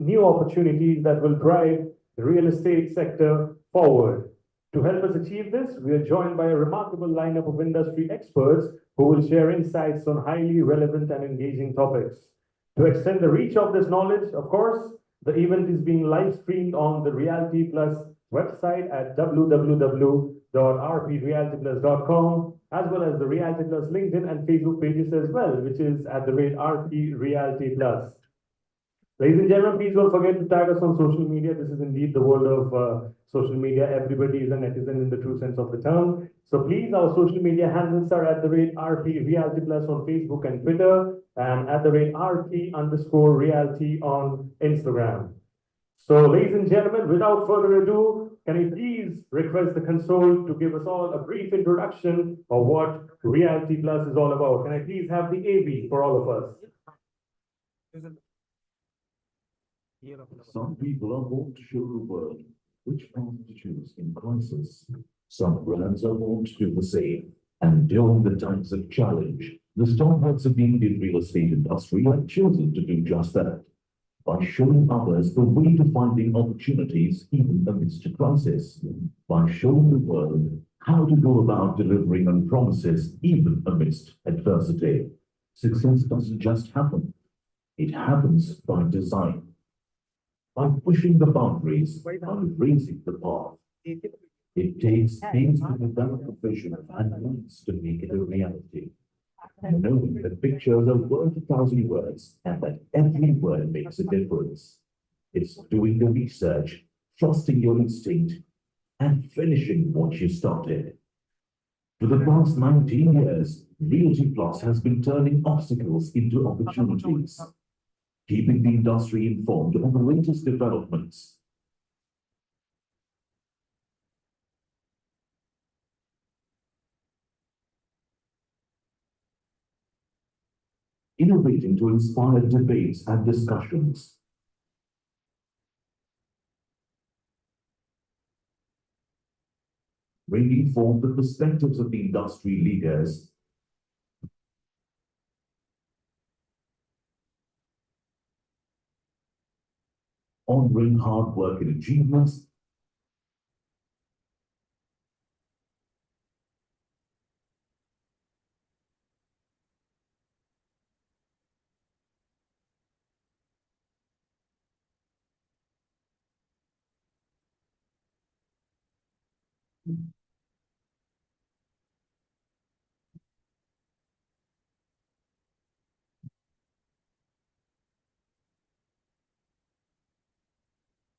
new opportunities that will drive the real estate sector forward. To help us achieve this, we are joined by a remarkable lineup of industry experts who will share insights on highly relevant and engaging topics. To extend the reach of this knowledge, of course, the event is being live streamed on the Realty Plus website at www.rprealtyplus.com, as well as the Realty Plus LinkedIn and Facebook pages as well, which is at the rate RP Realty Plus. Ladies and gentlemen, please don't forget to tag us on social media. This is indeed the world of social media. Everybody is a netizen in the true sense of the term. So please, our social media handles are at the rate RP Realty Plus on Facebook and Twitter, and at the rate RP_Realty on Instagram. So, ladies and gentlemen, without further ado, can I please request the console to give us all a brief introduction of what Realty Plus is all about? Can I please have the AV for all of us? Some people are born to show the world which path to choose in crisis. Some brands are born to do the same. And during the times of challenge, the stalwarts of the Indian real estate industry have chosen to do just that, by showing others the way to finding opportunities even amidst a crisis, by showing the world how to go about delivering on promises even amidst adversity. Success doesn't just happen. It happens by design. By pushing the boundaries, by raising the bar. It takes things to develop a vision and months to make it a reality. Knowing that pictures are worth 1,000 words and that every word makes a difference. It's doing the research, trusting your instinct, and finishing what you started. For the past 19 years, Realty Plus has been turning obstacles into opportunities, keeping the industry informed on the latest developments. Innovating to inspire debates and discussions. Bringing forth the perspectives of the industry leaders. Honoring hard work and achievements.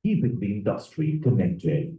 Keeping the industry connected.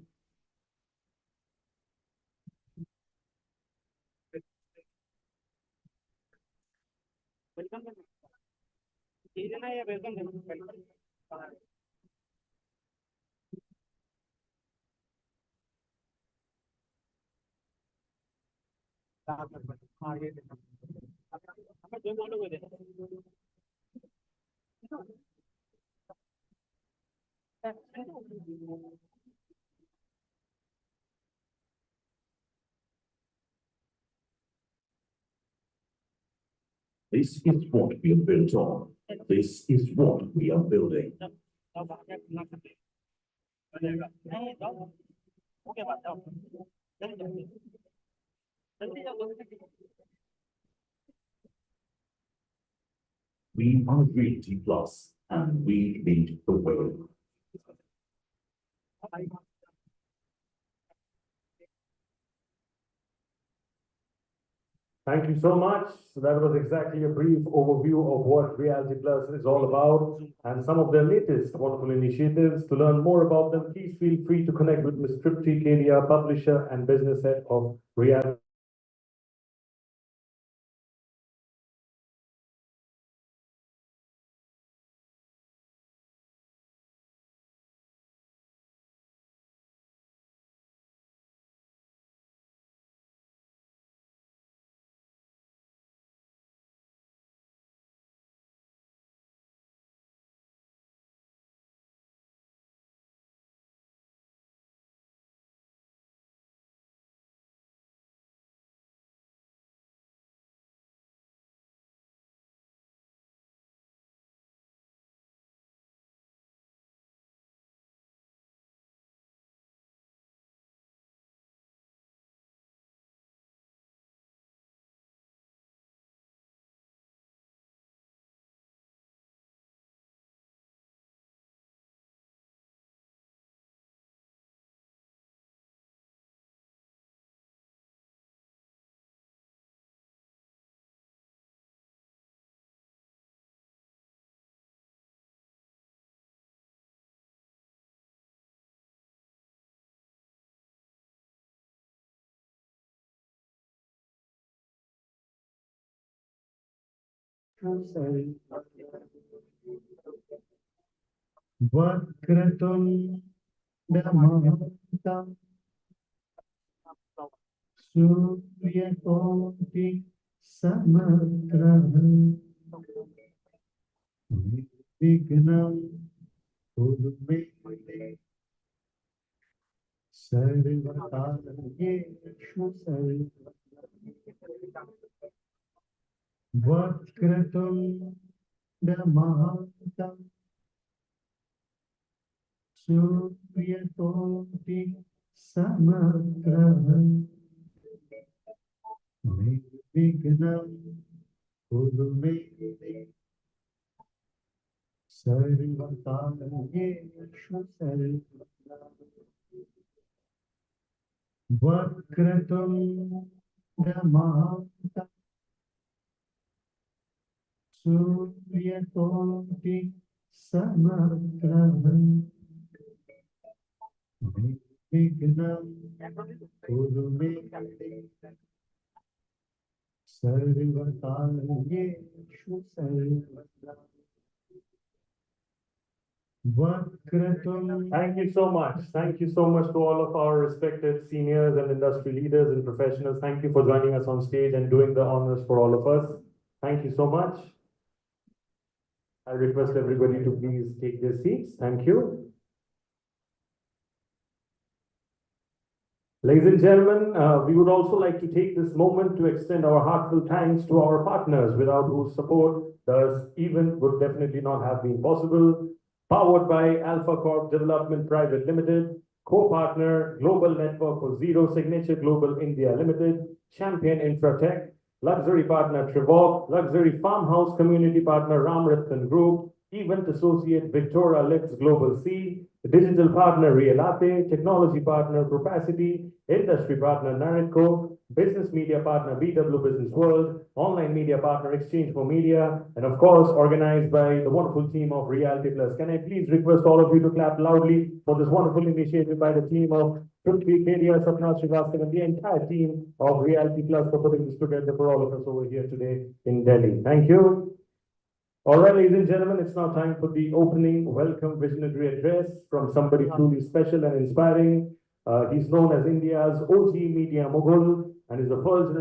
This is what we are built on. This is what we are building. We are Realty Plus, and we lead the way. Thank you so much. So that was exactly a brief overview of what Realty Plus is all about and some of their latest wonderful initiatives. To learn more about them, please feel free to connect with Ms. Tripti Kedia, publisher and business head of Realty. वक्रतुण्डमहान्तं सूर्यकोटि समग्रः निर्विघ्नं कुरु मे सर्वकार्येषु सर्वदा वक्रतुण्डमहान्तं सूर्यकोटि समग्रः निर्विघ्नं कुरु मे सर्वकार्येषु सर्वदा वक्रतुण्डमहान्तं सूर्यकोटि समग्रः निर्विघ्नं कुरु मे सर्वकार्येषु सर्वदा वक्रतुण्ड Thank you so much. Thank you so much to all of our respected seniors and industry leaders and professionals. Thank you for joining us on stage and doing the honors for all of us. Thank you so much. I request everybody to please take their seats. Thank you. Ladies and gentlemen, we would also like to take this moment to extend our heartfelt thanks to our partners, without whose support this event would definitely not have been possible. Powered by Alpha Corp Development Private Limited, co-partner Global Network for Zero Signature Global India Limited, Champion Infratech, luxury partner Trevor, luxury farmhouse community partner Ram Ratan Group, event associate Victoria Lifts Global C, digital partner Realty, technology partner Propacity, industry partner Naritco, business media partner BW Business World, online media partner Exchange for Media, and of course, organized by the wonderful team of Realty Plus. Can I please request all of you to clap loudly for this wonderful initiative by the team of Prithvi Kedia, Sapna Srivastava, and the entire team of Realty Plus for putting this together for all of us over here today in Delhi. Thank you. All right, ladies and gentlemen, it's now time for the opening welcome visionary address from somebody truly special and inspiring. He's known as India's OG media mogul and is a first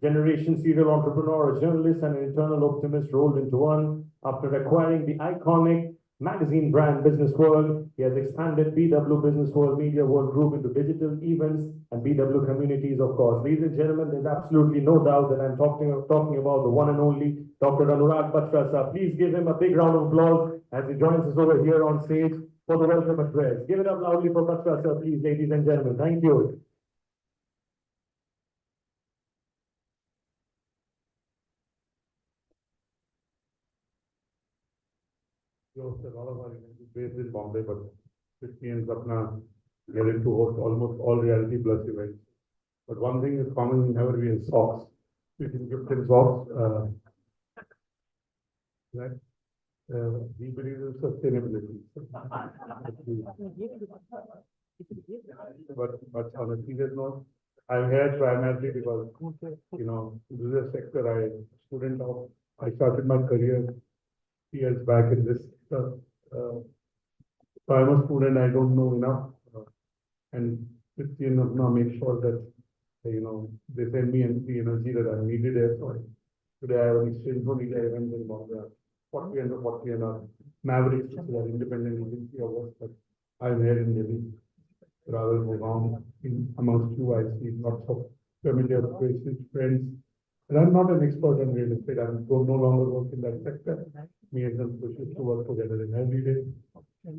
generation serial entrepreneur, a journalist, and an internal optimist rolled into one. After acquiring the iconic magazine brand Business World, he has expanded BW Business World Media World Group into digital events and BW communities, of course. Ladies and gentlemen, there's absolutely no doubt that I'm talking about the one and only Dr. Anurag Batra sir. Please give him a big round of applause as he joins us over here on stage for the welcome address. Give it up loudly for Batra sir, please, ladies and gentlemen. Thank you. A lot of our events is based in Bombay, but Prithvi and Sapna get into host almost all Realty Plus events. But one thing is common whenever we have socks. We can gift in socks. Right? We believe in sustainability. But on a serious note, I'm here primarily because, you know, this is a sector I started my career years back in this. So I'm a student, I don't know enough. And Christian now make sure that, you know, they send me the energy that I needed there. So today I have an exchange for media event in Bombay. 40 and 40 and Mavericks, which is an independent agency of work, but I'm here in Delhi. Rather than around amongst you, I see lots of familiar faces, friends. And I'm not an expert on real estate. I no longer work in that sector. Me and some used to work together in every day. We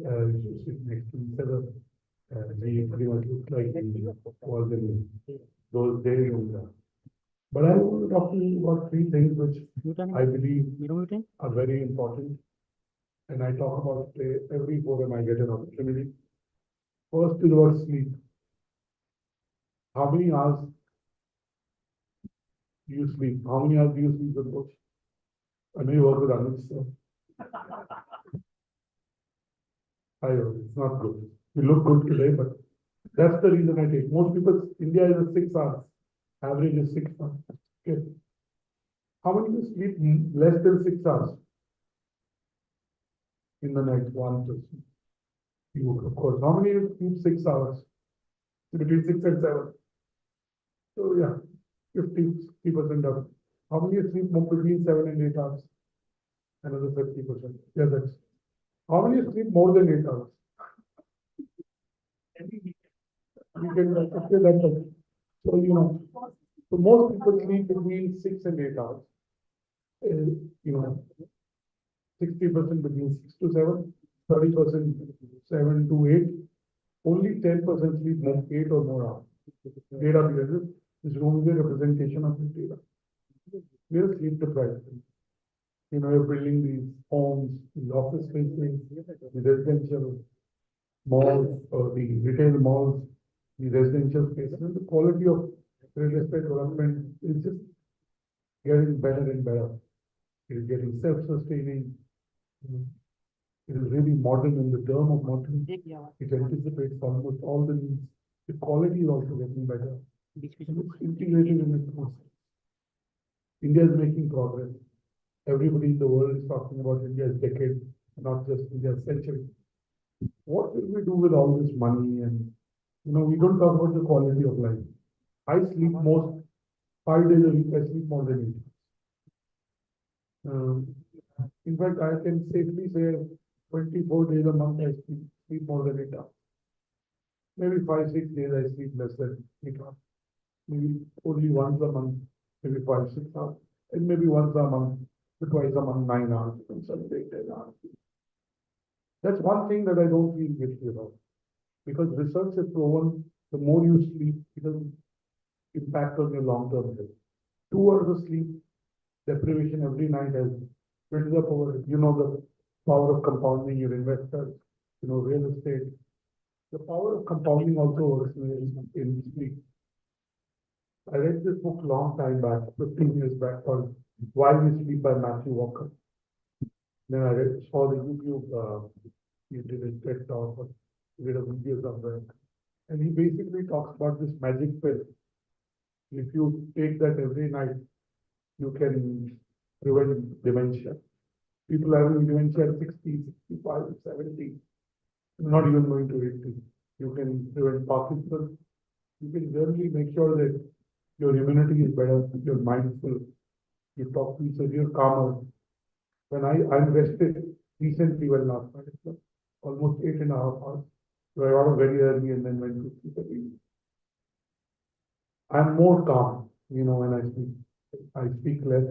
sit next to each other. We pretty much look like we was in those days. But I want to talk to you about three things which I believe are very important. And I talk about it every forum I get an opportunity. First is about sleep. How many hours do you sleep? How many hours do you sleep with coach? I know you work with Anuj, so. I know, it's not good. You look good today, but that's the reason I take. Most people, India is a 6 hours. Average is 6 hours. Okay. How many of you sleep less than 6 hours in the night? 1%. You, of course. How many of you sleep 6 hours? Between 6 and 7. So yeah, 50% of. How many of you sleep between 7 and 8 hours? Another 30%. Yeah, that's. How many of you sleep more than 8 hours? We can okay, that's okay. So so most people sleep between 6 and 8 hours. You know, 60% between 6 to 7, 30% 7 to 8. Only 10% sleep more 8 or more hours. Data because is only a representation of the data. We are sleep deprived. You're building these homes, the office spaces, the residential malls, or the retail malls, the residential spaces, and the quality of real estate development is just getting better and better. It is getting self-sustaining. It is really modern in the term of modern. It anticipates almost all the needs. The quality is also getting better. It's integrated in its process. India is making progress. Everybody in the world is talking about India's decade, not just India's century. What will we do with all this money? And we don't talk about the quality of life. I sleep most 5 days a week. I sleep more than 8. In fact, I can safely say 24 days a month I sleep more than 8 hours. Maybe 5, 6 days I sleep less than 8 hours. Maybe only once a month, maybe 5, 6 hours, and maybe once a month, twice a month, 9 hours, and some days 10 hours. That's one thing that I don't feel guilty about, because research has proven the more you sleep, it has impact on your long-term health. 2 hours of sleep deprivation every night has built up over, the power of compounding your investors, real estate. The power of compounding also works in sleep. I read this book long time back, 15 years back, called Why We Sleep by Matthew Walker. Then I saw the YouTube, he did a TED talk, or did a video somewhere. And he basically talks about this magic pill. If you take that every night, you can prevent dementia. People having dementia at 60, 65, 70, not even going to 80. You can prevent Parkinson's. You can generally make sure that your immunity is better, you're mindful, you talk to each other, you're calmer. When I'm rested recently, well, last night, almost 8.5 hours. So I got up very early and then went to sleep again. I'm more calm, when I speak. I speak less.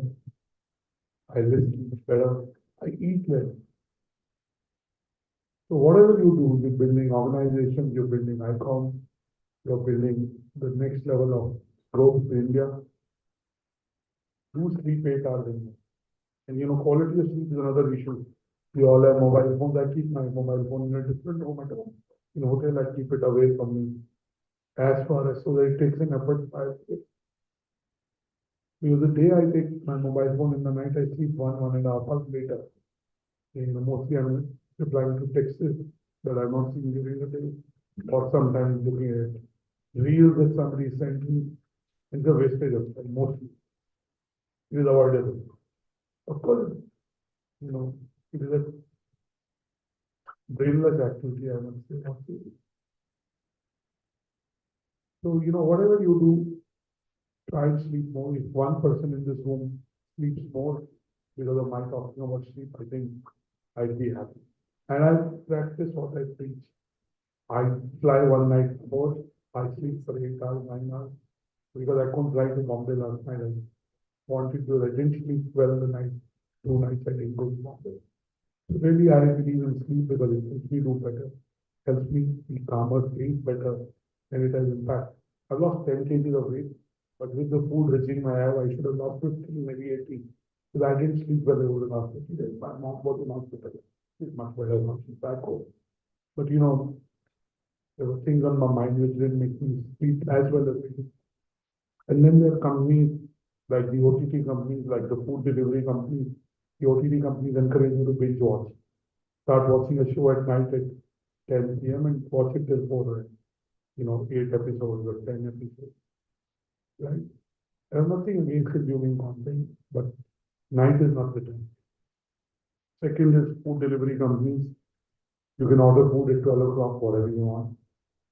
I listen better. I eat less. So whatever you do, you're building organizations, you're building icons, you're building the next level of growth in India. Do sleep 8 hours a day. And quality of sleep is another issue. We all have mobile phones. I keep my mobile phone in a different room at home. In hotel, I keep it away from me as far as so that it takes an effort. Because the day I take my mobile phone in the night, I sleep 1.5 hours later. Mostly I'm replying to texts that I'm not seeing during the day, or sometimes looking at reels that somebody sent me. It's a wastage of time, mostly. It is avoidable. Of course, it is a brainless activity, I must say. So, whatever you do, try and sleep more. If one person in this room sleeps more because of my talking about sleep, I think I'd be happy. And I practice what I preach. I fly one night before, I sleep for 8 hours, 9 hours, because I couldn't fly to Bombay last night. I wanted to, I didn't sleep well the night, 2 nights I didn't go to Bombay. So really, I believe in sleep because it helps me do better, helps me be calmer, think better, and it has impact. I've lost 10 kgs of weight, but with the food regime I have, I should have lost 15, maybe 18. Because I didn't sleep well over the last 50 days. My mom was in hospital. She's much better now, she's back home. But there were things on my mind which didn't make me sleep as well as I did. And then there are companies like the OTT companies, like the food delivery companies. The OTT companies encourage you to binge watch. Start watching a show at night at 10 p.m. and watch it till 4, 8 episodes or 10 episodes, right? I have nothing against consuming content, but night is not the time. Second is food delivery companies. You can order food at 12 o'clock, whatever you want.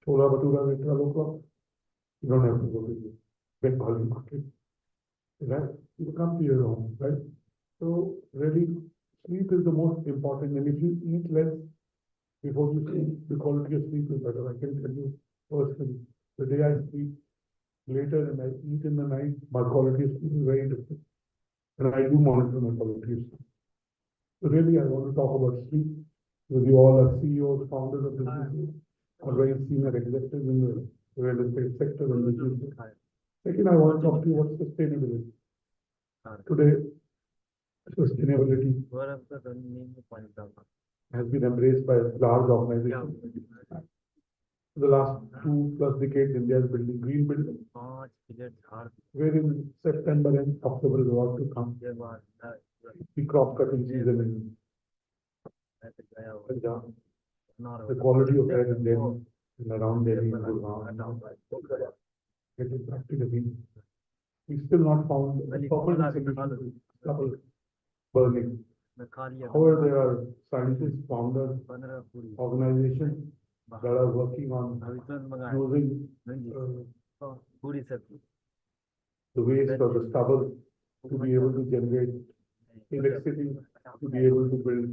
Chola bhatura at 12 o'clock. You don't have to go to the Bengali market. Right? You come to your home, right? So really, sleep is the most important. And if you eat less before you sleep, the quality of sleep is better. I can tell you personally, the day I sleep later and I eat in the night, my quality of sleep is very different. And I do monitor my quality of sleep. So really, I want to talk about sleep, because you all are CEOs, founders of businesses, are very senior executives in the real estate sector and business. Second, I want to talk to you about sustainability. Today, sustainability has been embraced by large organizations. For the last 2+ decades, India is building green buildings, where in September and October is about to come. The crop cutting season in Punjab. The quality of air in Delhi and around Delhi and Gurgaon. It is practically. We still not found a permanent solution to stubble burning. However, there are scientists, founders, organizations that are working on using the waste or the stubble to be able to generate electricity, to be able to build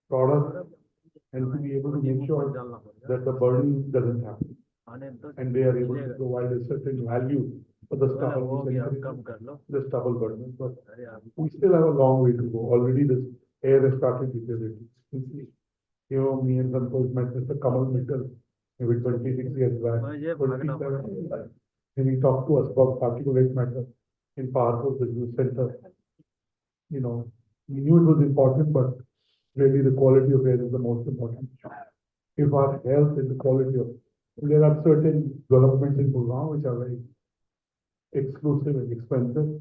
products, and to be able to make sure that the burning doesn't happen. And they are able to provide a certain value for the stubble, the stubble burning. But we still have a long way to go. Already this air has started deteriorating. You know, me and Santosh met Mr. Kamal Mittal maybe 26 years back, 27 years back. And he talked to us about particulate matter in Powerful Business Center. You know, we knew it was important, but really the quality of air is the most important. If our health and the quality of, there are certain developments in Gurgaon which are very exclusive and expensive,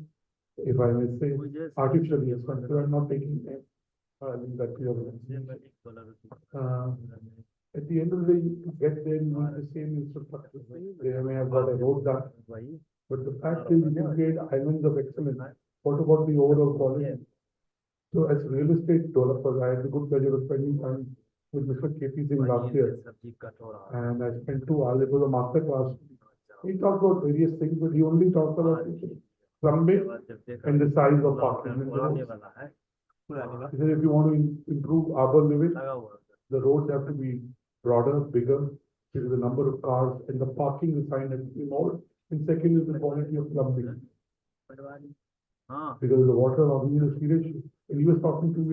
if I may say, artificially expensive. I'm not taking them. I think that we at the end of the day, to get there, you need the same infrastructure. They may have got a road done, but the fact is, you can create islands of excellence. What about the overall quality? So as real estate developers, I had the good pleasure of spending time with Mr. KP Singh last year. And I spent 2 hours, it was a master class. He talked about various things, but he only talked about plumbing and the size of parking. He said if you want to improve urban living, the roads have to be broader, bigger, because the number of cars and the parking assigned has to be more. And second is the quality of plumbing. Because the water logging is a serious issue. And he was talking 2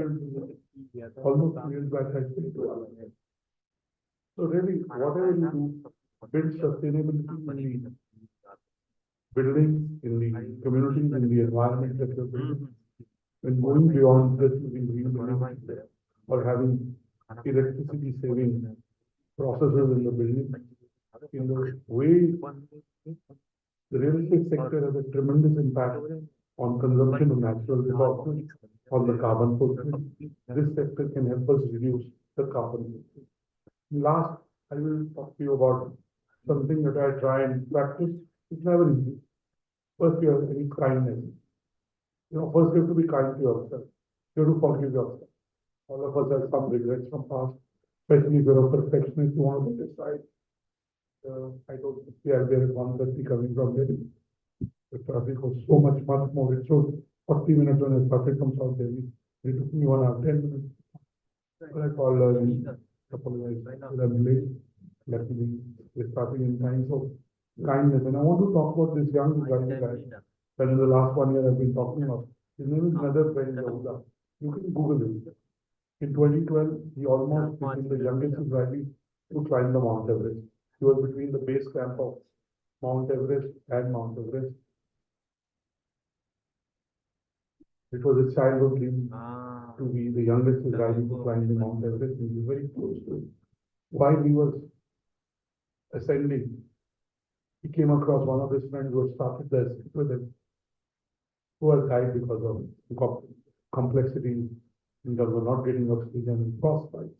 years, almost 2 years back, I think. So really, whatever you do, build sustainability in the buildings, in the communities, in the environment that you're building. And going beyond just using green buildings or having electricity saving processes in the building, in the way the real estate sector has a tremendous impact on consumption of natural resources, on the carbon footprint. This sector can help us reduce the carbon footprint. Last, I will talk to you about something that I try and practice. It's never easy. First, you have any kindness. You know, first you have to be kind to yourself. You have to forgive yourself. All of us have some regrets from past, especially if you're a perfectionist, you want to decide. I told you, yeah, there is 1:30 coming from Delhi. The traffic was so much more. It showed 40 minutes when I started from South Delhi. It took me 1 hour, 10 minutes. But I called her and apologized. I'm late. Luckily, we're starting in time. So, kindness. And I want to talk about this young guy that in the last 1 year I've been talking about. His name is another friend, Yahuda. You can Google him. In 2012, he almost became the youngest Israeli to climb the Mount Everest. He was between the base camp of Mount Everest and Mount Everest. It was his childhood dream to be the youngest Israeli to climb the Mount Everest, and he was very close to it. While he was ascending, he came across one of his friends who had started the ascent with him, who had died because of complexity in terms of not getting oxygen and frostbite.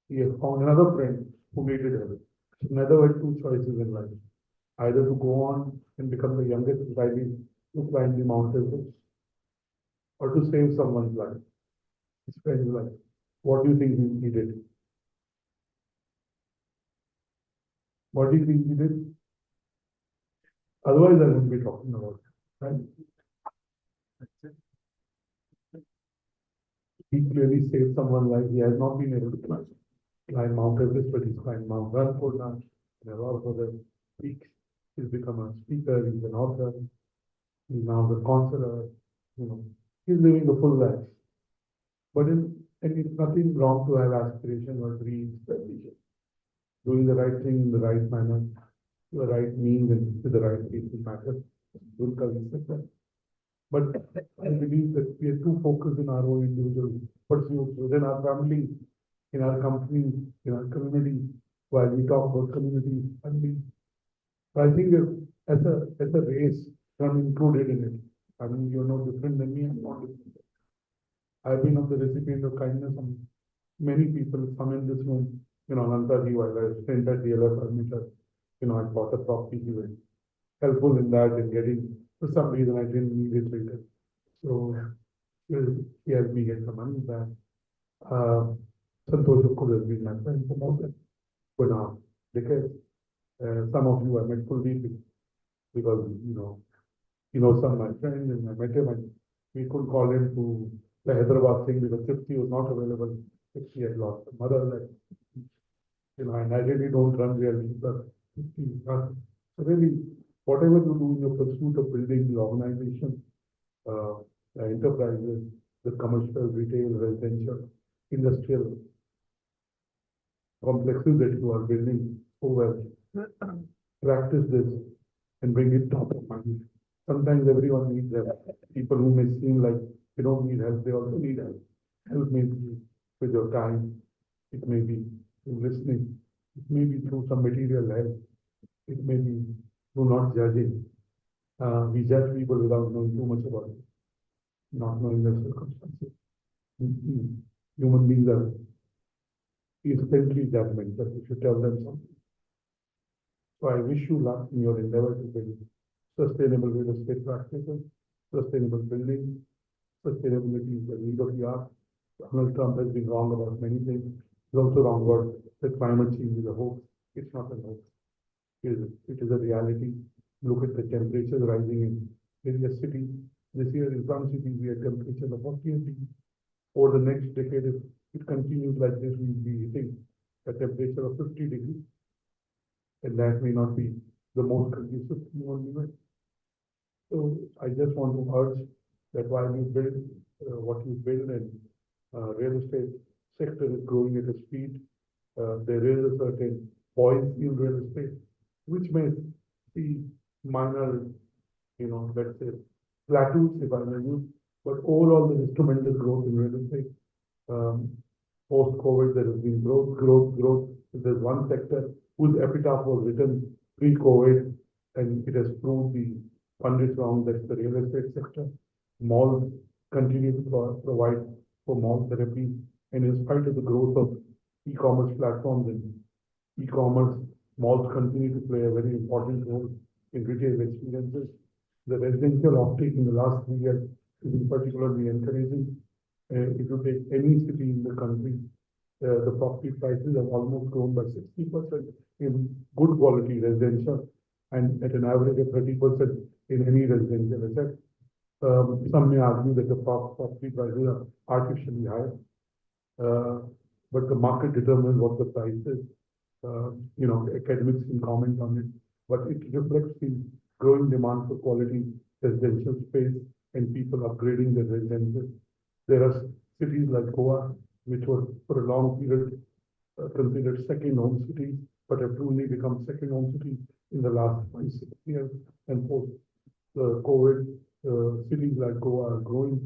He had found another friend who made it happen. So neither had 2 choices in life. either to go on and become the youngest Israeli to climb the Mount Everest, or to save someone's life, his friend's life. What do you think he did? What do you think he did? Otherwise, I wouldn't be talking about it, right? He clearly saved someone's life. He has not been able to climb Mount Everest, but he's climbed Mount Rushmore and a lot of other peaks. He's become a speaker, he's an author, he's now the counselor, he's living a full life. But and it's nothing wrong to have aspiration or dreams, ambition. Doing the right thing in the right manner, to the right means and to the right people matters. Dulka said that. But I believe that we are too focused in our own individual pursuits within our family, in our company, in our community, while we talk about community, family. So I think that as a race, I'm included in it. I mean, you're no different than me, I'm not different. I've been of the recipient of kindness from many people, some in this room, Anantaji, while I spent at DLF Furniture, I bought a property, he was helpful in that and getting, for some reason I didn't need it later. So he helped me get the money back. Santosh, of course, has been my friend for more than 2.5 decades. Some of you I met Kuldeep because, some of my friends and I met him and we could call him to the Hyderabad thing because Tripti was not available if she had lost her mother. And I really don't run really, but so really, whatever you do in your pursuit of building the organization, the enterprises, the commercial, retail, residential, industrial complexes that you are building so well, practice this and bring it top of mind. Sometimes everyone needs help. People who may seem like they don't need help, they also need help. Help may be with your time, it may be through listening, it may be through some material help, it may be through not judging. We judge people without knowing too much about it, not knowing their circumstances. Human beings are instantly judgmental if you tell them something. So I wish you luck in your endeavor to build sustainable real estate practices, sustainable building. Sustainability is the need of the hour. Donald Trump has been wrong about many things. He's also wrong about that climate change is a hoax. It's not a hoax. It is a reality. Look at the temperatures rising in various cities. This year in some cities we had temperatures of 48 degrees. Over the next decade, if it continues like this, we'll be hitting a temperature of 50 degrees. And that may not be the most conducive to human living. So I just want to urge that while you build what you build and real estate sector is growing at a speed, there is a certain buoyancy in real estate, which may be minor, let's say plateaus, if I may use, but overall there is tremendous growth in real estate. Post-COVID, there has been growth. There's one sector whose epitaph was written pre-COVID, and it has proved the pundits wrong. That's the real estate sector. Malls continue to provide for mall therapy, and in spite of the growth of e-commerce platforms and e-commerce, malls continue to play a very important role in retail experiences. The residential uptake in the last 3 years is particularly encouraging. If you take any city in the country, the property prices have almost grown by 60% in good quality residential and at an average of 30% in any residential asset. Some may argue that the property prices are artificially high, but the market determines what the price is. Academics can comment on it, but it reflects the growing demand for quality residential space and people upgrading their residences. There are cities like Goa, which were for a long period considered second home cities, but have truly become second home cities in the last 5-6 years. And post the COVID, cities like Goa are growing.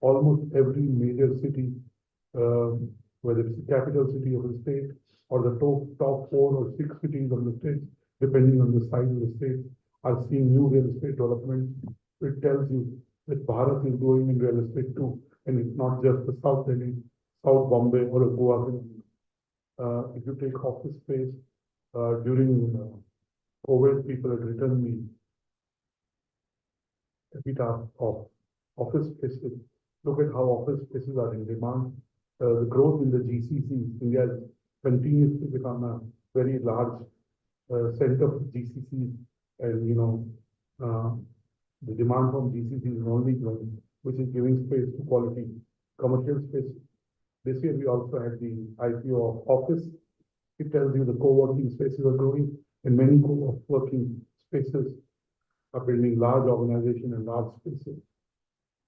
Almost every major city, whether it's the capital city of the state or the top 4 or 6 cities of the state, depending on the size of the state, are seeing new real estate development. It tells you that Bharat is growing in real estate too, and it's not just the South Delhi, South Bombay, or Goa. If you take office space during COVID, people had written me epitaph of office spaces. Look at how office spaces are in demand. The growth in the GCCs, India continues to become a very large center for GCCs, and the demand from GCCs is only growing, which is giving space to quality commercial space. This year we also had the IPO of office. It tells you the co-working spaces are growing, and many co-working spaces are building large organization and large spaces.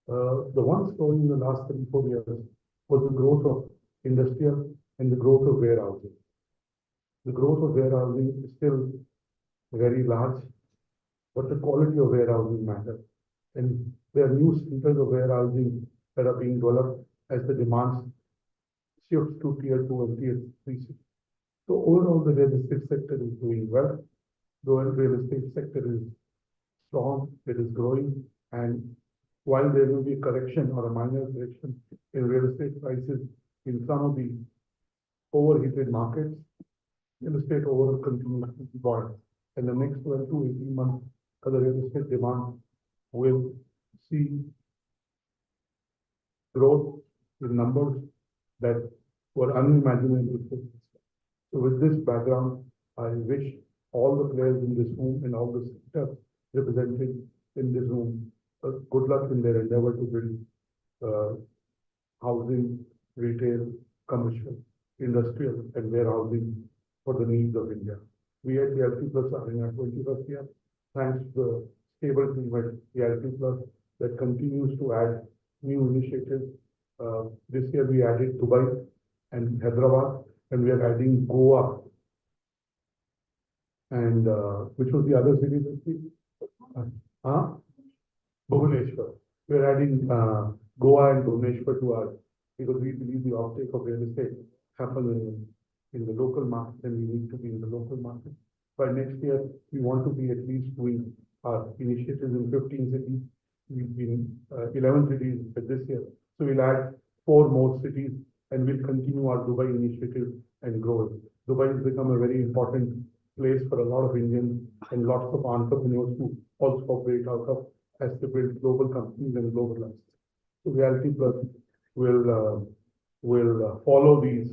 The one story in the last 3-4 years was the growth of industrial and the growth of warehousing. The growth of warehousing is still very large, but the quality of warehousing matters. And there are new centers of warehousing that are being developed as the demands shifts to tier 2 and tier 3 cities. So overall, the real estate sector is doing well. The real estate sector is strong, it is growing, and while there will be a correction or a minor correction in real estate prices in some of the overheated markets, real estate overall continues to be buoyant. In the next 12 to 18 months, the real estate demand will see growth in numbers that were unimaginable before. So with this background, I wish all the players in this room and all the sectors represented in this room good luck in their endeavor to build housing, retail, commercial, industrial, and warehousing for the needs of India. We at Realty Plus are in our 21st year, thanks to the stable team at Realty Plus that continues to add new initiatives. This year we added Dubai and Hyderabad, and we are adding Goa. And which was the other city this week? Bhubaneswar. We are adding Goa and Bhubaneswar to our, because we believe the uptake of real estate happens in the local market, and we need to be in the local market. By next year, we want to be at least doing our initiatives in 15 cities. We've been 11 cities this year. So we'll add 4 more cities, and we'll continue our Dubai initiative and grow it. Dubai has become a very important place for a lot of Indians and lots of entrepreneurs who also operate out of as they build global companies and globalize. So Realty Plus will follow these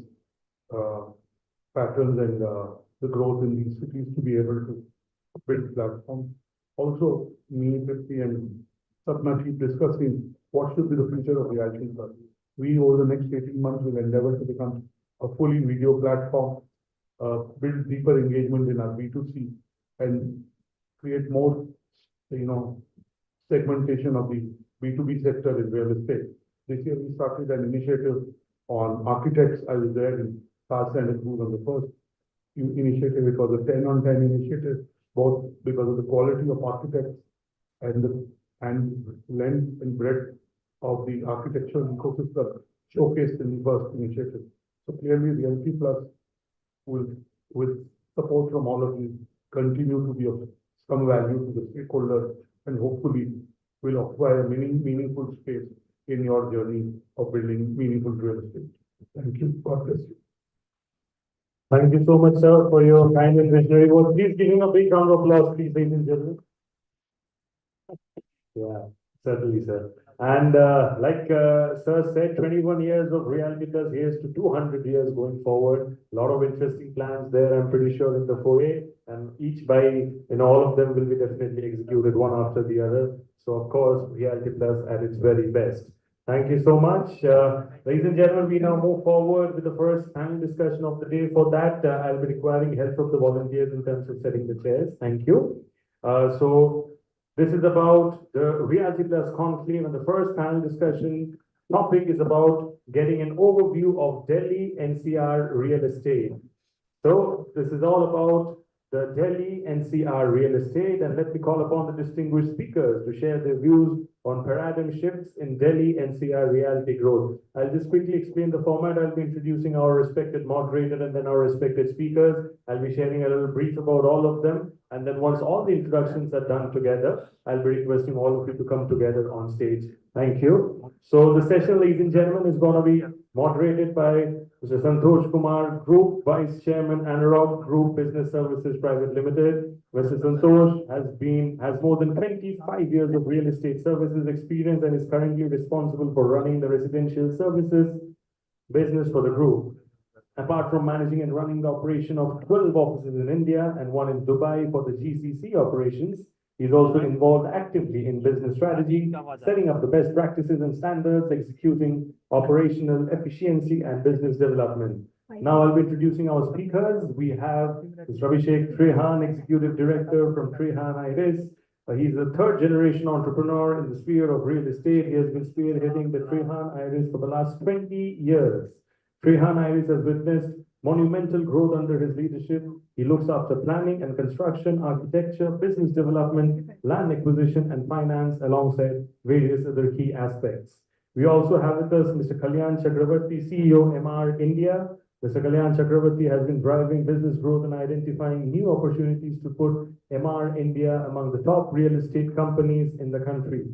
patterns and the growth in these cities to be able to build platforms. Also, me, Tripti, and Sapna keep discussing what should be the future of Realty Plus. We, over the next 18 months, will endeavor to become a fully video platform, build deeper engagement in our B2C, and create more, segmentation of the B2B sector in real estate. This year, we started an initiative on architects. I was there in Taj Santa Cruz on the first initiative. It was a 10-on-10 initiative, both because of the quality of architects and the length and breadth of the architectural ecosystem showcased in the first initiative. So clearly, Realty Plus will, with support from all of you, continue to be of some value to the stakeholders, and hopefully will occupy a meaningful space in your journey of building meaningful real estate. Thank you. God bless you. Thank you so much, sir, for your kind and visionary words. Please give him a big round of applause, please, ladies and gentlemen. Yeah, certainly, sir. And like sir said, 21 years of Realty Plus, here's to 200 years going forward. A lot of interesting plans there, I'm pretty sure, in the foyer, and all of them will be definitely executed one after the other. So, of course, Realty Plus at its very best. Thank you so much. Ladies and gentlemen, we now move forward with the first panel discussion of the day. For that, I'll be requiring help of the volunteers in terms of setting the chairs. Thank you. So this is about the Realty Plus Conclave, and the first panel discussion topic is about getting an overview of Delhi NCR real estate. So this is all about the Delhi NCR real estate, and let me call upon the distinguished speakers to share their views on paradigm shifts in Delhi NCR reality growth. I'll just quickly explain the format. I'll be introducing our respected moderator and then our respected speakers. I'll be sharing a little brief about all of them. And then once all the introductions are done together, I'll be requesting all of you to come together on stage. Thank you. So the session, ladies and gentlemen, is going to be moderated by Mr. Santosh Kumar, Group Vice Chairman, Anurag Group Business Services Private Limited. Mr. Santosh has more than 25 years of real estate services experience and is currently responsible for running the residential services business for the group. Apart from managing and running the operation of 12 offices in India and one in Dubai for the GCC operations, he's also involved actively in business strategy, setting up the best practices and standards, executing operational efficiency and business development. Now I'll be introducing our speakers. We have Mr. Abhishek Trehan, Executive Director from Trehan Iris. He's a third generation entrepreneur in the sphere of real estate. He has been spearheading the Trehan Iris for the last 20 years. Trehan Iris has witnessed monumental growth under his leadership. He looks after planning and construction, architecture, business development, land acquisition, and finance alongside various other key aspects. We also have with us Mr. Kalyan Chakravarti, CEO, MR India. Mr. Kalyan Chakravarti has been driving business growth and identifying new opportunities to put MR India among the top real estate companies in the country.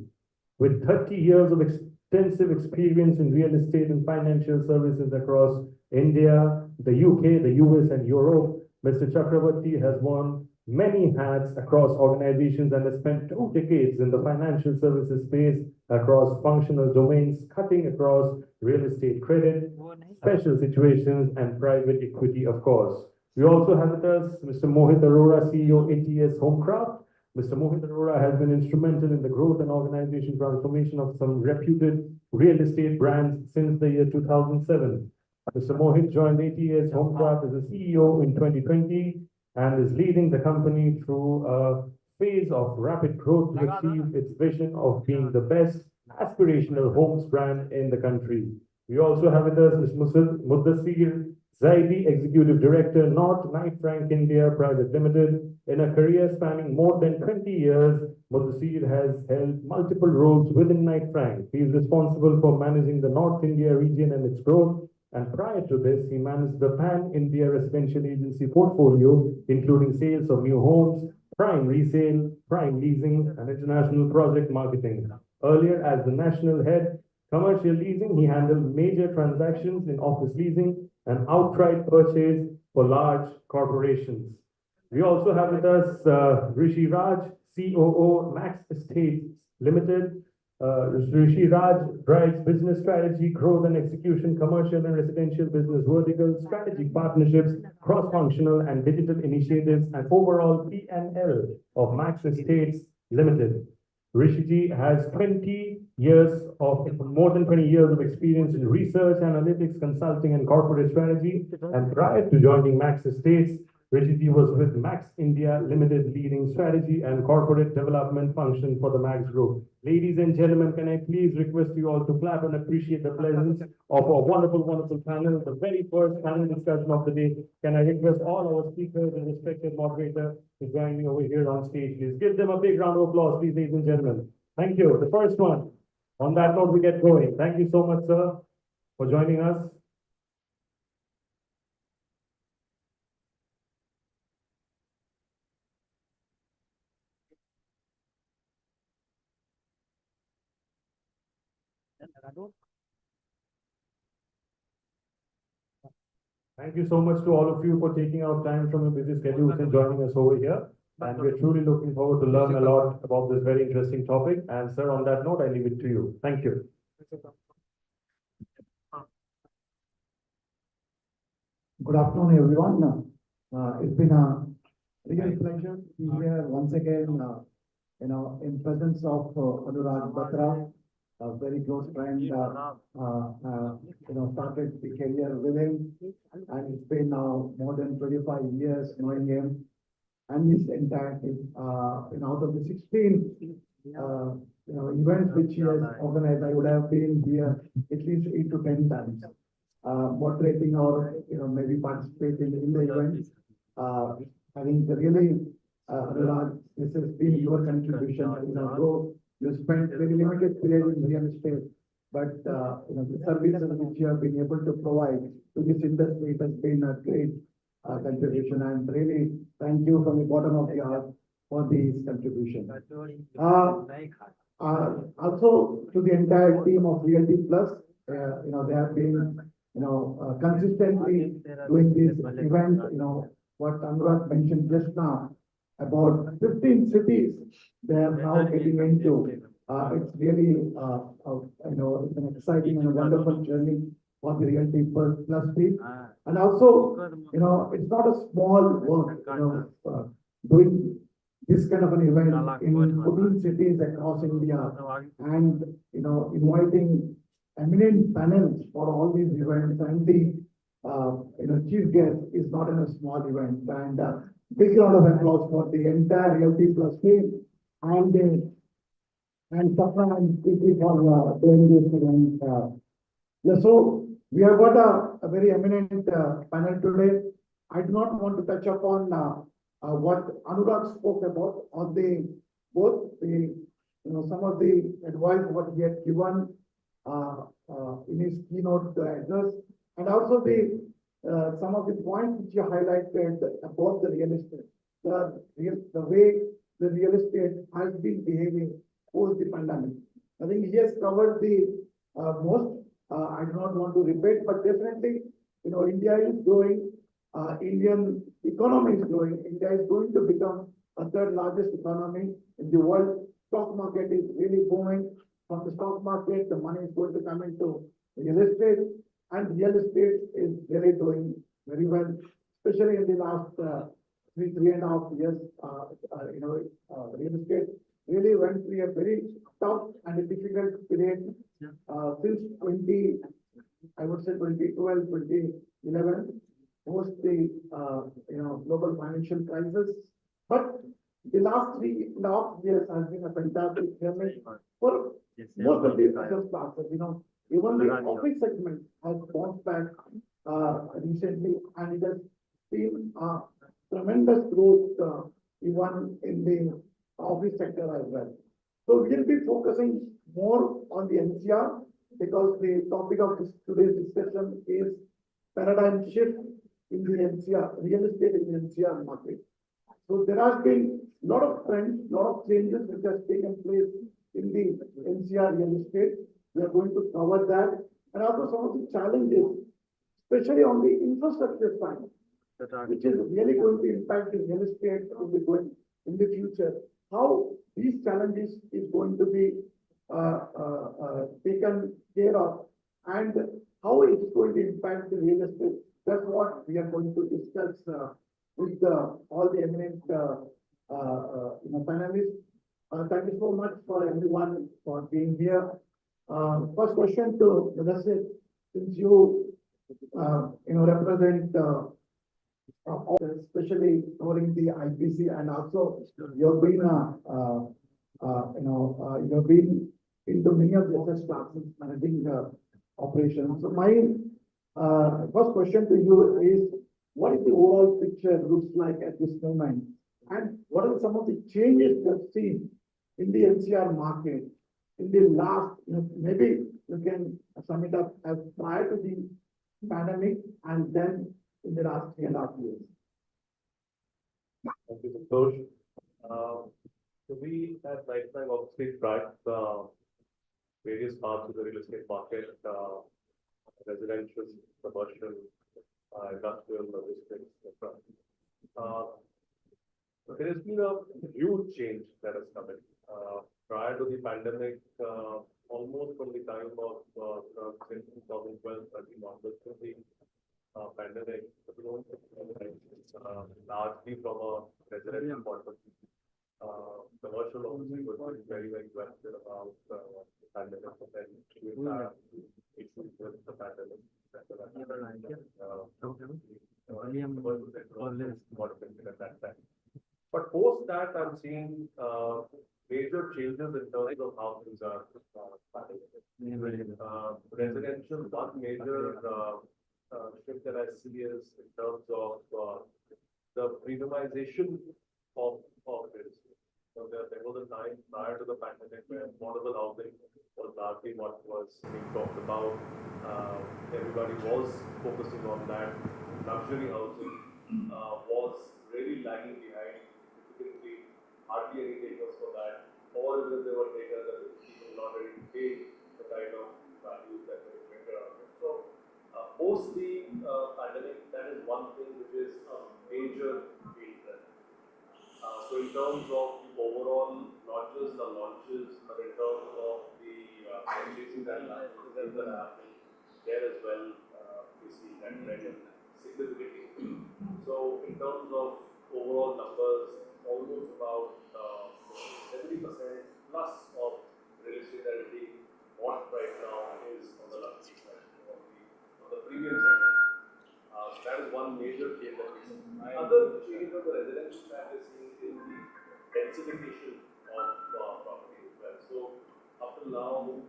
With 30 years of extensive experience in real estate and financial services across India, the UK, the US, and Europe, Mr. Chakravarti has worn many hats across organizations and has spent 2 decades in the financial services space across functional domains, cutting across real estate credit, special situations, and private equity, of course. We also have with us Mr. Mohit Arora, CEO, ATS Homecraft. Mr. Mohit Arora has been instrumental in the growth and organization transformation of some reputed real estate brands since the year 2007. Mr. Mohit joined ATS Homecraft as a CEO in 2020 and is leading the company through a phase of rapid growth to achieve its vision of being the best aspirational homes brand in the country. We also have with us Mr. Mudassir Zaidi, Executive Director, North Knight Frank India Private Limited. In a career spanning more than 20 years, Mudassir has held multiple roles within Knight Frank. He is responsible for managing the North India region and its growth. And prior to this, he managed the Pan-India residential agency portfolio, including sales of new homes, prime resale, prime leasing, and international project marketing. Earlier, as the national head commercial leasing, he handled major transactions in office leasing and outright purchase for large corporations. We also have with us Rishi Raj, COO, Max Estates Limited. Rishi Raj drives business strategy, growth and execution, commercial and residential business verticals, strategic partnerships, cross-functional and digital initiatives, and overall P&L of Max Estates Limited. Rishi has more than 20 years of experience in research, analytics, consulting, and corporate strategy. And prior to joining Max Estates, Rishi was with Max India Limited, leading strategy and corporate development function for the Max Group. Ladies and gentlemen, can I please request you all to clap and appreciate the presence of a wonderful, wonderful panel, the very first panel discussion of the day. Can I request all our speakers and respected moderator to join me over here on stage, please. Give them a big round of applause, please, ladies and gentlemen. Thank you. The first one. On that note, we get going. Thank you so much, sir, for joining us. Thank you so much to all of you for taking out time from your busy schedules and joining us over here. And we're truly looking forward to learn a lot about this very interesting topic. And sir, on that note, I leave it to you. Thank you. Good afternoon, everyone. It's been a real pleasure to be here once again, in presence of Anurag Batra, a very close friend, started the career with him, and it's been now more than 25 years knowing him. And his entire, out of the 16, events which he has organized, I would have been here at least 8 to 10 times, moderating or, maybe participating in the events. I think really, Anurag, this has been your contribution, though you spent very limited period in real estate, but, the services which you have been able to provide to this industry, it has been a great contribution, and really thank you from the bottom of the heart for this contribution. Also to the entire team of Realty Plus, they have been, consistently doing this event, what Anurag mentioned just now, about 15 cities they are now getting into. It's really, it's an exciting and a wonderful journey for the Realty Plus team. And also, it's not a small work, doing this kind of an event in 14 cities across India and, inviting eminent panels for all these events and the, chief guest is not in a small event. And big round of applause for the entire Realty Plus team and Safra and Preeti for doing this event. Yeah, so we have got a very eminent panel today. I do not want to touch upon what Anurag spoke about on the both the some of the advice what he had given in his keynote address, and also the some of the points which you highlighted about the real estate, the way the real estate has been behaving post the pandemic. I think he has covered the most. I do not want to repeat, but definitely, India is growing. Indian economy is growing. India is going to become a third largest economy in the world. Stock market is really booming. From the stock market, the money is going to come into real estate, and real estate is really doing very well, especially in the last 3.5 years. Real estate really went through a very tough and a difficult period since 20, I would say 2012, 2011, post the global financial crisis. But the last 3.5 years has been a fantastic journey for most of the asset classes. Even the office segment has bounced back recently, and it has been tremendous growth even in the office sector as well. So we'll be focusing more on the NCR because the topic of today's discussion is paradigm shift in the NCR, real estate in the NCR market. So there has been a lot of trends, a lot of changes which has taken place in the NCR real estate. We are going to cover that, and also some of the challenges, especially on the infrastructure side, which is really going to impact the real estate in the future. How these challenges is going to be taken care of, and how it's going to impact the real estate. That's what we are going to discuss with all the eminent panelists. Thank you so much for everyone for being here. First question to Madassir, since you represent especially during the IPC, and also you've been into many of the asset classes managing operations. So my first question to you is, what is the overall picture looks like at this moment, and what are some of the changes you have seen in the NCR market in the last, maybe you can sum it up as prior to the pandemic and then in the last 3.5 years? Thank you, Santosh. So we at Lifetime obviously track various parts of the real estate market, residential, commercial, industrial, logistics, etc. So there has been a huge change that has come in. Prior to the pandemic, almost from the time of 2012, 13 onwards, the pandemic, largely from a residential point of view. Commercial obviously was very, very question about the pandemic, but then we have issues with the pandemic. At that time. But post that, I'm seeing major changes in terms of how things are managed. Residential, one major shift that I see is in terms of the premiumization of real estate. So there was a time prior to the pandemic where affordable housing was largely what was being talked about. Everybody was focusing on that. Luxury housing was really lagging behind. Typically, hardly any takers for that, or even there were takers that people not ready to pay the kind of values that were Post the pandemic, that is one thing which is a major field trend. So in terms of the overall, not just the launches, but in terms of the purchasing that things that are happening there as well, we see that trend significantly. So in terms of overall numbers, almost about 70% plus of real estate that is being bought right now is on the luxury side, on the premium segment. So that is one major change that we see. Other change of the residential that is seeing is the densification of property as well. So up till now, we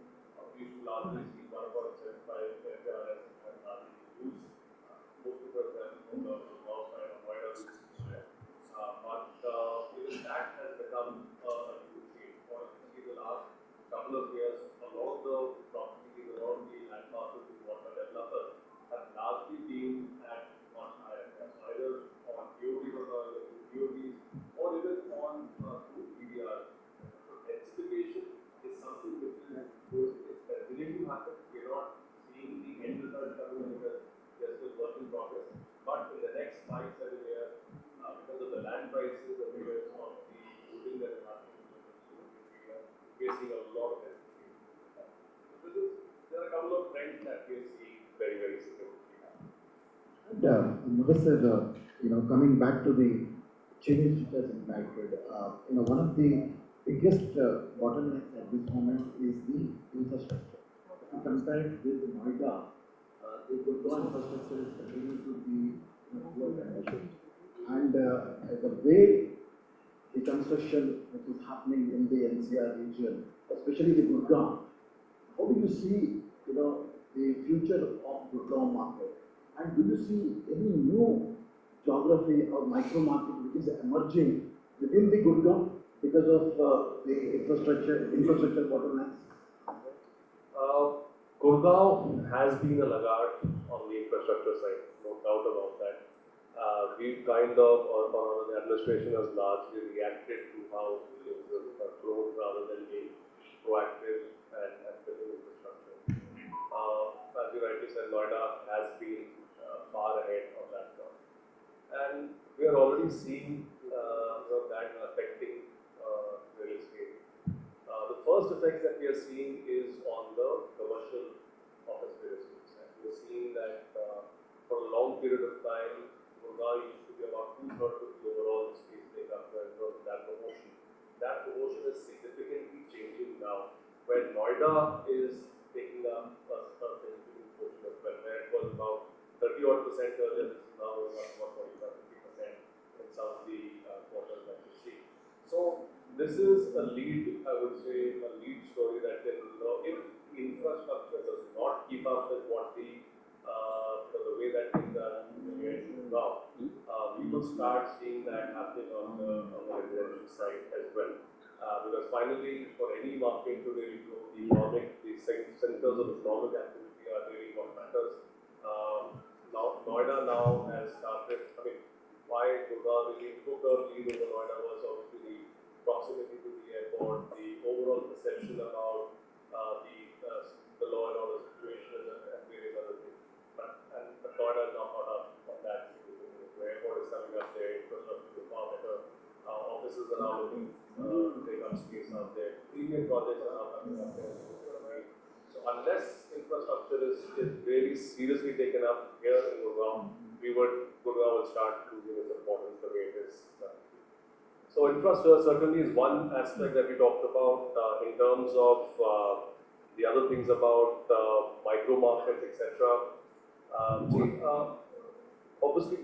used to largely see 1.75 FRS and largely used. Most of us have on the north side of Noida, but even that has become a huge change. For the last couple of years, a lot of the properties, a lot of the land parcels we bought by developers have largely been at on higher, either on POVs or even on PDR. So densification is something which is continuing to happen. We're not seeing the end result coming in because they're still work in progress. But in the next 5-7 years, because of the land prices, the figures of the building that is happening, we are seeing a lot of densification. So there are a couple of trends that we are seeing very, very significantly. Mohit said, coming back to the change which has impacted, one of the biggest bottlenecks at this moment is the infrastructure. If you compare it with Noida, the Gurgaon infrastructure is continuing to be poor condition. And the way the construction which is happening in the NCR region, especially the Gurgaon, how do you see, the future of Gurgaon market? And do you see any new geography or micro market which is emerging within the Gurgaon because of the infrastructure bottlenecks? Gurgaon has been a laggard on the infrastructure side, no doubt about that. We've kind of, or the administration has largely reacted to how the growth rather than being proactive and building infrastructure. As you rightly said, Noida has been far ahead of that curve. And we are already seeing that affecting real estate. The first effect that we are seeing is on the commercial office real estate side. We are seeing that for a long period of time, Gurgaon used to be about 2/3 of the overall space take up in terms of that proportion. That proportion is significantly changing now, where Noida is taking up a significant portion as well, where it was about 30% earlier, this is now about 45-50% in some of the quarters that we see. So this is a lead, I would say, a lead story that can, if infrastructure does not keep up with what the way that things are now, we will start seeing that happening on the residential side as well. Because finally, for any market to really grow, the centers of economic activity are really what matters. Now, Noida now has started, why Gurgaon really took a lead over Noida was obviously the proximity to the airport, the overall perception about the law and order situation and various other things. But Noida is not caught up on that. The airport is coming up there, infrastructure is far better. Offices are now looking to take up space out there. Premium projects are now coming up there. So unless infrastructure is really seriously taken up here in Gurgaon, Gurgaon will start losing its importance the way it is. So infrastructure certainly is one aspect that we talked about in terms of the other things about micro markets, etc. Obviously,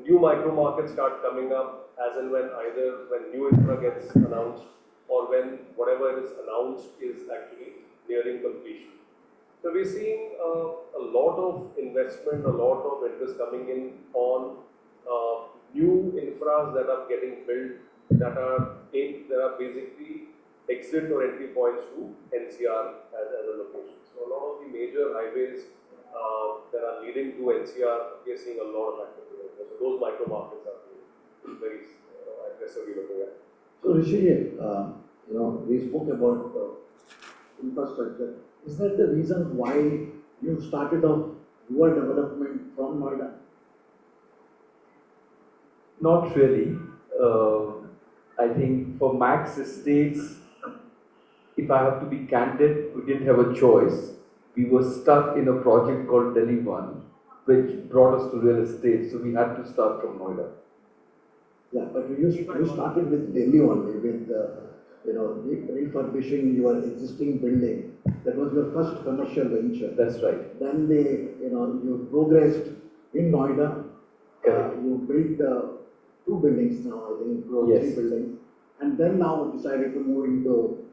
new micro markets start coming up as and when either when new infra gets announced or when whatever is announced is actually nearing completion. So we're seeing a lot of investment, a lot of interest coming in on new infras that are getting built that are basically exit or entry points to NCR as a location. So a lot of the major highways that are leading to NCR, we are seeing a lot of activity. So those micro markets are very aggressively looking at. So Rishi, we spoke about infrastructure. Is that the reason why you started off your development from Noida? Not really. I think for Max Estates, if I have to be candid, we didn't have a choice. We were stuck in a project called Delhi One, which brought us to real estate, so we had to start from Noida. Yeah, but you started with Delhi only, with, refurbishing your existing building. That was your first commercial venture. That's right. Then you progressed in Noida. Correct. You built two buildings now, I think, or Yes. three buildings. And then now decided to move into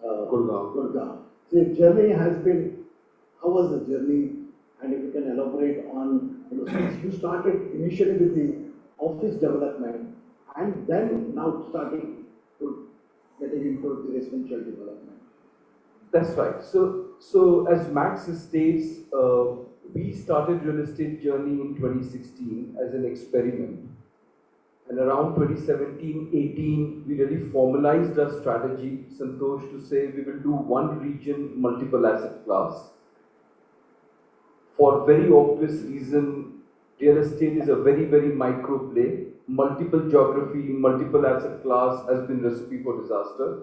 Gurgaon. Gurgaon. So your journey has been, how was the journey? And if you can elaborate on, since you started initially with the office development and then now starting to getting into the residential development. That's right. So as Max Estates, we started real estate journey in 2016 as an experiment. And around 2017-18, we really formalized our strategy, Santosh, to say we will do one region, multiple asset class. For very obvious reason, real estate is a very, very micro play. Multiple geography, multiple asset class has been recipe for disaster.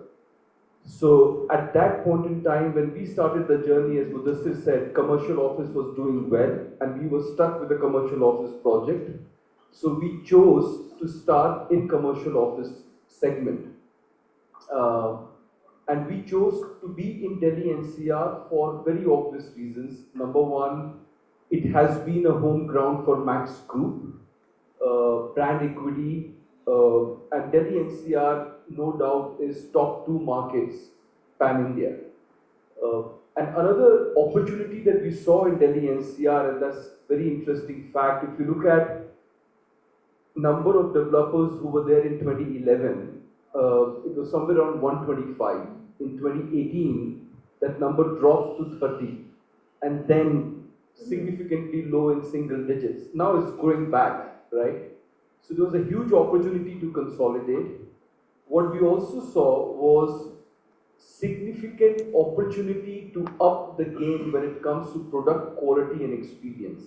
So at that point in time, when we started the journey, as Mudassir said, commercial office was doing well, and we were stuck with the commercial office project. So we chose to start in commercial office segment. And we chose to be in Delhi NCR for very obvious reasons. Number one, it has been a home ground for Max Group, brand equity, and Delhi NCR, no doubt, is top two markets pan India. And another opportunity that we saw in Delhi NCR, and that's very interesting fact, if you look at number of developers who were there in 2011, it was somewhere around 125. In 2018, that number drops to 30, and then significantly low in single digits. Now it's going back, right? So there was a huge opportunity to consolidate. What we also saw was significant opportunity to up the game when it comes to product quality and experience.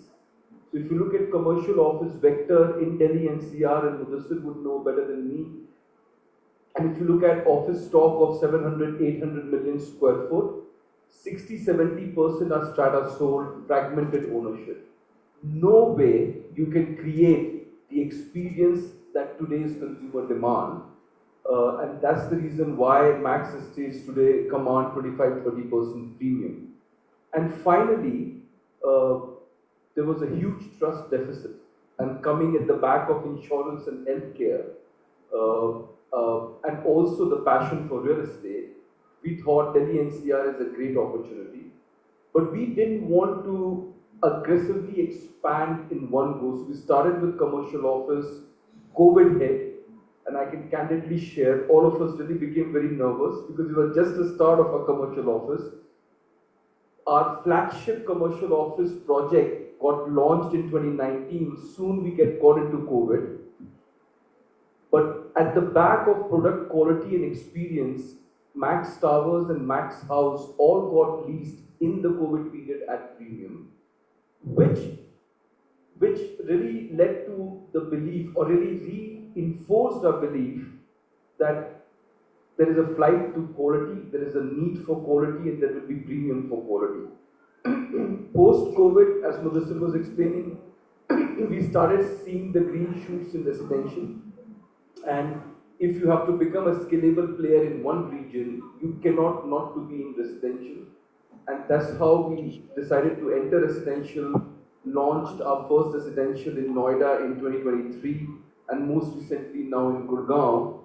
So if you look at commercial office vector in Delhi NCR, and Mudassir would know better than me, and if you look at office stock of 700, 800 million square foot, 60-70% are strata sold, fragmented ownership. No way you can create the experience that today's consumer demand. And that's the reason why Max Estates today command 25-30% premium. And finally, there was a huge trust deficit, and coming at the back of insurance and healthcare, and also the passion for real estate, we thought Delhi NCR is a great opportunity. But we didn't want to aggressively expand in one go. So we started with commercial office, COVID hit, and I can candidly share, all of us really became very nervous because it was just the start of a commercial office. Our flagship commercial office project got launched in 2019. Soon we got into COVID. But at the back of product quality and experience, Max Towers and Max House all got leased in the COVID period at premium, which really led to the belief, or really reinforced our belief, that there is a flight to quality, there is a need for quality, and there will be premium for quality. Post-COVID, as Mudassir was explaining, we started seeing the green shoots in residential. And if you have to become a scalable player in one region, you cannot not to be in residential. And that's how we decided to enter residential, launched our first residential in Noida in 2023, and most recently now in Gurgaon.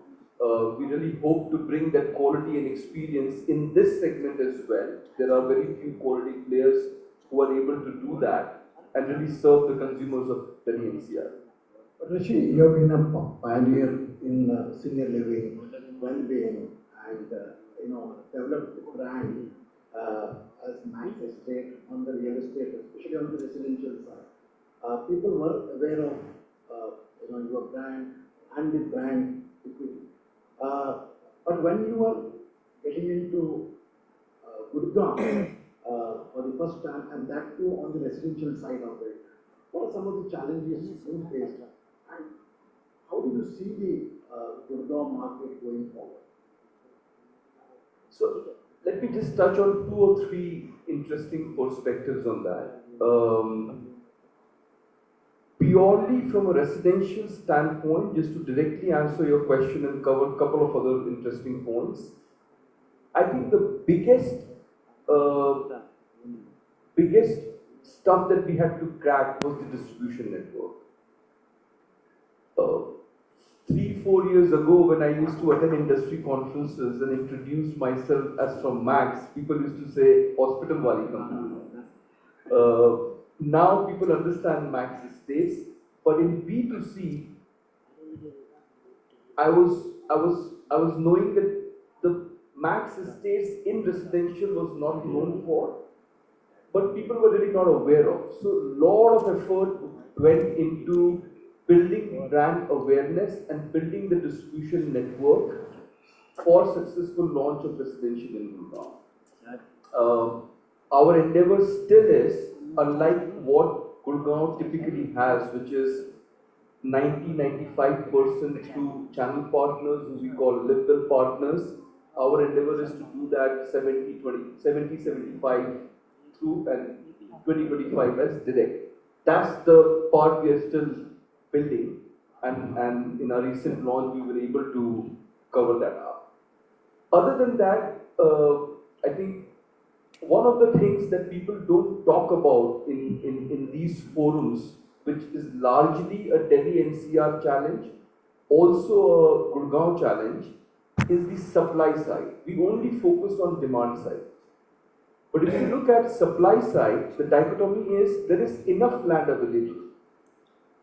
We really hope to bring that quality and experience in this segment as well. There are very few quality players who are able to do that and really serve the consumers of Delhi NCR. But Rishi, you have been a pioneer in senior living, well-being, and developed the brand as Max Estate on the real estate, especially on the residential side. People were aware of your brand and the brand equity. But when you were getting into Gurgaon, for the first time, and that too on the residential side of it. What are some of the challenges you faced, and how do you see the Gurgaon market going forward? So let me just touch on two or three interesting perspectives on that. Purely from a residential standpoint, just to directly answer your question and cover a couple of other interesting points, I think the biggest stuff that we had to crack was the distribution network. 3-4 years ago, when I used to attend industry conferences and introduce myself as from Max, people used to say hospital wali company. Now people understand Max Estates, but in B2C, I was knowing that the Max Estates in residential was not known for, but people were really not aware of. So a lot of effort went into building brand awareness and building the distribution network for successful launch of residential in Gurgaon. Our endeavor still is, unlike what Gurgaon typically has, which is 90-95% through channel partners who we call liberal partners, our endeavor is to do that 70-75 through and 20-25 as direct. That's the part we are still building, and in our recent launch we were able to cover that up. Other than that, I think one of the things that people don't talk about in these forums, which is largely a Delhi NCR challenge, also a Gurgaon challenge, is the supply side. We only focus on demand side. But if you look at supply side, the dichotomy is there is enough land available,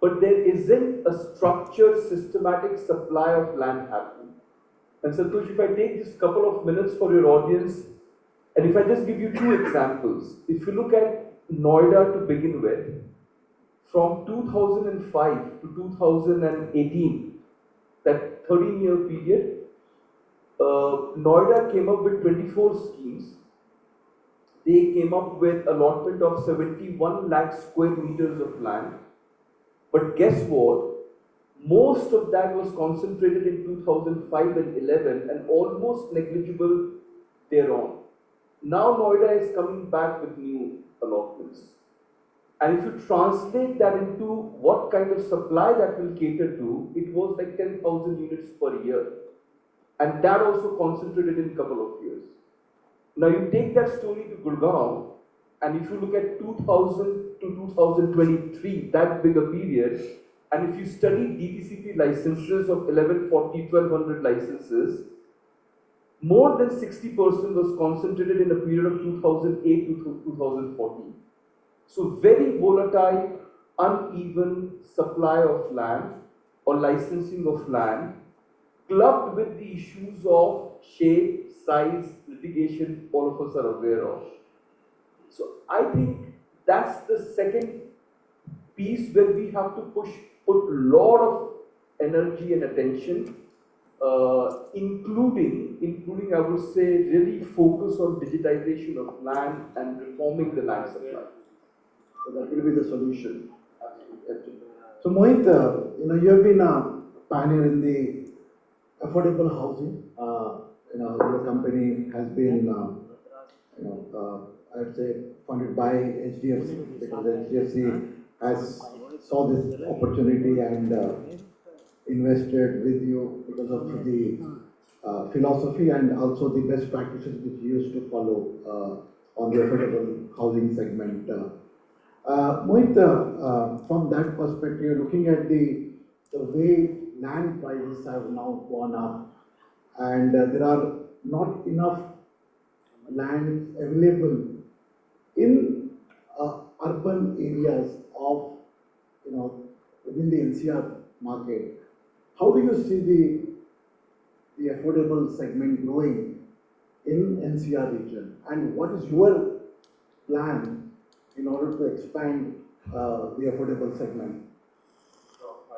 but there isn't a structured, systematic supply of land happening. And Santosh, if I take just a couple of minutes for your audience, and if I just give you two examples, if you look at Noida to begin with, from 2005 to 2018, that 13-year period, Noida came up with 24 schemes. They came up with allotment of 71 lakh square meters of land. But guess what? Most of that was concentrated in 2005 and 11 and almost negligible thereon. Now Noida is coming back with new allotments. And if you translate that into what kind of supply that will cater to, it was like 10,000 units per year. And that also concentrated in a couple of years. Now you take that story to Gurgaon, and if you look at 2000 to 2023, that bigger period, and if you study DTCP licenses of 1140, 1200 licenses, more than 60% was concentrated in a period of 2008 to 2014. So very volatile, uneven supply of land or licensing of land, clubbed with the issues of shape, size, litigation, all of us are aware of. So I think that's the second piece where we have to put a lot of energy and attention, including I would say really focus on digitization of land and reforming the land supply. So that will be the solution. So Mohit, you have been a pioneer in the affordable housing. Your company has been, I would say, funded by HDFC, because HDFC has saw this opportunity and invested with you because of the philosophy and also the best practices which you used to follow on the affordable housing segment. Mohit, from that perspective, looking at the way land prices have now gone up, and there are not enough land available in urban areas of, within the NCR market. How do you see the affordable segment growing in NCR region, and what is your plan in order to expand the affordable segment?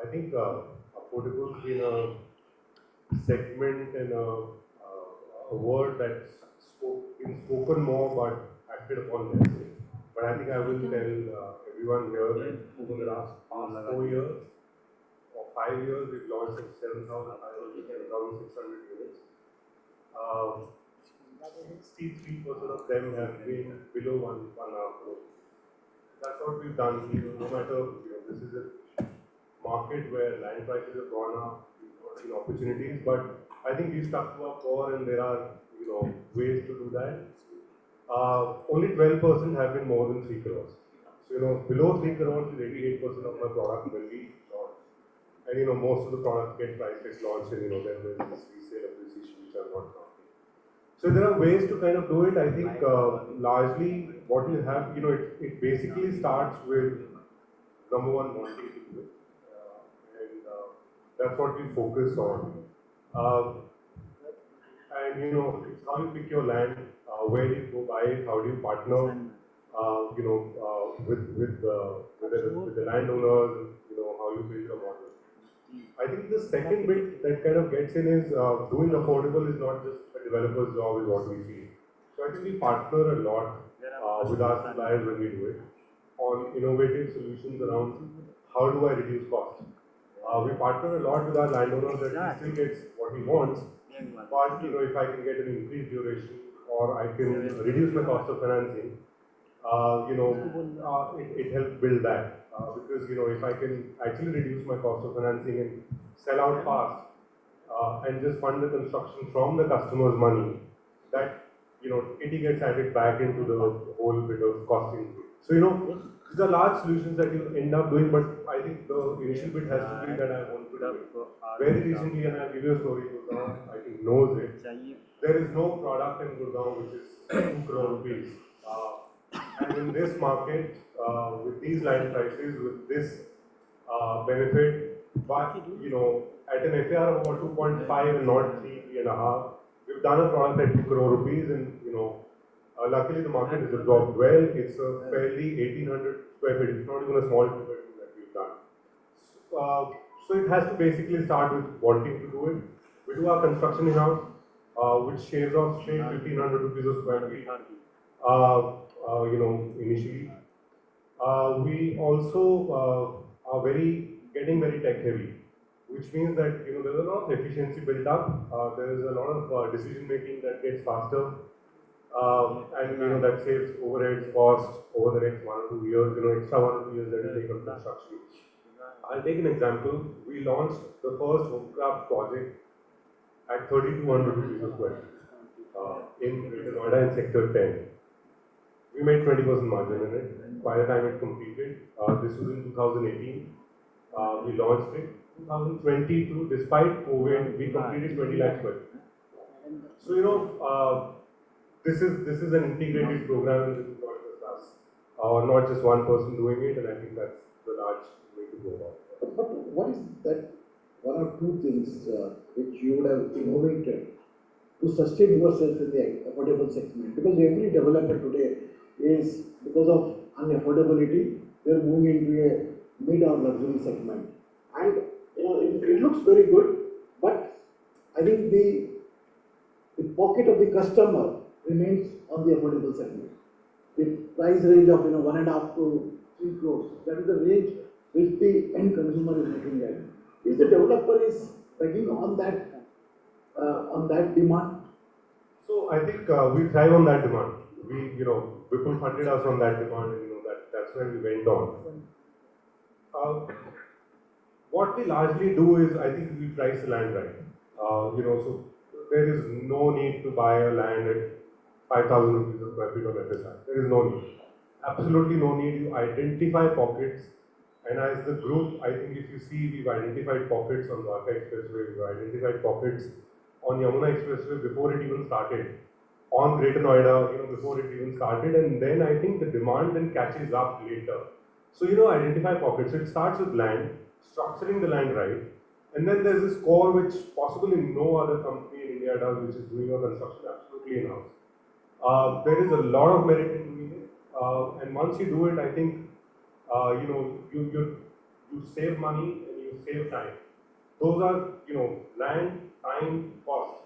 I think affordable has been a segment and a word that's been spoken more, but acted upon them. But I think I will tell everyone here that over the last past 4 years or 5 years, we've launched 7,500 to 7,600 units. 63% of them have been below 1.5 crore. That's what we've done. No matter, this is a market where land prices have gone up, we've got opportunities, but I think we stuck to our core and there are, ways to do that. Only 12% have been more than 3 crores. So, below 3 crores is 88% of my product will be launched. And, most of the products get price list launched and, then there's this resale appreciation which are not counting. So there are ways to kind of do it. I think largely what you have, it basically starts with number one, wanting to do it. And that's what we focus on. And it's how you pick your land, where do you go buy it, how do you partner, with the landowners, how you build your model. I think the second bit that kind of gets in is doing affordable is not just a developer's job, is what we feel. So I think we partner a lot with our suppliers when we do it on innovative solutions around how do I reduce cost. We partner a lot with our landowners that he still gets what he wants, but if I can get an increased duration or I can reduce my cost of financing, it helps build that. Because if I can actually reduce my cost of financing and sell out fast and just fund the construction from the customer's money, that it gets added back into the whole bit of costing. So these are large solutions that you end up doing, but I think the initial bit has to be that I want to do it. Very recently, and I'll give you a story, Gurgaon, I think knows it. There is no product in Gurgaon which is 2 crore rupees. And in this market, with these land prices, with this benefit, but at an FAR of about 2.5 and not 3.5, we've done a product at 2 crore rupees, and luckily the market has absorbed well. It's a fairly 1,800 square feet. It's not even a small 2 bedroom that we've done. So it has to basically start with wanting to do it. We do our construction in-house, which shaves off straight 1,500 rupees a square feet. Initially. We also are getting very tech heavy, which means that there's a lot of efficiency built up. There is a lot of decision making that gets faster, and that saves overheads, costs over the next 1 or 2 years. Extra 1 or 2 years that will take on construction. I'll take an example. We launched the first homecraft project at 3,200 rupees a square feet in Greater Noida in Sector 10. We made 20% margin in it. By the time it completed, this was in 2018. We launched it. 2022, despite COVID, we completed 20 lakh square feet. So this is an integrated program, and this is not just us, not just one person doing it. And I think that's the large way to go about it. But what is that 1 or 2 things which you would have innovated to sustain yourself in the affordable segment? Because every developer today is, because of unaffordability, they're moving into a mid or luxury segment. And it looks very good, but I think the pocket of the customer remains on the affordable segment. The price range of 1.5 to 3 crores, that is the range which the end consumer is looking at. Is the developer is begging on that demand? So I think we thrive on that demand. People funded us on that demand, and that's where we went on. What we largely do is, I think we price the land right. So there is no need to buy a land at 5,000 rupees a square feet on FSI. There is no need. Absolutely no need. You identify pockets, and as the group, I think if you see, we've identified pockets on Dwarka Expressway, we've identified pockets on Yamuna Expressway before it even started, on Greater Noida, before it even started, and then I think the demand then catches up later. So, identify pockets. So it starts with land, structuring the land right, and then there's this core which possibly no other company in India does, which is doing your construction absolutely in-house. There is a lot of merit in doing it, and once you do it, I think, you save money and you save time. Those are, land, time, cost.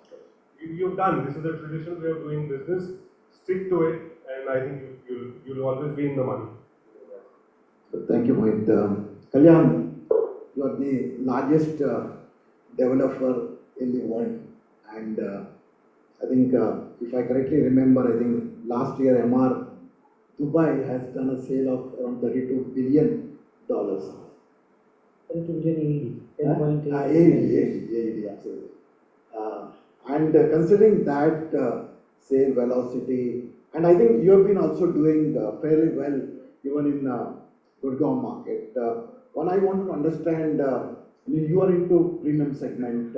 You've done. This is a traditional way of doing business. Stick to it, and I think you'll always be in the money. So thank you, Mohit. Kalyan, you are the largest developer in the world, and I think if I correctly remember, I think last year MR Dubai has done a sale of around $32 billion. 10 billion AED, 10.8 AED, absolutely. And considering that sale velocity, and I think you have been also doing fairly well even in Gurgaon market. One, I want to understand, you are into premium segment,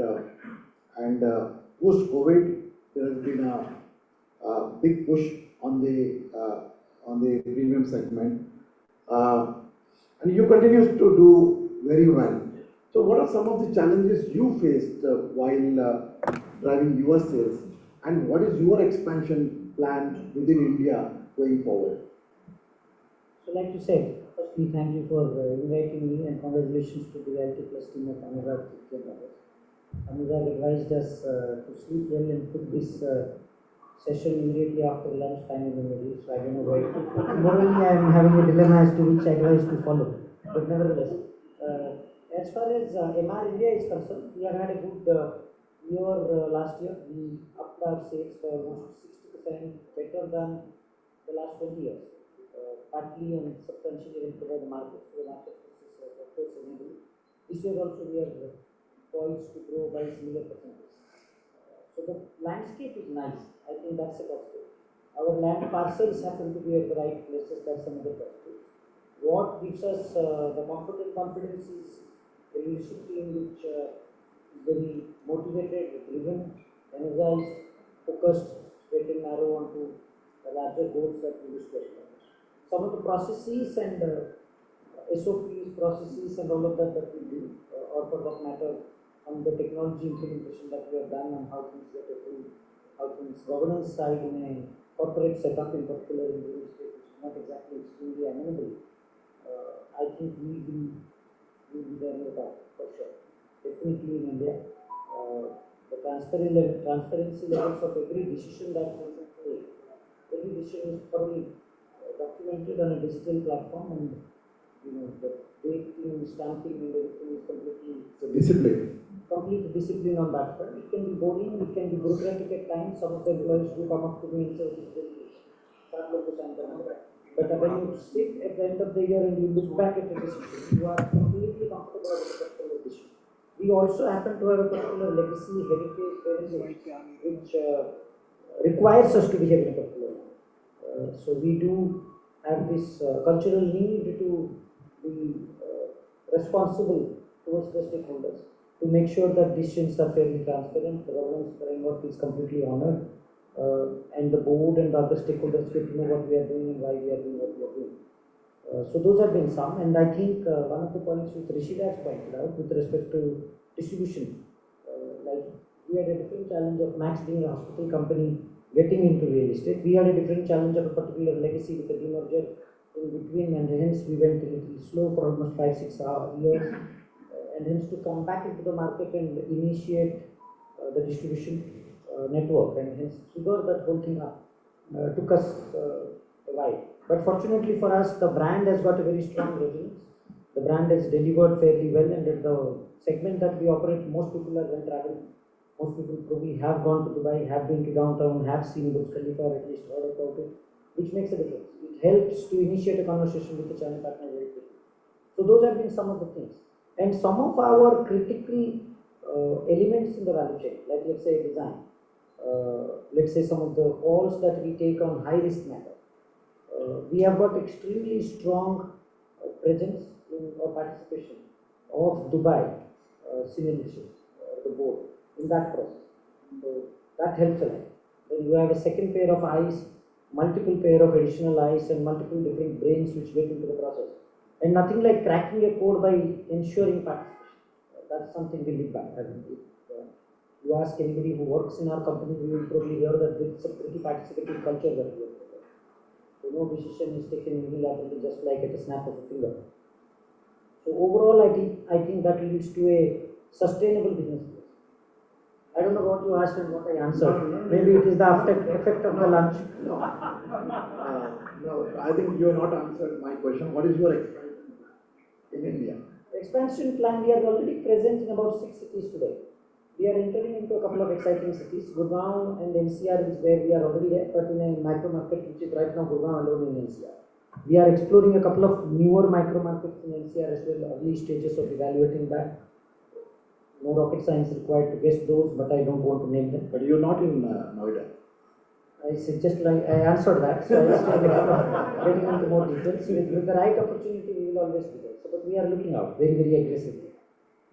and post-COVID, there has been a big push on the premium segment, and you continue to do very well. So, what are some of the challenges you faced while driving your sales, and what is your expansion plan within India going forward? So like you said, firstly thank you for inviting me and congratulations to the Realty Plus team of Anurag and others. Anurag advised us to sleep well and put this session immediately after lunch time in the middle, so I don't know why. Morally I am having a dilemma as to which advice to follow, but nevertheless, as far as MR India is concerned, we have had a good year last year. We upped our sales by almost 60% better than the last 20 years. Partly and substantially helped by the market. So the market is of course enabling. This year also we are poised to grow by similar percentage. So the landscape is nice. I think that's a positive. Our land parcels happen to be at the right places. That's another positive. What gives us the comfort and confidence is a leadership team which is very motivated, driven, energized, focused, straight and narrow onto the larger goals that we wish to accomplish. Some of the processes and SOPs, processes and all of that we do, or for that matter, on the technology implementation that we have done and how things get approved, how things governance side in a corporate setup in particular in real estate is not exactly extremely amenable. I think we will be there in the top for sure. Definitely in India, the transparency levels of every decision that we take, every decision is thoroughly documented on a digital platform, and the dating, stamping, and everything is completely Discipline. complete discipline on that front. It can be boring, it can be bureaucratic at times. Some of the employees do come up to me and say, but when you sit at the end of the year and you look back at the decision, you are completely comfortable with the particular decision. We also happen to have a particular legacy, heritage, which requires us to behave in a particular way. So we do have this cultural need to be responsible towards the stakeholders, to make sure that decisions are fairly transparent, the governance framework is completely honored, and the board and the other stakeholders get to know what we are doing and why we are doing what we are doing. So those have been some, and I think one of the points which Rishida has pointed out with respect to distribution, like we had a different challenge of Max being a hospital company getting into real estate. We had a different challenge of a particular legacy with the demerger in between, and hence we went a little slow for almost 5-6 years. And hence to come back into the market and initiate the distribution network, and hence figure that whole thing up took us a while. But fortunately for us, the brand has got a very strong resonance. The brand has delivered fairly well, and at the segment that we operate, most people are well traveled. Most people probably have gone to Dubai, have been to downtown, have seen Burj Khalifa, or at least heard about it, which makes a difference. It helps to initiate a conversation with the channel partner very quickly. So those have been some of the things. And some of our critical elements in the value chain, like let's say design, let's say some of the calls that we take on high risk matter, we have got extremely strong presence in or participation of Dubai senior leadership, the board, in that process. So that helps a lot. Then you have a second pair of eyes, multiple pair of additional eyes, and multiple different brains which get into the process. And nothing like cracking a code by ensuring participation. That's something we live by. If you ask anybody who works in our company, you will probably hear that it's a pretty participative culture that we have. So no decision is taken unilaterally, just like at a snap of a finger. So overall, I think that leads to a sustainable business. I don't know what you asked and what I answered. Maybe it is the effect of the lunch. No, I think you have not answered my question. What is your expansion in India? Expansion plan, we are already present in about 6 cities today. We are entering into a couple of exciting cities. Gurgaon and NCR is where we are already there, but in a micro market which is right now Gurgaon alone in NCR. We are exploring a couple of newer micro markets in NCR as well, early stages of evaluating that. No rocket science required to guess those, but I don't want to name them. But you're not in Noida. I said just like I answered that, so I stay away from getting into more details. With the right opportunity, we will always be there. So, but we are looking out very, very aggressively.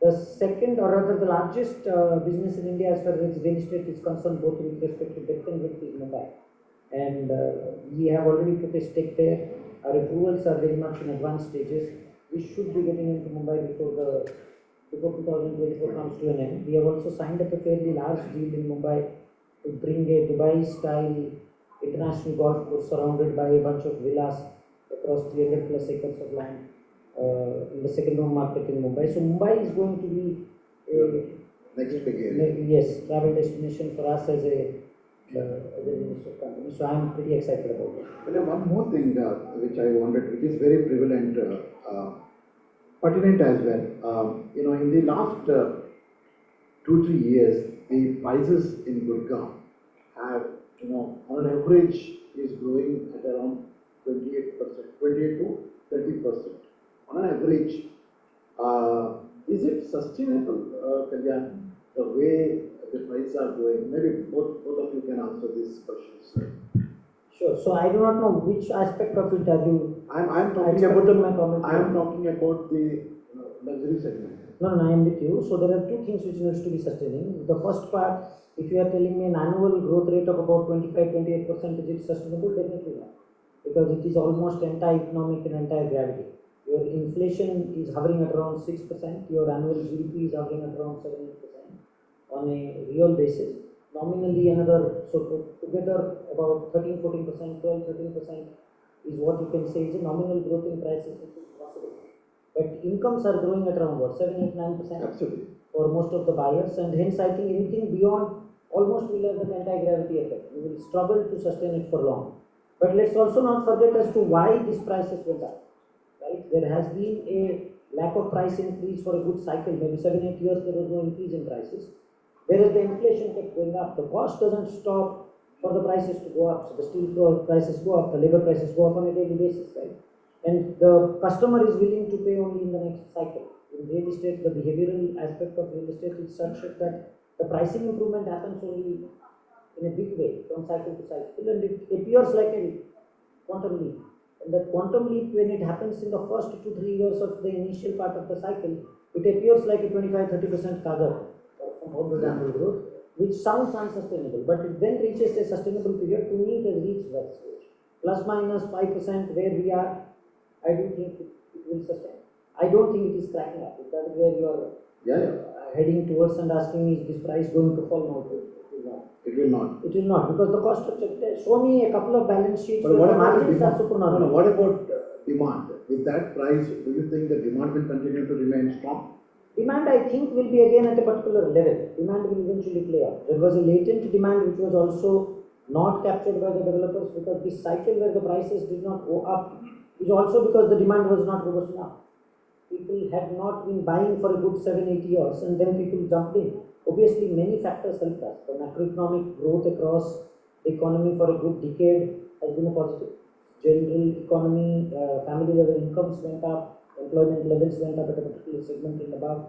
The second, or rather the largest business in India as far as real estate is concerned, both with respect to depth and width, is Mumbai. And we have already put a stake there. Our approvals are very much in advanced stages. We should be getting into Mumbai before 2024 comes to an end. We have also signed up a fairly large deal in Mumbai to bring a Dubai-style international golf course surrounded by a bunch of villas across 300 plus acres of land in the second home market in Mumbai. So Mumbai is going to be a Next big area. yes, travel destination for us as a listed company. So I am pretty excited about it. But then one more thing which I wanted, which is very prevalent, pertinent as well. In the last 2-3 years, the prices in Gurgaon have, on an average, is growing at around 28%, 28 to 30%. On an average, is it sustainable, Kalyan, the way the prices are going? Maybe both of you can answer these questions. Sure. So I do not know which aspect of it are you. I'm talking about the luxury segment. No, I am with you. So there are two things which needs to be sustaining. The first part, if you are telling me an annual growth rate of about 25-28%, is it sustainable? Definitely not. Because it is almost anti-economic and anti-gravity. Your inflation is hovering at around 6%, your annual GDP is hovering at around 7-8% on a real basis. Nominally another, so together about 13-14%, 12-13% is what you can say is a nominal growth in prices which is possible. But incomes are growing at around what, 7-8-9%? Absolutely. For most of the buyers, and hence I think anything beyond almost will have the anti-gravity effect. We will struggle to sustain it for long. But let's also not forget as to why these prices went up. Right? There has been a lack of price increase for a good cycle. Maybe 7-8 years there was no increase in prices. Whereas the inflation kept going up. The cost doesn't stop for the prices to go up. So the steel prices go up, the labor prices go up on a daily basis, right? And the customer is willing to pay only in the next cycle. In real estate, the behavioral aspect of real estate is such that the pricing improvement happens only in a big way from cycle to cycle, and it appears like a quantum leap. And that quantum leap, when it happens in the first 2-3 years of the initial part of the cycle, it appears like a 25-30% CAGR from compound annual growth, which sounds unsustainable, but it then reaches a sustainable period. To me, it has reached that stage. Plus minus 5% where we are, I do think it will sustain. I don't think it is cracking up. If that is where you are heading towards and asking me, is this price going to fall? No, it will not. It will not. It will not, because the cost structure, show me a couple of balance sheets But where what the about margins are super normal. what about demand? With that price, do you think the demand will continue to remain strong? Demand, I think, will be again at a particular level. Demand will eventually play out. There was a latent demand which was also not captured by the developers, because this cycle where the prices did not go up is also because the demand was not robust enough. People had not been buying for a good 7-8 years, and then people jumped in. Obviously, many factors helped us. The macroeconomic growth across the economy for a good decade has been a positive. General economy, family level incomes went up, employment levels went up at a particular segment and above.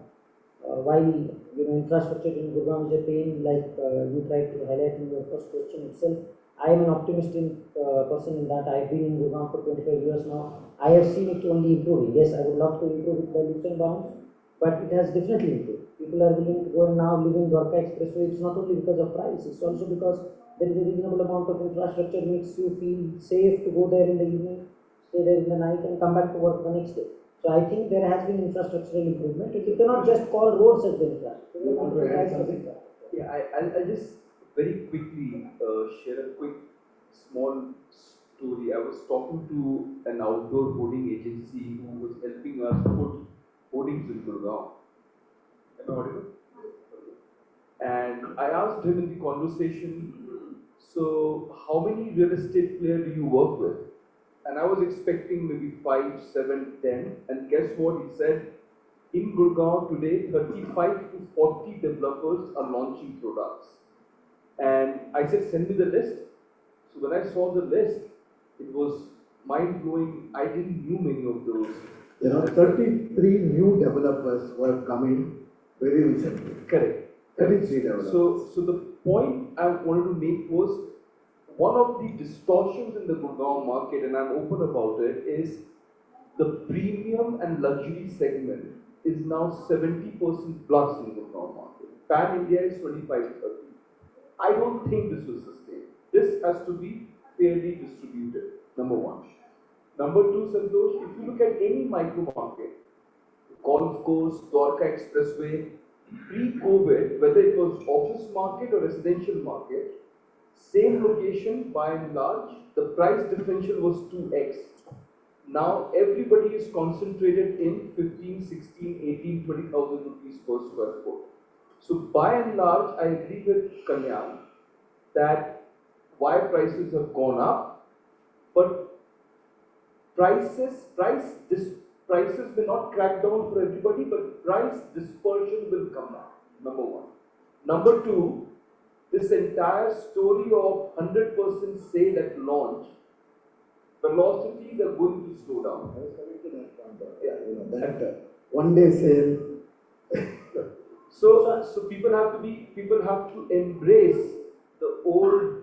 While infrastructure in Gurgaon is a pain, like you tried to highlight in your first question itself, I am an optimistic person in that. I've been in Gurgaon for 25 years now. I have seen it only improving. Yes, I would love to improve it by leaps and bounds, but it has definitely improved. People are willing to go and now live in Dwarka Expressway. It's not only because of price, it's also because there is a reasonable amount of infrastructure makes you feel safe to go there in the evening, stay there in the night, and come back to work the next day. So I think there has been infrastructural improvement. You cannot just call roads as the infrastructure. Yeah, I'll just very quickly share a quick small story. I was talking to an outdoor hoarding agency who was helping us put hoardings in Gurgaon. Am I audible? And I asked him in the conversation, so how many real estate players do you work with? And I was expecting maybe 5, 7, 10. And guess what he said? In Gurgaon today, 35 to 40 developers are launching products. And I said, send me the list. So when I saw the list, it was mind-blowing. I didn't knew many of those. 33 new developers were coming very recently. Correct. 33 developers. So the point I wanted to make was, one of the distortions in the Gurgaon market, and I'm open about it, is the premium and luxury segment is now 70% plus in the Gurgaon market. Pan India is 25 to 30. I don't think this will sustain. This has to be fairly distributed, number one. Number two, Santosh, if you look at any micro market, Golf Course, Dwarka Expressway, pre-COVID, whether it was office market or residential market, same location by and large, the price differential was 2x. Now everybody is concentrated in 15, 16, 18, 20,000 rupees per square foot. So by and large, I agree with Kalyan that why prices have gone up, but prices will not crack down for everybody, but price dispersion will come down, number one. Number two, this entire story of 100% sale at launch, velocities are going to slow down. I was coming to that point, that one day sale. So people have to embrace the old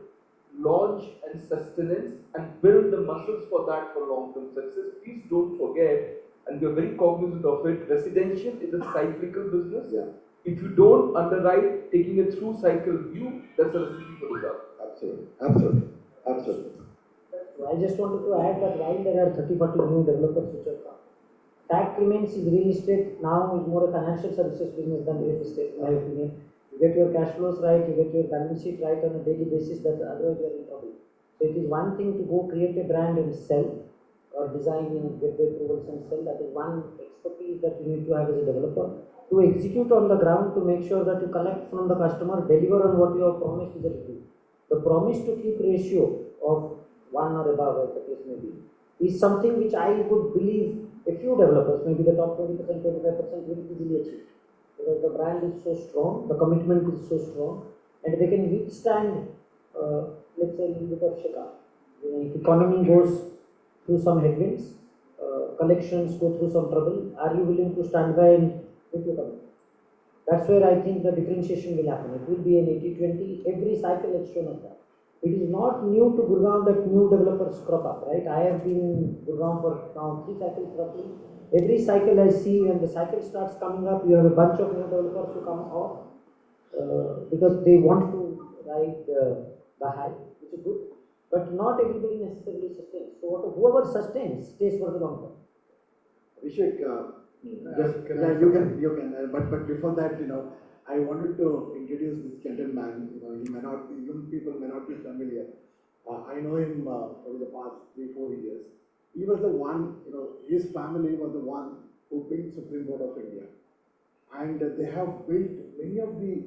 launch and sustenance and build the muscles for that for long-term success. Please don't forget, and we are very cognizant of it, residential is a cyclical business. Yeah. If you don't underwrite taking a through cycle view, that's a recipe for disaster. Absolutely. I just wanted to add that while there are 30-40 new developers which have come, fact remains is real estate now is more a financial services business than real estate, in my opinion. You get your cash flows right, you get your balance sheet right on a daily basis, that otherwise you are in trouble. So it is one thing to go create a brand and sell, or design and get the approvals and sell. That is one expertise that you need to have as a developer. To execute on the ground, to make sure that you collect from the customer, deliver on what you have promised is a review. The promise to keep ratio of 1 or above, as the case may be, is something which I would believe a few developers, maybe the top 20%, 25% will easily achieve. Because the brand is so strong, the commitment is so strong, and they can withstand, let's say, a little bit of shakeup. If economy goes through some headwinds, collections go through some trouble, are you willing to stand by and with your commitment? That's where I think the differentiation will happen. It will be an 80-20, every cycle has shown us that. It is not new to Gurgaon that new developers crop up, right? I have been in Gurgaon for now 3 cycles roughly. Every cycle I see, when the cycle starts coming up, you have a bunch of new developers who come off because they want to ride the high, which is good. But not everybody necessarily sustains. So whoever sustains stays for the long term. Abhishek, you can. But before that, I wanted to introduce this gentleman. Young people may not be familiar. I know him over the past 3-4 years. He was the one, his family was the one who built Supreme Court of India, and they have built many of the,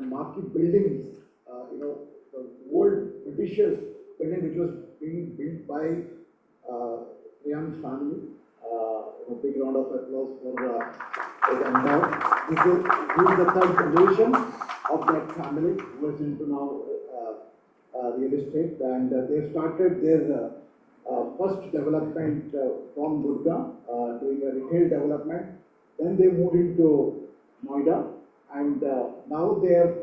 marquee buildings. The old Britishers building which was being built by Rian's family. A big round of applause for them now. This is the third generation of that family who is into now real estate, and they started their first development from Gurgaon, doing a retail development. Then they moved into Noida, and now they are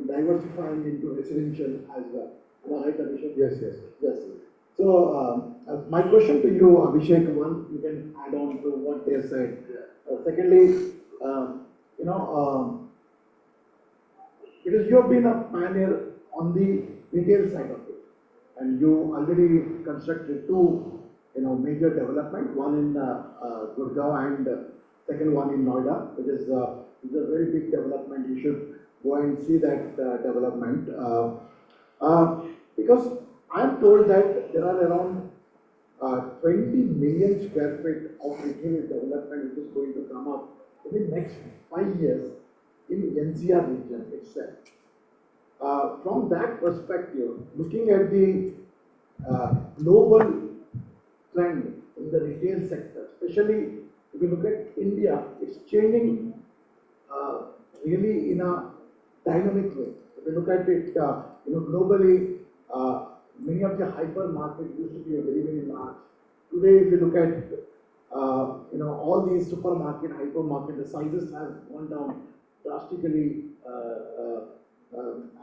diversifying into residential as well. Am I right, Abhishek? Yes. So, my question to you, Abhishek, one, you can add on to what they said. Secondly, because you have been a pioneer on the retail side of it, and you already constructed 2, major development, one in Gurgaon and second one in Noida, which is a very big development. You should go and see that development because I am told that there are around 20 million square feet of retail development which is going to come up in the next 5 years. in NCR region itself. From that perspective, looking at the global trend in the retail sector, especially if you look at India, it's changing really in a dynamic way. If you look at it, globally, many of the hypermarkets used to be very, very large. Today, if you look at, all these supermarket, hypermarket, the sizes have gone down drastically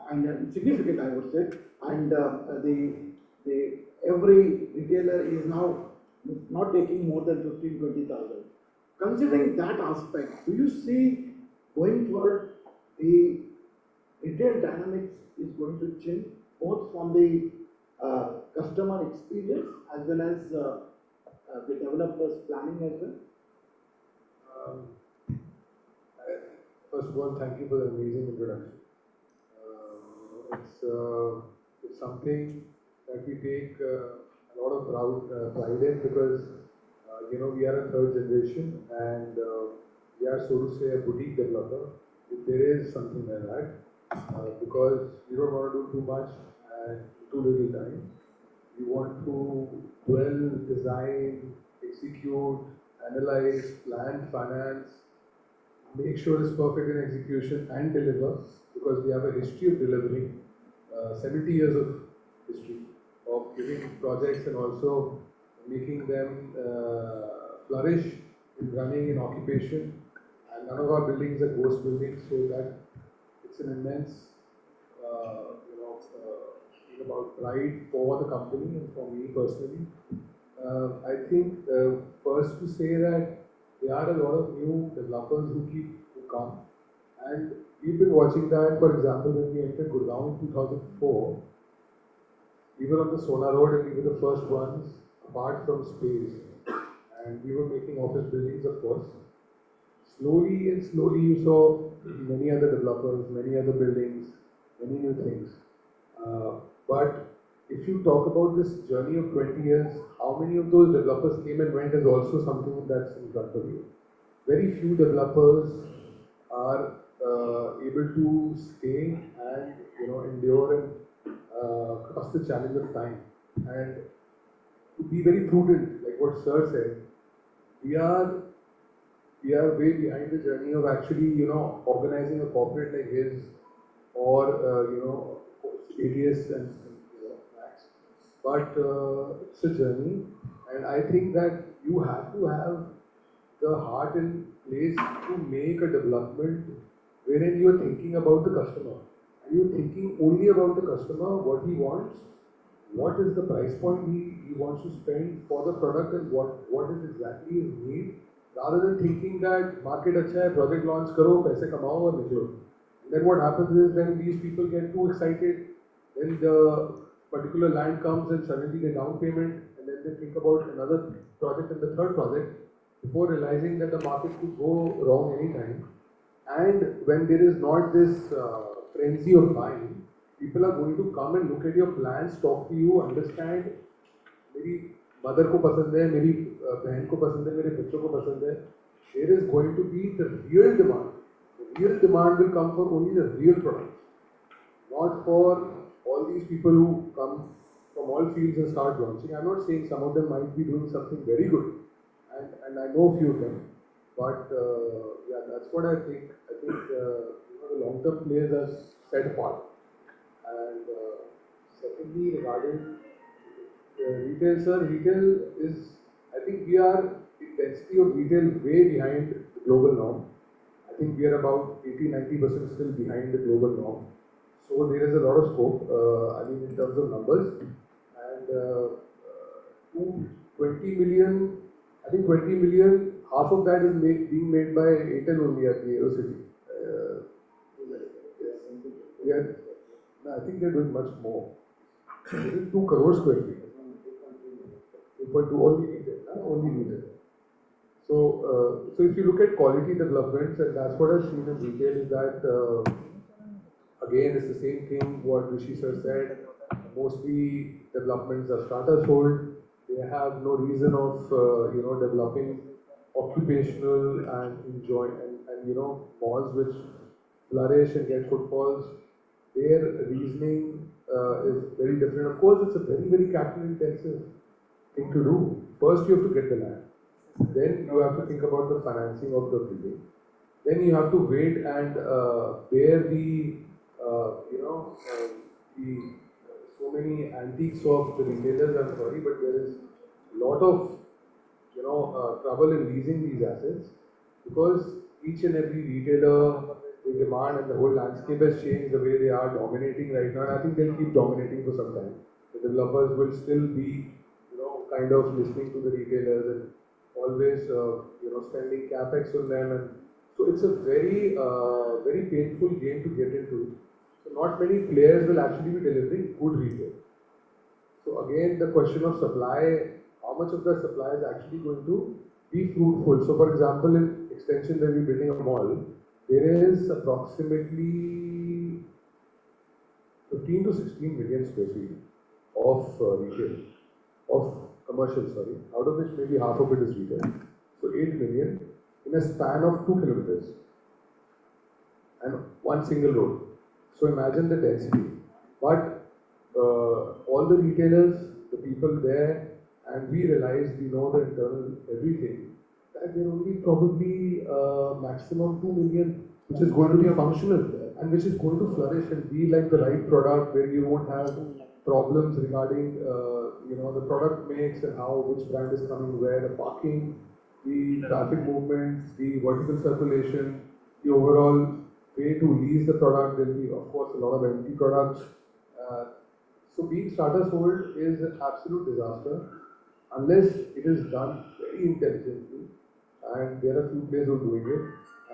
and significant, I would say. And the every retailer is now not taking more than 15,000-20,000. Considering that aspect, do you see going forward the retail dynamics is going to change both from the customer experience as well as the developers planning as well? First of all, thank you for the amazing introduction. It's something that we take a lot of pride in because we are a third generation and we are, so to say, a boutique developer. If there is something like that, because you don't want to do too much and too little time. You want to dwell, design, execute, analyze, plan, finance, make sure it's perfect in execution and deliver, because we have a history of delivering, 70 years of history of giving projects and also making them flourish in running, in occupation. And none of our buildings are ghost buildings, so that it's an immense thing about pride for the company and for me personally. I think first to say that there are a lot of new developers who come, and we've been watching that. For example, when we entered Gurgaon in 2004, we were on the Sona Road and we were the first ones apart from space, and we were making office buildings, of course. Slowly and slowly you saw many other developers, many other buildings, many new things. But if you talk about this journey of 20 years, how many of those developers came and went is also something that's in front of you. Very few developers are able to stay and endure and cross the challenge of time. And to be very prudent, like what Sir said, we are way behind the journey of actually organizing a corporate like his or ADS and Max. But it's a journey, and I think that you have to have the heart in place to make a development wherein you are thinking about the customer. And you are thinking only about the customer, what he wants, what is the price point he wants to spend for the product, and what is exactly his need, rather than thinking that market acha hai, project launch karo, paise kamao aur niklo. Then what happens is when these people get too excited, then the particular land comes and suddenly they down payment, and then they think about another project and the third project before realizing that the market could go wrong anytime. And when there is not this frenzy of buying, people are going to come and look at your plans, talk to you, understand. मेरी mother को पसंद है, मेरी बहन को पसंद है, मेरे बच्चों को पसंद है. There is going to be the real demand. The real demand will come for only the real products, not for all these people who come from all fields and start launching. I'm not saying some of them might be doing something very good, and I know a few of them, but yeah, that's what I think. I think the long-term players are set apart. And secondly, regarding retail, sir, retail is, I think we are in density of retail way behind the global norm. I think we are about 80-90% still behind the global norm. So there is a lot of scope, I mean, in terms of numbers. And 20 million, I think 20 million, half of that is being made by Airtel only at the City. I think they're doing much more. It is 2 crore square feet. 2.2 only retail. So if you look at quality developments, and that's what I've seen in retail, is that again, it's the same thing what Rishi sir said. Mostly developments are starter sold. They have no reason of developing occupational and malls which flourish and get footfalls, their reasoning is very different. Of course, it's a very, very capital intensive thing to do. First, you have to get the land. Then you have to think about the financing of the building. Then you have to wait and bear the, the so many antiques of the retailers. I'm sorry, but there is a lot of trouble in leasing these assets because each and every retailer, the demand and the whole landscape has changed the way they are dominating right now. And I think they'll keep dominating for some time. The developers will still be, kind of listening to the retailers and always, spending capex on them. And so it's a very, very painful game to get into. So not many players will actually be delivering good retail. So again, the question of supply, how much of the supply is actually going to be fruitful? So for example, in extension where we're building a mall, there is approximately 15 to 16 million square feet of retail, of commercial, sorry, out of which maybe half of it is retail. So 8 million in a span of 2 kilometers and one single road. So imagine the density. But all the retailers, the people there, and we realize we know the internal everything, that there will be probably maximum 2 million, which is going to be functional and which is going to flourish and be like the right product where you won't have problems regarding the product mix and how which brand is coming where, the parking, the traffic movements, the vertical circulation, the overall way to lease the product. There will be, of course, a lot of empty products. So being starter sold is an absolute disaster unless it is done very intelligently. And there are few players who are doing it,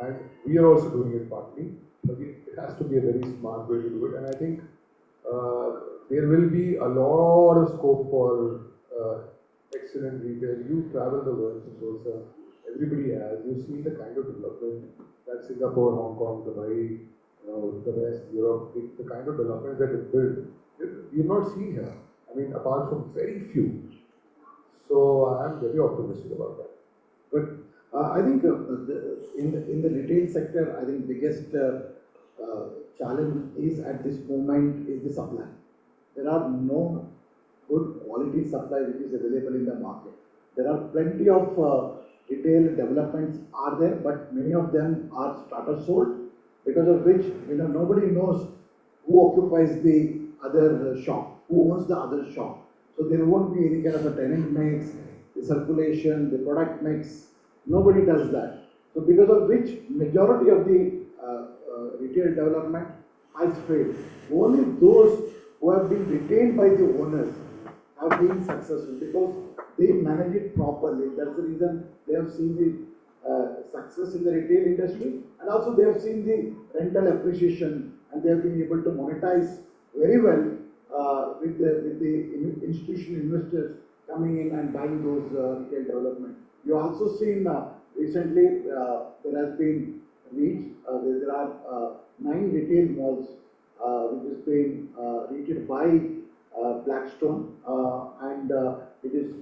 and we are also doing it partly. But it has to be a very smart way to do it. And I think there will be a lot of scope for excellent retail. You travel the world, so everybody has. You see the kind of development that Singapore, Hong Kong, Dubai, the West, Europe, the kind of development that it built. We have not seen here. I mean, apart from very few. So I'm very optimistic about that. But I think in the retail sector, I think biggest challenge is at this moment is the supply. There are no good quality supply which is available in the market. There are plenty of retail developments are there, but many of them are starter sold, because of which nobody knows who occupies the other shop, who owns the other shop. So there won't be any kind of a tenant mix, the circulation, the product mix. Nobody does that. So because of which majority of the retail development has failed. Only those who have been retained by the owners have been successful because they manage it properly. That's the reason they have seen the success in the retail industry, and also they have seen the rental appreciation, and they have been able to monetize very well with the institutional investors coming in and buying those retail development. You also seen recently there has been REITs. There are 9 retail malls which is being REITed by Blackstone, and it is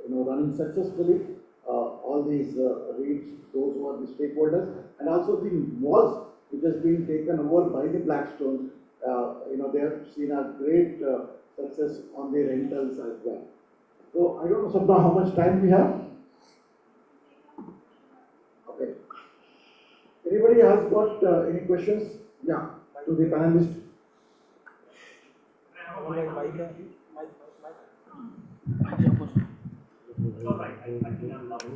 running successfully. All these REITs, those who are the stakeholders, and also the malls which has been taken over by the Blackstone. They have seen a great success on the rentals as well. So I don't know, Sapna, how much time we have? Okay. Anybody has got any questions? Yeah, to the panelist. All right, I think I'm not so,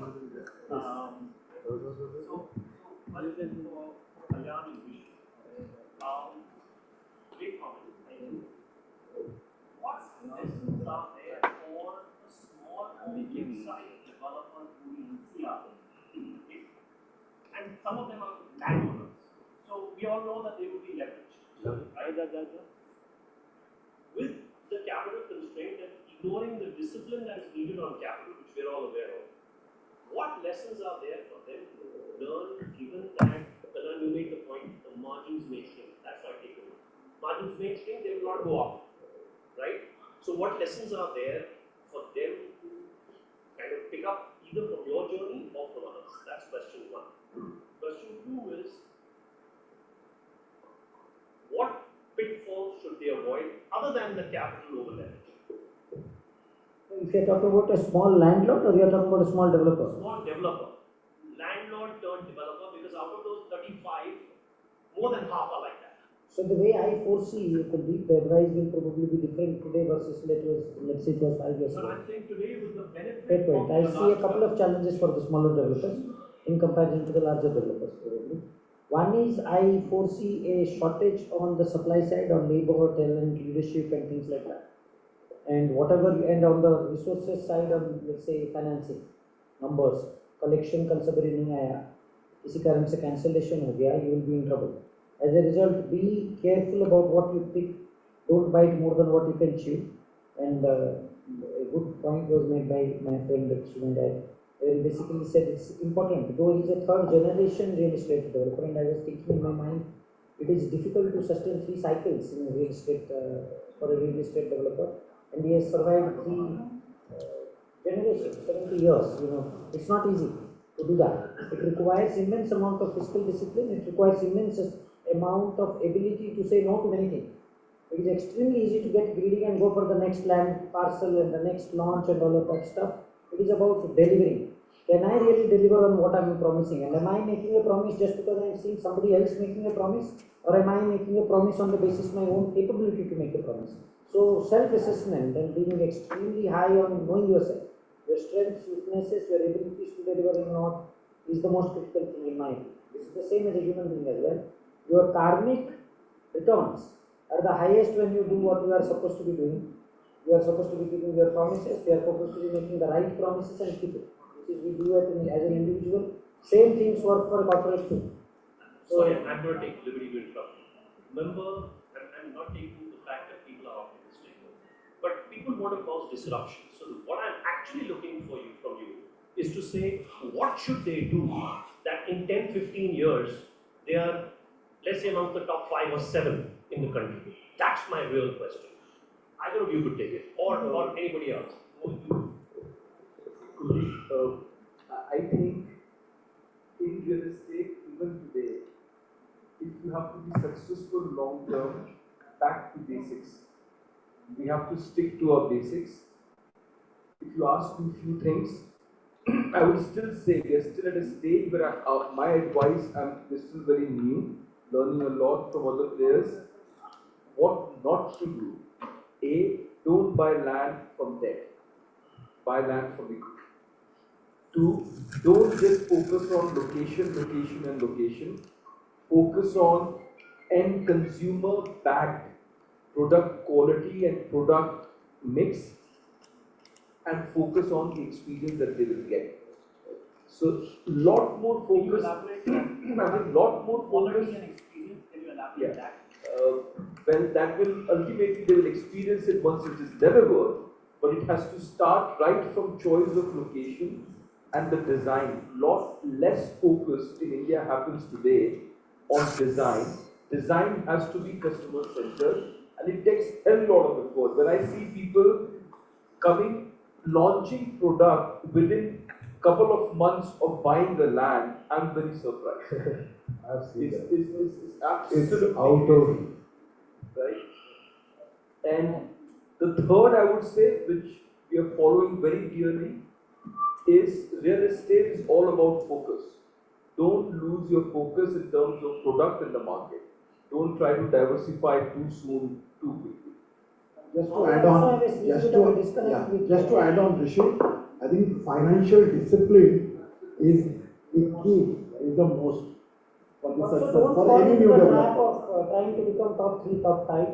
one thing for Kalyan and Vish, big comment. What lessons are there for a small or mid-sized developer who is NCR? And some of them are landowners. So we all know that they will be leveraged. Right? With the capital constraint and ignoring the discipline that is needed on capital, which we're all aware of, what lessons are there for them to learn, given that, Kalan, you made the point, the margins may shrink. That's why I take it. Margins may shrink, they will not go up, right? So what lessons are there for them to kind of pick up either from your journey or from others? That's question one. Question two is, other than the capital overhead. If you're talking about a small landlord or you're talking about a small developer? Small developer, landlord turned developer, because out of those 35, more than half are like that. So the way I foresee it could be, the advice will probably be different today versus let's say it was 5 years But ago. I'm saying today with the benefit Fair point. of I the see a larger couple of challenges for the smaller developers in comparison to the larger developers probably. One is I foresee a shortage on the supply side on labor, talent, leadership and things like that. And and on the resources side on let's say financing, numbers, collection कल सब नहीं आया, इसी कारण से cancellation हो गया, you will be in trouble. As a result, be careful about what you pick. Don't bite more than what you can chew. And a good point was made by my friend Sumedai. He basically said it's important. Though he's a third generation real estate developer, and I was thinking in my mind, it is difficult to sustain 3 cycles in real estate for a real estate developer, and he has survived 3 generations, 70 years. It's not easy to do that. It requires immense amount of fiscal discipline. It requires immense amount of ability to say no to many things. It is extremely easy to get greedy and go for the next land parcel and the next launch and all of that stuff. It is about delivering. Can I really deliver on what I am promising? And am I making a promise just because I am seeing somebody else making a promise? Or am I making a promise on the basis of my own capability to make a promise? So self-assessment and being extremely high on knowing yourself, your strengths, weaknesses, your abilities to deliver or not is the most critical thing in my view. This is the same as a human being as well. Your karmic returns are the highest when you do what you are supposed to be doing. You are supposed to be keeping your promises. You are supposed to be making the right promises and keep it. Which is we do it as an individual. Same things work for corporate too. Sorry, I'm going to take liberty to interrupt. Remember, I'm not taking the fact that people are optimistic, but people want to cause disruption. So what I'm actually looking from you is to say, what should they do that in 10, 15 years, they are, let's say, among the top 5 or 7 in the country? That's my real question. Either of you could take it, or anybody else. I think in real estate, even today, if you have to be successful long term, back to basics. We have to stick to our basics. If you ask me a few things, I would still say we are still at a stage where my advice, I'm still very new, learning a lot from other players. What not to do? A, don't buy land from debt. Buy land from equity. 2, don't just focus on location. Focus on end consumer backed product quality and product mix, and focus on the experience that they will get. So, lot more focus. Lot more focus. Quality and experience. Can you elaborate that? Well, that will ultimately they will experience it once it is delivered, but it has to start right from choice of location and the design. Lot less focus in India happens today on design. Design has to be customer centered, and it takes a lot of effort. When I see people launching product within couple of months of buying the land, I'm very surprised. I've seen that. It's absolutely It's out of right? And the third I would say, which we are following very dearly, is real estate is all about focus. Don't lose your focus in terms of product in the market. Don't try to diversify too soon, too quickly. Just to add on, Rishi, I think financial discipline is the key, is the most for the Also, success don't for fall any into new the trap developer. of trying to become top 3, top 5.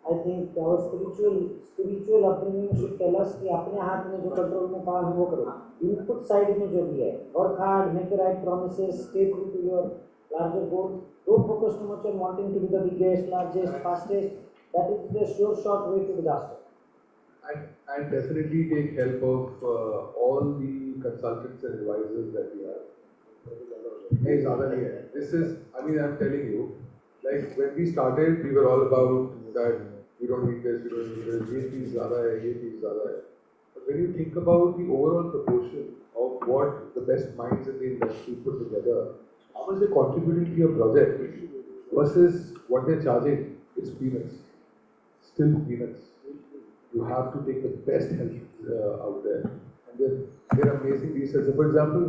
I think our spiritual upbringing should tell us कि अपने हाथ में जो control में काम है वो करो. Input side में जो भी है, work hard, make the right promises, stay true to your larger goal. Don't focus too much on wanting to be the biggest, largest, fastest. That is the sure shot way to disaster. I definitely take help of all the consultants and advisors that we have. Hey, Zada nahi hai. This is, I'm telling you, like when we started, we were all about that we don't need this, we don't need this, ye fees zyada hai, ye fees zyada hai. But when you think about the overall proportion of what the best minds in the industry put together, how much they're contributing to your project versus what they're charging, it's peanuts. still peanuts. You have to take the best health out there. And then they're amazing research. For example,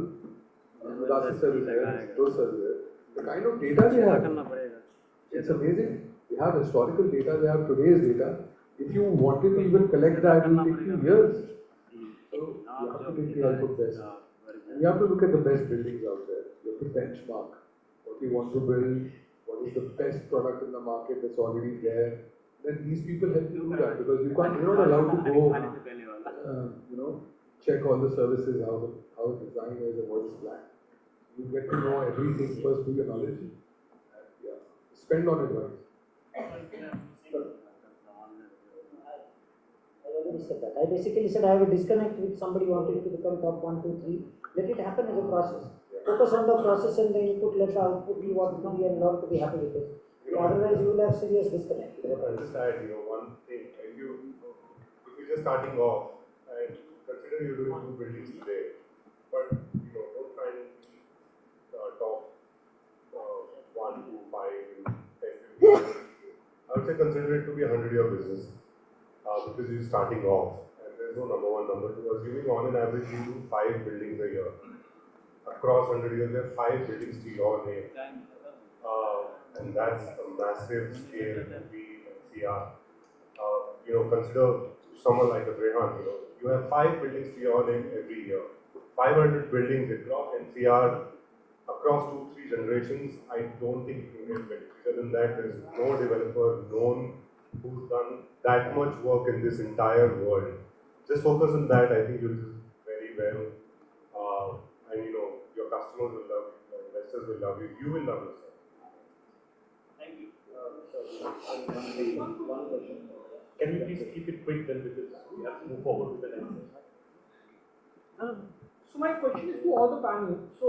Rasa sir is there, those are there. The kind of data they have, it's amazing. They have historical data, they have today's data. If you wanted to even collect that, it will take you years. So you have to take the help of best. And you have to look at the best buildings out there. You have to benchmark what you want to build, what is the best product in the market that's already there. Then these people help you do that because you're not allowed to go, check all the services, how the design is and what is planned. You get to know everything first through your knowledge. And yeah, spend on advice. I already said that. I basically said I have a disconnect with somebody wanting to become top 1, 2, 3. Let it happen as a process. Focus on the process and the input, let the output be what it will be and learn to be happy with it. Otherwise, you will have serious disconnect. I'll just add, one thing. If you're just starting off, and consider you're doing 2 buildings today, but don't try and be top 1 to 5 in 10, 15 years. I would say consider it to be a 100-year business because you're starting off, and there's no number 1, number 2. Assuming on an average you do 5 buildings a year. Across 100 years, there are 5 buildings to your name. And that's a massive scale to be NCR. Consider someone like a Rehan, you have 5 buildings to your name every year. 500 buildings across NCR, across 2-3 generations. I don't think you can get better. Bigger than that, there's no developer known who's done that much work in this entire world. Just focus on that. I think you'll do very well. And your customers will love you, your investors will love you, you will love yourself. Thank you. One question. Can you please keep it quick then because we have to move forward with the next. So my question is to all the panel. So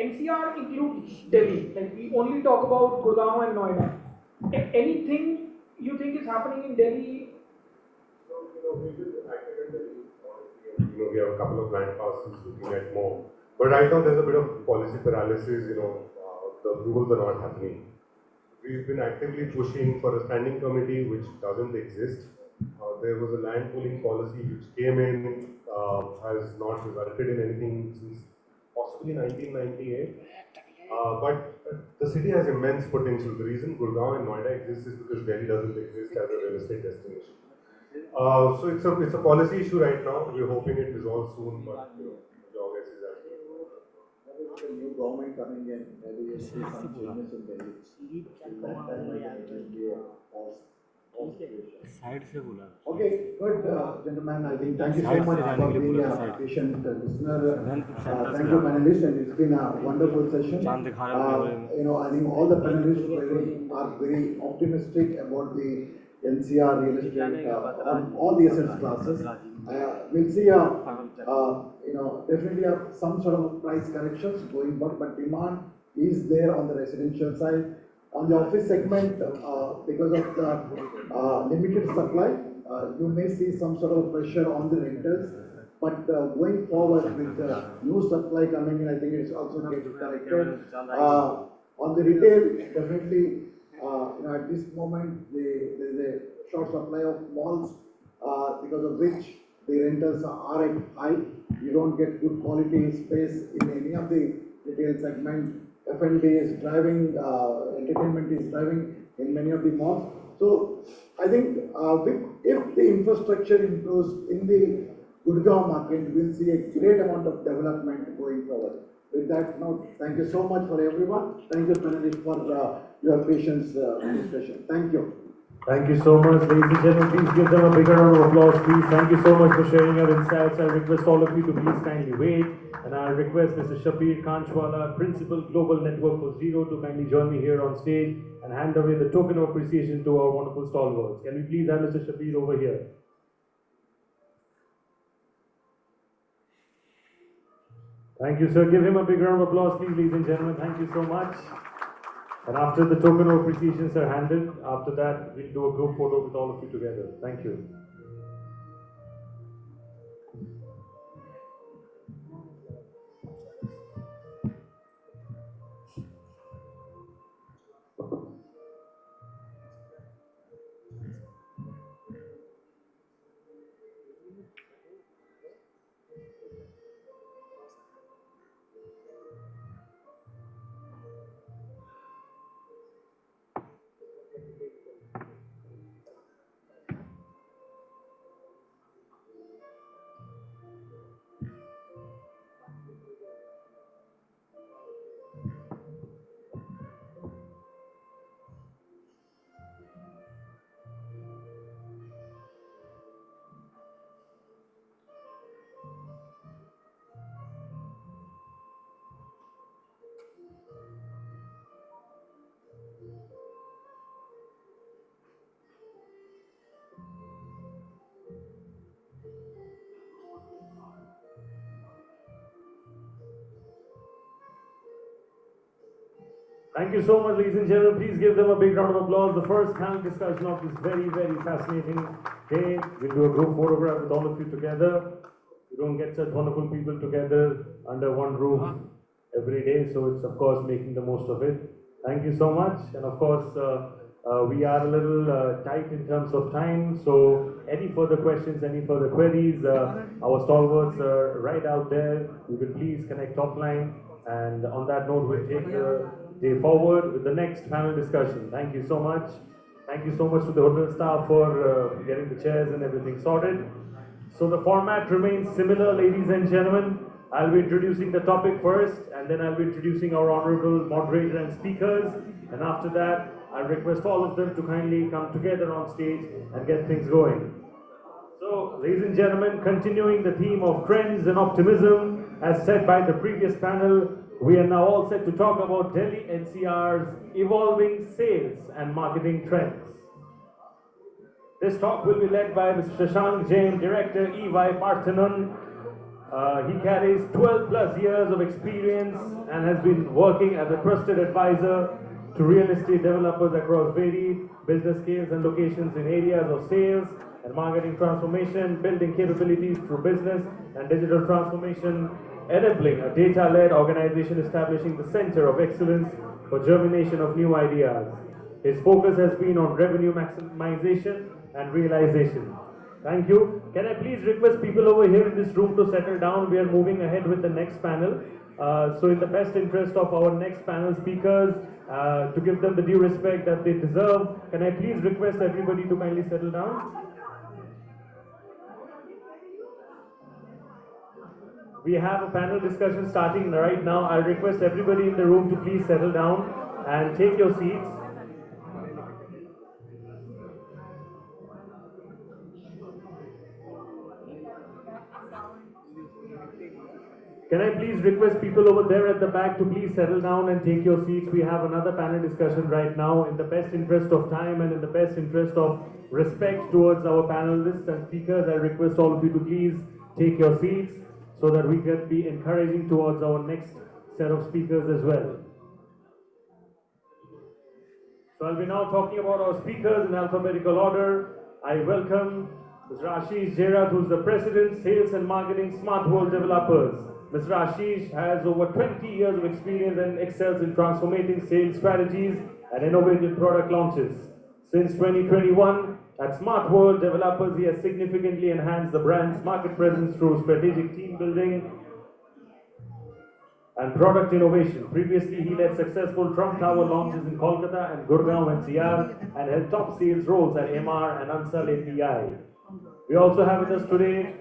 NCR includes Delhi. Like we only talk about Gurgaon and Noida. Anything you think is happening in Delhi? We will active in Delhi. We have a couple of land parcels looking at more. But right now there's a bit of policy paralysis, the approvals are not happening. We've been actively pushing for a standing committee which doesn't exist. There was a land pooling policy which came in, has not resulted in anything since possibly 1998. But the city has immense potential. The reason Gurgaon and Noida exist is because Delhi doesn't exist as a real estate destination. So it's a policy issue right now. We're hoping it resolves soon, but your guess is that. The new government coming in, maybe you'll see some changes in Delhi. That time it will be a pause situation. Okay, good, gentlemen. I think thank you so much for being a patient listener. Thank you, panelists, and it's been a wonderful session. I think all the panelists are very optimistic about the NCR real estate on all the asset classes. We'll see definitely some sort of price corrections going back, but demand is there on the residential side. On the office segment, because of the limited supply, you may see some sort of pressure on the renters. But going forward with the new supply coming in, I think it's also getting corrected. On the retail, definitely, at this moment, there is a short supply of malls, because of which the renters are at high. You don't get good quality space in any of the retail segment. F&B is driving, entertainment is driving in many of the malls. So I think if the infrastructure improves in the Gurgaon market, we'll see a great amount of development going forward. With that note, thank you so much for everyone. Thank you, panelists, for your patience in this session. Thank you. Thank you so much, ladies and gentlemen. Please give them a big round of applause, please. Thank you so much for sharing your insights. I request all of you to please kindly wait. And I request Mr. Shabir Kanchwala, Principal Global Network for Zero, to kindly join me here on stage and hand away the token of appreciation to our wonderful stalwarts. Can we please have Mr. Shabir over here? Thank you, sir. Give him a big round of applause, please, ladies and gentlemen. Thank you so much. And after the token of appreciations are handed, after that, we'll do a group photo with all of you together. Thank you. Thank you so much, ladies and gentlemen. Please give them a big round of applause. The first panel discussion of this very, very fascinating day. We'll do a group photograph with all of you together. You don't get such wonderful people together under one roof every day, so it's of course making the most of it. Thank you so much. And of course, we are a little tight in terms of time, so any further questions, any further queries, our stalwarts are right out there. You will please connect offline. And on that note, we'll take the day forward with the next panel discussion. Thank you so much. Thank you so much to the hotel staff for getting the chairs and everything sorted. So the format remains similar, ladies and gentlemen. I'll be introducing the topic first, and then I'll be introducing our honorable moderator and speakers. And after that, I'll request all of them to kindly come together on stage and get things going. So, ladies and gentlemen, continuing the theme of trends and optimism, as said by the previous panel, we are now all set to talk about Delhi NCR's evolving sales and marketing trends. This talk will be led by Mr. Shashank Jain, Director, EY Parthenon. He carries 12 plus years of experience and has been working as a trusted advisor to real estate developers across varied business scales and locations in areas of sales and marketing transformation, building capabilities through business and digital transformation, enabling a data-led organization establishing the center of excellence for germination of new ideas. His focus has been on revenue maximization and realization. Thank you. Can I please request people over here in this room to settle down? We are moving ahead with the next panel. So in the best interest of our next panel speakers, to give them the due respect that they deserve, can I please request everybody to kindly settle down? We have a panel discussion starting right now. I'll request everybody in the room to please settle down and take your seats. Can I please request people over there at the back to please settle down and take your seats? We have another panel discussion right now. In the best interest of time and in the best interest of respect towards our panelists and speakers, I request all of you to please take your seats so that we can be encouraging towards our next set of speakers as well. So I'll be now talking about our speakers in alphabetical order. I welcome Mr. Ashish Jairat, who is the President, Sales and Marketing, Smart World Developers. Mr. Ashish has over 20 years of experience and excels in transforming sales strategies and innovative product launches. Since 2021, at Smart World Developers, he has significantly enhanced the brand's market presence through strategic team building and product innovation. Previously, he led successful Trump Tower launches in Kolkata and Gurgaon NCR and held top sales roles at MR and Ansal API. We also have with us today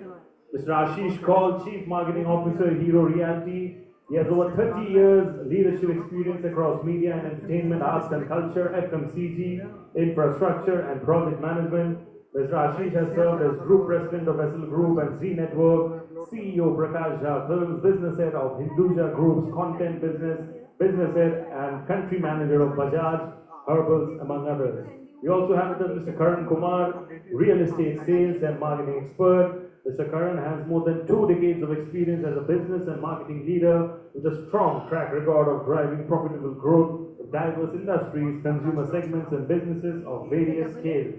Mr. Ashish Kaul, Chief Marketing Officer, Hero Realty. He has over 30 years leadership experience across media and entertainment, arts and culture, FMCG, infrastructure and project management. Mr. Ashish has served as Group President of SL Group and Z Network, CEO Prakash Jha Films, Business Head of Hinduja Group's Content Business, Business Head and Country Manager of Bajaj Herbals, among others. We also have with us Mr. Karan Kumar, Real Estate Sales and Marketing Expert. Mr. Karan has more than 2 decades of experience as a business and marketing leader with a strong track record of driving profitable growth in diverse industries, consumer segments and businesses of various scales.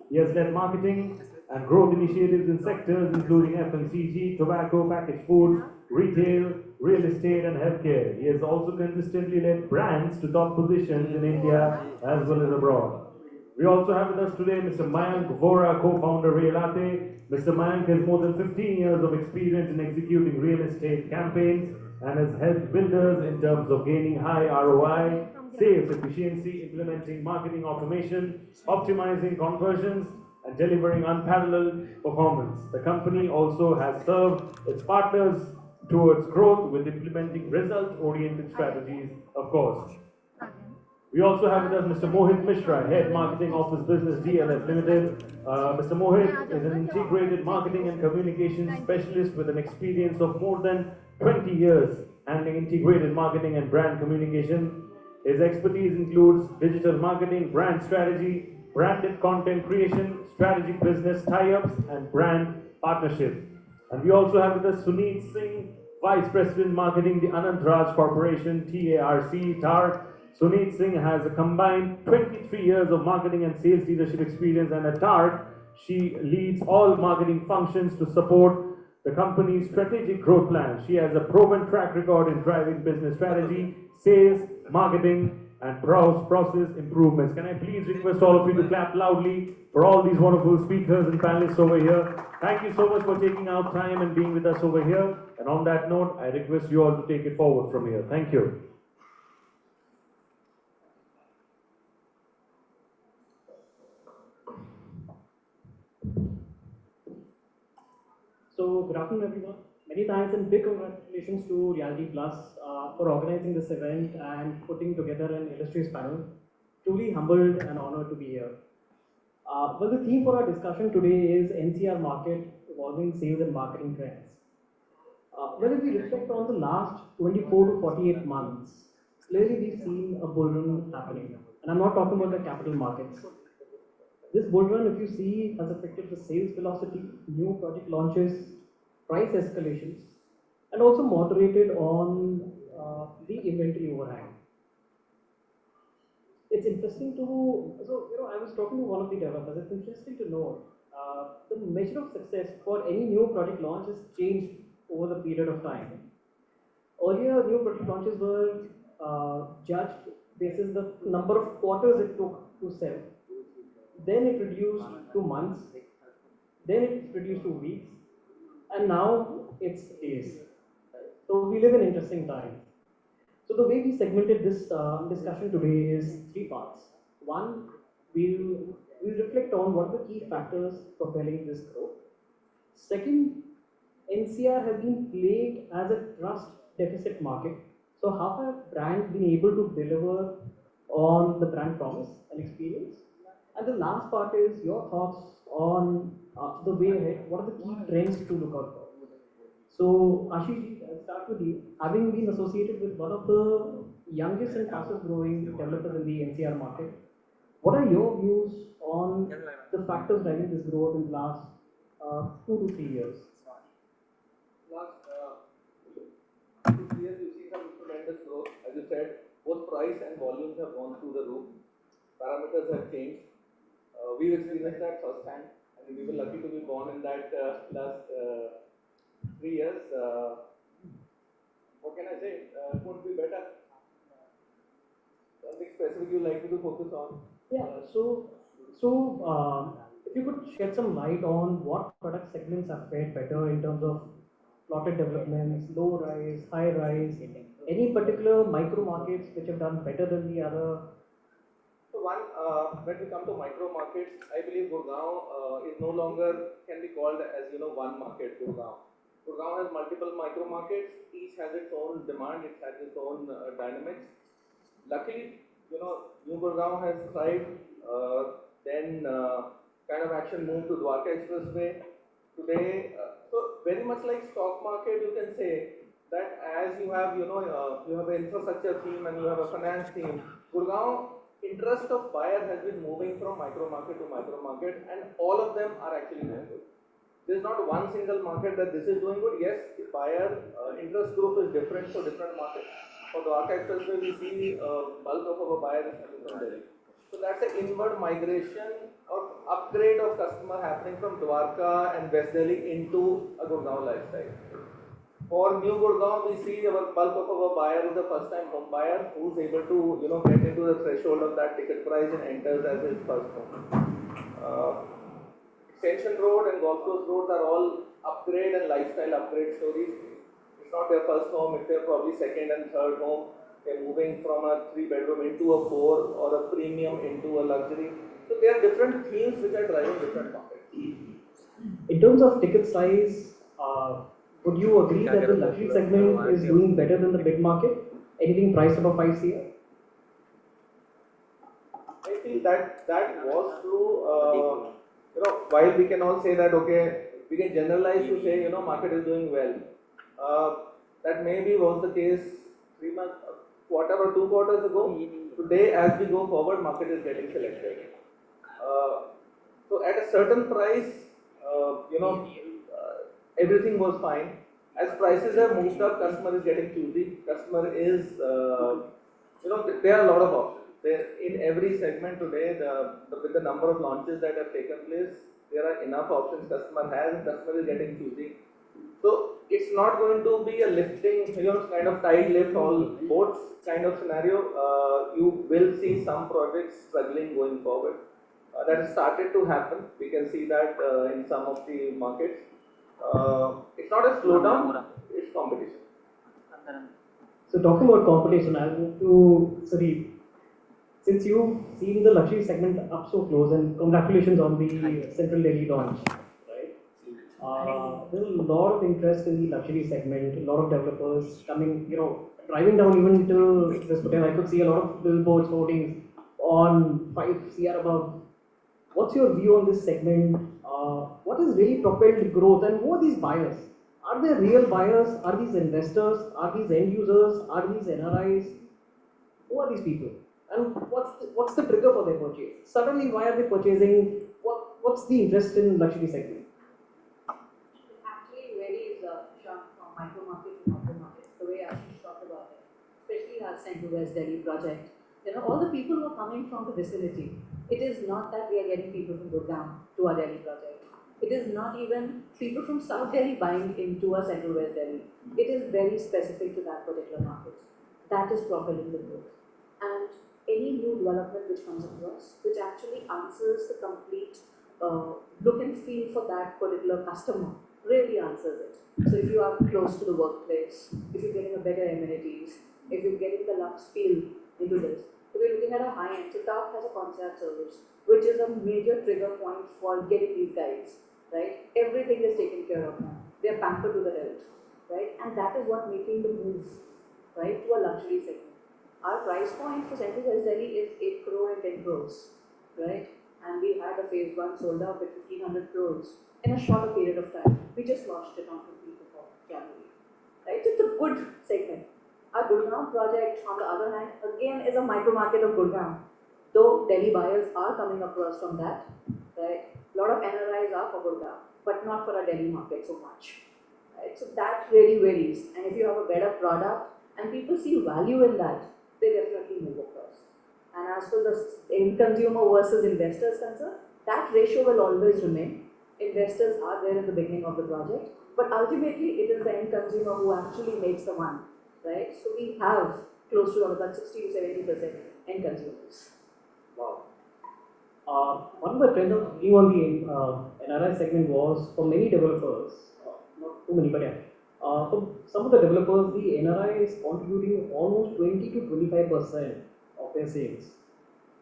He has led marketing and growth initiatives in sectors including FMCG, tobacco, packaged foods, retail, real estate and healthcare. He has also consistently led brands to top positions in India as well as abroad. We also have with us today Mr. Mayank Vora, co-founder Realty. Mr. Mayank has more than 15 years of experience in executing real estate campaigns and has helped builders in terms of gaining high ROI, sales efficiency, implementing marketing automation, optimizing conversions, and delivering unparalleled performance. The company also has served its partners towards growth with implementing result-oriented strategies, of course. We also have with us Mr. Mohit Mishra, Head Marketing Office Business DLF Limited. Mr. Mohit is an integrated marketing and communications specialist with an experience of more than 20 years handling integrated marketing and brand communication. His expertise includes digital marketing, brand strategy, branded content creation, strategic business tie-ups, and brand partnership. And we also have with us Suneet Singh, Vice President Marketing, the Anant Raj Corporation, TARC, Suneet Singh has a combined 23 years of marketing and sales leadership experience, and at TARC, she leads all marketing functions to support the company's strategic growth plan. She has a proven track record in driving business strategy, sales, marketing, and process improvements. Can I please request all of you to clap loudly for all these wonderful speakers and panelists over here. Thank you so much for taking out time and being with us over here. And on that note, I request you all to take it forward from here. Thank you. So, good afternoon, everyone. Many thanks and big congratulations to Realty Plus for organizing this event and putting together an illustrious panel. Truly humbled and honored to be here. Well, the theme for our discussion today is NCR market, evolving sales and marketing trends. Well, if we reflect on the last 24 to 48 months, clearly we've seen a bull run happening. And I'm not talking about the capital markets. This bull run, if you see, has affected the sales velocity, new project launches, price escalations, and also moderated on the inventory overhang. It's interesting I was talking to one of the developers. It's interesting to note the measure of success for any new project launch has changed over the period of time. Earlier, new project launches were judged based on the number of quarters it took to sell. Then it reduced to months, then it reduced to weeks, and now it's days. So we live in interesting times. So the way we segmented this discussion today is three parts. One, we'll reflect on what are the key factors propelling this growth. Second, NCR has been plagued as a trust deficit market. So how have brands been able to deliver on the brand promise and experience? And the last part is your thoughts on the way ahead. What are the key trends to look out for? So, Ashish, I'll start with you. Having been associated with one of the youngest and fastest growing developers in the NCR market, what are your views on the factors driving this growth in the last 2 to 3 years? Last 2 years, you see some tremendous growth. As you said, both price and volumes have gone through the roof. Parameters have changed. We've experienced that firsthand. I mean, we were lucky to be born in that last 3 years. What can I say? It won't be better. Something specific you'd like me to focus on? Yeah, if you could shed some light on what product segments have fared better in terms of plotted developments, low rise, high rise, any particular micro markets which have done better than the other? So one, when we come to micro markets, I believe Gurgaon is no longer can be called as one market. Gurgaon has multiple micro markets. Each has its own demand. It has its own dynamics. Luckily, New Gurgaon has thrived. Then kind of action moved to Dwarka Expressway. Today, so very much like stock market, you can say that as you have you have an infrastructure theme and you have a finance theme. Gurgaon interest of buyer has been moving from micro market to micro market, and all of them are actually doing good. There is not one single market that this is doing good. Yes, the buyer interest group is different for different markets. For the Dwarka Expressway, we see bulk of our buyers coming from Delhi. So that's an inward migration or upgrade of customer happening from Dwarka and West Delhi into a Gurgaon lifestyle. For New Gurgaon, we see our bulk of our buyer is the first time home buyer who's able to get into the threshold of that ticket price and enters as his first home. Extension Road and Golf Course Roads are all upgrade and lifestyle upgrade stories. It's not their first home, it's their probably second and third home. They're moving from a 3-bedroom into a 4 or a premium into a luxury. So there are different themes which are driving different markets. In terms of ticket size, would you agree that the luxury segment is doing better than the mid market? Anything priced above 5 CR? I feel that was true. While we can all say that, okay, we can generalize to say, market is doing well. That maybe was the case 3 months, quarter or 2 quarters ago. Today, as we go forward, market is getting selected. So at a certain price, everything was fine. As prices have moved up, customer is getting choosy. Customer is there are a lot of options. There in every segment today, with the number of launches that have taken place, there are enough options customer has and customer is getting choosy. So it's not going to be a lifting, kind of tide lift all boats kind of scenario. You will see some projects struggling going forward. That has started to happen. We can see that in some of the markets. It's not a slowdown, it's competition. So talking about competition, I'll move to Sari. Since you've seen the luxury segment up so close, and congratulations on the Central Delhi launch, right? There's a lot of interest in the luxury segment, a lot of developers coming, driving down even to this hotel, I could see a lot of billboards, hoardings on 5 CR above. What's your view on this segment? What has really propelled growth, and who are these buyers? Are they real buyers? Are these investors? Are these end users? Are these NRIs? Who are these people? And what's the trigger for their purchase? Suddenly, why are they purchasing? What's the interest in luxury segment? Actually varies, Sean, from micro market to macro market, the way Ashish talked about it, especially our Central West Delhi project. All the people who are coming from the vicinity, it is not that we are getting people from Gurgaon to our Delhi project. It is not even people from South Delhi buying into a Central West Delhi. It is very specific to that particular market. That is propelling the growth. And any new development which comes across, which actually answers the complete look and feel for that particular customer, really answers it. So if you are close to the workplace, if you're getting a better amenities, if you're getting the lux feel into this, so we're looking at a high end. So TAP has a concierge service, which is a major trigger point for getting these guys, right? Everything is taken care of now. They're pampered to the hilt, right? And that is what making the move, right, to a luxury segment. Our price point for Central West Delhi is 8 crore and 10 crores, right? And we had a phase 1 sold out with 1500 crores in a shorter period of time. We just launched it on 15th of January, right? So it's a good segment. Our Gurgaon project, on the other hand, again is a micro market of Gurgaon. Though Delhi buyers are coming across from that, right? A lot of NRIs are for Gurgaon, but not for our Delhi market so much, right? So that really varies. And if you have a better product and people see value in that, they definitely move across. And as for the end consumer versus investors concerned, that ratio will always remain. Investors are there in the beginning of the project, but ultimately it is the end consumer who actually makes the money, right? So we have close to about 60 to 70% end consumers. Wow. One of the trends of being on the NRI segment was for many developers, not too many, but yeah, for some of the developers, the NRI is contributing almost 20 to 25% of their sales.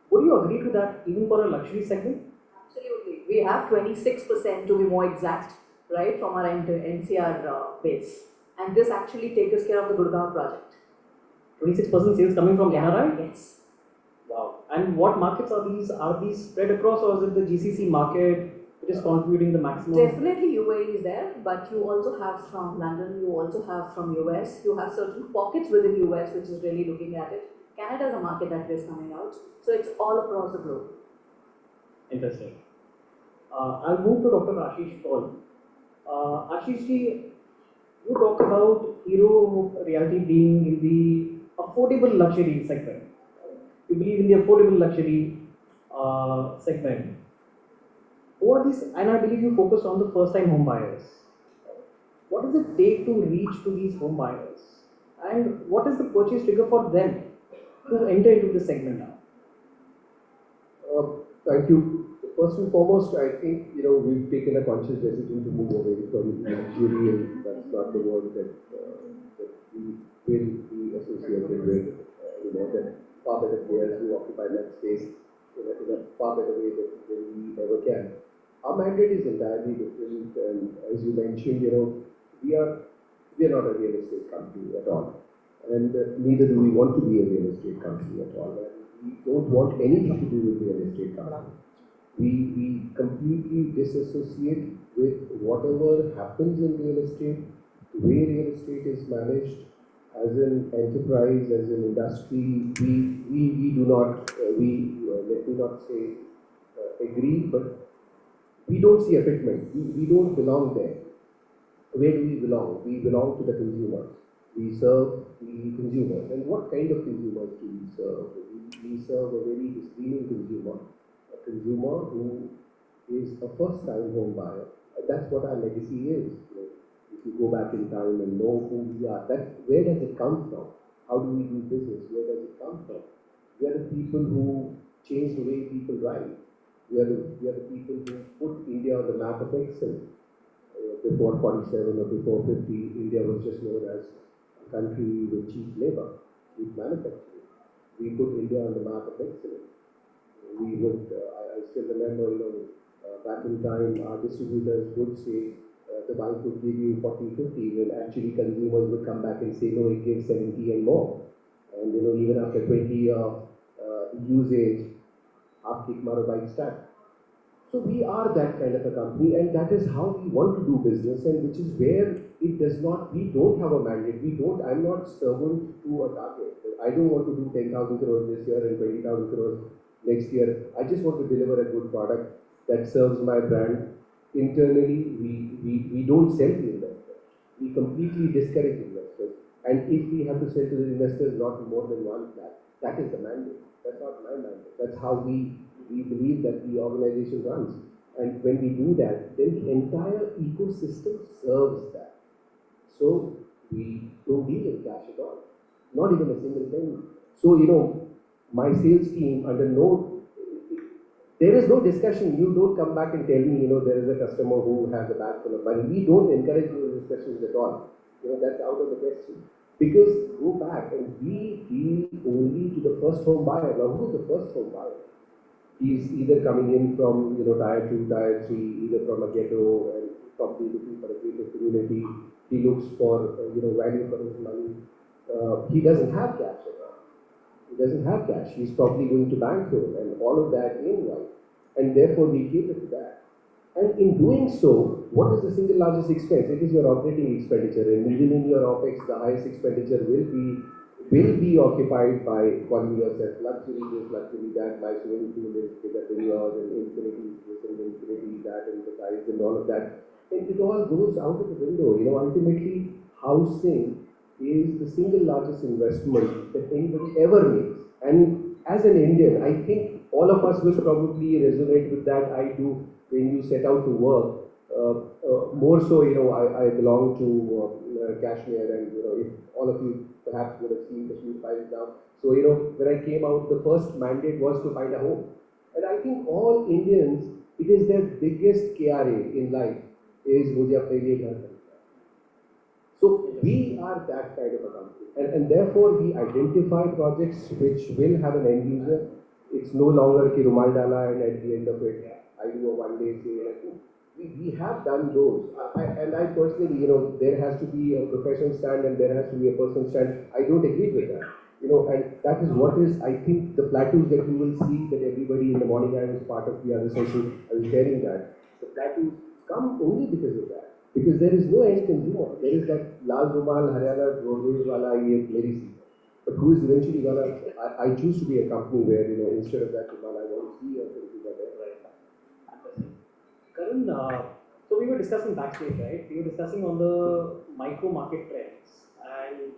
Would you agree to that even for a luxury segment? Absolutely. We have 26% to be more exact, right, from our NCR base. And this actually takes care of the Gurgaon project. 26% sales coming from NRI? Yes. Wow. And what markets are these? Are these spread across, or is it the GCC market which is contributing the maximum? Definitely UAE is there, but you also have from London, you also have from US, you have certain pockets within US which is really looking at it. Canada is a market that is coming out, so it's all across the globe. Interesting. I'll move to Dr. Ashish Paul. Ashish ji, you talk about Hero Realty being in the affordable luxury segment. You believe in the affordable luxury segment. Who are these? And I believe you focus on the first-time home buyers. What does it take to reach to these home buyers? And what is the purchase trigger for them to enter into this segment now? Thank you. First and foremost, I think we've taken a conscious decision to move away from luxury, and that's not the word that we will be associated with. That far better players who occupy that space in a far better way than we ever can. Our mandate is entirely different, and as you mentioned, we are not a real estate company at all, and neither do we want to be a real estate company at all. And we don't want anything to do with real estate company. We completely disassociate with whatever happens in real estate, the way real estate is managed as an enterprise, as an industry. We do not, let me not say agree, but we don't see a fitment. We don't belong there. Where do we belong? We belong to the consumers. We serve the consumers. And what kind of consumers do we serve? We serve a very discerning consumer, a consumer who is a first-time home buyer. And that's what our legacy is. You know, if you go back in time and know who we are, where does it come from? How do we do business? Where does it come from? We are the people who change the way people drive. We are the people who put India on the map of excellence. Before 47 or before 50, India was just known as a country with cheap labor, cheap manufacturing. We put India on the map of excellence. We would, I still remember, back in time, our distributors would say the bank would give you 40, 50, when actually consumers would come back and say, no, it gives 70 and more. And even after 20-year usage, aap kick maro bike stack. So we are that kind of a company, and that is how we want to do business, and which is where it does not, we don't have a mandate, I'm not servant to a target. I don't want to do 10,000 crores this year and 20,000 crores next year. I just want to deliver a good product that serves my brand. Internally, we don't sell to investors. We completely discourage investors. And if we have to sell to the investors not more than 1 lakh, that is the mandate. That's not my mandate. That's how we believe that the organization runs. And when we do that, then the entire ecosystem serves that. So we don't deal in cash at all. Not even a single penny. So, my sales team there is no discussion. You don't come back and tell me, there is a customer who has a bag full of money. We don't encourage those discussions at all. That's out of the question. Because go back and we deal only to the first home buyer. Now, who is the first home buyer? He's either coming in from, tier 2, tier 3, either from a ghetto and probably looking for a greater community. He looks for, value for his money. He doesn't have cash at all. He doesn't have cash. He's probably going to bank loan and all of that in white. And therefore, we cater to that. And in doing so, what is the single largest expense? It is your operating expenditure. And even in your OPEX, the highest expenditure will be occupied by calling yourself luxury this, luxury that, my swimming pool is bigger than yours, and infinity this and infinity that, and the size and all of that. And it all goes out of the window. Ultimately, housing is the single largest investment that anybody ever makes. And as an Indian, I think all of us will probably resonate with that. I do when you set out to work. More so, I belong to Kashmir, and if all of you perhaps would have seen Kashmir Files now. So when I came out, the first mandate was to find a home, and I think all Indians, it is their biggest KRA in life is mujhe apne liye ghar kharina. So we are that kind of a company, and therefore we identify projects which will have an end user. It's no longer ki rumal dala and at the end of it, I do a one-day sale. We have done those. And I personally, there has to be a professional stand and there has to be a personal stand. I don't agree with that. And that is what is, I think, the plateaus that you will see that everybody in the morning, I was part of the other session, I was sharing that. The plateaus come only because of that. Because there is no end consumer. There is that Lal Rumal, Haryana, Roadways wala, ye meri seat. But who is eventually gonna, I choose to be a company where, instead of that Rumal, I want to see a consumer there. Karan, so we were discussing backstage, right? We were discussing on the micro market trends, and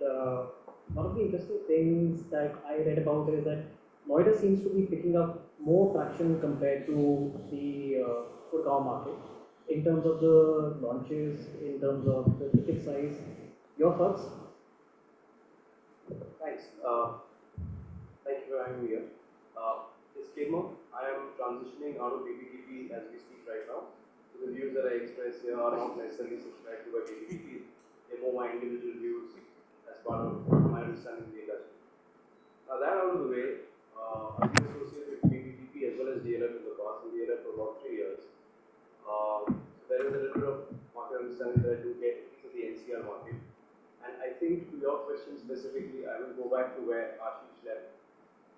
one of the interesting things that I read about is that Noida seems to be picking up more traction compared to the Gurgaon market in terms of the launches, in terms of the ticket size. Your thoughts? Thanks. Thank you for having me here. Disclaimer, I am transitioning out of BBTP as we speak right now. So the views that I express here are not necessarily subscribed to by BBTP. They're more my individual views as part of my understanding of the industry. Now that out of the way, I've been associated with BBTP as well as DLF in the past, and DLF for about 3 years. So there is a little bit of market understanding that I do get, at least of the NCR market. And I think to your question specifically, I will go back to where Ashish left,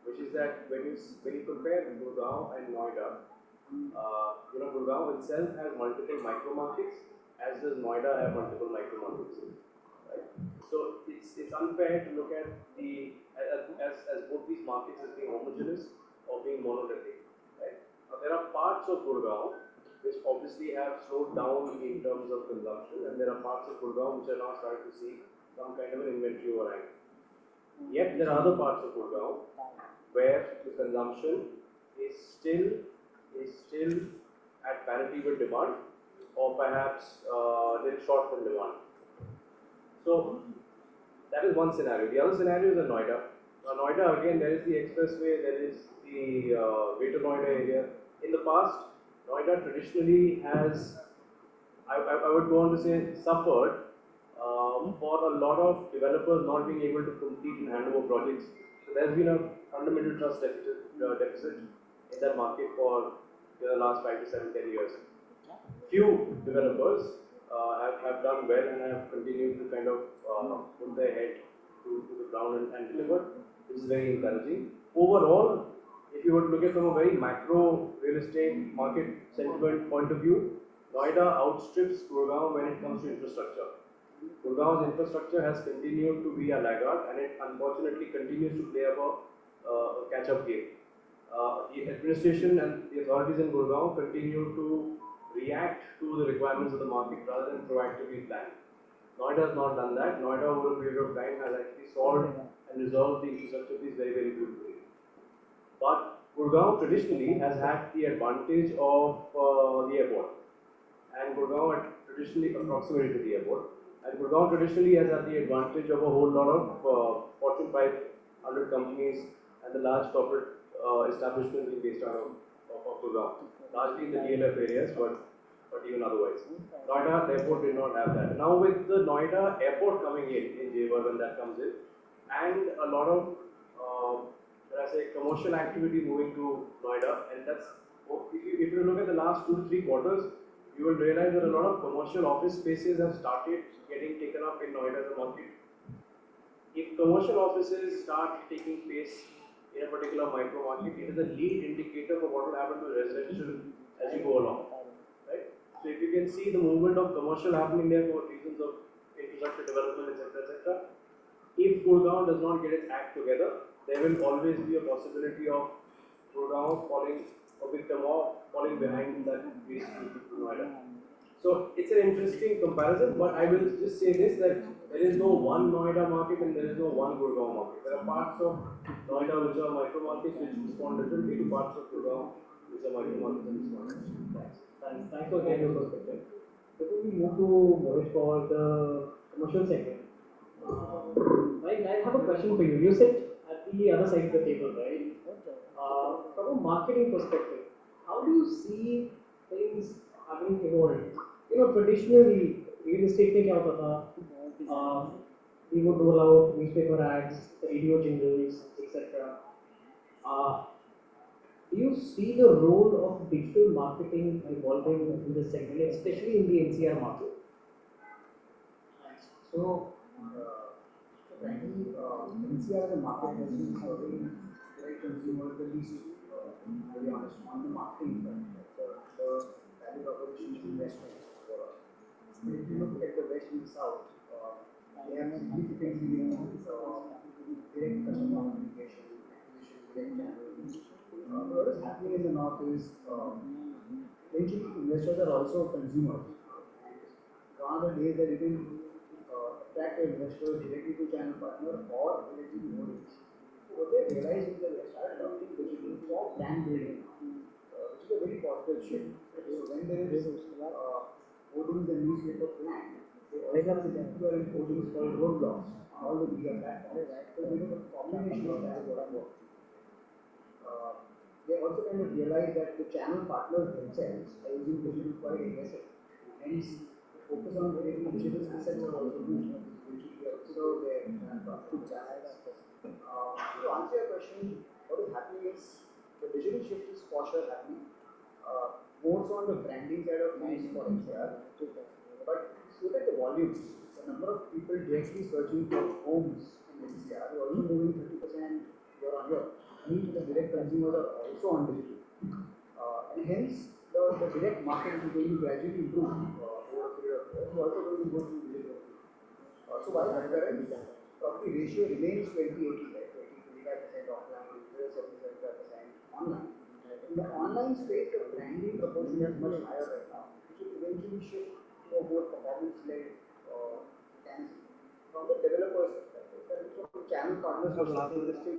which is that when you compare Gurgaon and Noida, Gurgaon itself has multiple micro markets, as does Noida have multiple micro markets. Right? So it's unfair to look at as both these markets as being homogeneous or being monolithic. Right? Now there are parts of Gurgaon which obviously have slowed down in terms of consumption, and there are parts of Gurgaon which are now starting to see some kind of an inventory overhang. Yet there are other parts of Gurgaon where the consumption is still at parity with demand, or perhaps little short from demand. So that is one scenario. The other scenario is in Noida. Now Noida, again, there is the expressway, there is the Greater Noida area. In the past, Noida traditionally has, I would go on to say, suffered for a lot of developers not being able to complete and hand over projects. So there's been a fundamental trust deficit in that market for the last 5 to 7, 10 years. Few developers have done well and have continued to kind of put their head to the ground and deliver, which is very encouraging. Overall, if you were to look at from a very macro real estate market sentiment point of view, Noida outstrips Gurgaon when it comes to infrastructure. Gurgaon's infrastructure has continued to be a laggard, and it unfortunately continues to play a catch-up game. The administration and the authorities in Gurgaon continue to react to the requirements of the market rather than proactively plan. Noida has not done that. Noida, over a period of time, has actually solved and resolved the infrastructure piece very, very beautifully. But Gurgaon traditionally has had the advantage of the airport, and Gurgaon traditionally approximated to the airport. And Gurgaon traditionally has had the advantage of a whole lot of Fortune 500 companies and the large corporate establishments being based out of Gurgaon, largely in the DLF areas, but even otherwise. Noida, the airport did not have that. Now with the Noida airport coming in Jewar, when that comes in, and a lot of, when I say commercial activity moving to Noida, and that's, if you look at the last 2 to 3 quarters, you will realize that a lot of commercial office spaces have started getting taken up in Noida as a market. If commercial offices start taking place in a particular micro market, it is a lead indicator for what will happen to residential as you go along. Right? So if you can see the movement of commercial happening there for reasons of infrastructure development, etc., if Gurgaon does not get its act together, there will always be a possibility of Gurgaon falling a victim of falling behind that base to Noida. So it's an interesting comparison, but I will just say this, that there is no one Noida market and there is no one Gurgaon market. There are parts of Noida which are micro markets which respond differently to parts of Gurgaon which are micro markets and respond differently. Thanks for sharing your perspective. Before we move to Mohit for the commercial segment, I have a question for you. You sit at the other side of the table, right? From a marketing perspective, how do you see things having evolved? Traditionally, real estate में क्या होता था? We would roll out newspaper ads, radio jingles, etc. Do you see the role of digital marketing evolving in this segment, especially in the NCR market? So, frankly, NCR as a market has been serving direct consumers the least, to be honest, on the marketing front. The value proposition is investment for us. But if you look at the west and south, they have significantly direct customer communication, acquisition, direct channels. What is happening in the north is eventually investors are also consumers. Gone are the days that you can attract an investor directly to channel partner or directly to holdings. What they realize is that they start adopting digital for brand building, which is a very positive shift. So when there is holdings and newspaper plan, they also have the equivalent holdings called roadblocks on all the media platforms. So the combination of that is what I'm working. They also kind of realize that the channel partners themselves are using digital quite aggressive. Hence, the focus on creating digital assets are also huge. Which we observe their profit channels. To answer your question, what is happening is the digital shift is for sure happening. More so on the branding side of things for NCR. But look at the volumes. The number of people directly searching for homes in NCR is also moving 30% year on year. Means the direct consumers are also on digital. And hence, the direct market is going to gradually improve over a period of years. We're also going to go through digital. So while the current property ratio remains 20-80, right? 20-25% offline, 70-75% online. In the online space, the branding proportion is much higher right now, which will eventually shift to a more performance-led mechanism. from the developer's perspective, from channel partners perspective.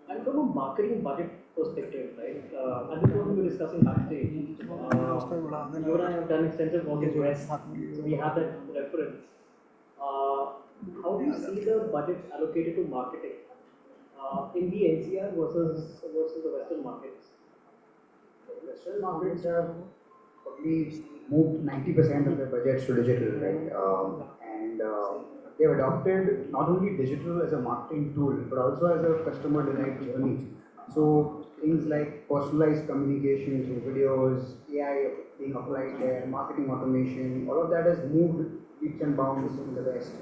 And from a marketing budget perspective, right? And this is what we were discussing backstage. You and I have done extensive work in West. We have that reference. How do you see the budget allocated to marketing in the NCR versus the Western markets? Western markets have probably moved 90% of their budgets to digital, right? They've adopted not only digital as a marketing tool, but also as a customer delight journey. So things like personalized communication through videos, AI being applied there, marketing automation, all of that has moved leaps and bounds in the West.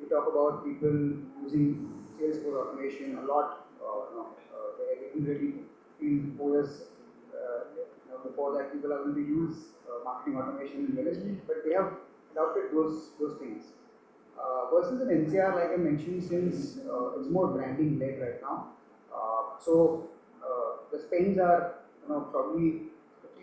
We talk about people using Salesforce automation a lot. They didn't really feel 4 years before that people are going to use marketing automation in real estate, but they have adopted those things. Versus in NCR, like I mentioned, since it's more branding led right now, the spends are probably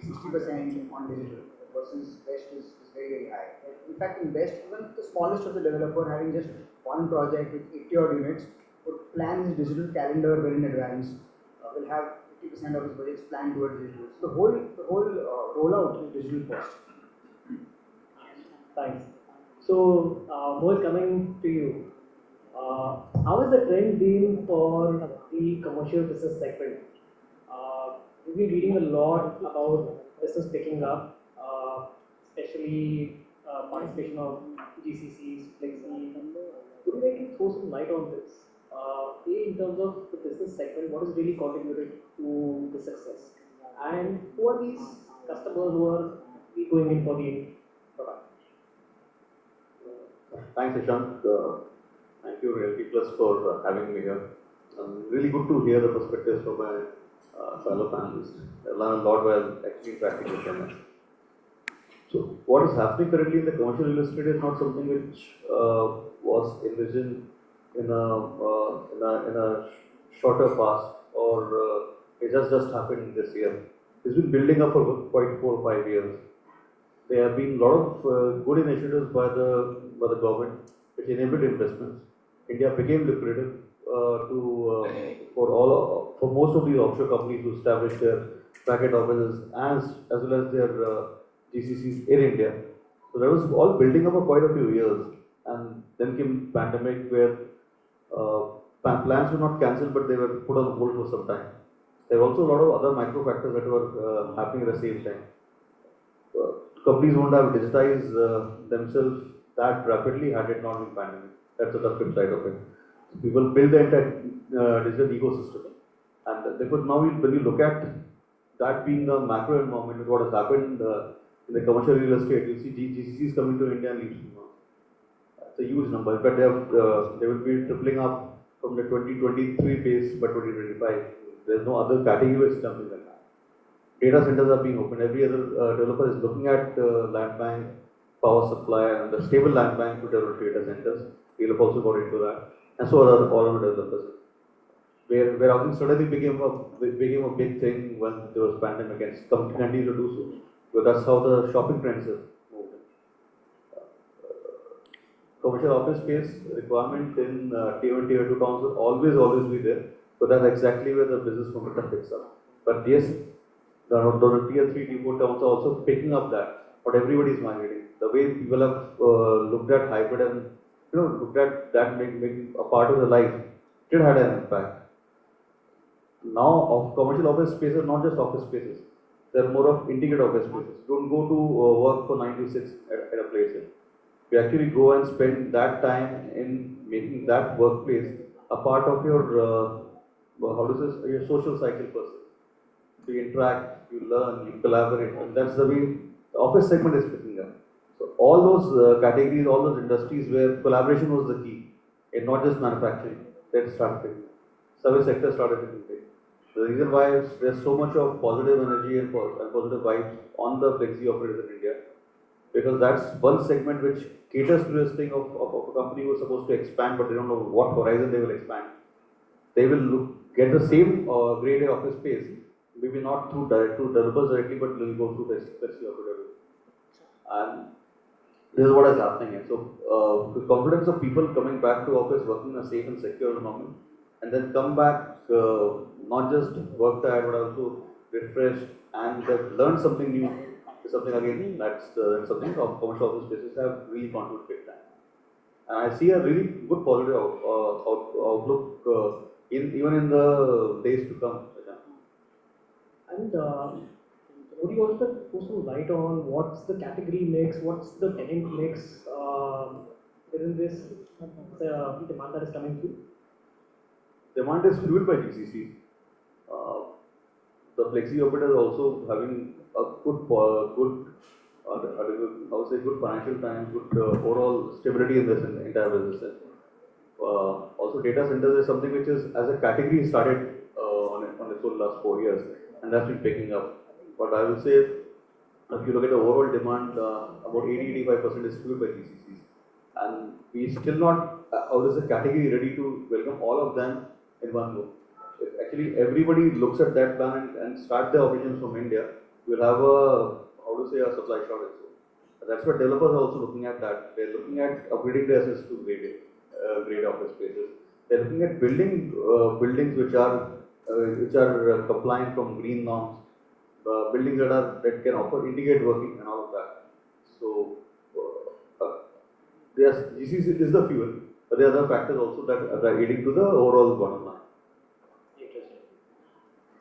50-60% on digital versus West is very, very high. In fact, in West, even the smallest of the developer having just one project with 80 odd units would plan his digital calendar well in advance, will have 50% of his budgets planned towards digital. So the whole rollout is digital first. Thanks. So, Mohit, coming to you, how has the trend been for the commercial business segment? We've been reading a lot about business picking up, especially participation of GCCs, Flexi. Would you like to throw some light on this? In terms of the business segment, what has really contributed to the success? And who are these customers who are going in for the product? Thanks, Ishant. Thank you, Realty Plus, for having me here. Really good to hear the perspectives from my fellow panelists. I learned a lot while actually interacting with them. So, what is happening currently in the commercial real estate is not something which was envisioned in a shorter past, or it just happened this year. It's been building up for quite 4 or 5 years. There have been a lot of good initiatives by the government which enabled investments. India became lucrative for most of these offshore companies to establish their packet offices as well as their GCCs in India. So that was all building up for quite a few years, and then came pandemic where plans were not cancelled but they were put on hold for some time. There were also a lot of other micro factors that were happening at the same time. Companies won't have digitized themselves that rapidly had it not been pandemic. That's the flip side of it. So people build the entire digital ecosystem, and therefore now when you look at that being a macro environment, what has happened in the commercial real estate, you see GCCs coming to India and leaving. It's a huge number. In fact, they will be tripling up from the 2023 base by 2025. There's no other category jumping like that. Data centers are being opened. Every other developer is looking at land bank, power supply, and the stable land bank to develop data centers. We'll also got into that, and so are all other developers. Where housing suddenly became a big thing when there was pandemic, and continue to do so. But that's how the shopping trends have moved. Commercial office space requirement in Tier 1, Tier 2 towns will always be there. So that's exactly where the business momentum picks up. But yes, the Tier 3, Tier 4 towns are also picking up that. But everybody is migrating. The way people have looked at hybrid and looked at that making a part of their life, it had an impact. Now, commercial office spaces are not just office spaces. They're more of integrated office spaces. Don't go to work for 9 to 6 at a place. You actually go and spend that time in making that workplace a part of your your social cycle person. So you interact, you learn, you collaborate, and that's the way the office segment is picking up. So all those categories, all those industries where collaboration was the key, and not just manufacturing, that started picking up. Service sector started picking up. The reason why there's so much of positive energy and positive vibes on the flexi operators in India, because that's one segment which caters to this thing of a company who's supposed to expand, but they don't know what horizon they will expand. They will get the same grade A office space, maybe not through developers directly, but will go through the flexi operators. And this is what is happening here. So, the confidence of people coming back to office, working in a safe and secure environment, and then come back, not just work tired, but also refreshed and they've learned something new. Is something again that's something commercial office spaces have really contributed big time. And I see a really good positive outlook even in the days to come. And would you also throw some light on what's the category mix, what's the tenant mix within this demand that is coming through? Demand is fueled by GCC. The flexi orbit is also having a good I would say good financial time, good overall stability in this entire business. Also, data centers is something which is as a category started on its own last 4 years, and that's been picking up. But I will say, if you look at the overall demand, about 80-85% is fueled by GCCs, and we still not out as a category ready to welcome all of them in one go. If actually everybody looks at that plan and start their operations from India, we'll have a supply shortage. So that's what developers are also looking at that. They're looking at upgrading their assets to grade office spaces. They're looking at building buildings which are compliant from green norms, buildings that can offer integrated working and all of that. So yes, GCC is the fuel, but there are other factors also that are aiding to the overall bottom line. Interesting.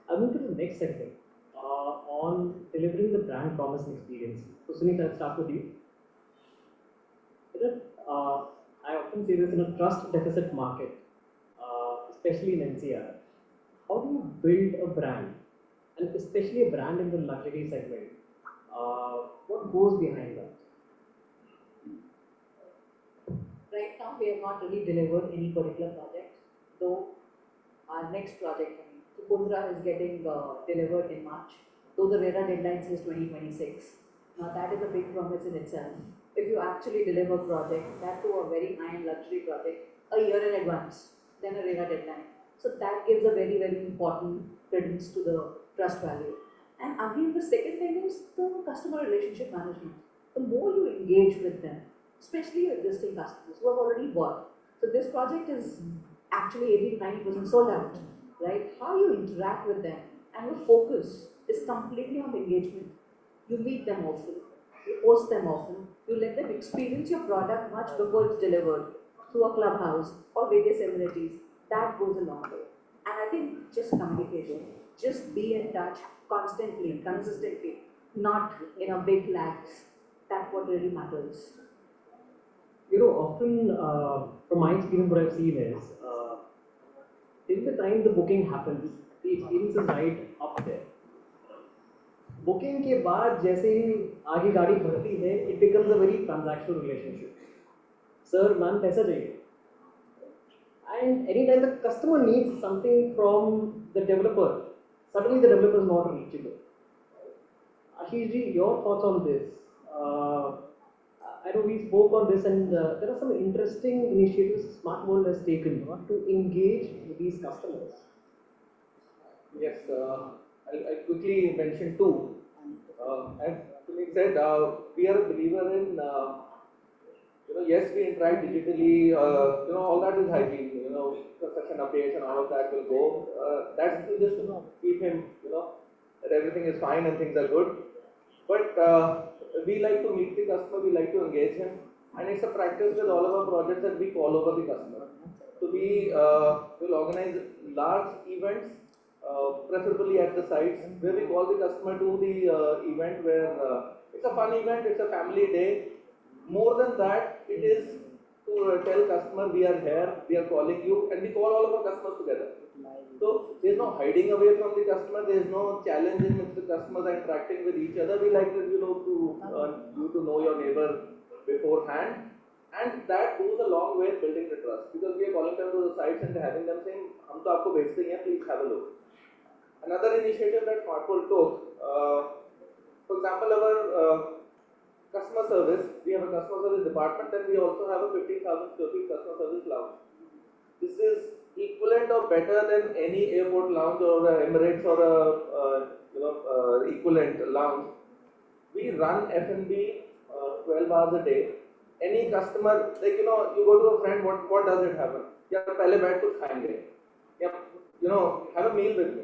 I'll move to the next segment on delivering the brand promise and experience. So Sunit, I'll start with you. I often say this in a trust deficit market, especially in NCR. How do you build a brand, and especially a brand in the luxury segment? What goes behind that? Right now, we have not really delivered any particular project, though our next project, Kundra, is getting delivered in March, though the RERA deadline says 2026. Now, that is a big promise in itself. If you actually deliver a project, that to a very high-end luxury project, a year in advance, then a RERA deadline. So that gives a very, very important credence to the trust value. And again, the second thing is the customer relationship management. The more you engage with them, especially your existing customers who have already bought. So this project is actually 80-90% sold out, right? How you interact with them and your focus is completely on engagement. You meet them often, you host them often, you let them experience your product much before it's delivered through a clubhouse or various amenities. That goes a long way. And I think just communication, just be in touch constantly, consistently, not in a big lags. That's what really matters. Often from my experience, what I've seen is till the time the booking happens, the experience is right up there. Booking के बाद जैसे ही आगे गाड़ी बढ़ती है, it becomes a very transactional relationship. Sir, man, पैसा चाहिए. And anytime the customer needs something from the developer, suddenly the developer is not reachable. Ashish ji, your thoughts on this? I know we spoke on this, and there are some interesting initiatives Smart World has taken to engage with these customers. Yes, I'll quickly mention two. As Sunil said, we are a believer in, yes, we interact digitally, all that is hygiene, construction updates and all of that will go. That's just to keep him, that everything is fine and things are good. But we like to meet the customer, we like to engage him, and it's a practice with all of our projects that we call over the customer. So we will organize large events, preferably at the sites, where we call the customer to the event where it's a fun event, it's a family day. More than that, it is to tell customer we are here, we are calling you, and we call all of our customers together. So there's no hiding away from the customer, there's no challenge in which the customers are interacting with each other. We like to, you to know your neighbor beforehand. And that goes a long way in building the trust, because we are calling them to the sites and having them saying, "Hum to aapko bhejte hain, please have a look." Another initiative that SmartPool took, for example, our customer service, we have a customer service department, and we also have a 15,000 square feet customer service lounge. This is equivalent or better than any airport lounge or a Emirates or a equivalent lounge. We run F&B 12 hours a day. any customer, like, you know, you go to a friend, what does it happen? Yeah, pehle baith kuch khayenge. Yeah, you know, have a meal with me.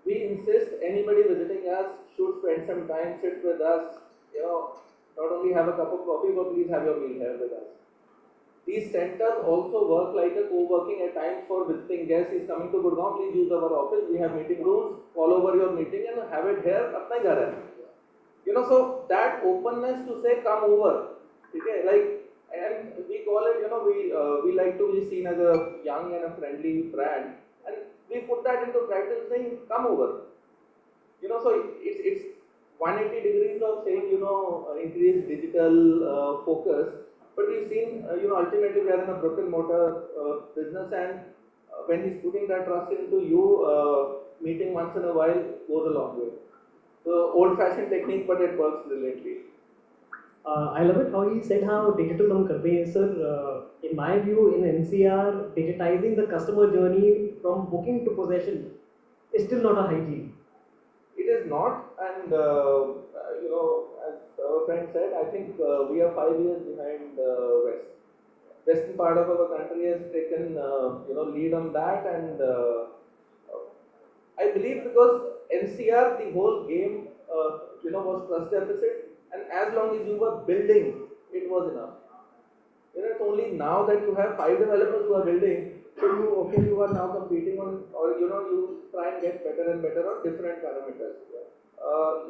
We insist anybody visiting us should spend some time, sit with us, you know, not only have a cup of coffee, but please have your meal here with us. These centers also work like a co-working at times for visiting guests. He's coming to Gurgaon, please use our office. We have meeting rooms, call over your meeting and have it here. Apna ghar hai. You know, so that openness to say come over, okay, like, and we call it, you know, we like to be seen as a young and a friendly brand, and we put that into practice saying come over. You know, so it's 180 degrees of saying, you know, increase digital focus. But we've seen, you know, ultimately we are in a brick and mortar business, and when he's putting that trust into you, meeting once in a while goes a long way. So old-fashioned technique, but it works brilliantly. I love it how he said how digital hum karte hain, sir. In my view, in NCR, digitizing the customer journey from booking to possession is still not a hygiene. It is not, and you know, as our friend said, I think we are 5 years behind West. Western part of our country has taken you know, lead on that, and I believe because NCR, the whole game, you know, was trust deficit, and as long as you were building, it was enough. You know, it's only now that you have 5 developers who are building, so you are now competing on, or you know, you try and get better and better on different parameters.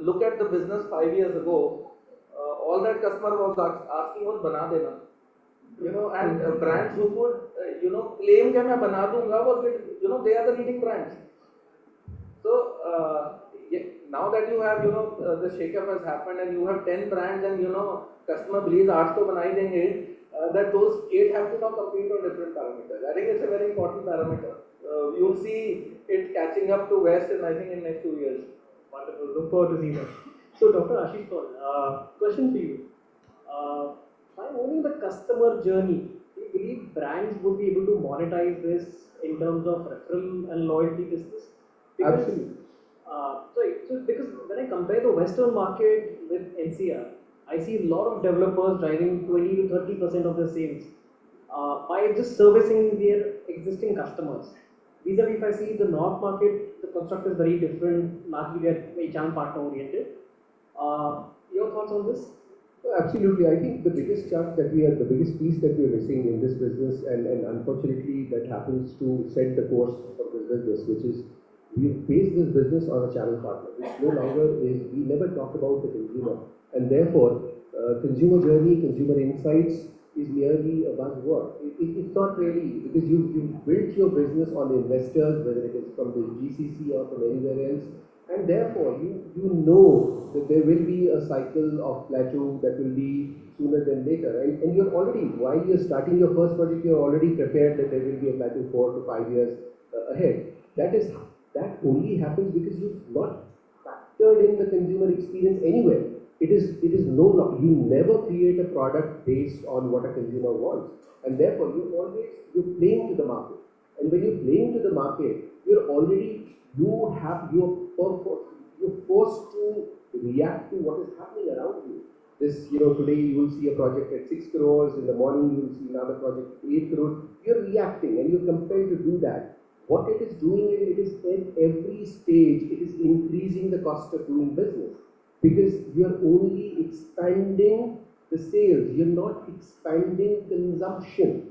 Look at the business 5 years ago. All that customer was asking was bana dena. You know, and brands who could, you know, claim that I bana dunga was, you know, they are the leading brands. So yeah, now that you have, you know, the shake-up has happened and you have 10 brands and, you know, customer believes 8 to banai denge, that those 8 have to now compete on different parameters. I think it's a very important parameter. You'll see it catching up to West in, I think, in next 2 years. Wonderful. Look forward to see that. So, Dr. Ashish Paul, question for you. By owning the customer journey, do you believe brands would be able to monetize this in terms of referral and loyalty business? Because, Absolutely. So because when I compare the Western market with NCR, I see a lot of developers driving 20 to 30% of their sales by just servicing their existing customers. Vis-a-vis, if I see the North market, the construct is very different, largely they're very channel partner oriented. Your thoughts on this? Absolutely. I think the biggest chunk that the biggest piece that we are missing in this business, and unfortunately that happens to set the course for this business, which is we base this business on a channel partner, which no longer is, we never talk about the consumer. And therefore, consumer journey, consumer insights is merely a buzzword. It's not really, because you built your business on investors, whether it is from the GCC or from anywhere else, and therefore you know that there will be a cycle of plateau that will be sooner than later. And you're already, while you're starting your first project, you're already prepared that there will be a plateau 4 to 5 years ahead. That only happens because you've not factored in the consumer experience anywhere. It is no longer, you never create a product based on what a consumer wants. And therefore, you're playing to the market. And when you're playing to the market, you're forced to react to what is happening around you. This, today you will see a project at 6 crores, in the morning you will see another project at 8 crores. You're reacting and you're compelled to do that. What it is doing, it is at every stage, it is increasing the cost of doing business. Because you're only expanding the sales, you're not expanding consumption.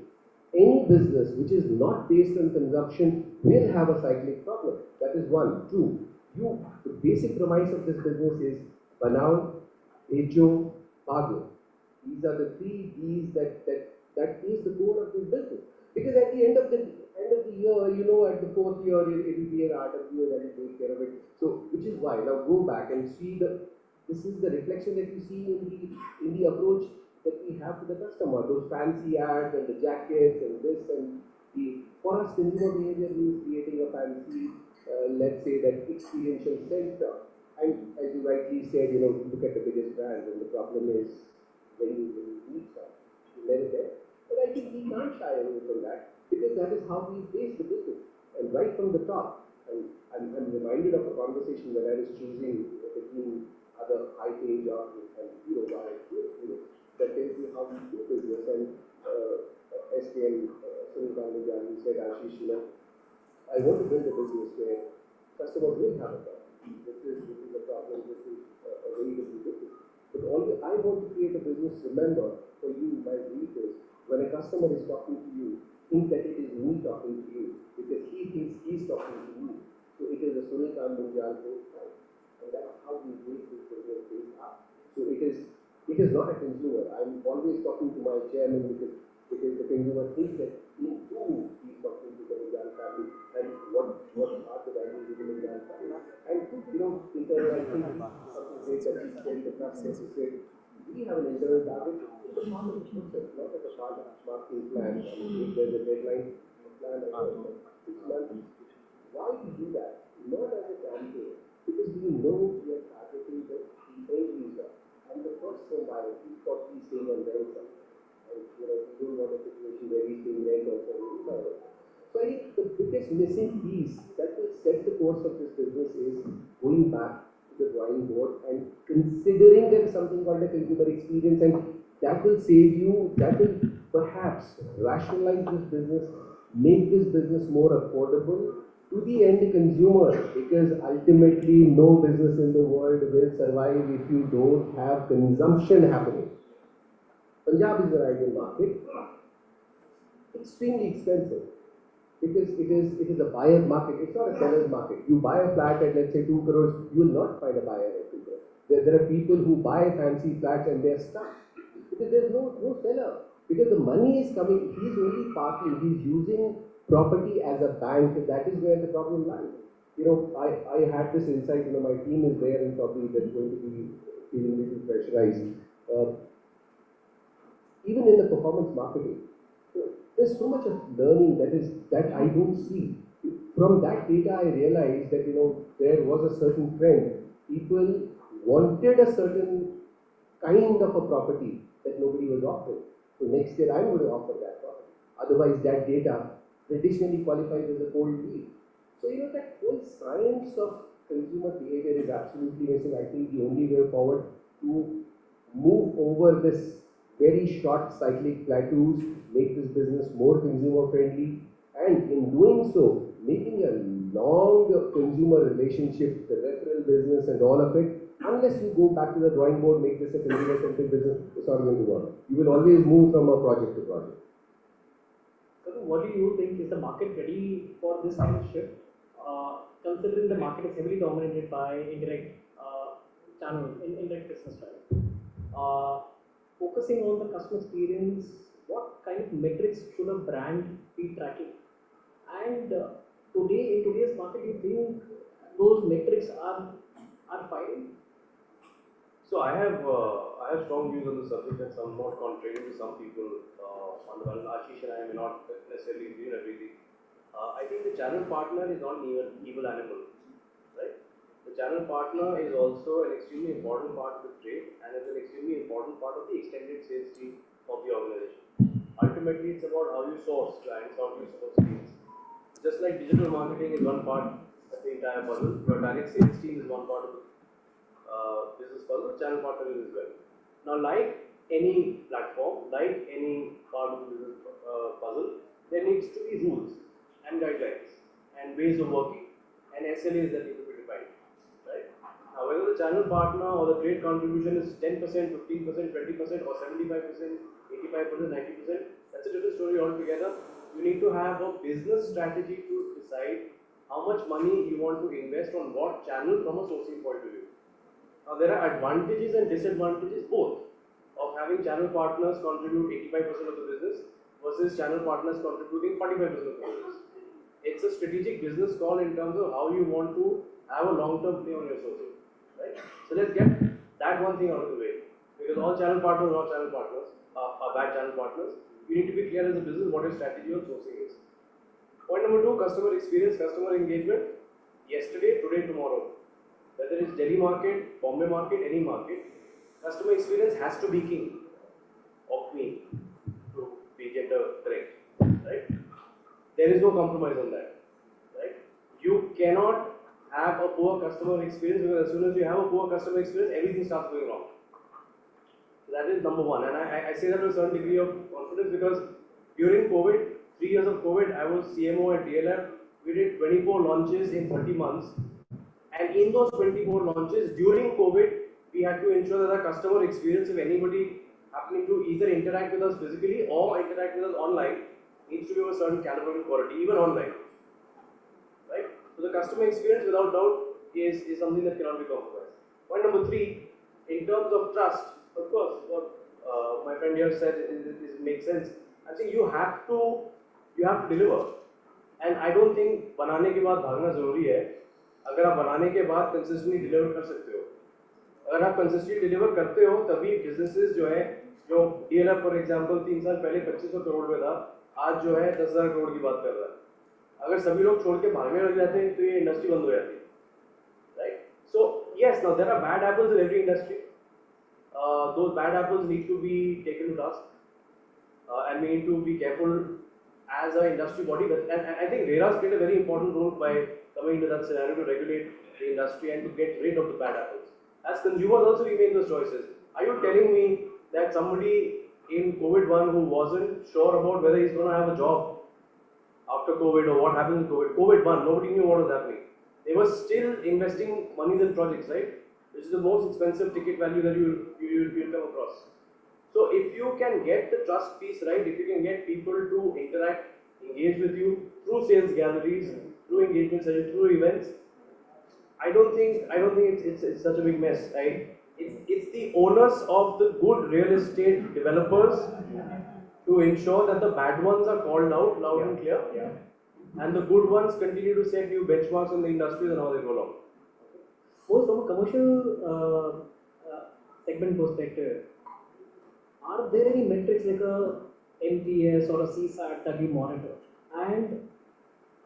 Any business which is not based on consumption will have a cyclic problem. That is one. Two, the basic premise of this business is Banao, Echo, Pago. These are the 3 B's that is the core of this business. Because at the end of the year, at the 4th year, it will be an RWA that will take care of it. So, which is why, now go back and see this is the reflection that you see in the approach that we have to the customer. Those fancy ads and the jackets and this and for us, consumer behavior means creating a fancy, let's say that experiential center. And as you rightly said, look at the biggest brands, and the problem is when you need stuff, you let it there. But I think we can't shy away from that, because that is how we face the business. And right from the top, and I'm reminded of a conversation when I was choosing between other high-paying jobs and that tells you how we do business. And SPL, Sunil Gandhi said, Ashish, I want to build a business where customers will have a problem. This is a problem, this is a very good business. But only I want to create a business, remember, for you, my belief is, when a customer is talking to you, think that it is me talking to you, because he thinks he's talking to you. So it is a Sunil Gandhi time. And that's how we make this business based up. So it is not a consumer. I'm always talking to my chairman because the consumer thinks that in who he's talking to the Mujal family and what are the values within the Mujal family. And internal, I think something great that he said, the customer said, we have an internal target, it's a part of the process, not as a part of marketing plan. If there's a deadline, a plan of 6 months. Why we do that? Not as a campaign, because we know we are targeting the end user. And the first home buyer, he's probably staying on rent somewhere. And we don't want a situation where he's staying rent or something. So I think the biggest missing piece that will set the course of this business is going back to the drawing board and considering there is something called a consumer experience, and that will save you, that will perhaps rationalize this business, make this business more affordable to the end consumer, because ultimately no business in the world will survive if you don't have consumption happening. Punjab is an ideal market, extremely expensive, because it is a buyer's market, it's not a seller's market. You buy a flat at let's say 2 crores, you will not find a buyer at 2 crores. There are people who buy fancy flats and they're stuck, because there's no seller, because the money is coming, he's only parking, he's using property as a bank. That is where the problem lies. I had this insight, my team is there and probably they're going to be feeling a little pressurized. Even in the performance marketing, there's so much of learning that I don't see. From that data, I realized that, there was a certain trend. People wanted a certain kind of a property that nobody was offering. So next year, I'm going to offer that property. Otherwise, that data traditionally qualifies as a cold deal. So, that whole science of consumer behavior is absolutely missing. I think the only way forward to move over this very short cyclic plateaus, make this business more consumer friendly, and in doing so, making a long consumer relationship, the referral business and all of it, unless you go back to the drawing board, make this a consumer centric business, it's not going to work. You will always move from a project to project. What do you think, is the market ready for this kind of shift? Considering the market is heavily dominated by indirect channels, indirect business channels. Focusing on the customer experience, what kind of metrics should a brand be tracking? And in today's market, do you think those metrics are fine? So I have strong views on the subject, and some not contrary to some people on the one. Ashish and I may not necessarily agree on everything. I think the channel partner is not an evil animal, right? The channel partner is also an extremely important part of the trade and is an extremely important part of the extended sales team of the organization. Ultimately, it's about how you source clients, how you source deals. Just like digital marketing is one part of the entire puzzle, your direct sales team is one part of the business puzzle, channel partner is as well. Now, like any platform, like any part of the business puzzle, there needs to be rules and guidelines and ways of working and SLAs that need to be defined, right? Now, whether the channel partner or the trade contribution is 10%, 15%, 20% or 75%, 85%, 90%, that's a different story altogether. You need to have a business strategy to decide how much money you want to invest on what channel from a sourcing point of view. Now, there are advantages and disadvantages both of having channel partners contribute 85% of the business versus channel partners contributing 45% of the business. It's a strategic business call in terms of how you want to have a long-term play on your sourcing, right? So let's get that one thing out of the way, because all channel partners are bad channel partners. You need to be clear as a business what your strategy on sourcing is. Point number 2, customer experience, customer engagement. Yesterday, today, tomorrow. Whether it's Delhi market, Bombay market, any market, customer experience has to be king of me to be gender correct, right? There is no compromise on that, right? You cannot have a poor customer experience, because as soon as you have a poor customer experience, everything starts going wrong. So that is number one. And I say that with a certain degree of confidence because during COVID, 3 years of COVID, I was CMO at DLF. We did 24 launches in 30 months. And in those 24 launches, during COVID, we had to ensure that our customer experience, if anybody happening to either interact with us physically or interact with us online, needs to be of a certain caliber and quality, even online. Right? So the customer experience, without doubt, is something that cannot be compromised. Point number 3, in terms of trust, of course, what my friend here said it makes sense. I think you have to deliver. And I don't think बनाने के बाद भागना जरूरी है. अगर आप बनाने के बाद consistently deliver कर सकते हो. अगर आप consistently deliver करते हो, तभी businesses जो है, जो DLF for example 3 साल पहले 2500 करोड़ में था, आज जो है 10,000 करोड़ की बात कर रहा है. अगर सभी लोग छोड़ के भागने लग जाते हैं, तो ये इंडस्ट्री बंद हो जाती है. Right? So yes, now there are bad apples in every industry. Those bad apples need to be taken to task, and we need to be careful as an industry body. And I think RERA's played a very important role by coming into that scenario to regulate the industry and to get rid of the bad apples. As consumers also, we make those choices. Are you telling me that somebody in COVID-1 who wasn't sure about whether he's going to have a job after COVID or what happens in COVID-1, nobody knew what was happening. They were still investing money in projects, right? Which is the most expensive ticket value that you'll come across. So if you can get the trust piece right, if you can get people to interact, engage with you through sales galleries, through engagement sessions, through events, I don't think it's such a big mess, right? It's the onus of the good real estate developers to ensure that the bad ones are called out loud and clear, and the good ones continue to set new benchmarks in the industry and how they roll out. Most from a commercial segment perspective, are there any metrics like a NPS or a CSAT that you monitor? And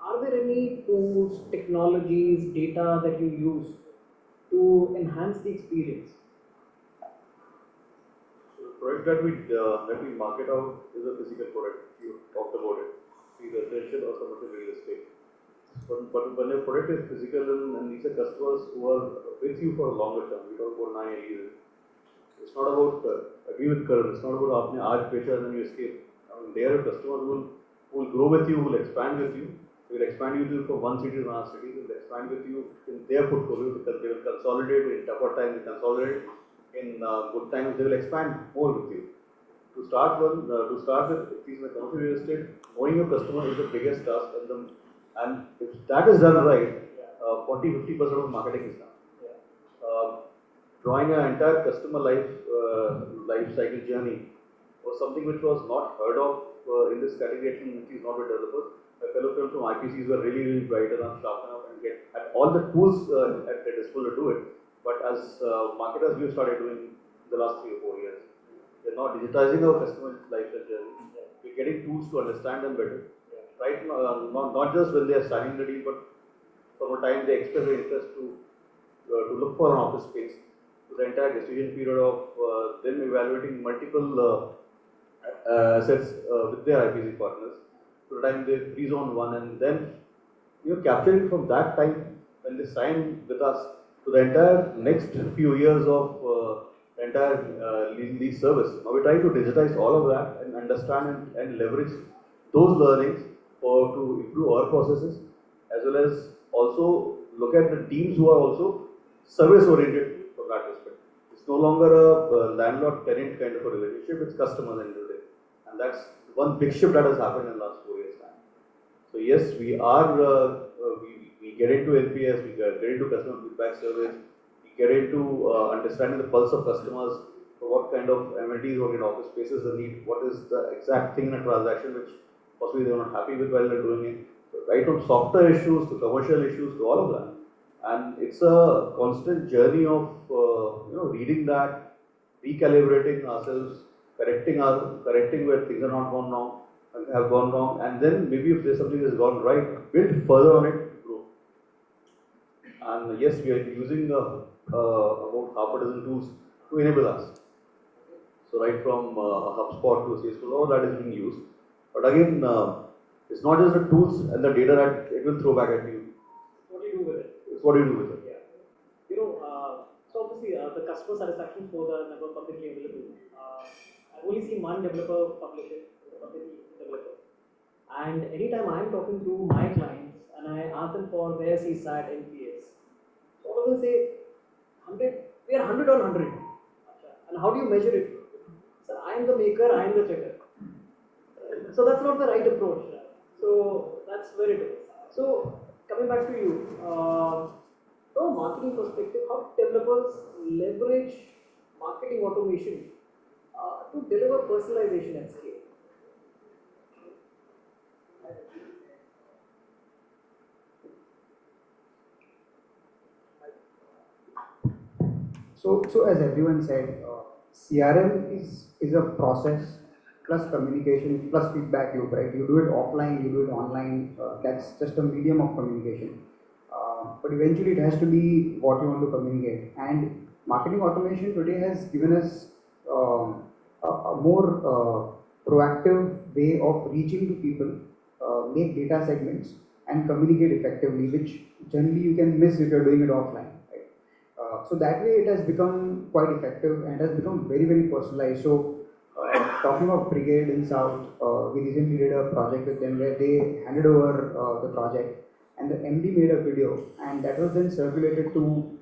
are there any tools, technologies, data that you use to enhance the experience? So the product that we market out is a physical product. You talked about it, either residential or commercial real estate. But when your product is physical and these are customers who are with you for a longer term, we talk about 9 years. It's not about agree with Karan. It's not about आपने आज बेचा and you escape. I mean, they are customers who will grow with you, who will expand with you. They will expand you from one city to another city. They will expand with you in their portfolio because they will consolidate in tougher times. They consolidate in good times. They will expand more with you. To start with, at least in the commercial real estate, knowing your customer is the biggest task, and if that is done right, 40-50% of marketing is done. Drawing an entire customer life cycle journey was something which was not heard of in this category, at least not with developers. My fellow friends from IPCs were really bright enough, sharp enough, and had all the tools at their disposal to do it. But as marketers, we have started doing the last 3 or 4 years. We're not digitizing our customer lifestyle journey. We're getting tools to understand them better. Right now, not just when they are signing the deal, but from the time they express their interest to look for an office space, to the entire decision period of them evaluating multiple assets with their IPC partners, to the time they pre-zone one, and then capturing from that time when they sign with us to the entire next few years of entire lease service. Now we're trying to digitize all of that and understand and leverage those learnings to improve our processes, as well as also look at the teams who are also service oriented from that respect. It's no longer a landlord-tenant kind of a relationship, it's customers end of the day. And that's one big shift that has happened in the last 4 years' time. So yes, we are, we get into NPS, we get into customer feedback surveys, we get into understanding the pulse of customers, for what kind of amenities or office spaces they need, what is the exact thing in a transaction which possibly they're not happy with while they're doing it. So right from software issues to commercial issues to all of that. And it's a constant journey of reading that, recalibrating ourselves, correcting where things are not gone wrong, have gone wrong, and then maybe if there's something that's gone right, build further on it, grow. And yes, we are using about half a dozen tools to enable us. So right from HubSpot to Salesforce, all that is being used. But again, it's not just the tools and the data that it will throw back at you. What do you do with it? It's what do you do with it? Yeah. So obviously the customer customer satisfaction scores are never publicly available. I've only seen one developer publish it, publicly developer. And anytime I'm talking to my clients and I ask them for their CSAT NPS, all of them say 100, we are 100 on 100. And how do you measure it? Sir, I am the maker, I am the checker. So that's not the right approach. So that's where it is. So coming back to you, from a marketing perspective, how developers leverage marketing automation to deliver personalization at scale? So as everyone said, CRM is a process plus communication plus feedback loop, right? You do it offline, you do it online. That's just a medium of communication. But eventually, it has to be what you want to communicate. And marketing automation today has given us a more proactive way of reaching to people, make data segments, and communicate effectively, which generally you can miss if you're doing it offline. So that way it has become quite effective and has become very, very personalized. So talking of Brigade in South, we recently did a project with them where they handed over the project and the MD made a video and that was then circulated to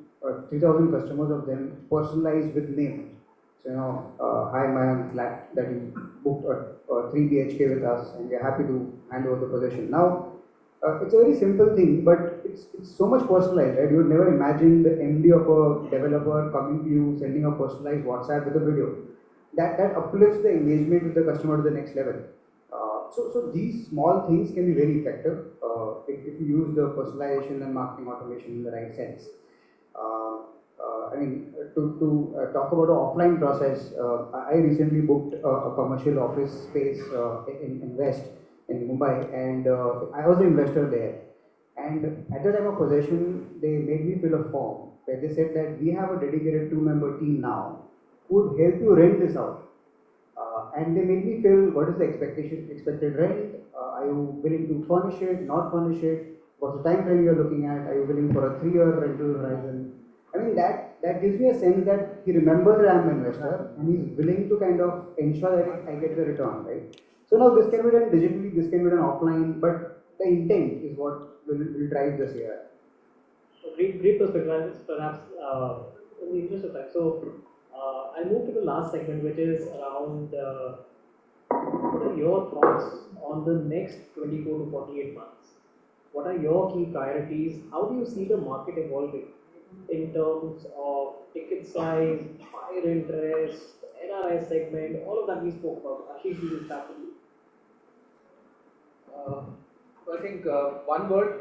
3,000 customers of them personalized with name. So, hi Mayank, glad that you booked a 3 BHK with us and we're happy to hand over the possession. Now, it's a very simple thing, but it's so much personalized, right? You would never imagine the MD of a developer coming to you, sending a personalized WhatsApp with a video. That uplifts the engagement with the customer to the next level. So these small things can be very effective if you use the personalization and marketing automation in the right sense. I mean, to talk about an offline process, I recently booked a commercial office space in West, in Mumbai, and I was an investor there. And at the time of possession, they made me fill a form where they said that we have a dedicated 2-member team now who would help you rent this out. And they made me fill what is the expected rent, are you willing to furnish it, not furnish it, what's the time frame you're looking at, are you willing for a 3-year rental horizon. I mean, that gives me a sense that he remembers that I'm an investor and he's willing to kind of ensure that I get the return, right? So now this can be done digitally, this can be done offline, but the intent is what will drive this here. Great perspective, and perhaps in the interest of time. So I'll move to the last segment, which is around what are your thoughts on the next 24 to 48 months? What are your key priorities? How do you see the market evolving in terms of ticket size, buyer interest, NRI segment, all of that we spoke about? Ashish, we will start with you. So I think one word,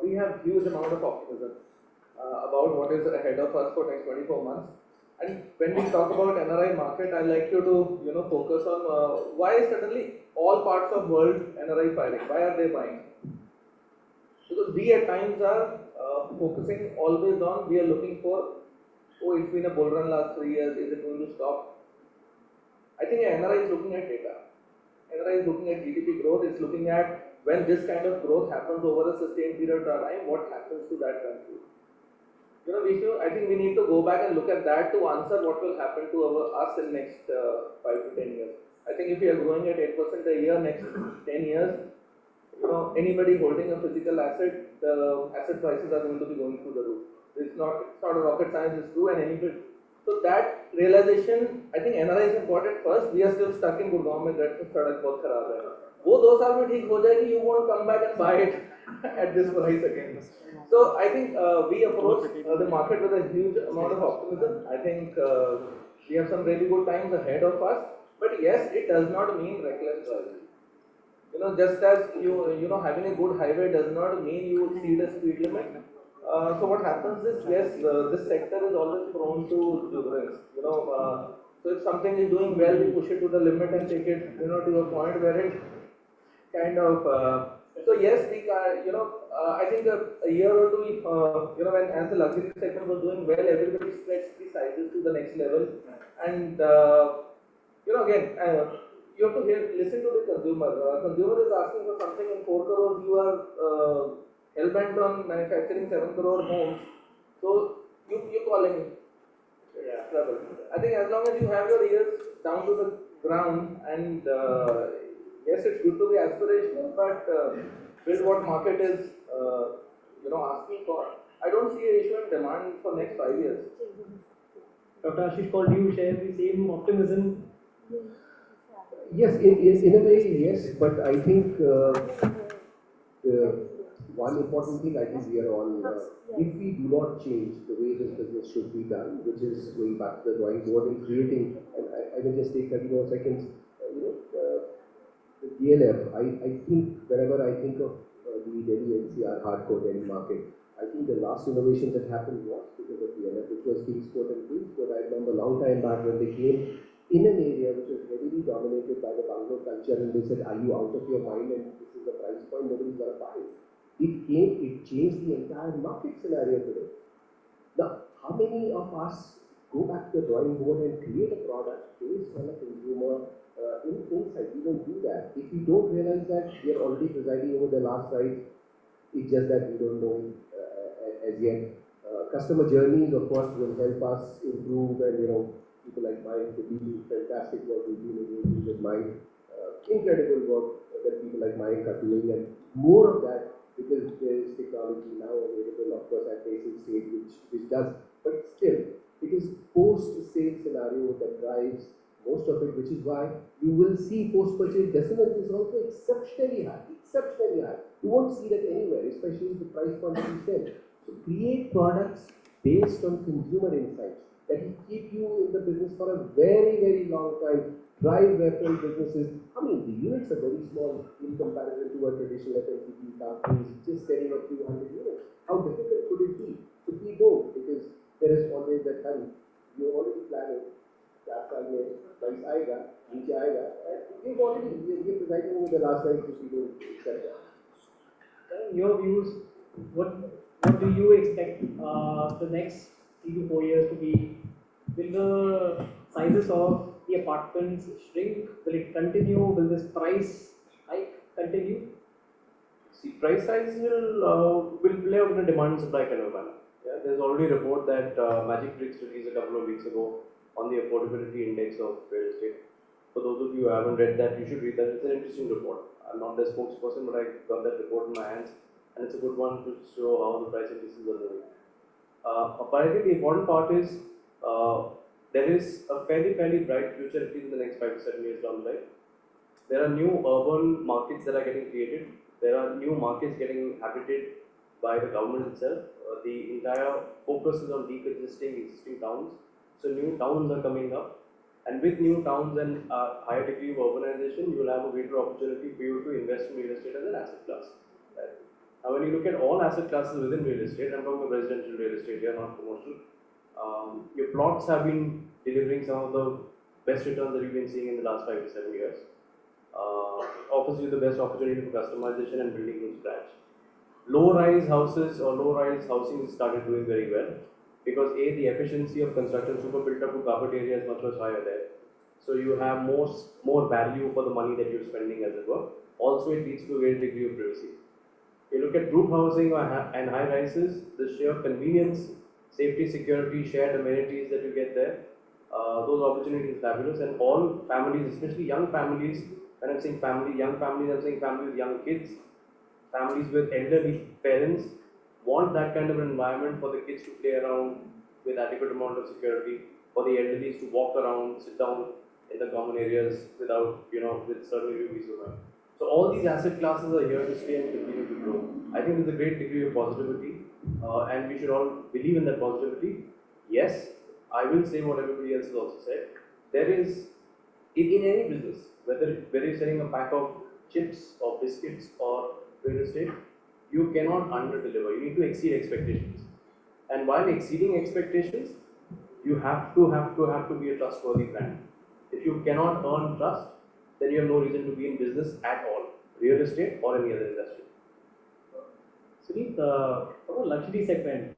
we have huge amount of optimism about what is ahead of us for next 24 months. And when we talk about NRI market, I like you to focus on why suddenly all parts of world NRI firing. Why are they buying? Because we at times are focusing always on, we are looking for, oh, it's been a bull run last 3 years, is it going to stop? I think NRI is looking at data. NRI is looking at GDP growth, it's looking at when this kind of growth happens over a sustained period of time, what happens to that country? I think we need to go back and look at that to answer what will happen to us in next 5 to 10 years. I think if we are growing at 8% a year next 10 years, anybody holding a physical asset, the asset prices are going to be going through the roof. It's not a rocket science, it's true, and anybody. So that realization, I think NRIs have got it first. We are still stuck in Gurgaon mein that sadak bahut kharab hai. वो 2 साल में ठीक हो जाएगी, you won't come back and buy it at this price again. So I think we approach the market with a huge amount of optimism. I think we have some really good times ahead of us. But yes, it does not mean reckless driving. Just as having a good highway does not mean you exceed the speed limit. So what happens is, yes, this sector is always prone to exuberance. So if something is doing well, we push it to the limit and take it, to a point where it kind of. So yes, I think a year or two, when as the luxury segment was doing well, everybody stretched the sizes to the next level, and again. You have to listen to the consumer. Consumer is asking for something in 4 crores. You are hell-bent on manufacturing 7 crore homes. So you calling. Yeah. trouble. I think as long as you have your ears down to the ground and yes, it's good to be aspirational, but build what market is asking for. I don't see an issue in demand for next 5 years. Dr. Ashish Paul, do you share the same optimism? Yes, in a way, yes, but I think one important thing I think we are all, if we do not change the way this business should be done, which is going back to the drawing board and creating, and I will just take 30 more seconds, the DLF, I think whenever I think of the Delhi NCR hardcore Delhi market, I think the last innovation that happened was because of DLF, which was Kingscourt and Queenscourt. I remember a long time back when they came in an area which was heavily dominated by the bungalow culture, and they said, are you out of your mind, and this is the price point, nobody's going to buy it. It changed the entire market scenario today. Now, how many of us go back to the drawing board and create a product based on a consumer insight? We don't do that. If we don't realize that we are already presiding over the last side, it's just that we don't know as yet. Customer journeys, of course, will help us improve, and people like mine, they do fantastic work with mine, incredible work that people like Mike are doing, and more of that because there is technology now available, of course, at nascent stage, which does, but still, it is post-sale scenario that drives most of it, which is why you will see post-purchase decimals is also exceptionally high, exceptionally high. You won't see that anywhere, especially the price point that you said. So create products based on consumer insights that will keep you in the business for a very, very long time. Drive referral businesses. I mean, the units are very small in comparison to a traditional FMCG company just selling a few hundred units. How difficult could it be? So we don't, because there is always that time. You're already planning. 4 साल में price आएगा, नीचे आएगा, and we've already presiding over the last time to see those etc. In your views, what do you expect the next 3 to 4 years to be? Will the sizes of the apartments shrink? Will it continue? Will this price hike continue? See, price rise will play out in a demand and supply kind of manner. Yeah, there's already a report that Magic Bricks released a couple of weeks ago on the affordability index of real estate. For those of you who haven't read that, you should read that. It's an interesting report. I'm not the spokesperson, but I got that report in my hands, and it's a good one to show how the price increases are moving. But I think the important part is there is a fairly bright future, at least in the next 5 to 7 years down the line. There are new urban markets that are getting created. There are new markets getting inhabited by the government itself. The entire focus is on decongesting existing towns. So new towns are coming up, and with new towns and higher degree of urbanization, you will have a greater opportunity for you to invest in real estate as an asset class. Right? Now, when you look at all asset classes within real estate, I'm talking about residential real estate here, not commercial. Your plots have been delivering some of the best returns that you've been seeing in the last 5 to 7 years. Offers you the best opportunity for customization and building from scratch. Low-rise houses or low-rise housing started doing very well because the efficiency of construction super built up to carpet area is much higher there. So you have more value for the money that you're spending, as it were. Also, it leads to a great degree of privacy. You look at group housing and high rises, the sheer convenience, safety, security, shared amenities that you get there, those opportunities are fabulous, and all families, especially young families, when I'm saying family, young families, I'm saying families with young kids, families with elderly parents, want that kind of an environment for the kids to play around with adequate amount of security, for the elderly to walk around, sit down in the common areas without, with certain peace of mind. So all these asset classes are here to stay and continue to grow. I think there's a great degree of positivity, and we should all believe in that positivity. Yes, I will say what everybody else has also said. There is, in any business, whether you're selling a pack of chips or biscuits or real estate, you cannot under-deliver. You need to exceed expectations. And while exceeding expectations, you have to be a trustworthy brand. If you cannot earn trust, then you have no reason to be in business at all, real estate or any other industry. Suneet, from a luxury segment,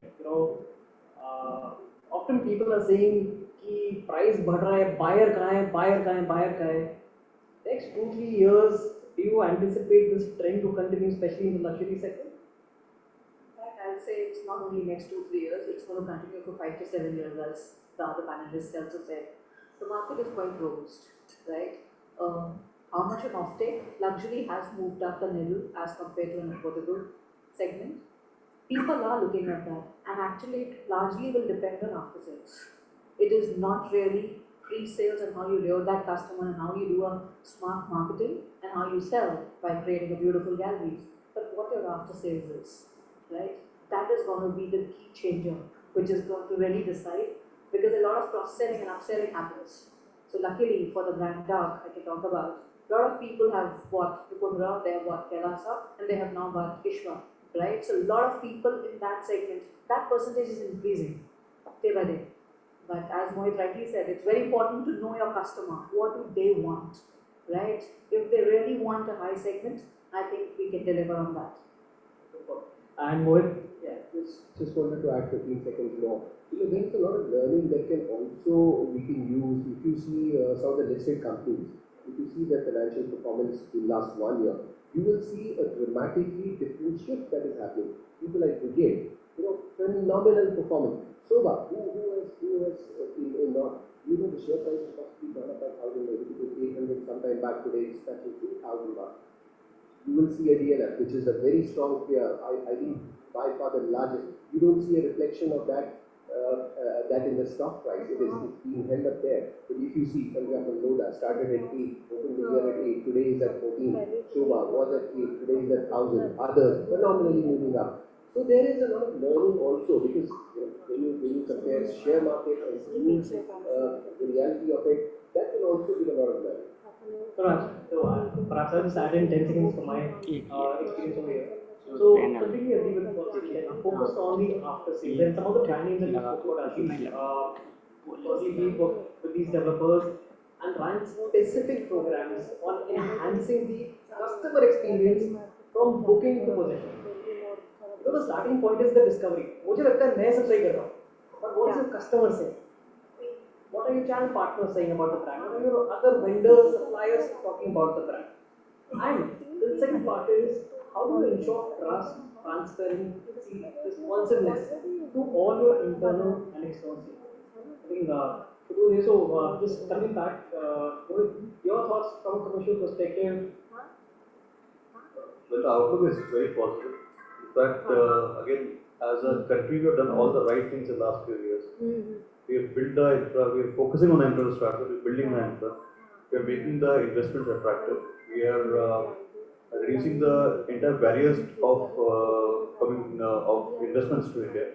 often people are saying कि price बढ़ रहा है, buyer कहाँ है? Next 2-3 years, do you anticipate this trend to continue, especially in the luxury segment? In fact, I'll say it's not only next 2-3 years, it's going to continue for 5 to 7 years, as the other panelists also said, the market is quite robust, right? How much an offtake? Luxury has moved up the needle as compared to an affordable segment. People are looking at that, and actually it largely will depend on after sales. It is not really pre-sales and how you lure that customer and how you do a smart marketing and how you sell by creating a beautiful galleries, but what your after sales is, right? That is going to be the key changer, which is going to really decide, because a lot of cross-selling and upselling happens. So luckily for the brand dark, I can talk about, a lot of people have bought Vipundra, they have bought Kailasa, and they have now bought Ishwa, right? So a lot of people in that segment, that percentage is increasing day by day. But as Mohit rightly said, it's very important to know your customer. What do they want, right? If they really want a high segment, I think we can deliver on that. And Mohit, just wanted to add 15 seconds more. There is a lot of learning that can also we can use. If you see some of the listed companies, if you see their financial performance in last 1 year, you will see a dramatically different shift that is happening. People like Brigade, phenomenal performance. Soba, who has in North, the share price has possibly gone up by 1,000, maybe to 800 sometime back today, it's touching 2,000 mark. You will see a DLF, which is a very strong player, I think by far the largest. You don't see a reflection of that in the stock price. It's being held up there. But if you see, for example, Loda started at 8, opened the year at 8, today is at 14. Shobha was at 8, today is at 1,000. Others phenomenally moving up. So there is a lot of learning also, because when you compare share market and see the reality of it, that will also give a lot of learning. Perhaps I'll just add in 10 seconds from my experience over here. So, completely agree with what you said. Focus on the after sales. And some of the brand names that you spoke about, Ashish, firstly, we work with these developers and run specific programs on enhancing the customer experience from booking to possession. So, the starting point is the discovery. मुझे लगता है मैं सब सही कर रहा हूँ. But what is the customer saying? What are your channel partners saying about the brand? What are your other vendors, suppliers talking about the brand? And the second part is, how do you ensure trust, transparency, responsiveness to all your internal and external stakeholders? I think, so just coming back, your thoughts from a commercial perspective? Well, the outlook is very positive. In fact, again, as a country, we have done all the right things in the last few years. We have built the infra, we are focusing on the infrastructure, we are building the infra, we are making the investments attractive, we are reducing the entire barriers of of investments to India.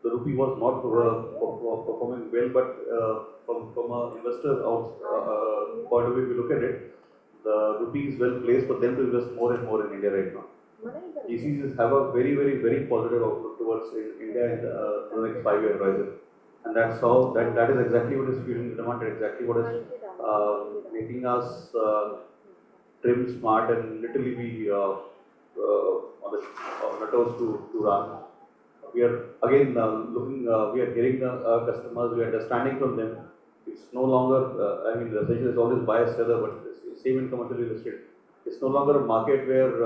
The rupee was not performing well, but from an investor point of view, if you look at it, the rupee is well placed for them to invest more and more in India right now. GCCs have a very, very, very positive outlook towards India in the next 5-year horizon. And that's how, that is exactly what is fueling the demand, and exactly what is making us trim, smart, and literally be on the toes to run. We are again looking, we are hearing the customers, we are understanding from them. It's no longer, I mean, the essential is always buyer seller, but it's same in commercial real estate. It's no longer a market where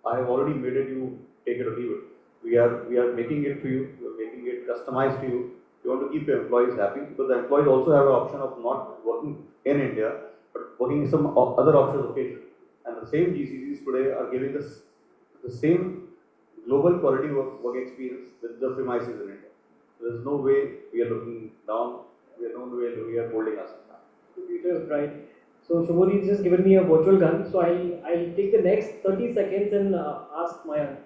I have already made it, you take it or leave it. We are making it for you, we are making it customized to you. You want to keep your employees happy, because the employees also have an option of not working in India, but working in some other offshore location. And the same GCCs today are giving us the same global quality work experience with the premises in India. There is no way we are looking down, there is no way we are holding us up. The future is bright. So Shubhodhi has just given me a virtual gun, so I'll take the next 30 seconds and ask Mayank.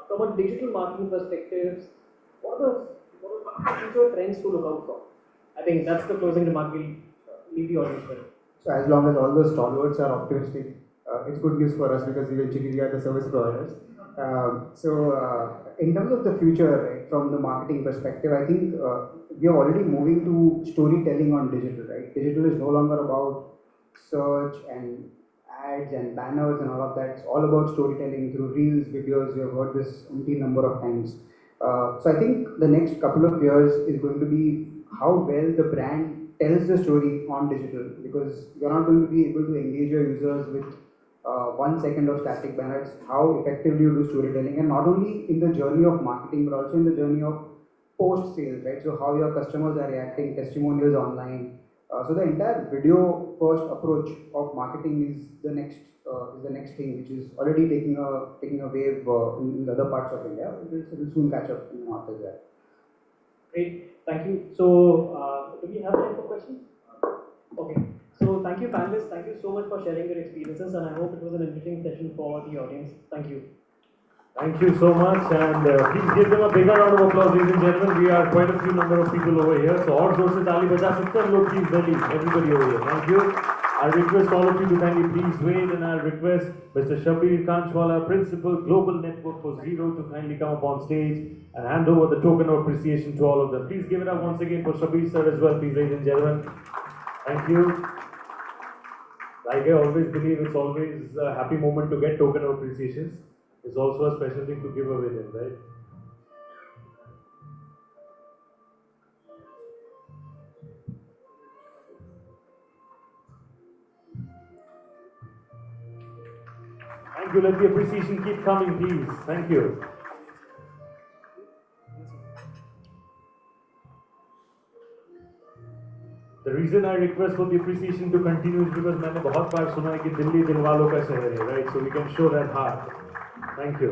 From a digital marketing perspective, what are the future trends to look out for? I think that's the closing remark we'll leave the audience with. So as long as all those stalwarts are optimistic, it's good news for us, because eventually we are the service providers. In terms of the future, right, from the marketing perspective, I think we are already moving to storytelling on digital, right? Digital is no longer about search and ads and banners and all of that. It's all about storytelling through reels, videos. We have heard this umpteen number of times. So I think the next couple of years is going to be how well the brand tells the story on digital, because you're not going to be able to engage your users with 1 second of static banners. How effectively you do storytelling, and not only in the journey of marketing, but also in the journey of post sales, right? So how your customers are reacting, testimonials online. So the entire video first approach of marketing is the next thing, which is already taking a wave in the other parts of India. It will soon catch up in the north as well. Great, thank you. So, do we have time for questions? Okay. So, thank you, panelists. Thank you so much for sharing your experiences, and I hope it was an interesting session for the audience. Thank you. Thank you so much, and please give them a bigger round of applause, ladies and gentlemen. We are quite a few number of people over here, so और जोर से ताली बजा सकते हैं लोग, please, Delhi, everybody over here. Thank you. I request all of you to kindly please wait, and I'll request Mr. Shabir Kanchwala, Principal, Global Network for Zero, to kindly come up on stage and hand over the token of appreciation to all of them. Please give it up once again for Shabir sir as well, please, ladies and gentlemen. Thank you. Like I always believe, it's always a happy moment to get token of appreciations. It's also a special thing to give away them, right? Thank you. Let the appreciation keep coming, please. Thank you. The reason I request for the appreciation to continue is because मैंने बहुत बार सुना है कि दिल्ली दिल वालों का शहर है, right? So we can show that heart. Thank you.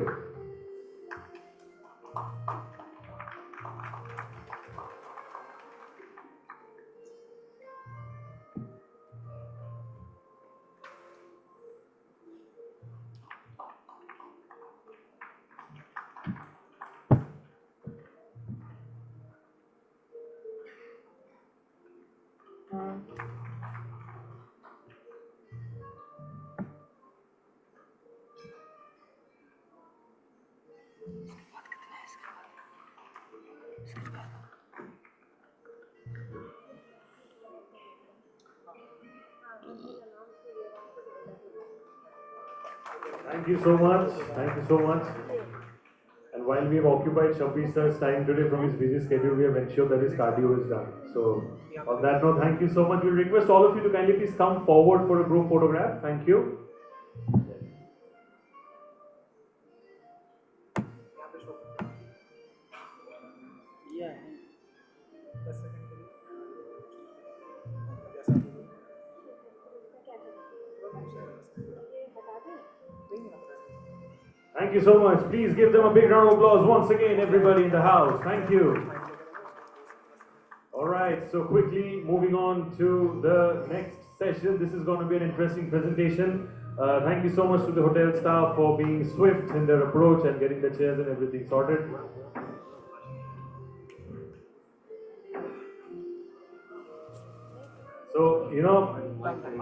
Thank you so much. Thank you so much. And while we have occupied Shabir sir's time today from his busy schedule, we have ensured that his cardio is done. So, on that note, thank you so much. We'll request all of you to kindly please come forward for a group photograph. Thank you. Thank you so much. Please give them a big round of applause once again, everybody in the house. Thank you. All right, so quickly moving on to the next session. This is going to be an interesting presentation. Thank you so much to the hotel staff for being swift in their approach and getting the chairs and everything sorted. So,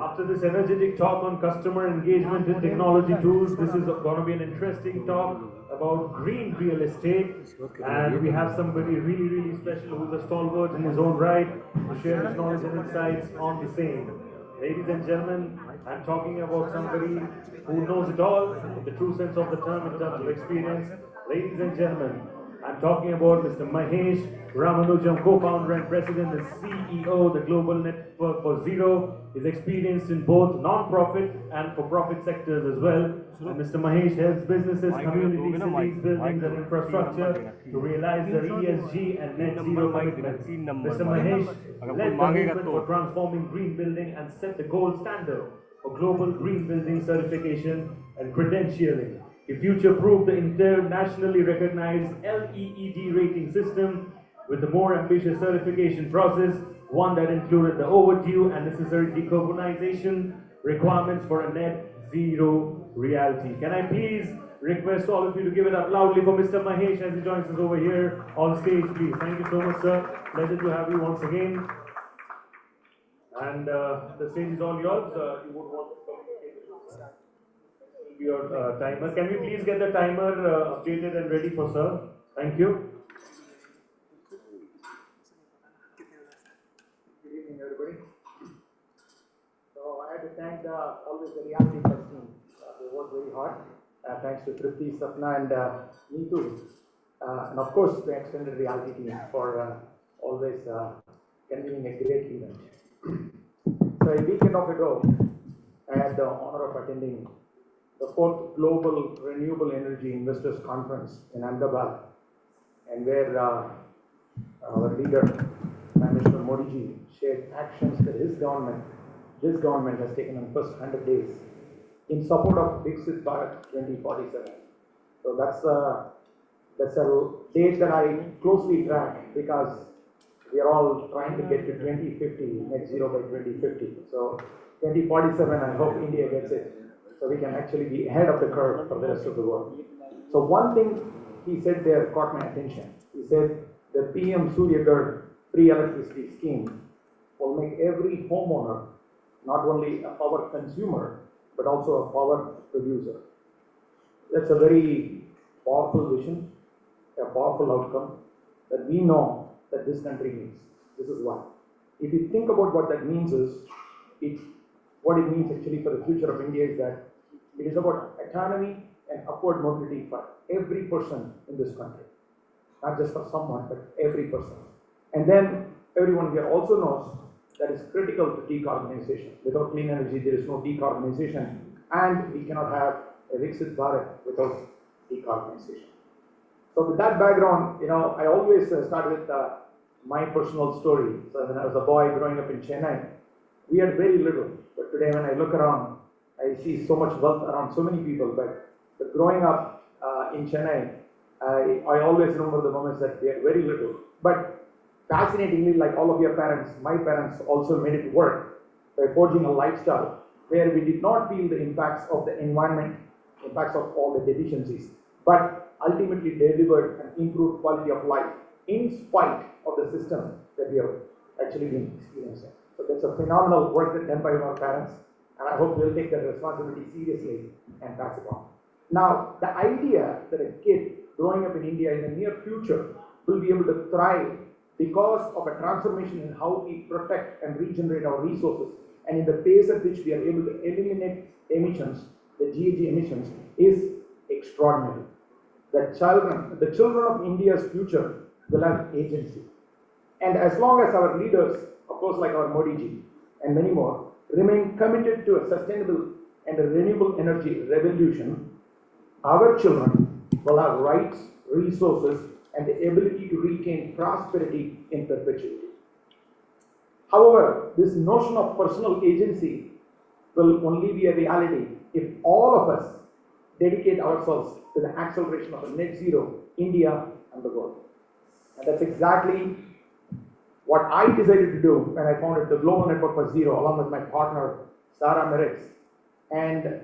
after this energetic talk on customer engagement and technology tools, this is going to be an interesting talk about green real estate. And we have somebody really, really special who's a stalwart in his own right to share his knowledge and insights on the same. Ladies and gentlemen, I'm talking about somebody who knows it all in the true sense of the term in terms of experience. Ladies and gentlemen, I'm talking about Mr. Mahesh Ramanujam, co-founder and president and CEO of the Global Network for Zero. Is experienced in both non-profit and for-profit sectors as well. And Mr. Mahesh helps businesses, communities, cities, buildings and infrastructure to realize their ESG and net zero commitments. Mr. Mahesh led the movement for transforming green building and set the gold standard for global green building certification and credentialing. He future-proofed the internationally recognized LEED rating system with a more ambitious certification process, one that included the overdue and necessary decarbonization requirements for a net zero reality. Can I please request all of you to give it up loudly for Mr. Mahesh as he joins us over here on stage, please. Thank you so much, sir. Pleasure to have you once again. And the stage is all yours. You would want to communicate your timer. Can we please get the timer updated and ready for sir? Thank you. Good evening, everybody. So I have to thank always the Realty Plus team. They work very hard. Thanks to Tripti, Sapna, and me too. And of course, the extended Realty team for always convening a great event. So a weekend ago, I had the honor of attending the 4th Global Renewable Energy Investors Conference in Ahmedabad, and where our leader, Prime Minister Modi ji, shared actions that this government has taken in the first 100 days in support of Viksit Bharat 2047. So that's a date that I closely track because we are all trying to get to 2050, net zero by 2050. So 2047, I hope India gets it, so we can actually be ahead of the curve for the rest of the world. So one thing he said there caught my attention. He said the PM Surya Ghar free electricity scheme will make every homeowner not only a power consumer, but also a power producer. That's a very powerful vision, a powerful outcome that we know that this country needs. This is why. If you think about what that means what it means actually for the future of India is that it is about autonomy and upward mobility for every person in this country. Not just for someone, but every person. And then everyone here also knows that it's critical to decarbonization. Without clean energy, there is no decarbonization, and we cannot have a Viksit Bharat without decarbonization. So with that background, I always start with my personal story. So when I was a boy growing up in Chennai, we had very little. But today when I look around, I see so much wealth around so many people. But growing up in Chennai, I always remember the moments that we had very little. But fascinatingly, like all of your parents, my parents also made it work by forging a lifestyle where we did not feel the impacts of the environment, impacts of all the deficiencies, but ultimately delivered an improved quality of life in spite of the system that we have actually been experiencing. So that's a phenomenal work that done by our parents, and I hope they'll take that responsibility seriously and pass it on. Now, the idea that a kid growing up in India in the near future will be able to thrive because of a transformation in how we protect and regenerate our resources, and in the pace at which we are able to eliminate emissions, the GHG emissions, is extraordinary. The children of India's future will have agency. And as long as our leaders, of course like our Modi ji and many more, remain committed to a sustainable and a renewable energy revolution, our children will have rights, resources, and the ability to retain prosperity in perpetuity. However, this notion of personal agency will only be a reality if all of us dedicate ourselves to the acceleration of a net zero India and the world. And that's exactly what I decided to do when I founded the Global Network for Zero along with my partner, Sarah Merrick's. And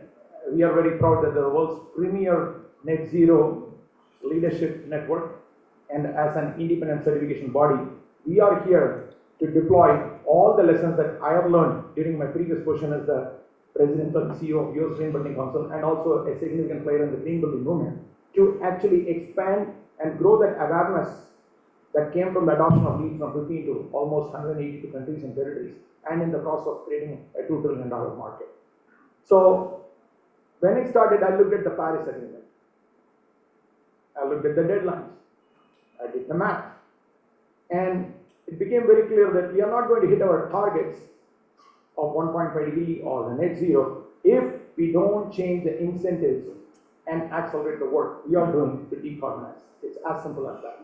we are very proud that the world's premier net zero leadership network, and as an independent certification body, we are here to deploy all the lessons that I have learned during my previous position as the President and CEO of US Green Building Council and also a significant player in the green building movement to actually expand and grow that awareness that came from the adoption of LEED from 15 to almost 182 countries and territories, and in the process of creating a $2 trillion market. So when it started, I looked at the Paris Agreement. I looked at the deadlines. I did the math. And it became very clear that we are not going to hit our targets of 1.5 degree or the net zero if we don't change the incentives and accelerate the work we are doing to decarbonize. It's as simple as that.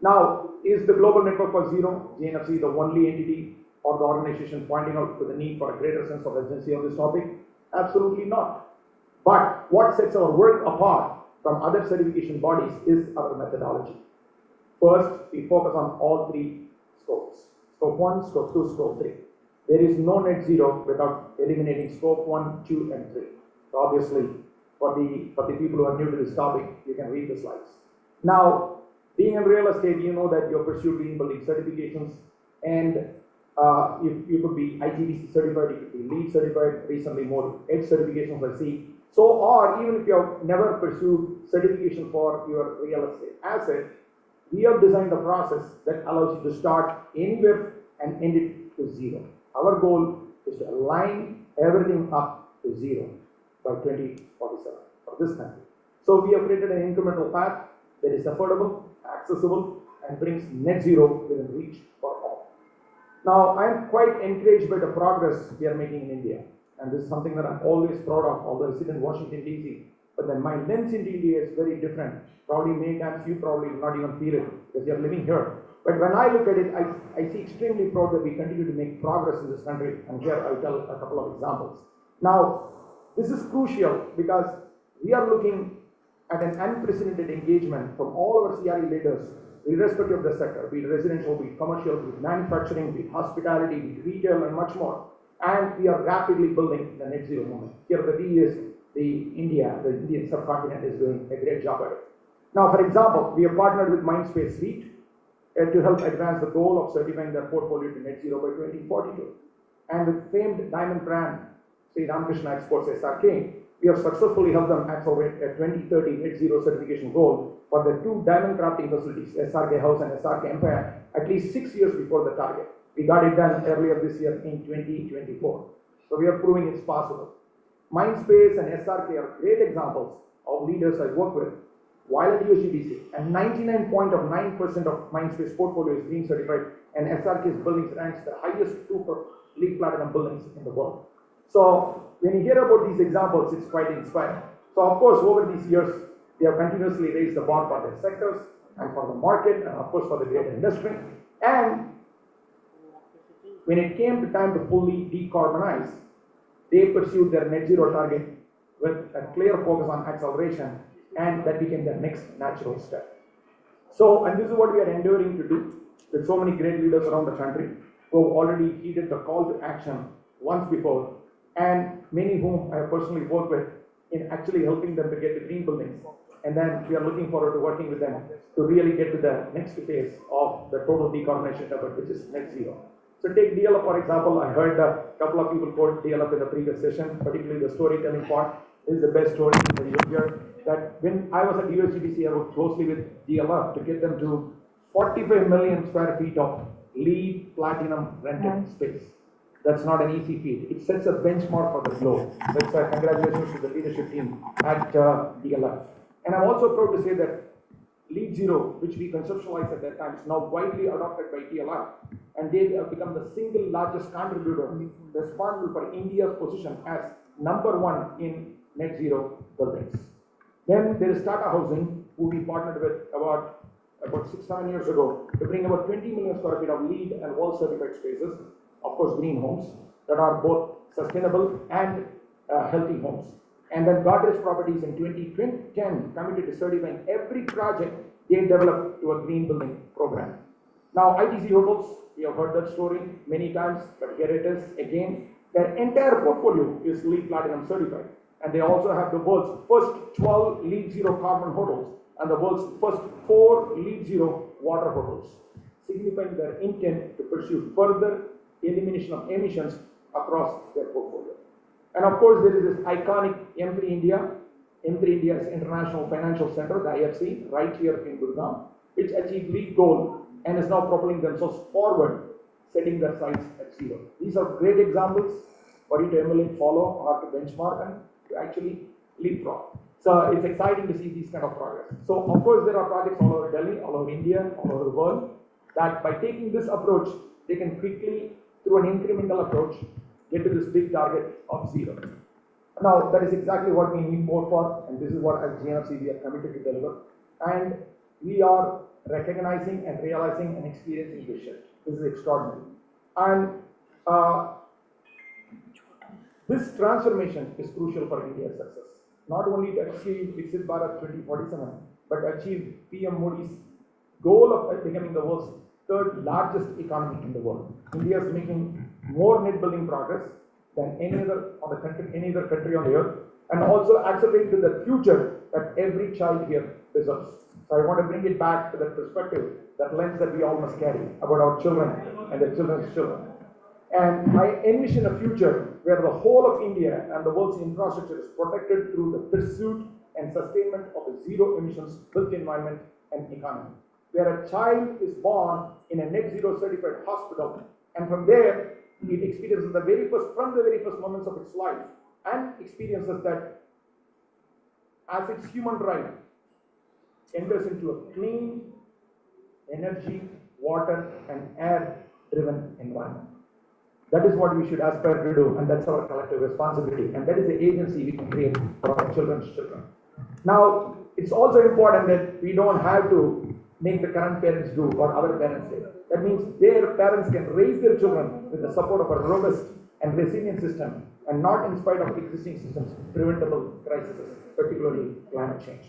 Now, is the Global Network for Zero, GNFC, the only entity or the organization pointing out to the need for a greater sense of urgency on this topic? Absolutely not. But what sets our work apart from other certification bodies is our methodology. First, we focus on all three scopes. Scope 1, Scope 2, Scope 3. There is no net zero without eliminating Scope 1, 2, and 3. So obviously, for the people who are new to this topic, you can read the slides. Now, being in real estate, you know that you pursued green building certifications, and you could be IGBC certified, you could be LEED certified, recently more EDGE certifications I see. So, or even if you have never pursued certification for your real estate asset, we have designed a process that allows you to start anywhere and end it to zero. Our goal is to align everything up to zero by 2047 for this country. So we have created an incremental path that is affordable, accessible, and brings net zero within reach for all. Now, I am quite encouraged by the progress we are making in India, and this is something that I'm always proud of, although I sit in Washington, D.C., but then my lens into India is very different. Probably many times you probably will not even feel it because you're living here. But when I look at it, I see extremely proud that we continue to make progress in this country, and here I'll tell a couple of examples. Now, this is crucial because we are looking at an unprecedented engagement from all our CRE leaders, irrespective of the sector, be it residential, be it commercial, be it manufacturing, be it hospitality, be it retail, and much more. And we are rapidly building the net zero movement. Here the key is the Indian subcontinent is doing a great job at it. Now, for example, we have partnered with Mindspace Suite to help advance the goal of certifying their portfolio to net zero by 2042. And with famed diamond brand, Sri Ramakrishna Exports SRK, we have successfully helped them accelerate a 2030 net zero certification goal for their two diamond crafting facilities, SRK House and SRK Empire, at least 6 years before the target. We got it done earlier this year in 2024. So we are proving it's possible. Mindspace and SRK are great examples of leaders I work with while at USGBC, and 99.9% of Mindspace portfolio is green certified, and SRK's buildings ranks the highest super LEED Platinum buildings in the world. So when you hear about these examples, it's quite inspiring. So of course, over these years, they have continuously raised the bar for their sectors and for the market, and of course for the greater industry. And when it came to time to fully decarbonize, they pursued their net zero target with a clear focus on acceleration, and that became their next natural step. So, and this is what we are endeavoring to do with so many great leaders around the country who have already heeded the call to action once before, and many whom I have personally worked with in actually helping them to get to green buildings. And then we are looking forward to working with them to really get to the next phase of the total decarbonization effort, which is net zero. So take DLF for example. I heard a couple of people quote DLF in the previous session, particularly the storytelling part is the best story that you hear. That when I was at USGBC, I worked closely with DLF to get them to 45 million square feet of LEED Platinum rented space. That's not an easy feat. It sets a benchmark for the globe. That's congratulations to the leadership team at DLF. And I'm also proud to say that LEED Zero, which we conceptualized at that time, is now widely adopted by DLF, and they have become the single largest contributor responsible for India's position as #1 in net zero buildings. Then there is Tata Housing, who we partnered with about 6-7 years ago to bring about 20 million square feet of LEED and WALL certified spaces, of course green homes, that are both sustainable and healthy homes. And then Godrej Properties in 2010 committed to certifying every project they developed to a green building program. Now ITC Hotels, we have heard that story many times, but here it is again. Their entire portfolio is LEED Platinum certified, and they also have the world's first 12 LEED Zero carbon hotels and the world's first 4 LEED Zero water hotels, signifying their intent to pursue further elimination of emissions across their portfolio. And of course, there is this iconic M3 India. M3 India is International Financial Center, the IFC, right here in Gurgaon, which achieved LEED Gold and is now propelling themselves forward, setting their sights at zero. These are great examples for you to emulate, follow, or to benchmark, and to actually leapfrog. So it's exciting to see these kind of progress. So of course, there are projects all over Delhi, all over India, all over the world, that by taking this approach, they can quickly, through an incremental approach, get to this big target of zero. Now, that is exactly what we need more for, and this is what as GNFC we are committed to deliver. And we are recognizing and realizing and experiencing this shift. This is extraordinary. And this transformation is crucial for India's success. Not only to achieve Viksit Bharat 2047, but achieve PM Modi's goal of becoming the world's third largest economy in the world. India is making more net building progress than any other country on the earth, and also accelerating to the future that every child here deserves. So I want to bring it back to that perspective, that lens that we all must carry about our children and their children's children. And I envision a future where the whole of India and the world's infrastructure is protected through the pursuit and sustainment of a zero emissions built environment and economy, where a child is born in a net zero certified hospital, and from there it experiences from the very first moments of its life, and experiences that as its human right enters into a clean energy, water and air driven environment. That is what we should aspire to do, and that's our collective responsibility, and that is the agency we can create for our children's children. Now, it's also important that we don't have to make the current parents do or our parents did. That means their parents can raise their children with the support of a robust and resilient system and not in spite of existing systems, preventable crises, particularly climate change.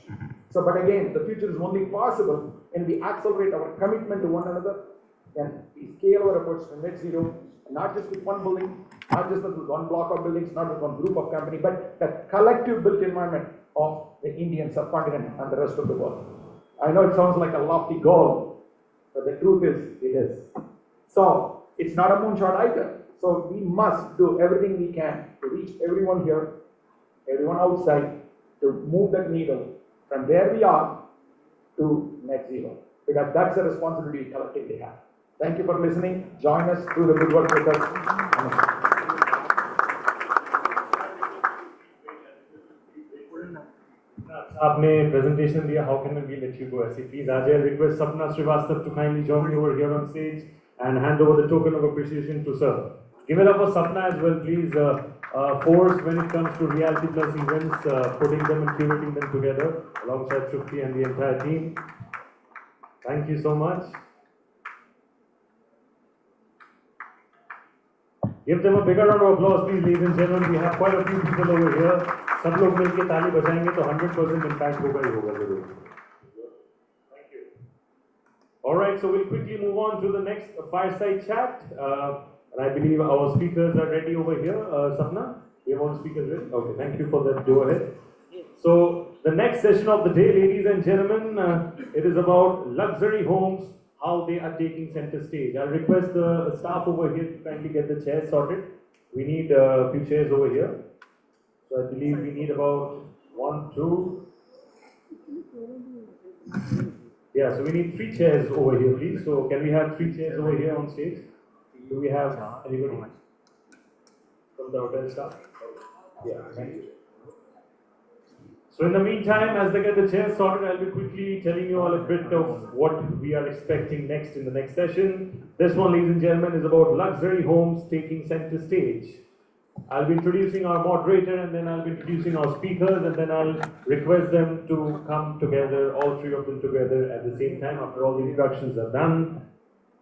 So, but again, the future is only possible when we accelerate our commitment to one another, and we scale our efforts to net zero, not just with one building, not just with one block of buildings, not with one group of company, but the collective built environment of the Indian subcontinent and the rest of the world. I know it sounds like a lofty goal, but the truth is, it is. So, it's not a moonshot either. So, we must do everything we can to reach everyone here, everyone outside, to move that needle from where we are to net zero. Because that's a responsibility we collectively have. Thank you for listening. Join us, do the good work with us. आपने presentation दिया, how can we let you go? ऐसे please Ajay, request Sapna Srivastav to kindly join me over here on stage and hand over the token of appreciation to sir. Give it up for Sapna as well, please. Force when it comes to Realty Plus events, putting them and curating them together alongside Shukti and the entire team. Thank you so much. Give them a bigger round of applause, please, ladies and gentlemen. We have quite a few people over here. सब लोग मिलके ताली बजाएंगे तो 100% impact होगा ही होगा जरूर. Thank you. All right, so we'll quickly move on to the next fireside chat. And I believe our speakers are ready over here. Sapna, we have all speakers ready? Okay, thank you for that. Go ahead. So the next session of the day, ladies and gentlemen, it is about luxury homes, how they are taking center stage. I'll request the staff over here to kindly get the chairs sorted. We need a few chairs over here. So I believe we need about 1, 2. Yeah, so we need 3 chairs over here, please. So can we have 3 chairs over here on stage? Do we have anybody from the hotel staff? Yeah, thank you. So in the meantime, as they get the chairs sorted, I'll be quickly telling you all a bit of what we are expecting next in the next session. This one, ladies and gentlemen, is about luxury homes taking center stage. I'll be introducing our moderator, and then I'll be introducing our speakers, and then I'll request them to come together, all 3 of them together at the same time after all the introductions are done.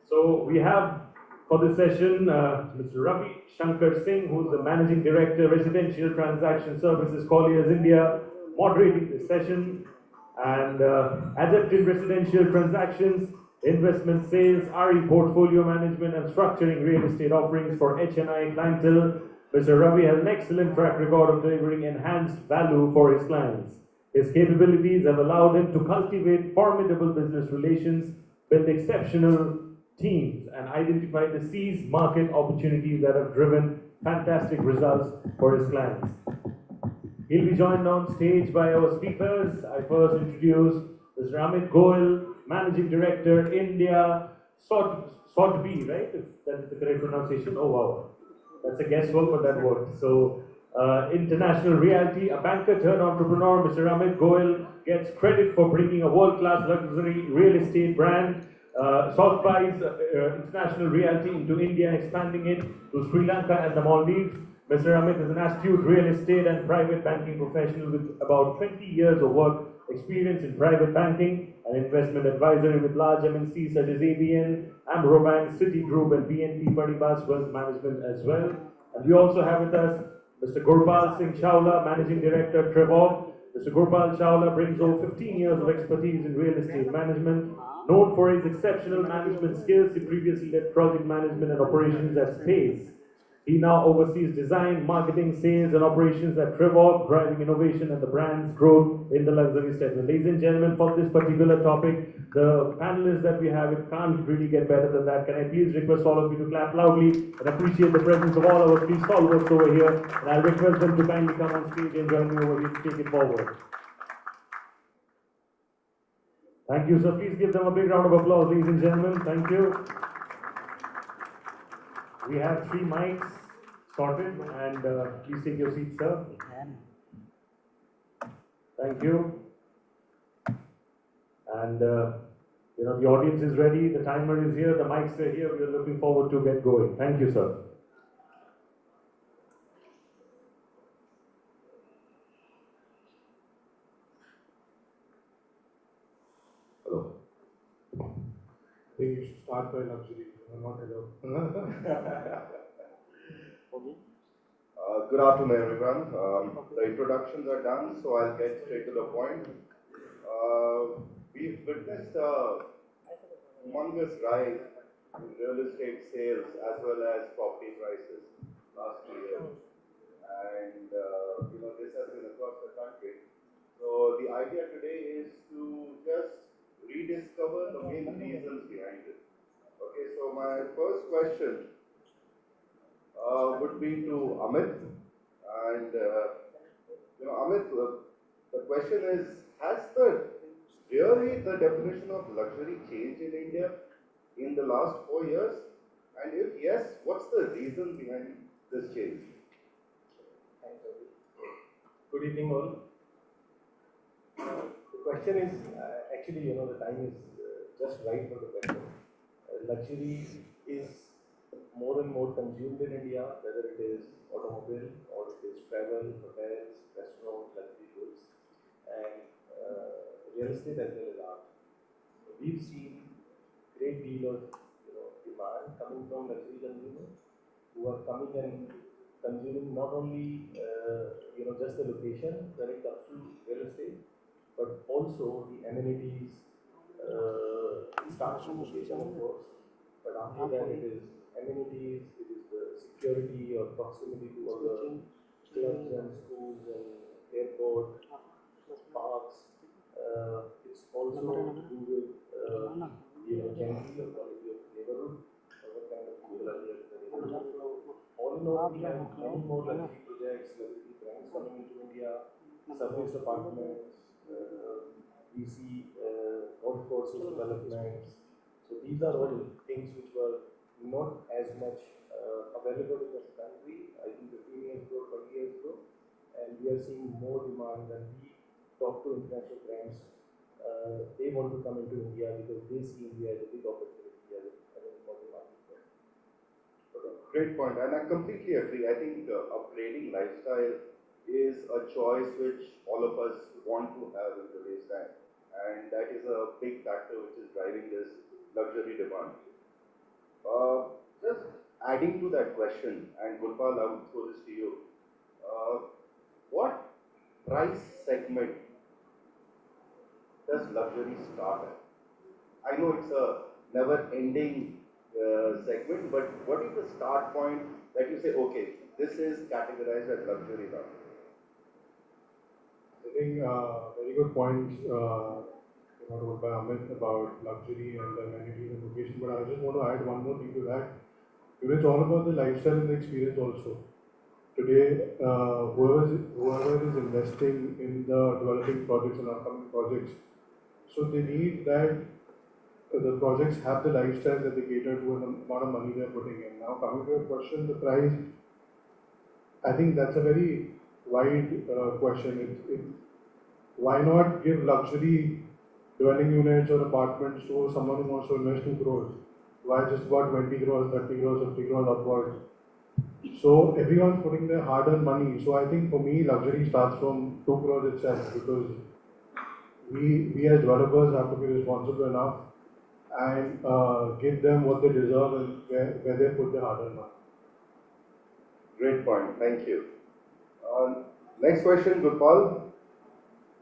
So we have for this session Mr. Ravi Shankar Singh, who's the Managing Director, Residential Transaction Services, Colliers India, moderating this session, and adept in residential transactions, investment sales, RE portfolio management, and structuring real estate offerings for HNI clientele. Mr. Ravi has an excellent track record of delivering enhanced value for his clients. His capabilities have allowed him to cultivate formidable business relations, build exceptional teams, and identify the seized market opportunities that have driven fantastic results for his clients. He'll be joined on stage by our speakers. I first introduce Mr. Amit Goel, Managing Director, India, Sotheby, right? If that is the correct pronunciation. Oh wow. That's a guesswork, but that worked. So, International Realty, a banker turned entrepreneur, Mr. Amit Goel gets credit for bringing a world-class luxury real estate brand, Sotheby's International Realty, into India and expanding it to Sri Lanka and the Maldives. Mr. Amit is an astute real estate and private banking professional with about 20 years of work experience in private banking and investment advisory with large MNCs such as ABN, Amrobank, Citigroup, and BNP Paribas Wealth Management as well. And we also have with us Mr. Gurpal Singh Chawla, Managing Director, Trevor. Mr. Gurpal Chawla brings over 15 years of expertise in real estate management. Known for his exceptional management skills, he previously led project management and operations at Space. He now oversees design, marketing, sales, and operations at Trevor, driving innovation and the brand's growth in the luxury segment. Ladies and gentlemen, for this particular topic, the panelists that we have, it can't really get better than that. Can I please request all of you to clap loudly and appreciate the presence of all our 3 stalwarts over here, and I request them to kindly come on stage and join me over here to take it forward. Thank you, sir. Please give them a big round of applause, ladies and gentlemen. Thank you. We have 3 mics sorted, and please take your seats, sir. Thank you. And the audience is ready, the timer is here, the mics are here. We are looking forward to get going. Thank you, sir. Hello. think you should start by luxury, not hello. Good afternoon, everyone. The introductions are done, so I'll get straight to the point. We've witnessed a humongous rise in real estate sales as well as property prices last 2 years. And this has been across the country. So the idea today is to just rediscover the main reasons behind it. Okay, so my first question would be to Amit. And Amit, the question is, has really the definition of luxury changed in India in the last 4 years? And if yes, what's the reason behind this change? Good evening, all. The question is actually, the time is just right for the question. Luxury is more and more consumed in India, whether it is automobile or it is travel, hotels, restaurants, luxury goods, and real estate as well as art. We've seen great deal of demand coming from luxury consumers who are coming and consuming not only just the location when it comes to real estate, but also the amenities, starts from location of course, but after that it is amenities, it is the security or proximity to all the clubs and schools and airport, parks. It's also to do with gentry or quality of neighborhood, or what kind of people are there in the neighborhood. So all in all, we have many more luxury projects, luxury brands coming into India, serviced apartments, we see golf courses developments. So these are all things which were not as much available in the country, I think 15 years ago, 20 years ago, and we are seeing more demand when we talk to international brands. They want to come into India because they see India as a big opportunity as an important market. Great point, and I completely agree. I think upgrading lifestyle is a choice which all of us want to have in today's time, and that is a big factor which is driving this luxury demand. Just adding to that question, and Gurpal, I will throw this to you. What price segment does luxury start at? I know it's a never-ending segment, but what is the start point that you say, okay, this is categorized as luxury now? I think very good point told by Amit about luxury and the amenities and location, but I just want to add one more thing to that. It's all about the lifestyle and the experience also. Today, whoever is investing in the developing projects and upcoming projects, so they need that the projects have the lifestyle that they cater to and the amount of money they're putting in. Now, coming to your question, the price, I think that's a very wide question. Why not give luxury dwelling units or apartments to someone who wants to invest 2 crores? Why just about 20 crores, 30 crores, 50 crores upwards? So everyone's putting their hard-earned money. So I think for me, luxury starts from 2 crores itself, because we as developers have to be responsible enough and give them what they deserve and where they put their hard-earned money. Great point, thank you. Next question, Gurpal.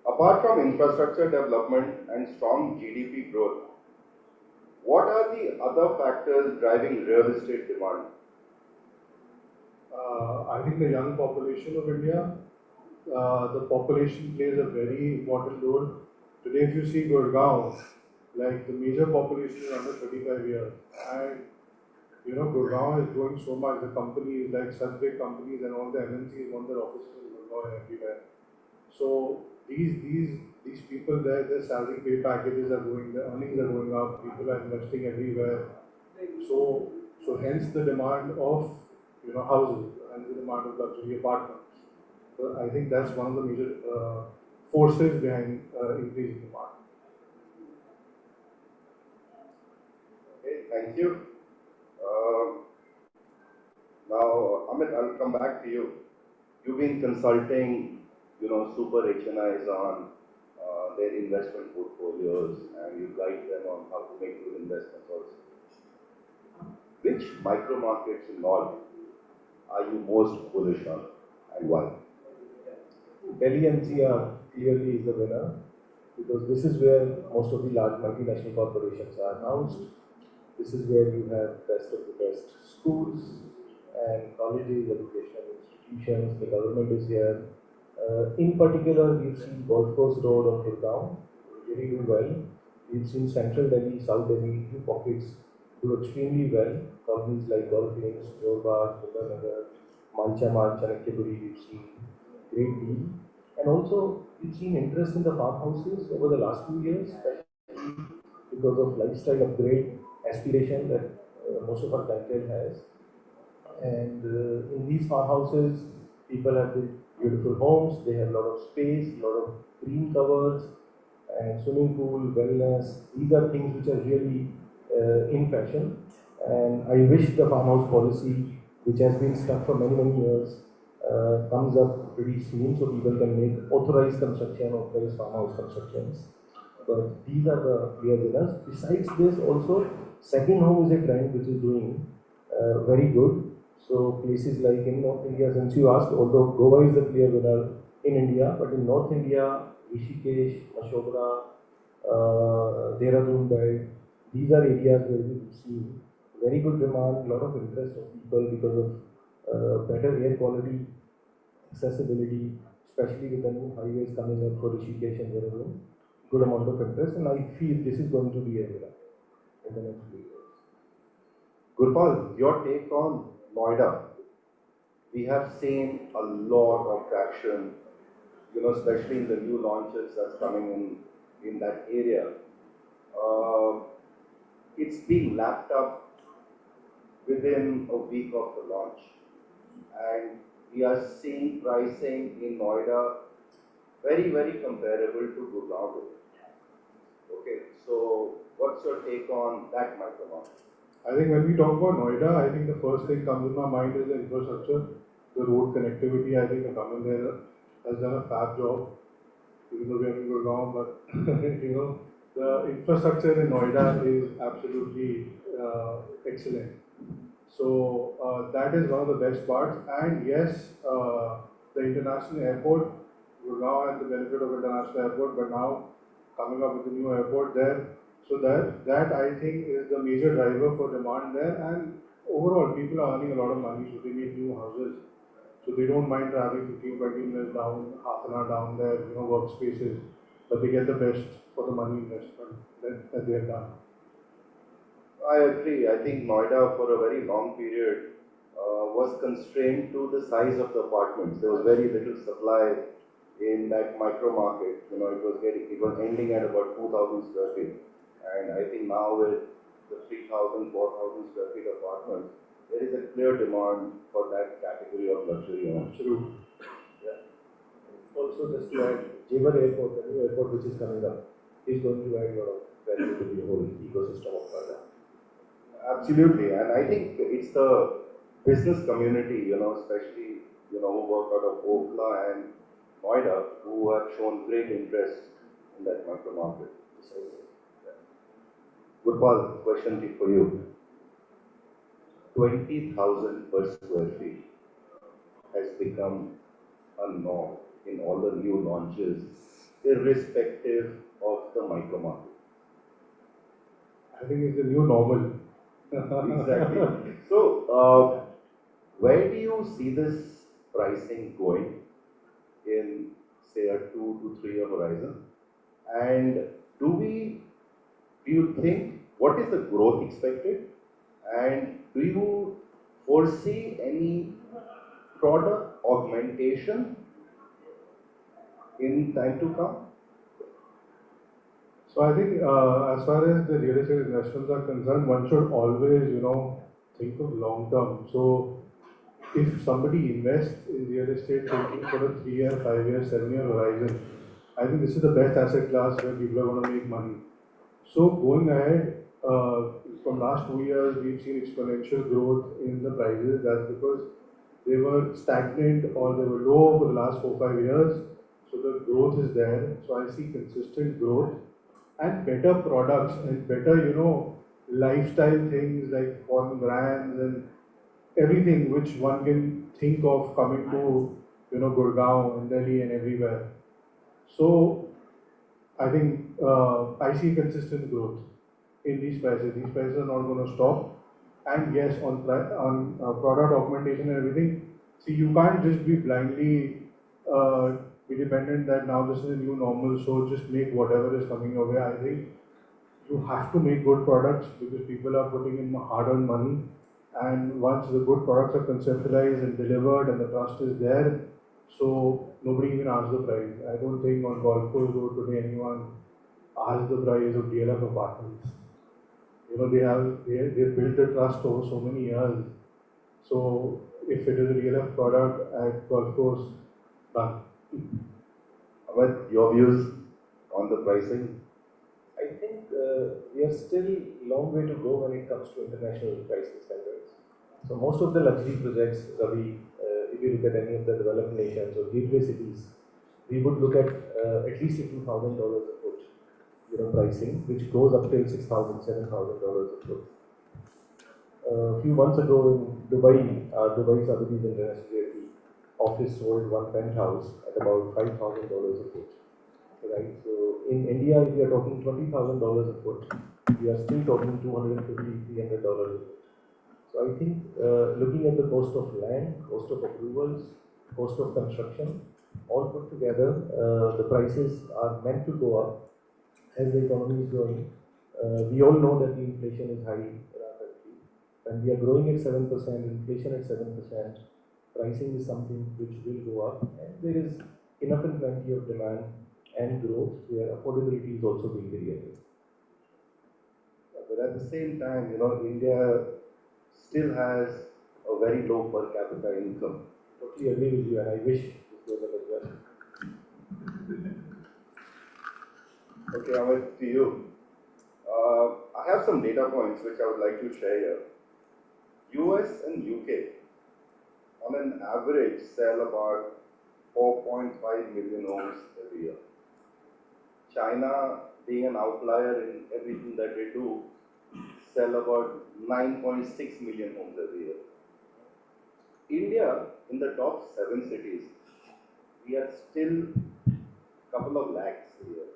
Apart from infrastructure development and strong GDP growth, what are the other factors driving real estate demand? I think the young population of India, the population plays a very important role. Today, if you see Gurgaon, like the major population is under 35 years, and Gurgaon is growing so much. The companies, like such big companies and all the MNCs want their offices in Gurgaon and everywhere. So these people, their salary pay packages are going, their earnings are going up. People are investing everywhere. So hence the demand of houses and the demand of luxury apartments. So I think that's one of the major forces behind increasing demand. Okay, thank you. Now, Amit, I'll come back to you. You've been consulting, super HNIs on their investment portfolios and you guide them on how to make good investments also. Which micro markets in all are you most bullish on and why? Delhi NCR clearly is the winner because this is where most of the large multinational corporations are housed. This is where you have best of the best schools and colleges, educational institutions. The government is here. In particular, we've seen Golf Course Road on Gurgaon really do well. We've seen Central Delhi, South Delhi, few pockets do extremely well. Colonies like Golf Links, Jorbagh, Nagar, Malcha March, Chanakya-Puri, we've seen great deal. And also, we've seen interest in the farmhouses over the last few years, especially because of lifestyle upgrade aspiration that most of our clientele has. And in these farmhouses, people have built beautiful homes, they have a lot of space, a lot of green covers, and swimming pool, wellness. These are things which are really in fashion. And I wish the farmhouse policy, which has been stuck for many, many years, comes up pretty soon so people can make authorized construction, authorized farmhouse constructions. But these are the clear winners. Besides this, also, second home is a trend which is doing very good. So places like in North India, since you asked, although Goa is the clear winner in India, but in North India, Rishikesh, Mashobra, Dehradun belt, these are areas where we see very good demand, lot of interest of people because of better air quality, accessibility, especially with the new highways coming up for Rishikesh and Dehradun. Good amount of interest, and I feel this is going to be a winner in the next few years. Gurpal, your take on Noida? We have seen a lot of traction, especially in the new launches that's coming in that area. It's being lapped up within a week of the launch. And we are seeing pricing in Noida very, very comparable to Gurgaon. Okay, so what's your take on that micro market? I think when we talk about Noida, I think the first thing comes in my mind is the infrastructure, the road connectivity. I think the government there has done a fab job, even though we are in Gurgaon, but the infrastructure in Noida is absolutely excellent. So that is one of the best parts. And yes, the international airport, Gurgaon has the benefit of international airport, but now coming up with a new airport there. So that I think is the major driver for demand there, and overall people are earning a lot of money, so they need new houses. So they don't mind traveling 15-20 minutes down, half an hour down there, workspaces, but they get the best for the money investment that they have done. I agree. I think Noida for a very long period was constrained to the size of the apartments. There was very little supply in that micro market. It was ending at about 2,000 square feet. And I think now with the 3,000, 4,000 square feet apartments, there is a clear demand for that category of luxury homes. True. Yeah. Also, just to add, Jewar Airport, the new airport which is coming up, is going to add a lot of value to the whole ecosystem of Noida. Absolutely, and I think it's the business community, especially who work out of Okhla and Noida, who have shown great interest in that micro market. Gurpal, question for you. 20,000 per square feet has become a norm in all the new launches, irrespective of the micro market. I think it's the new normal. Exactly. So, where do you see this pricing going in, say, a 2 to 3 year horizon? And do you think, what is the growth expected? And do you foresee any product augmentation in time to come? So I think as far as the real estate investments are concerned, one should always, think of long term. So if somebody invests in real estate thinking for a 3-year, 5-year, 7-year horizon, I think this is the best asset class where people are going to make money. So going ahead, from last 2 years, we've seen exponential growth in the prices. That's because they were stagnant or they were low for the last 4-5 years. So So the growth is there. So I see consistent growth and better products and better, lifestyle things like foreign brands and everything which one can think of coming to, Gurgaon and Delhi and everywhere. So I think I see consistent growth in these prices. These prices are not going to stop. And yes, on product augmentation and everything, see, you can't just be blindly be dependent that now this is a new normal, so just make whatever is coming your way. I think you have to make good products because people are putting in hard-earned money. And once the good products are conceptualized and delivered and the trust is there, so nobody even asks the price. I don't think on Golf Course Road today anyone asks the price of DLF apartments. They built the trust over so many years. So if it is a DLF product at Golf Course, done. Amit, your views on the pricing? I think we are still long way to go when it comes to international pricing standards. So most of the luxury projects, Ravi, if you look at any of the developed nations or gateway cities, we would look at least $2,000 a foot, pricing, which goes up till $6,000, $7,000 a foot. A few months ago in Dubai, Dubai Sotheby's International Realty office sold one penthouse at about $5,000 a foot. Right, so in India, if we are talking $20,000 a foot, we are still talking $250, $300 a foot. So I think looking at the cost of land, cost of approvals, cost of construction, all put together, the prices are meant to go up as the economy is growing. We all know that the inflation is high in our country. When we are growing at 7%, inflation at 7%, pricing is something which will go up, and there is enough and plenty of demand and growth where affordability is also being created. But at the same time, India still has a very low per capita income. Totally agree with you, and I wish this was as well. Okay, Amit, to you. I have some data points which I would like to share here. US and UK on an average sell about 4.5 million homes every year. China, being an outlier in everything that they do, sell about 9.6 million homes every year. India, in the top 7 cities, we are still a couple of lakhs a year.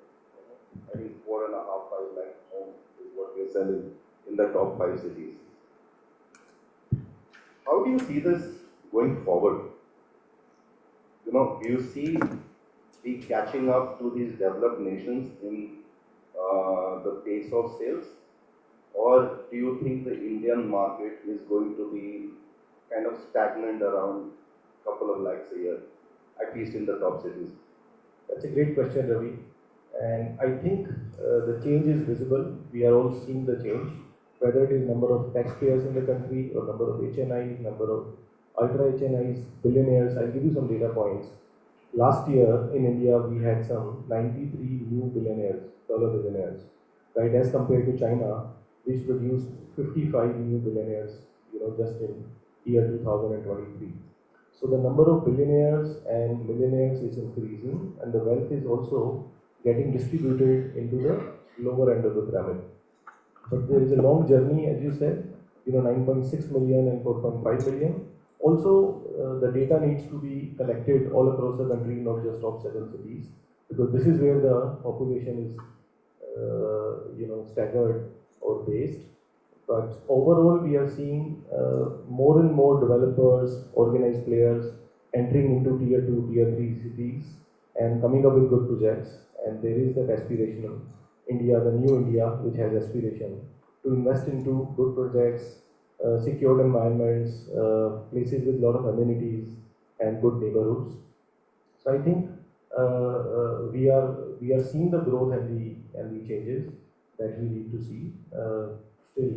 I think 4.5, 5 lakh homes is what we are selling in the top 5 cities. How do you see this going forward? Do you see we catching up to these developed nations in the pace of sales? Or do you think the Indian market is going to be kind of stagnant around a couple of lakhs a year, at least in the top cities? That's a great question, Ravi. And I think the change is visible. We are all seeing the change, whether it is number of taxpayers in the country or number of HNIs, number of ultra HNIs, billionaires. I'll give you some data points. Last year in India, we had some 93 new billionaires, dollar billionaires, right, as compared to China, which produced 55 new billionaires, just in year 2023. So the number of billionaires and millionaires is increasing, and the wealth is also getting distributed into the lower end of the pyramid. But there is a long journey, as you said, 9.6 million and 4.5 million. Also, the data needs to be collected all across the country, not just top 7 cities, because this is where the population is, staggered or based. But overall, we are seeing more and more developers, organized players entering into tier 2, tier 3 cities and coming up with good projects. And there is that aspiration of India, the new India, which has aspiration to invest into good projects, secured environments, places with a lot of amenities and good neighborhoods. So I think we are seeing the growth and the changes that we need to see. Still,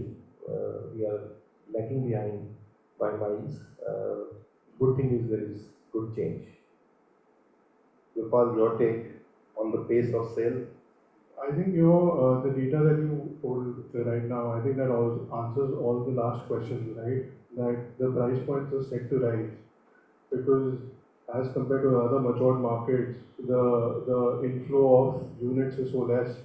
we are lagging behind by miles. Good thing is there is good change. Gopal, your take on the pace of sale? I think the data that you told right now, I think that also answers all the last questions, right? That the price points are set to rise because as compared to other matured markets, the inflow of units is so less.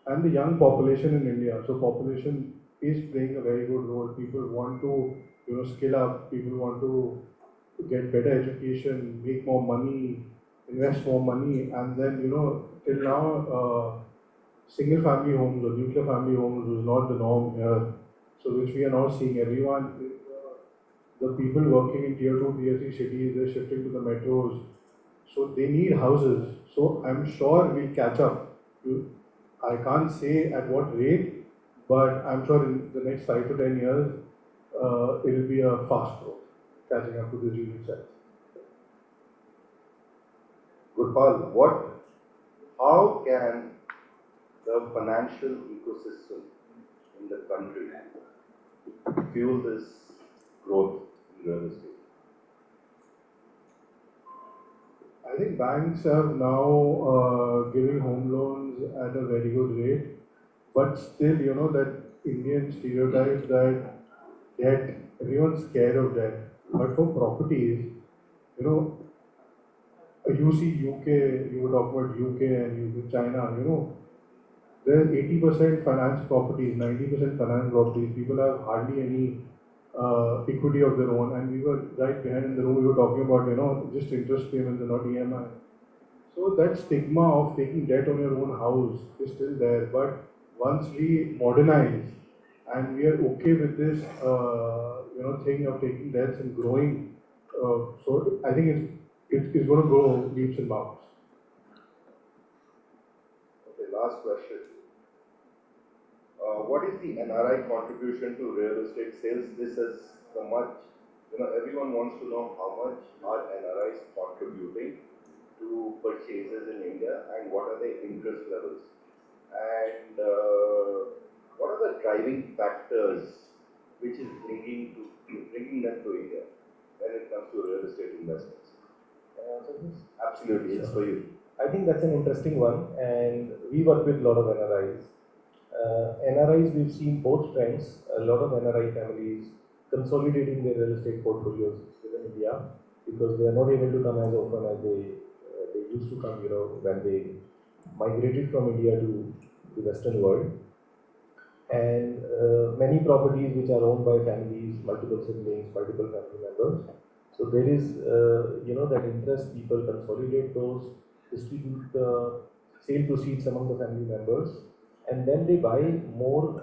And the young population in India, so population is playing a very good role. People want to, skill up. People want to get better education, make more money, invest more money, and then till now, single family homes or nuclear family homes was not the norm here. So which we are now seeing everyone. The people working in tier 2, tier 3 cities, they're shifting to the metros. So they need houses. So I'm sure we'll catch up. I can't say at what rate, but I'm sure in the next 5 to 10 years, it'll be a fast growth, catching up to this unit size. Gurpal, how can the financial ecosystem in the country fuel this growth in real estate? I think banks have now giving home loans at a very good rate, but still, that Indian stereotype that debt, everyone's scared of debt. But for properties, you see UK, you were talking about UK and you see China, there's 80% finance properties, 90% finance properties. People have hardly any equity of their own, and we were right behind in the room. We were talking about just interest payments and not EMI. So that stigma of taking debt on your own house is still there. But once we modernize and we are okay with this, thing of taking debts and growing, so I think it's going to grow leaps and bounds. Okay, last question. What is the NRI contribution to real estate sales? This is the much, everyone wants to know how much are NRIs contributing to purchases in India and what are the interest levels? And what are the driving factors which is bringing them to India when it comes to real estate investments? Absolutely, it's for you. I think that's an interesting one, and we work with a lot of NRIs. NRIs, we've seen both trends. A lot of NRI families consolidating their real estate portfolios within India because they are not able to come as often as they used to come, when they migrated from India to the Western world. And many properties which are owned by families, multiple siblings, multiple family members. So there is, that interest, people consolidate those, distribute the sale proceeds among the family members, and then they buy more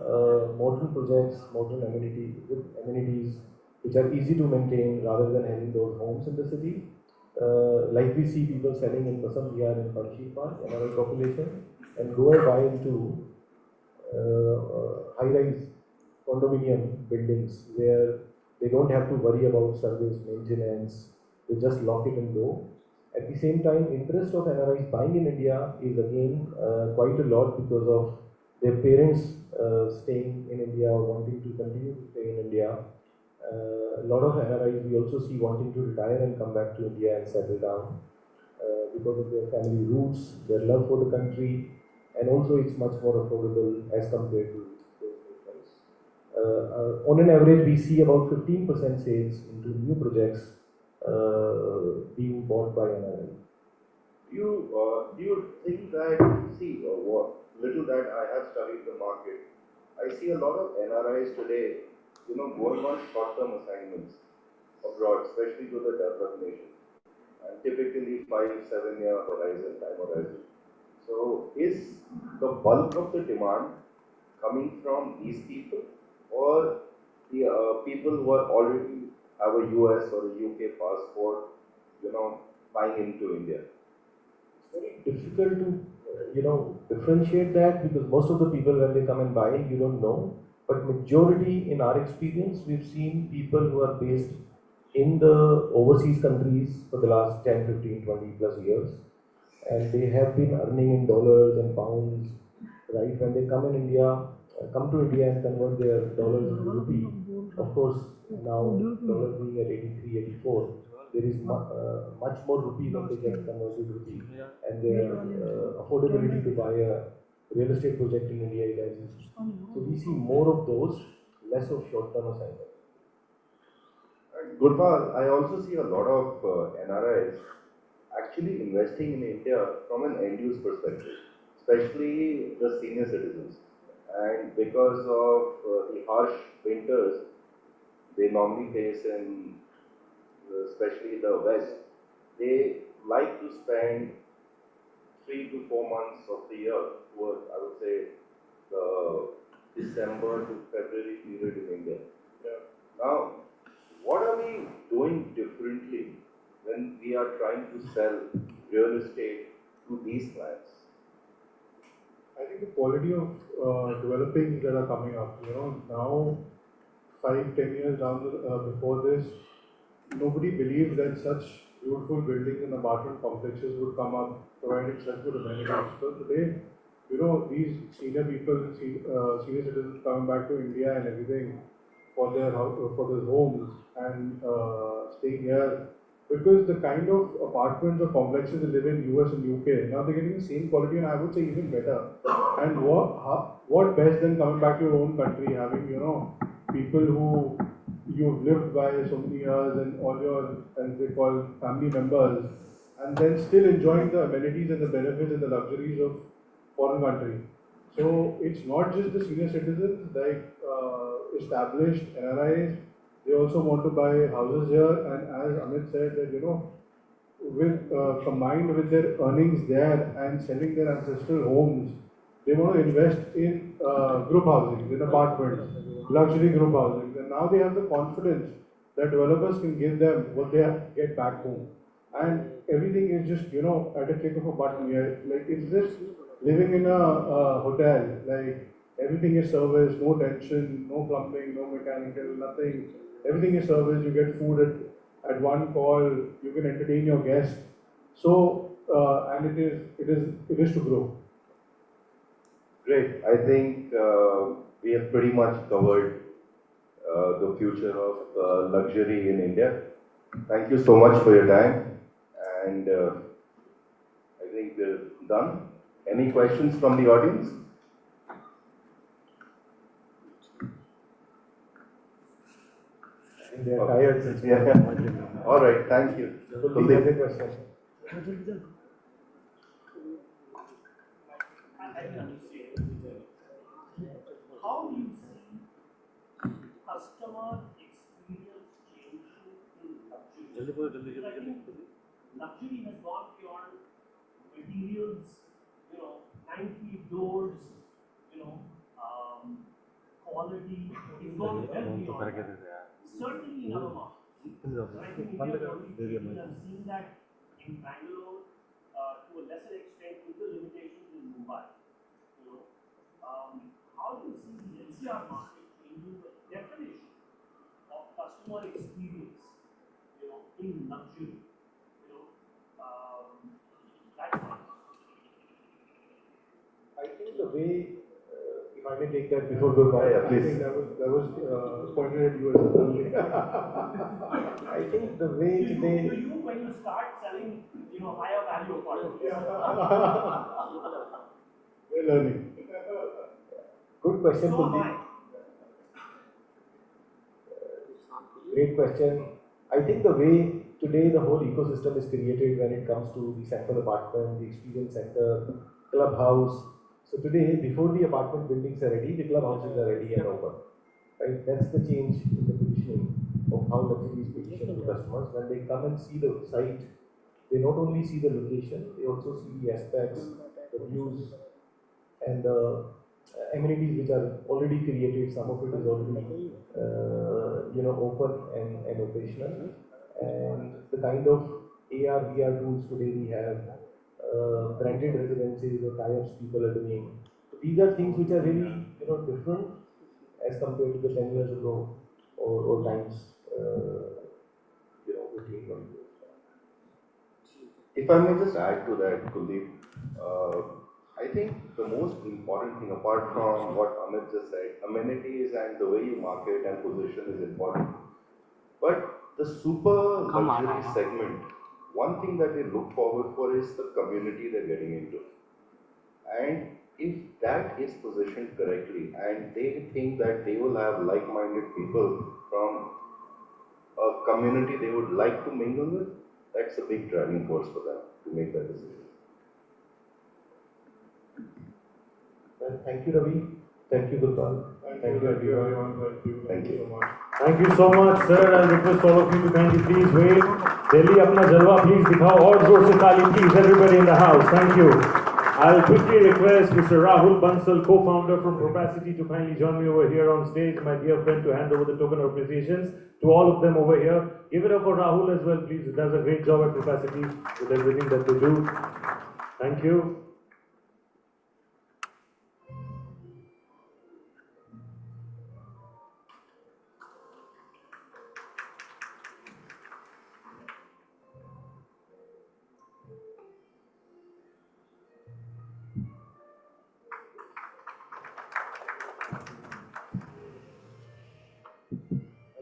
modern projects, modern amenities which are easy to maintain rather than having those homes in the city. Like we see people selling in Basant Vihar in Panchi Park, NRI population, and go and buy into high-rise condominium buildings where they don't have to worry about service, maintenance, they just lock it and go. At the same time, interest of NRIs buying in India is again quite a lot because of their parents staying in India or wanting to continue to stay in India. A lot of NRIs we also see wanting to retire and come back to India and settle down because of their family roots, their love for the country, and also it's much more affordable as compared to those hotels. On an average, we see about 15% sales into new projects being bought by NRI. Do you think that, what little that I have studied the market, I see a lot of NRIs today, going on short-term assignments abroad, especially to the developed nations, and typically 5-7 year time horizon. So is the bulk of the demand coming from these people or the people who are already have a US or a UK passport, buying into India? It's very difficult to, differentiate that because most of the people when they come and buy, you don't know. But majority in our experience, we've seen people who are based in the overseas countries for the last 10, 15, 20 plus years. And they have been earning in dollars and pounds, right? When they come in India, come to India and convert their dollars into rupee. Of course, now dollar being at 83, 84, there is much more rupee than they get converted rupee, and their affordability to buy a real estate project in India is. So we see more of those, less of short-term assignments. Gurpal, I also see a lot of NRIs actually investing in India from an end use perspective, especially the senior citizens. And because of the harsh winters they normally face in, especially the West, they like to spend 3 to 4 months of the year towards, I would say, the December to February period in India. Now, what are we doing differently when we are trying to sell real estate to these clients? I think the quality of developing that are coming up, now 5, 10 years down before this, nobody believed that such beautiful buildings and apartment complexes would come up providing such good amenities. So today, these senior people, senior citizens coming back to India and everything for their homes and staying here, because the kind of apartments or complexes they live in US and UK, now they're getting the same quality and I would say even better. And what best than coming back to your own country, having people who you've lived by so many years and all your, as they call, family members, and then still enjoying the amenities and the benefits and the luxuries of foreign country. So it's not just the senior citizens, like established NRIs, they also want to buy houses here, and as Amit said that with combined with their earnings there and selling their ancestral homes, they want to invest in group housing, in apartments, luxury group housing, and now they have the confidence that developers can give them what they get back home, and everything is just at a click of a button. Like it's just living in a hotel, like everything is serviced, no tension, no plumbing, no mechanical, nothing. Everything is serviced. You get food at one call. You can entertain your guests. So and it is to grow. Great. I think we have pretty much covered the future of luxury in India. Thank you so much for your time, and I think we're done. Any questions from the audience? They are tired since Yeah. All right. Thank you. Kuldeep has a question. How do you see customer experience changing in luxury? I think luxury has gone beyond materials, 9 feet doors, quality. It's gone well beyond that. Certainly in other markets. I think India is already changing. I've seen that in Bangalore, to a lesser extent, with the limitations in Mumbai. How do you see the NCR market changing the definition of customer experience, in luxury? That's one. I think the way, if I may take that before Gurpal, Yeah, please. I think that was pointed at you as well. I think the way today. To you when you start selling, higher value apartments. We're learning. Good question, Kuldeep. Great question. I think the way today the whole ecosystem is created when it comes to the central apartment, the experience center, clubhouse. So today, before the apartment buildings are ready, the clubhouses are ready and open. Right? That's the change in the positioning of how luxury is positioned to customers. When they come and see the site, they not only see the location, they also see the aspects, the views, and the amenities which are already created. Some of it is already open and operational, and the kind of AR VR tools today we have, branded residences or tie-ups people are doing. So these are things which are really different as compared to the 10 years ago or times 15, 20 years. If I may just add to that, Kuldeep, I think the most important thing, apart from what Amit just said, amenities and the way you market and position is important. But the super luxury segment, one thing that they look forward for is the community they're getting into. And if that is positioned correctly and they think that they will have like-minded people from a community they would like to mingle with, that's a big driving force for them to make that decision. Well, thank you, Ravi. Thank you, Gopal. Thank you, everyone. Thank you so much. Thank you so much, sir. I'll request all of you to kindly please wait. Delhi, apna jalwa please dikhao aur zor se taali please, everybody in the house. Thank you. I'll quickly request Mr. Rahul Bansal, co-founder from Propacity, to kindly join me over here on stage. My dear friend, to hand over the token of appreciations to all of them over here. Give it up for Rahul as well, please. He does a great job at Propacity with everything that they do. Thank you.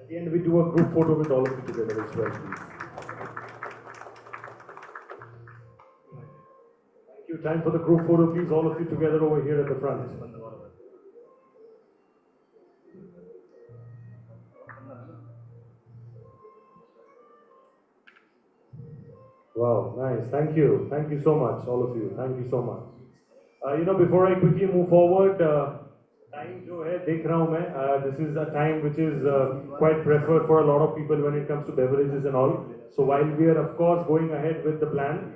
At the end, we do a group photo with all of you together as well, please. Thank you. Time for the group photo, please. All of you together over here at the front. Wow, nice. Thank you. Thank you so much, all of you. Thank you so much. Before I quickly move forward, time jo hai, dekh raha hu main. This is a time which is quite preferred for a lot of people when it comes to beverages and all. So while we are of course going ahead with the plan,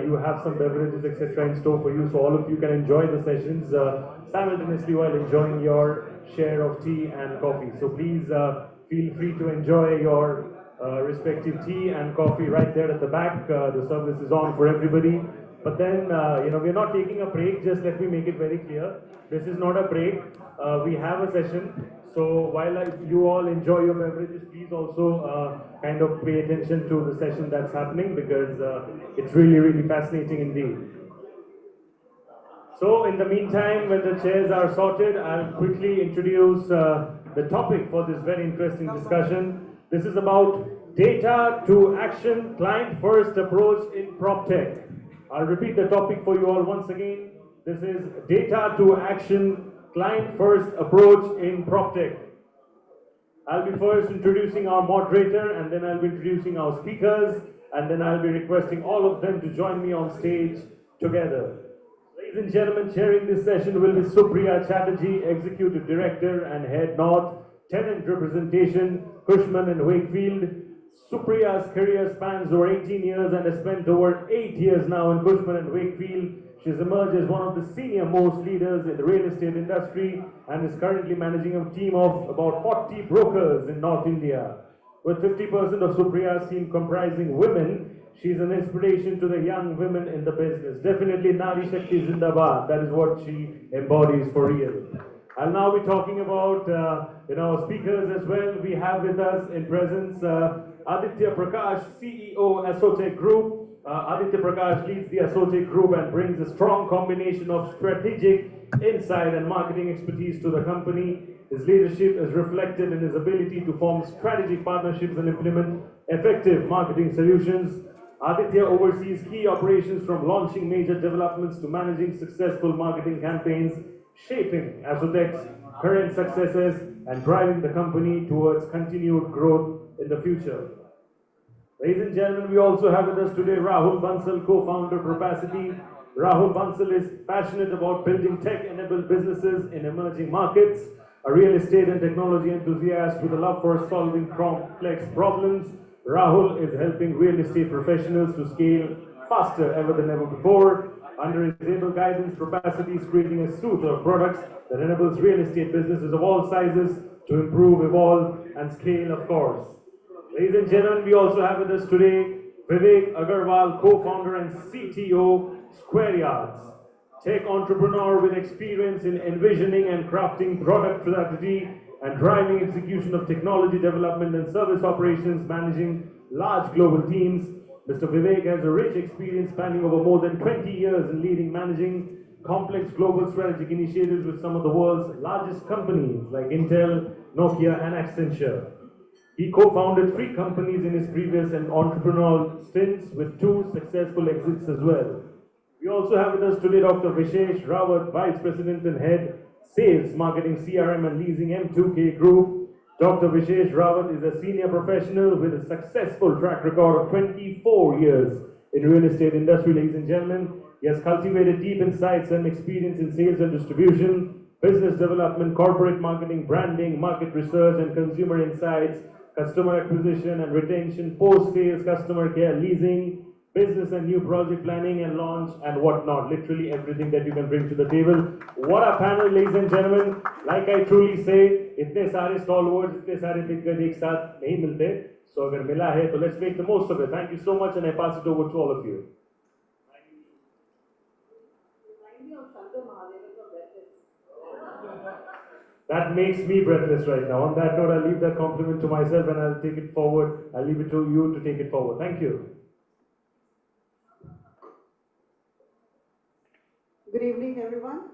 you have some beverages etc. in store for you. So all of you can enjoy the sessions simultaneously while enjoying your share of tea and coffee. So please feel free to enjoy your respective tea and coffee right there at the back. The service is on for everybody. But then, we're not taking a break. Just let me make it very clear. This is not a break. We have a session. So while you all enjoy your beverages, please also kind of pay attention to the session that's happening, because it's really, really fascinating indeed. So in the meantime, when the chairs are sorted, I'll quickly introduce the topic for this very interesting discussion. This is about data to action, client first approach in PropTech. I'll repeat the topic for you all once again. This is data to action, client first approach in PropTech. I'll be first introducing our moderator, and then I'll be introducing our speakers, and then I'll be requesting all of them to join me on stage together. Ladies and gentlemen, chairing this session will be Supriya Chatterjee, Executive Director and Head North, Tenant Representation, Cushman & Wakefield. Supriya's career spans over 18 years and has spent over 8 years now in Cushman & Wakefield. She's emerged as one of the senior most leaders in the real estate industry and is currently managing a team of about 40 brokers in North India. With 50% of Supriya's team comprising women, she's an inspiration to the young women in the business. Definitely Nari Shakti Zindabad. That is what she embodies for real. I'll now be talking about speakers as well. We have with us in presence Aditya Prakash, CEO, Asotec Group. Aditya Prakash leads the Asotec Group and brings a strong combination of strategic insight and marketing expertise to the company. His leadership is reflected in his ability to form strategic partnerships and implement effective marketing solutions. Aditya oversees key operations from launching major developments to managing successful marketing campaigns, shaping Asotec's current successes and driving the company towards continued growth in the future. Ladies and gentlemen, we also have with us today Rahul Bansal, co-founder of Propacity. Rahul Bansal is passionate about building tech-enabled businesses in emerging markets, a real estate and technology enthusiast with a love for solving complex problems. Rahul is helping real estate professionals to scale faster than ever before. Under his able guidance, Propacity is creating a suite of products that enables real estate businesses of all sizes to improve, evolve, and scale, of course. Ladies and gentlemen, we also have with us today Vivek Agarwal, co-founder and CTO, Square Yards, tech entrepreneur with experience in envisioning and crafting product strategy and driving execution of technology development and service operations, managing large global teams. Mr. Vivek has a rich experience spanning over more than 20 years in managing complex global strategic initiatives with some of the world's largest companies like Intel, Nokia, and Accenture. He co-founded 3 companies in his previous and entrepreneurial stints with 2 successful exits as well. We also have with us today Dr. Vishesh Rawat, Vice President and Head, Sales, Marketing, CRM and Leasing, M2K Group. Dr. Vishesh Rawat is a senior professional with a successful track record of 24 years in real estate industry, ladies and gentlemen. He has cultivated deep insights and experience in sales and distribution, business development, corporate marketing, branding, market research and consumer insights, customer acquisition and retention, post-sales, customer care, leasing, business and new project planning and launch and whatnot. Literally everything that you can bring to the table. What a panel, ladies and gentlemen. Like I truly say, इतने सारे stalwarts, इतने सारे दिग्गज एक साथ नहीं मिलते. So अगर मिला है, तो let's make the most of it. Thank you so much, and I pass it over to all of you. That makes me breathless right now. On that note, I'll leave that compliment to myself and I'll take it forward. I'll leave it to you to take it forward. Thank you. Good evening, everyone.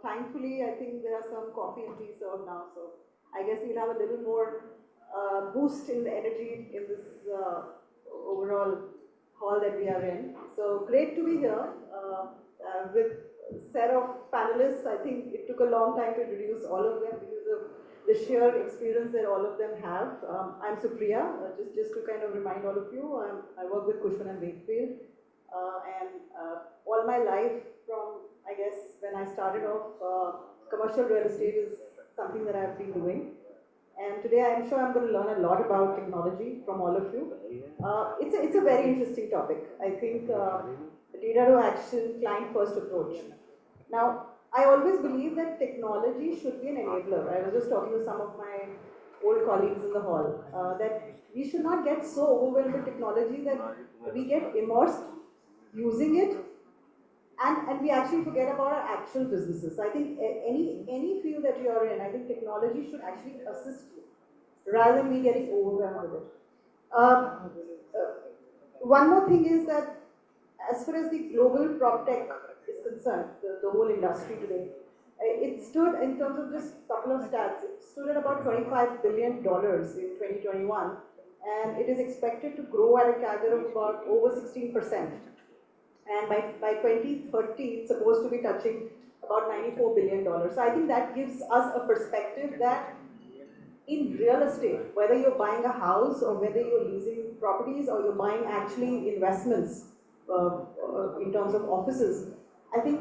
Thankfully, I think there are some coffee and tea served now, so I guess we'll have a little more boost in the energy in this overall hall that we are in. So great to be here with a set of panelists. I think it took a long time to introduce all of them because of the sheer experience that all of them have. I'm Supriya, just to kind of remind all of you, I work with Cushman and Wakefield, and all my life from, I guess, when I started off, commercial real estate is something that I've been doing. And today I'm sure I'm going to learn a lot about technology from all of you. It's a very interesting topic. I think data to action, client first approach. Now, I always believe that technology should be an enabler. I was just talking to some of my old colleagues in the hall, that we should not get so overwhelmed with technology that we get immersed using it and we actually forget about our actual businesses. I think any field that you are in, I think technology should actually assist you rather than me getting overwhelmed with it. One more thing is that as far as the global prop tech is concerned, the whole industry today, it stood, in terms of just a couple of stats, it stood at about $25 billion in 2021, and it is expected to grow at a CAGR of about over 16%. And by 2030, it's supposed to be touching about $94 billion. So I think that gives us a perspective that in real estate, whether you're buying a house or whether you're leasing properties or you're buying actually investments in terms of offices, I think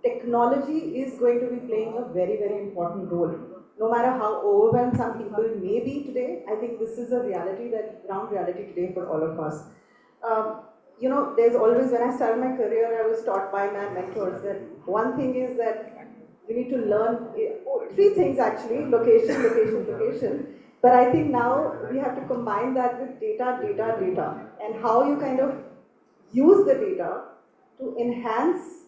technology is going to be playing a very, very important role. No matter how overwhelmed some people may be today, I think this is a reality, that ground reality today for all of us. You know, there's always, when I started my career, I was taught by my mentors that one thing is that you need to learn, three things actually: location, location, location. But I think now we have to combine that with data, data, data, and how you kind of use the data to enhance,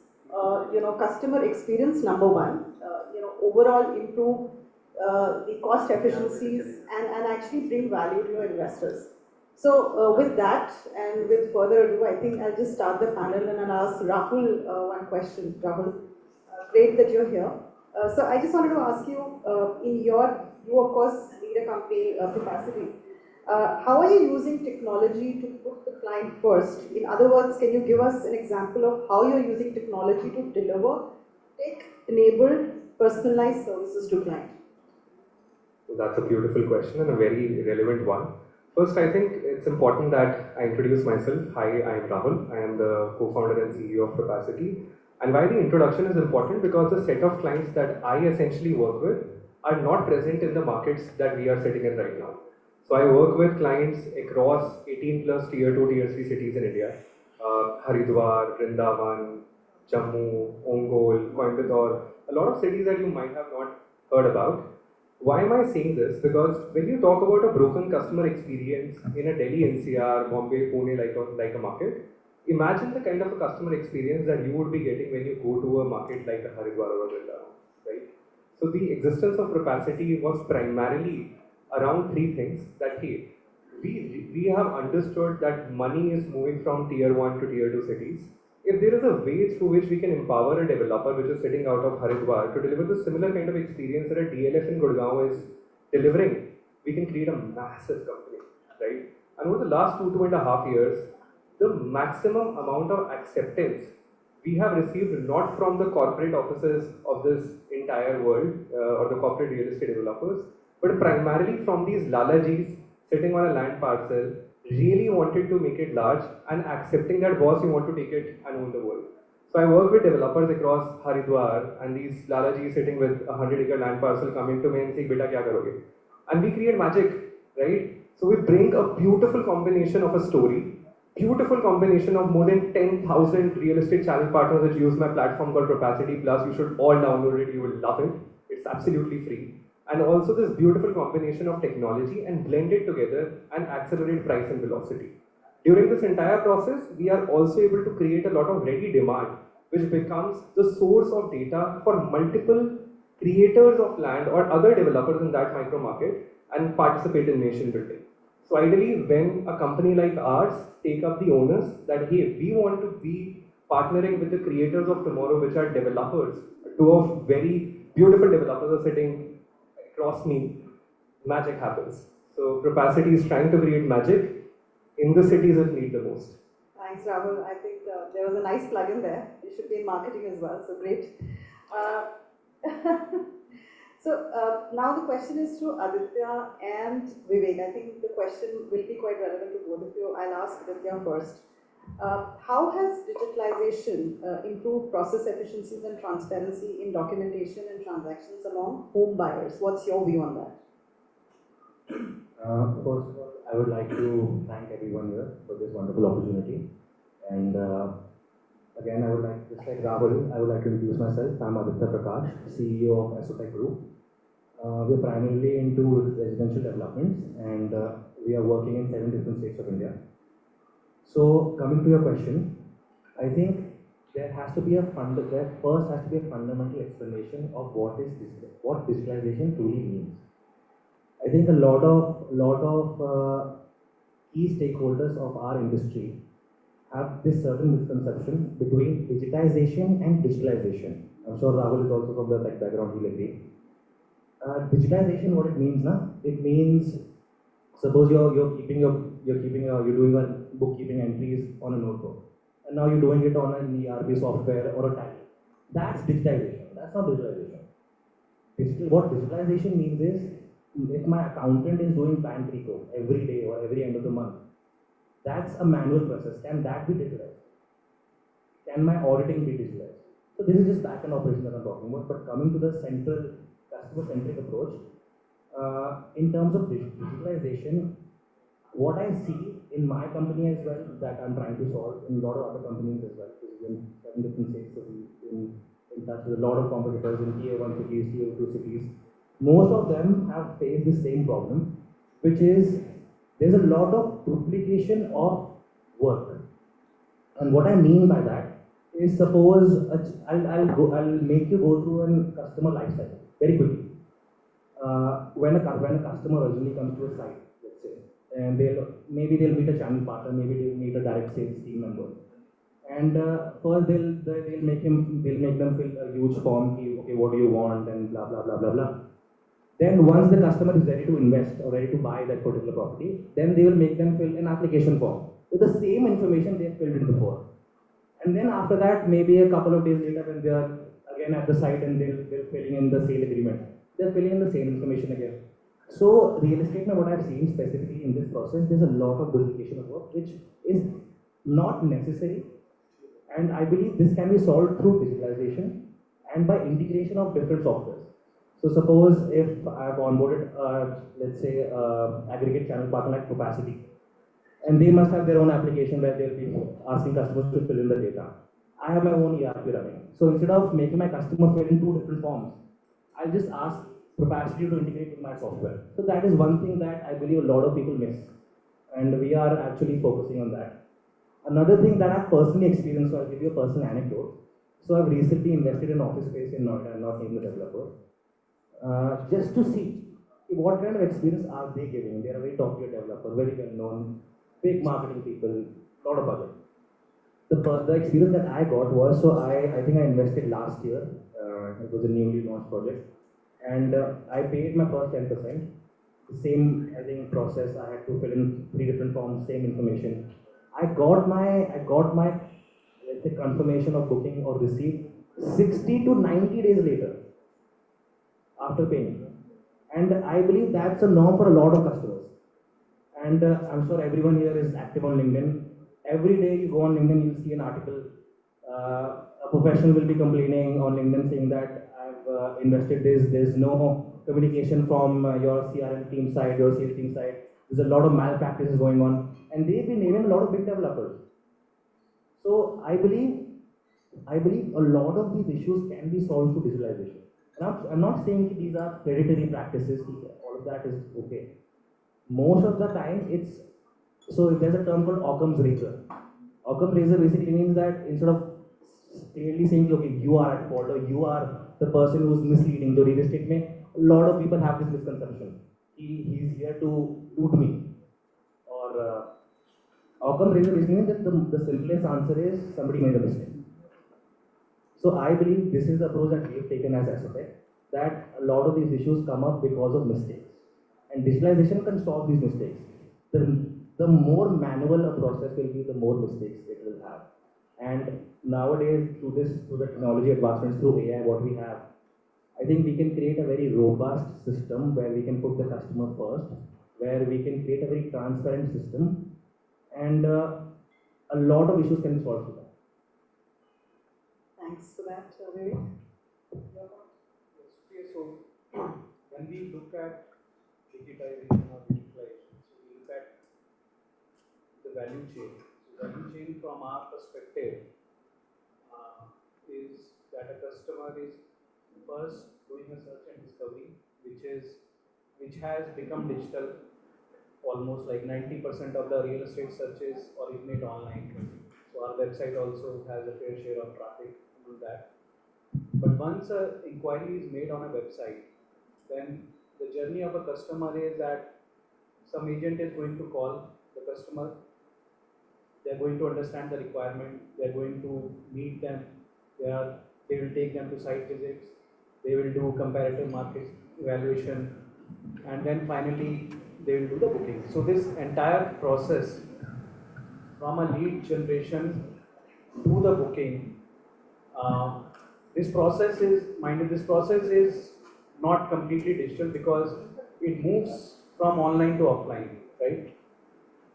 you know, customer experience, number one, you know, overall improve the cost efficiencies and actually bring value to your investors. So with that, and with further ado, I think I'll just start the panel and I'll ask Rahul one question. Rahul, great that you're here. So I just wanted to ask you, you of course lead a company capacity. How are you using technology to put the client first? In other words, can you give us an example of how you're using technology to deliver tech-enabled, personalized services to clients? So that's a beautiful question and a very relevant one. First, I think it's important that I introduce myself. Hi, I am Rahul. I am the co-founder and CEO of Capacity. And why the introduction is important, because the set of clients that I essentially work with are not present in the markets that we are sitting in right now. So I work with clients across 18 plus tier 2, tier 3 cities in India. Haridwar, Vrindavan, Jammu, Ongole, Coimbatore, a lot of cities that you might have not heard about. Why am I saying this? Because when you talk about a broken customer experience in a Delhi NCR, Bombay, Pune like a market, imagine the kind of a customer experience that you would be getting when you go to a market like a Haridwar or a Vrindavan, right? So the existence of Capacity was primarily around three things: that hey, we have understood that money is moving from tier 1 to tier 2 cities. If there is a way through which we can empower a developer which is sitting out of Haridwar to deliver the similar kind of experience that a DLF in Gurgaon is delivering, we can create a massive company, right? And over the last 2.5 years, the maximum amount of acceptance we have received not from the corporate offices of this entire world or the corporate real estate developers, but primarily from these lalajis sitting on a land parcel, really wanted to make it large and accepting that boss, you want to take it and own the world. So I work with developers across Haridwar and these lalajis sitting with a 100-acre land parcel coming to me and saying, "Beta, kya karoge?" And we create magic, right? So we bring a beautiful combination of a story, beautiful combination of more than 10,000 real estate channel partners which use my platform called Propacity Plus. You should all download it, you will love it. It's absolutely free. And also this beautiful combination of technology and blend it together and accelerate price and velocity. During this entire process, we are also able to create a lot of ready demand, which becomes the source of data for multiple creators of land or other developers in that micro market and participate in nation building. So ideally, when a company like ours take up the onus that, hey, we want to be partnering with the creators of tomorrow, which are developers, two of very beautiful developers are sitting across me, magic happens. So Propacity is trying to create magic in the cities that need the most. Thanks, Rahul. I think there was a nice plug in there. You should be in marketing as well, so great. Now the question is to Aditya and Vivek. I think the question will be quite relevant to both of you. I'll ask Aditya first. How has digitalization improved process efficiencies and transparency in documentation and transactions among home buyers? What's your view on that? First of all, I would like to thank everyone here for this wonderful opportunity. And again, I would like, just like Rahul, I would like to introduce myself. I'm Aditya Prakash, CEO of Esotech Group. We're primarily into residential developments and we are working in 7 different states of India. So coming to your question, I think there has to be a first has to be a fundamental explanation of what digitalization truly means. I think a lot of key stakeholders of our industry have this certain misconception between digitization and digitalization. I'm sure Rahul is also from the tech background, he'll agree. Digitization, what it means, it means suppose you're doing your bookkeeping entries on a notebook, and now you're doing it on an ERP software or a tally. That's digitization. That's not digitalization. What digitalization means is, if my accountant is doing bank recon every day or every end of the month, that's a manual process. Can that be digitalized? Can my auditing be digitalized? So this is just back-end operation that I'm talking about. But coming to the central customer-centric approach, in terms of digitalization, what I see in my company as well that I'm trying to solve in a lot of other companies as well, because we're in 7 different states, so we're in touch with a lot of competitors in tier 1 cities, tier 2 cities. Most of them have faced the same problem, which is there's a lot of duplication of work. And what I mean by that is, suppose I'll make you go through a customer life cycle very quickly. When a customer originally comes to a site, let's say, and maybe they'll meet a channel partner, maybe they'll meet a direct sales team member, and first they'll make them fill a huge form. Okay, what do you want, and blah blah blah blah blah. Then once the customer is ready to invest or ready to buy that particular property, then they will make them fill an application form with the same information they have filled in before. And then after that, maybe a couple of days later, when they are again at the site and they're filling in the sale agreement, they're filling in the same information again. So real estate, what I've seen specifically in this process, there's a lot of duplication of work, which is not necessary. And I believe this can be solved through digitalization and by integration of different softwares. So suppose if I've onboarded, let's say, aggregate channel partner like Propacity, and they must have their own application where they'll be asking customers to fill in the data. I have my own ERP running. So instead of making my customer fill in 2 different forms, I'll just ask Propacity to integrate with my software. So that is one thing that I believe a lot of people miss. And we are actually focusing on that. Another thing that I've personally experienced, so I'll give you a personal anecdote. So I've recently invested in office space in Noida, I'm not naming the developer, just to see what kind of experience are they giving. They are a very top-tier developer, very well-known, big marketing people, lot of budget. The experience that I got was, so I think I invested last year. It was a newly launched project, and I paid my first 10%. The same, I think, process. I had to fill in 3 different forms, same information. I got my let's say confirmation of booking or receipt 60 to 90 days later after paying. And I believe that's a norm for a lot of customers. And I'm sure everyone here is active on LinkedIn. Every day you go on LinkedIn, you'll see an article. A professional will be complaining on LinkedIn saying that I've invested this, there's no communication from your CRM team side, your sales team side. There's a lot of malpractices going on. And they've been naming a lot of big developers. So I believe a lot of these issues can be solved through digitalization. And I'm not saying these are predatory practices, all of that is okay. Most of the time it's, so there's a term called Occam's razor. Occam's razor basically means that instead of clearly saying, okay, you are at fault or you are the person who's misleading, the real estate mein, a lot of people have this misconception. He's here to loot me. Or Occam's razor basically means that the simplest answer is somebody made a mistake. So I believe this is the approach that we have taken as SFA, that a lot of these issues come up because of mistakes. And digitalization can solve these mistakes. The more manual a process will be, the more mistakes it will have. And nowadays, through the technology advancements, through AI, what we have, I think we can create a very robust system where we can put the customer first, where we can create a very transparent system, and a lot of issues can be solved through that. Thanks for that, Vivek. Yes, so when we look at digitization or digitalization, so we look at the value chain. So value chain from our perspective is that a customer is first doing a search and discovery, which has become digital. Almost like 90% of the real estate searches originate online. So our website also has a fair share of traffic on that. But once an inquiry is made on a website, then the journey of a customer is that some agent is going to call the customer, they're going to understand the requirement, they're going to meet them, they will take them to site visits, they will do comparative market evaluation, and then finally they will do the booking. So this entire process from a lead generation to the booking, this process is not completely digital because it moves from online to offline, right?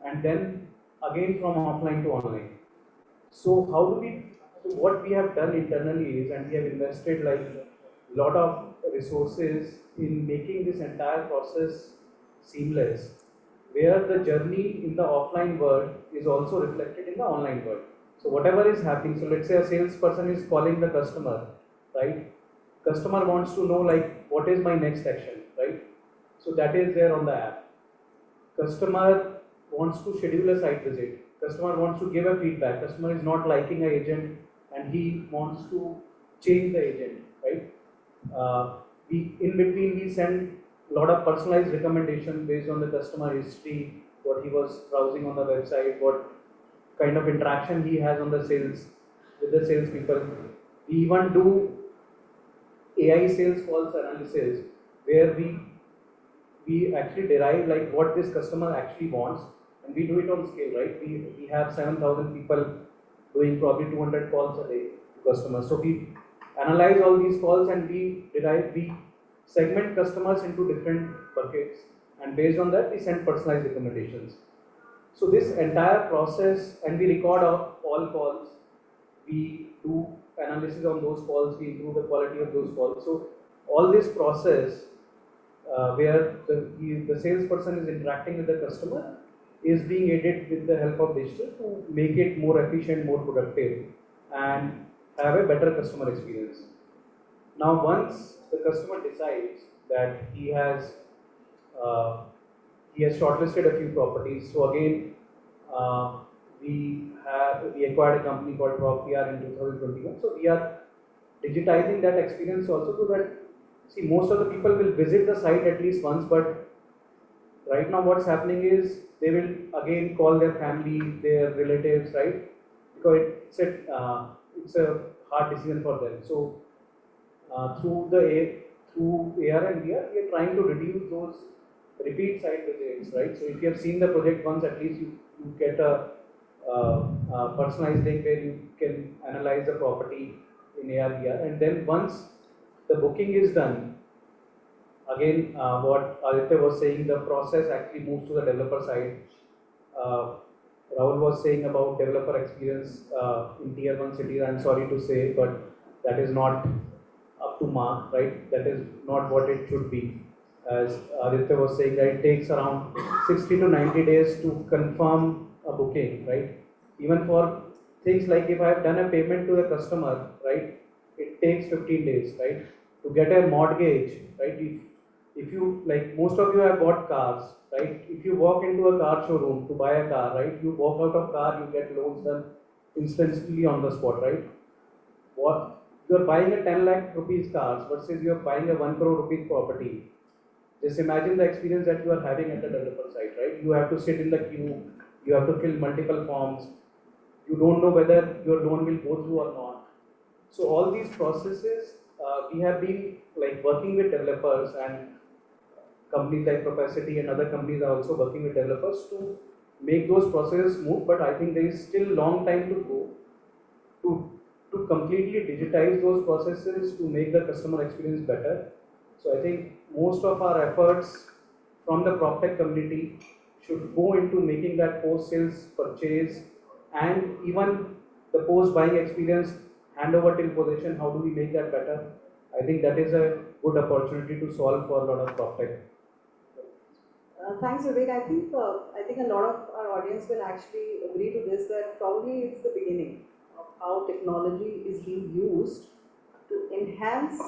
And then again from offline to online. So what we have done internally is, and we have invested like a lot of resources in making this entire process seamless, where the journey in the offline world is also reflected in the online world. So whatever is happening, so let's say a salesperson is calling the customer, right? Customer wants to know like, what is my next action, right? So that is there on the app. Customer wants to schedule a site visit. Customer wants to give a feedback. Customer is not liking an agent and he wants to change the agent, right? In between we send a lot of personalized recommendation based on the customer history, what he was browsing on the website, what kind of interaction he has on the sales with the salespeople. We even do AI sales calls analysis where we actually derive like what this customer actually wants, and we do it on scale, right? We have 7,000 people doing probably 200 calls a day to customers. So we analyze all these calls and we segment customers into different buckets, and based on that we send personalized recommendations. So this entire process, and we record all calls, we do analysis on those calls, we improve the quality of those calls. So all this process where the salesperson is interacting with the customer is being aided with the help of digital to make it more efficient, more productive, and have a better customer experience. Now once the customer decides that he has shortlisted a few properties, so again we acquired a company called PropPR in 2021. So we are digitizing that experience also, so that most of the people will visit the site at least once, but right now what's happening is they will again call their family, their relatives, right? Because it's a hard decision for them. So through AR and VR, we are trying to reduce those repeat site visits, right? So if you have seen the project once, at least you get a personalized link where you can analyze the property in AR VR, and then once the booking is done, again, what Aditya was saying, the process actually moves to the developer side. Rahul was saying about developer experience in tier 1 cities. I'm sorry to say, but that is not up to mark, right? That is not what it should be. As Aditya was saying, that it takes around 60 to 90 days to confirm a booking, right? Even for things like if I have done a payment to the customer, right, it takes 15 days, right? To get a mortgage, right? If you, like most of you have bought cars, right? If you walk into a car showroom to buy a car, right? You walk out of car, you get loans done instantly on the spot, right? What you're buying a 10 lakh rupees cars versus you're buying a 1 crore rupees property. Just imagine the experience that you are having at the developer side, right? You have to sit in the queue, you have to fill multiple forms, you don't know whether your loan will go through or not. So all these processes, we have been like working with developers, and companies like Propacity and other companies are also working with developers to make those processes smooth. But I think there is still long time to go to completely digitize those processes to make the customer experience better. So I think most of our efforts from the PropTech community should go into making that post-sales purchase and even the post-buying experience handover till possession. How do we make that better? I think that is a good opportunity to solve for a lot of PropTech. Thanks, Vivek. I think a lot of our audience will actually agree to this, that probably it's the beginning of how technology is being used to enhance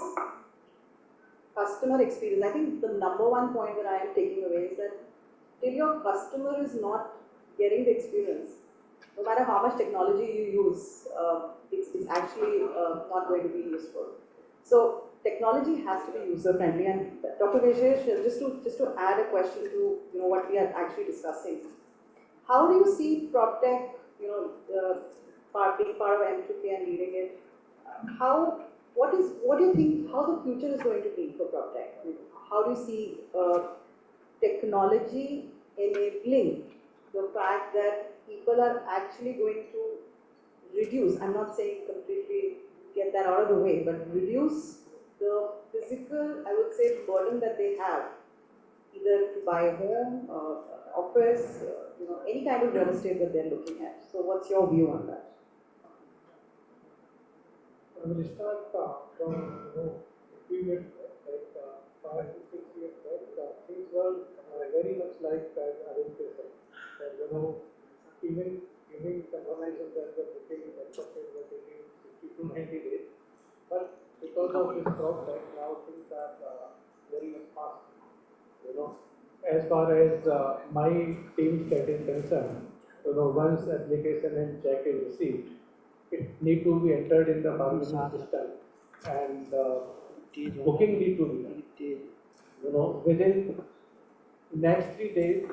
customer experience. I think the number one point that I am taking away is that till your customer is not getting the experience, no matter how much technology you use, it's actually not going to be useful. So technology has to be user friendly. And Dr. Vijesh, just to add a question to what we are actually discussing, how do you see PropTech, being part of M2K and leading it? What do you think, how the future is going to be for PropTech? How do you see technology enabling the fact that people are actually going to reduce, I'm not saying completely get that out of the way, but reduce the physical, I would say, burden that they have, either to buy a home, office, any kind of real estate that they're looking at. So what's your view on that? I will start from, previous, like 5 to 6 years back, things were very much like Aditya said. Even giving confirmation that the booking is accepted were taking 60 to 90 days. But because of this PropTech, now things are very much fast. As far as my team state is concerned, once application and check is received, it need to be entered in the bargaining system, and booking need to be done. Within next 3 days,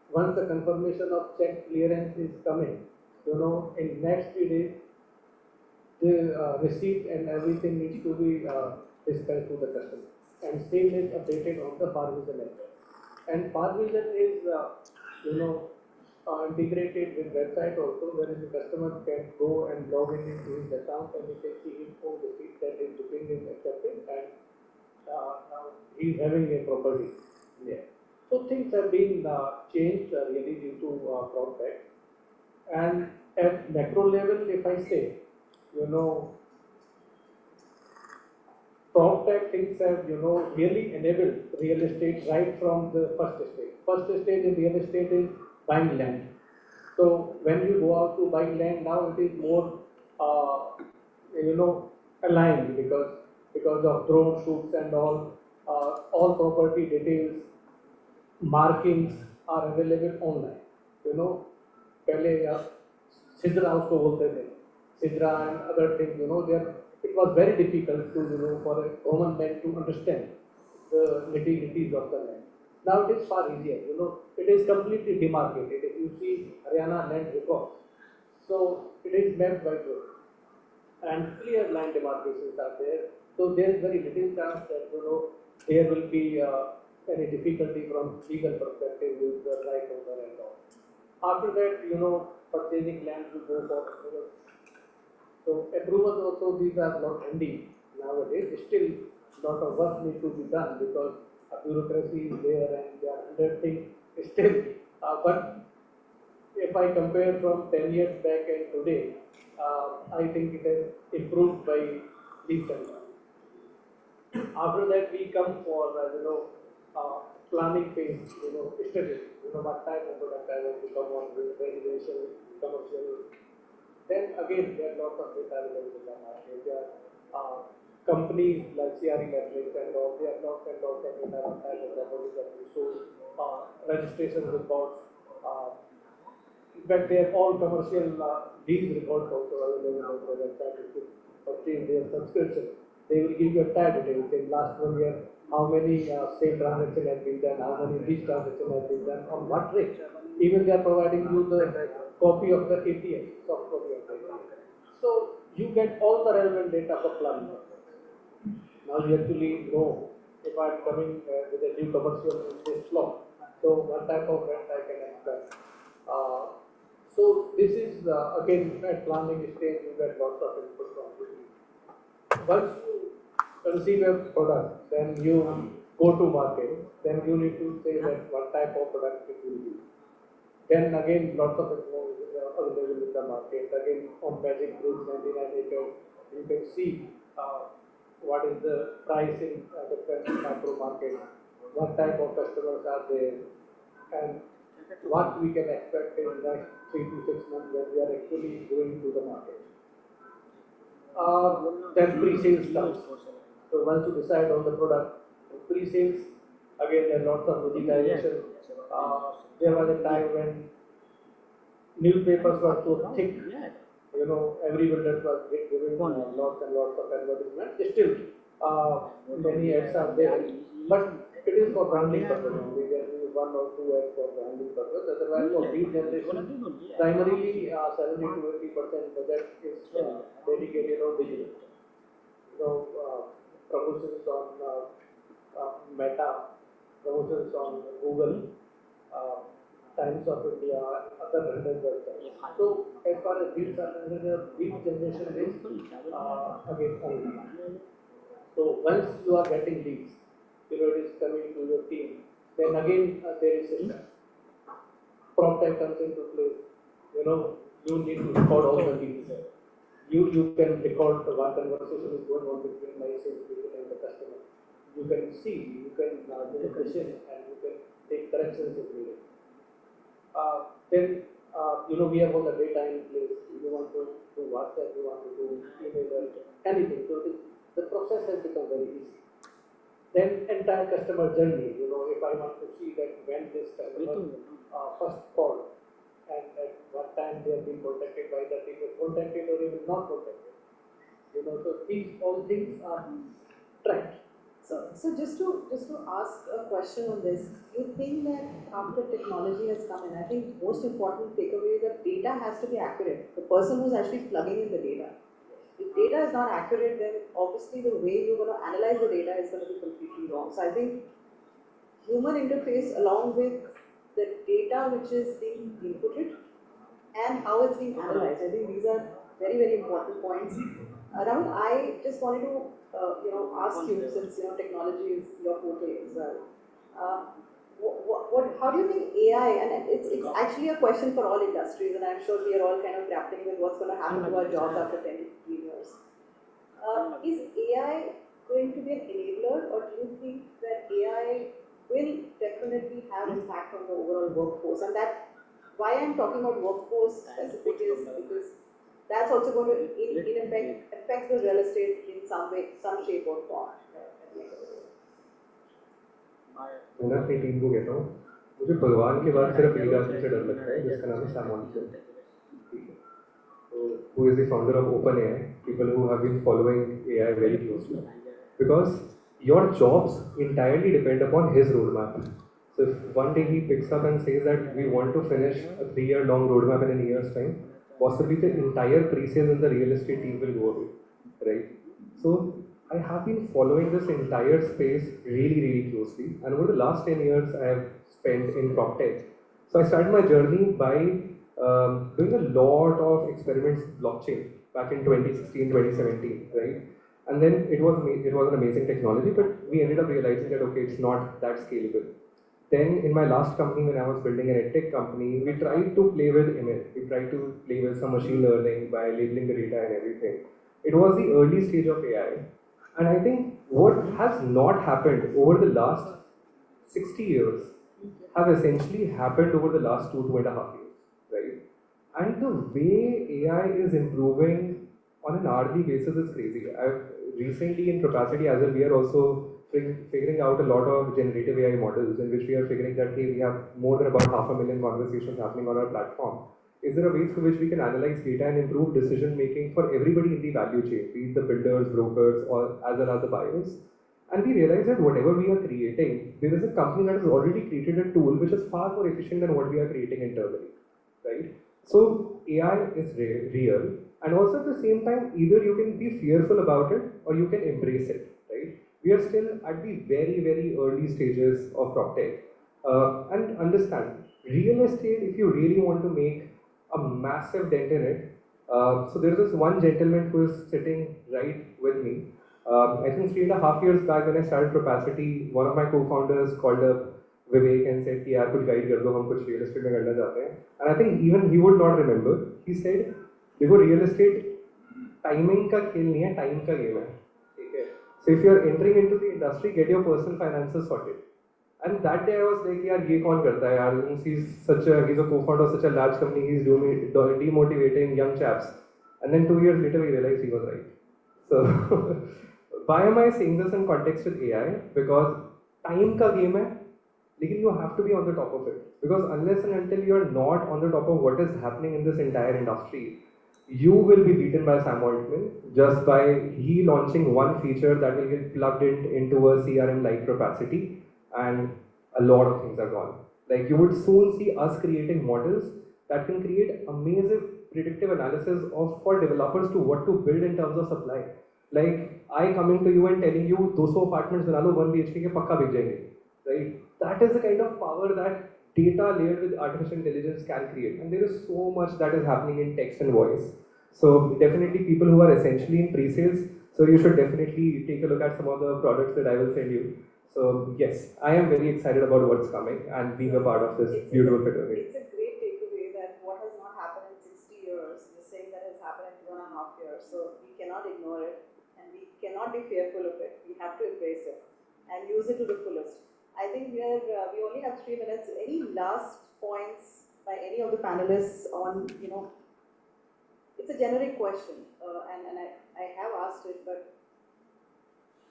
once the confirmation of check clearance is coming, in next 3 days, the receipt and everything needs to be dispatched to the customer, and same is updated on the Farvision as well. And Farvision is, integrated with website also, where the customer can go and log in into his account and he can see his own receipt that his booking is accepted, and now he is having a property there. So things have been changed really due to PropTech. And at macro level, if I say, PropTech things have, really enabled real estate right from the first stage. First stage in real estate is buying land. So when you go out to buy land, now it is more, aligned because of drone shoots and all property details, markings are available online. पहले सिजरा उसको बोलते थे, सिजरा and other things, it was very difficult to, for a common man to understand the nitty-gritties of the land. Now it is far easier, it is completely demarcated. If you see Haryana land records, so it is mapped by road, and clear line demarcations are there. So there is very little chance that, there will be any difficulty from legal perspective with the right owner and all. After that, purchasing land will go for approval. So approvals also, these are not handy nowadays. Still, lot of work needs to be done because bureaucracy is there and they are undertaking still. But if I compare from 10 years back and today, I think it has improved by leaps and bounds. After that, we come for planning phase. Study. What type of product I want to come on with, residential, commercial. Then again, there are lots of data available in the market. There are companies like CRE metrics and all. There are lots and lots of data on type of properties that we sold, registration reports. In fact, they are all commercial these reports also available on the website. If you obtain their subscription, they will give you a tag detail. In last 1 year, how many sale transactions have been done, how many lease transactions have been done, on what rate. Even they are providing you the copy of the ATM, soft copy of the ATM. So you get all the relevant data for planning. Now you actually know if I am coming with a new commercial in this block, so what type of rent I can expect. So this is again at planning stage you get lots of input from you. Once you conceive a product, then you go to market, then you need to say that what type of product it will be. Then again lots of information available in the market. Again on Magic Bricks 99 acres, you can see what is the price in different micro markets, what type of customers are there, and what we can expect in the next 3 to 6 months when we are actually going to the market. Then pre-sales comes. So once you decide on the product, pre-sales, again there are lots of digitization. There was a time when newspapers were so thick, every builder was giving lots and lots of advertisements. Still, many ads are there, but it is for branding purpose only. There is 1 or 2 ads for branding purpose. Otherwise, for lead generation, primarily 70 to 80% budget is dedicated on digital. Promotions on Meta, promotions on Google, Times of India, other relevant websites. So as far as leads are concerned, lead generation is again online. So once you are getting leads, it is coming to your team. Then again there is system. PropTech comes into play. You need to record all the leads. You can record what conversation is going on between my salespeople and the customer. You can see, you can do the question, and you can take corrections if needed. Then we have all the data in place. You want to do WhatsApp, you want to do email, anything. So the process has become very easy. Then entire customer journey. If I want to see that when this customer first called and at what time they have been contacted by the people, contacted or even not contacted. So these all things are tracked. So just to ask a question on this, you think that after technology has come in, I think most important takeaway is that data has to be accurate. The person who's actually plugging in the data. If data is not accurate, then obviously the way you're going to analyze the data is going to be completely wrong. So I think human interface along with the data which is being inputted and how it's being analyzed. I think these are very, very important points. Rahul, I just wanted to ask you, since technology is your forte as well. How do you think AI, and it's actually a question for all industries, and I'm sure we are all kind of grappling with what's going to happen to our jobs after 10 to 15 years. Is AI going to be an enabler, or do you think that AI will definitely have impact on the overall workforce? And that, why I'm talking about workforce specific is because that's also going to in effect affect the real estate in some way, some shape or form. मैं अपनी team को कहता हूँ, मुझे भगवान के बाद सिर्फ एक आदमी से डर लगता है जिसका नाम है Sam ऑल्टसन, who is the founder of OpenAI. People who have been following AI very closely, because your jobs entirely depend upon his roadmap. So if one day he picks up and says that we want to finish a 3-year long roadmap in a year's time, possibly the entire pre-sales in the real estate team will go away, right? So I have been following this entire space really, really closely, and over the last 10 years I have spent in PropTech. So I started my journey by doing a lot of experiments with blockchain back in 2016, 2017, right? And then it was an amazing technology, but we ended up realizing that, okay, it's not that scalable. Then in my last company, when I was building an edtech company, we tried to play with ML. We tried to play with some machine learning by labeling the data and everything. It was the early stage of AI. And I think what has not happened over the last 60 years have essentially happened over the last 2.5 years, right? And the way AI is improving on an hourly basis is crazy. I've recently in Capacity as well, we are also figuring out a lot of generative AI models in which we are figuring that, hey, we have more than about 500,000 conversations happening on our platform. Is there a way through which we can analyze data and improve decision making for everybody in the value chain, be it the builders, brokers, or as well as the buyers? And we realize that whatever we are creating, there is a company that has already created a tool which is far more efficient than what we are creating internally, right? So AI is real, and also at the same time, either you can be fearful about it or you can embrace it, right? We are still at the very, very early stages of PropTech. And understand, real estate, if you really want to make a massive dent in it, so there's this one gentleman who is sitting right with me. I think 3.5 years back when I started Capacity, one of my co-founders called up Vivek and said कि यार कुछ guide कर दो हम कुछ real estate में करना चाहते हैं. And I think even he would not remember. He said देखो real estate timing का खेल नहीं है, time का game है. ठीक है. So if you are entering into the industry, get your personal finances sorted. And that day I was like यार ये कौन करता है यार? He's a co-founder of such a large company. He's demotivating young chaps. And then 2 years later we realized he was right. So why am I saying this in context with AI? Because time का game है. Lekin you have to be on the top of it, because unless and until you are not on the top of what is happening in this entire industry, you will be beaten by Sam Altman just by he launching one feature that will get plugged into a CRM like Capacity, and a lot of things are gone. Like you would soon see us creating models that can create amazing predictive analysis of for developers to what to build in terms of supply. Like I coming to you and telling you 200 apartments बना लो 1 BHK के पक्का बिक जाएंगे, right? That is the kind of power that data layered with artificial intelligence can create. And there is so much that is happening in text and voice. So definitely people who are essentially in pre-sales, so you should definitely take a look at some of the products that I will send you. So yes, I am very excited about what's coming and being a part of this beautiful fraternity. It's a great takeaway that what has not happened in 60 years, you're saying that has happened in 2.5 years. So we cannot ignore it and we cannot be fearful of it. We have to embrace it and use it to the fullest. I think we only have 3 minutes. Any last points by any of the panelists on, it's a generic question, and I have asked it, but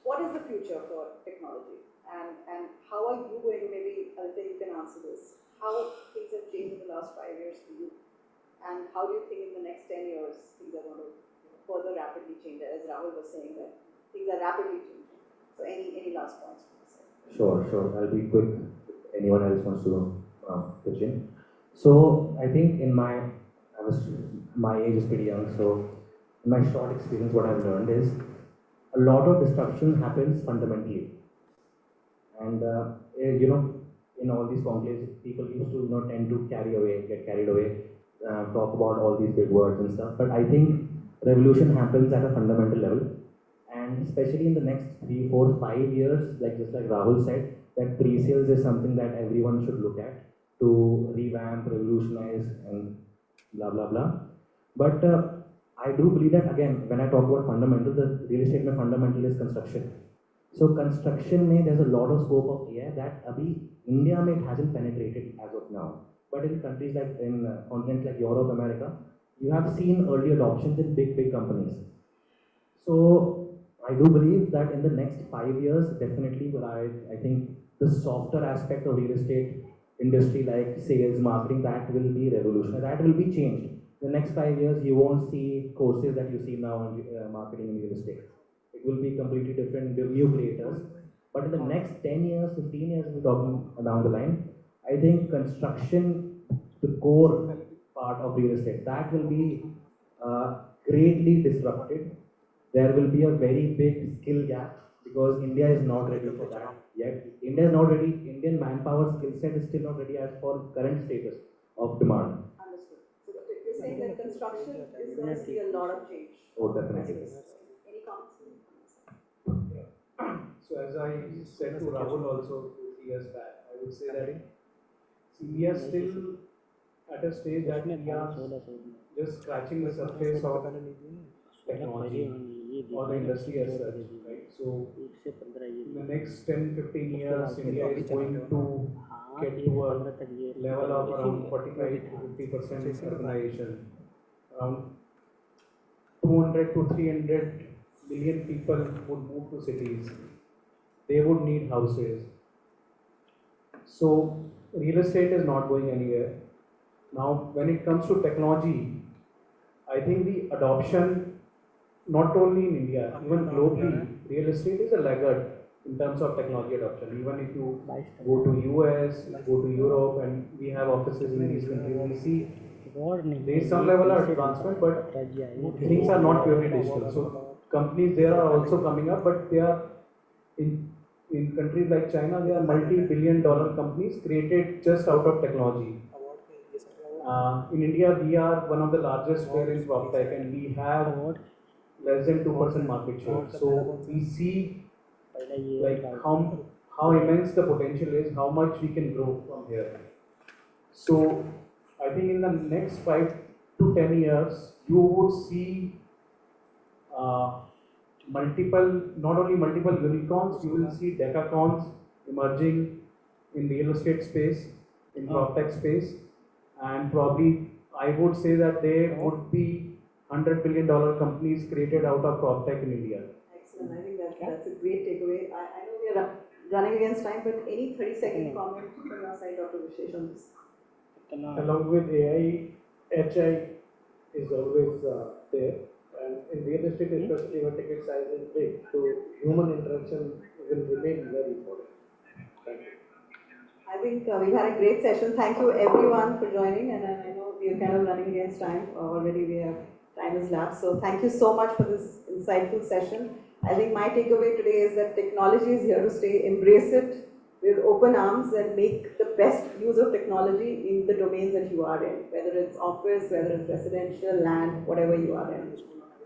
what is the future for technology? And how are you going to, maybe Aditya, you can answer this, how things have changed in the last 5 years for you? And how do you think in the next 10 years things are going to further rapidly change? As Rahul was saying, that things are rapidly changing. So any last points? Sure. I'll be quick. If anyone else wants to pitch in. So I think my age is pretty young. So in my short experience, what I've learned is a lot of disruption happens fundamentally. And in all these conclaves, people used to tend to get carried away, talk about all these big words and stuff. But I think revolution happens at a fundamental level. And especially in the next 3, 4, 5 years, just like Rahul said, that pre-sales is something that everyone should look at to revamp, revolutionize, and blah, blah, blah. But I do believe that, again, when I talk about fundamental, the real estate fundamental is construction. So construction, there's a lot of scope of AI that India it hasn't penetrated as of now. But in countries like in continents like Europe, America, you have seen early adoptions in big companies. So I do believe that in the next 5 years, definitely, I think the softer aspect of real estate industry like sales, marketing, that will be revolutionary. That will be changed. In the next 5 years, you won't see courses that you see now in marketing in real estate. It will be completely different, new creators. But in the next 10 years, 15 years, we're talking down the line, I think construction, the core part of real estate, that will be greatly disrupted. There will be a very big skill gap because India is not ready for that yet. India is not ready. Indian manpower skill set is still not ready as for current status of demand. Understood. So you're saying that construction is going to see a lot of change. Oh, definitely. Any comments? So So as I said to Rahul also 2 3 years back, I would say that we are still at a stage that we are just scratching the surface of technology or the industry as such, right? So in the next 10 15 years, India is going to get to a level of around 45 to 50% urbanization. Around 200 to 300 million people would move to cities. They would need houses. So real estate is not going anywhere. Now, when it comes to technology, I think the adoption, not only in India, even globally, real estate is a laggard in terms of technology adoption. Even if you go to US, go to Europe, and we have offices in these countries, we see there is some level of advancement, but things are not purely digital. So companies there are also coming up, but they are in countries like China, they are multi-billion-dollar companies created just out of technology. In India, we are one of the largest players in prop tech, and we have less than 2% market share. So we see like how immense the potential is, how much we can grow from here. So I think in the next 5 to 10 years, you would see not only multiple unicorns, you will see decacorns emerging in real estate space, in PropTech space, and probably I would say that there would be $100 billion companies created out of PropTech in India. Excellent. I think that's a great takeaway. I know we are running against time, but any 30-second comment from your side, Dr. Vishesh, on this? Along with AI, HI is always there. And in real estate, especially when ticket size is big, so human interaction will remain very important. Thank you. I think we've had a great session. Thank you everyone for joining, and I know we're kind of running against time. Already we have time is lapsed. So thank you so much for this insightful session. I think my takeaway today is that technology is here to stay. Embrace it with open arms and make the best use of technology in the domains that you are in, whether it's office, whether it's residential, land, whatever you are in.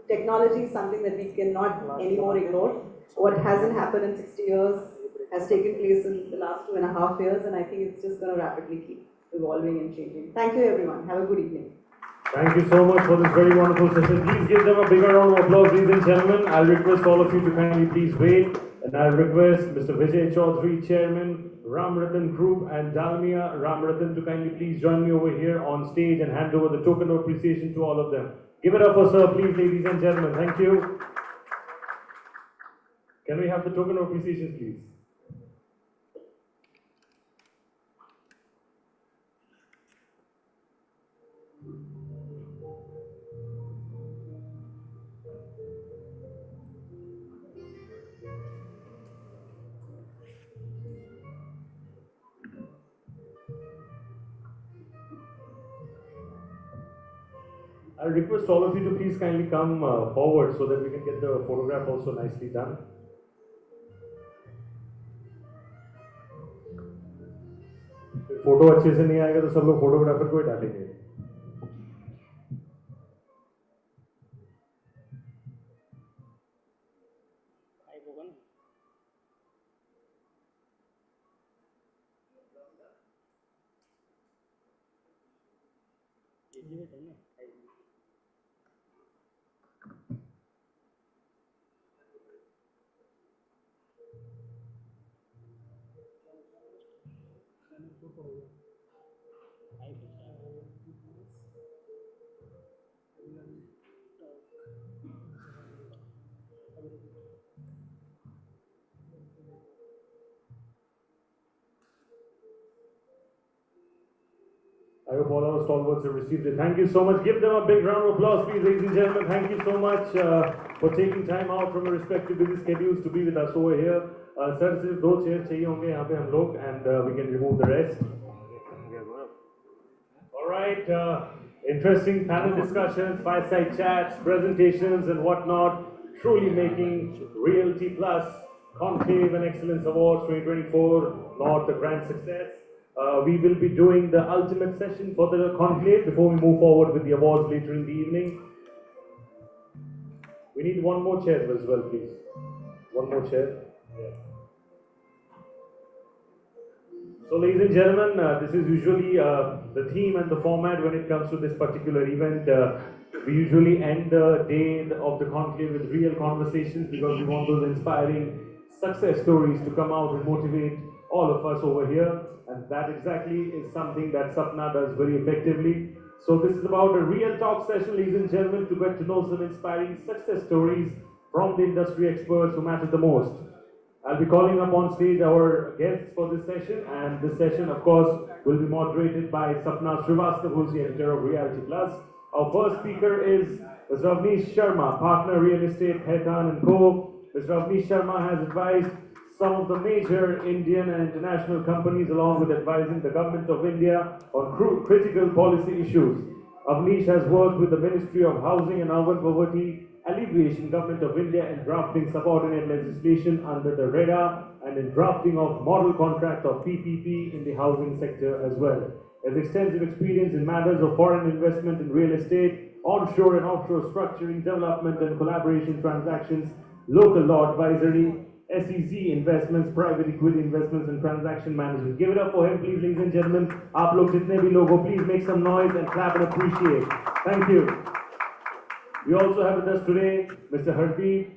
Technology is something that we cannot anymore ignore. What hasn't happened in 60 years has taken place in the last 2.5 years, and I think it's just going to rapidly keep evolving and changing. Thank you everyone. Have a good evening. Thank you so much for this very wonderful session. Please give them a bigger round of applause, ladies and gentlemen. I'll request all of you to kindly please wait, and I'll request Mr. Vijay Chaudhary, Chairman, Ramratan Group, and Dalmia Ramratan to kindly please join me over here on stage and hand over the token of appreciation to all of them. Give it up for sir, please, ladies and gentlemen. Thank you. Can we have the token of appreciation, please? I'll request all of you to please kindly come forward so that we can get the photograph also nicely done. Photo अच्छे से नहीं आएगा तो सब लोग photographer को ही डालेंगे. I hope all our stalwarts have received it. Thank you so much. Give them a big round of applause, please, ladies and gentlemen. Thank you so much for taking time out from your respective busy schedules to be with us over here. Sir, सिर्फ 2 chairs चाहिए होंगे यहाँ पे हम लोग, and we can remove the rest. All right. Interesting panel discussions, fireside chats, presentations, and whatnot. Truly making Realty Plus Conclave and Excellence Awards 2024 not a grand success. We will be doing the ultimate session for the conclave before we move forward with the awards later in the evening. We need one more chair as well, please. One more chair. Yeah. So, ladies and gentlemen, this is usually the theme and the format when it comes to this particular event. We usually end the day of the conclave with real conversations because we want those inspiring success stories to come out and motivate all of us over here. And that exactly is something that Sapna does very effectively. So this is about a real talk session, ladies and gentlemen, to get to know some inspiring success stories from the industry experts who matter the most. I'll be calling up on stage our guests for this session, and this session, of course, will be moderated by Sapna Srivastava, who's the editor of Realty Plus. Our first speaker is Mr. Avnish Sharma, partner real estate, Khaitan & Co. Mr. Avnish Sharma has advised some of the major Indian and international companies along with advising the government of India on critical policy issues. Avnish has worked with the Ministry of Housing and Urban Poverty Alleviation Government of India in drafting subordinate legislation under the RERA and in drafting of model contract of PPP in the housing sector as well. Has extensive experience in matters of foreign investment in real estate, onshore and offshore structuring, development and collaboration transactions, local law advisory, SEZ investments, private equity investments and transaction management. Give it up for him, please, ladies and gentlemen. Aap log jitne bhi log ho, please make some noise and clap and appreciate. Thank you. We also have with us today Mr. Hardeep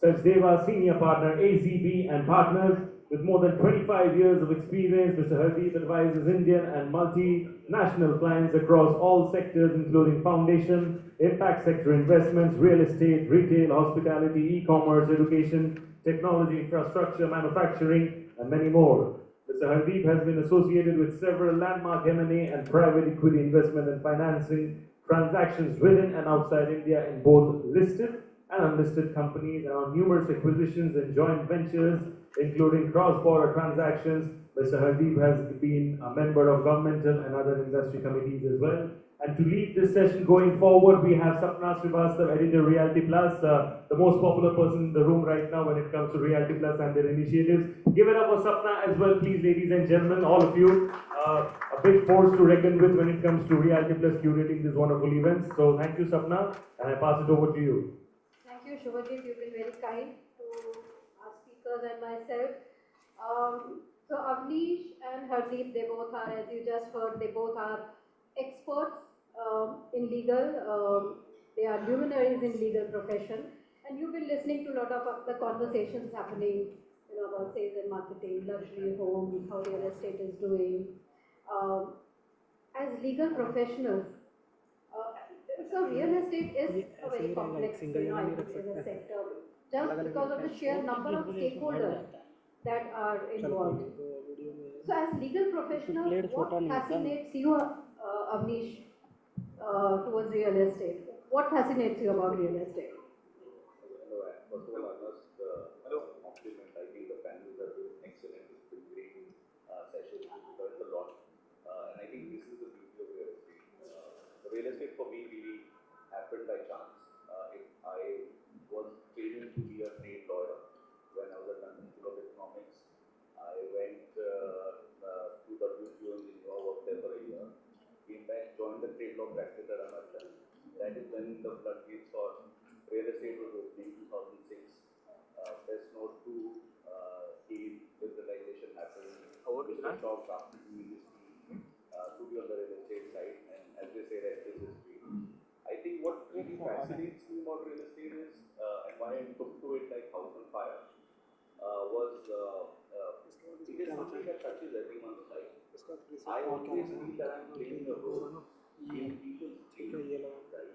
Sachdeva, Senior Partner, AZB and Partners. With more than 25 years of experience, Mr. Hardeep advises Indian and multinational clients across all sectors, including foundation, impact sector investments, real estate, retail, hospitality, e-commerce, education, technology, infrastructure, manufacturing, and many more. Mr. Hardeep has been associated with several landmark M&A and private equity investment and financing transactions within and outside India in both listed and unlisted companies and on numerous acquisitions and joint ventures, including cross-border transactions. Mr. Hardeep has been a member of governmental and other industry committees as well. And to lead this session going forward, we have Sapna Srivastava, editor Realty Plus, the most popular person in the room right now when it comes to Realty Plus and their initiatives. Give it up for Sapna as well, please, ladies and gentlemen, all of you. A big force to reckon with when it comes to Realty Plus curating these wonderful events. So thank you, Sapna, and I pass it over to you. Thank you, Shubhadeep. You've been very kind to our speakers and myself. So Avnish and Hardeep, they both are, as you just heard, they both are experts in legal. They are luminaries in legal profession, and you've been listening to a lot of the conversations happening, about sales and marketing, luxury homes, how real estate is doing. As legal professionals, so real estate is a very complex, I think, as a sector, just because of the sheer number of stakeholders that are involved. So as legal professionals, what fascinates you, Avnish, towards real estate? What fascinates you about real estate? First of all, I must compliment. I think the panels have been excellent. It's been great sessions. We learned a lot. And I think this is the beauty of real estate. The real estate for me really happened by chance. I was training to be a trade lawyer when I was at London School of Economics. I went to WTO in Geneva, worked there for a year. Came back, joined the trade law practice at American. That is when the floodgates for real estate was opening, 2006. Best Note 2 came, liberalization happened. Mr. Shaw drafted me this team to be on the real estate side, and as they say, rest is history. I think what really fascinates me about real estate is, and why I took to it like house on fire, was it is something that touches everyone's life. I always feel that I'm playing a role in people's dreams, right?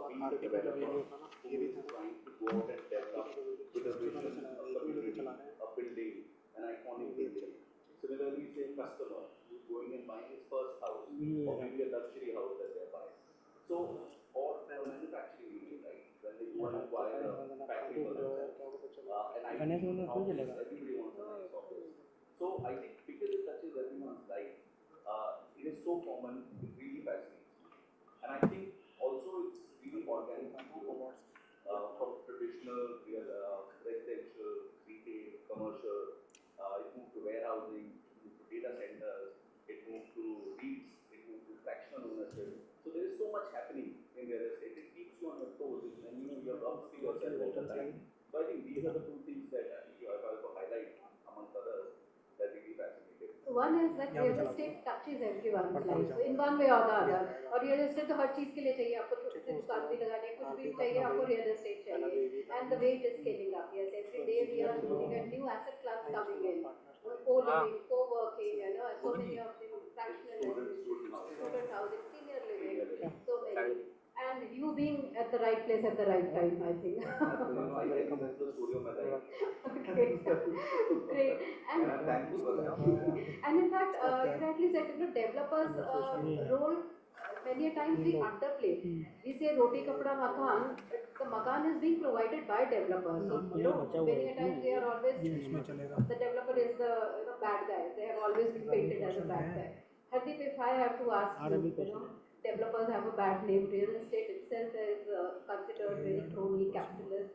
Being a developer who is trying to go out and develop with a vision, a community, a building, an iconic building. Similarly, say customer who's going and buying his first house, or maybe a luxury house that they're buying. So, or a manufacturing unit, right? When they go and acquire a factory for themselves. And I think everybody wants a nice office. So I think because it touches everyone's life, it is so common, it really fascinates me. And I think also it's really organic growth from traditional residential, retail, commercial, it moved to warehousing, it moved to data centers, it moved to REITs, it moved to fractional ownership. So there is so much happening in real estate, it keeps you on your toes, and you're upskilling yourself all the time. So I think these are the two things that if I were to highlight amongst others that really fascinated. So one is that real estate touches everyone's life, so in one way or the other. और real estate तो हर चीज के लिए चाहिए, आपको छोटी सी दुकान भी लगानी है, कुछ भी चाहिए आपको real estate चाहिए. And the way it is scaling up, yes, every day we are looking at new asset class coming in, co-living, co-working, you know, so many of the fractional living, student housing, senior living, so many. And you being at the right place at the right time, I think. Okay. Great. And in fact, you rightly said, you know, developers' role many a times we underplay. We say roti kapda makan, the makan is being provided by developers. You know, many a times they are always, the developer is the, you know, bad guy. They have always been painted as a bad guy. Hardeep, if I have to ask you, you know, developers have a bad name. Real estate itself is considered very crony, capitalist.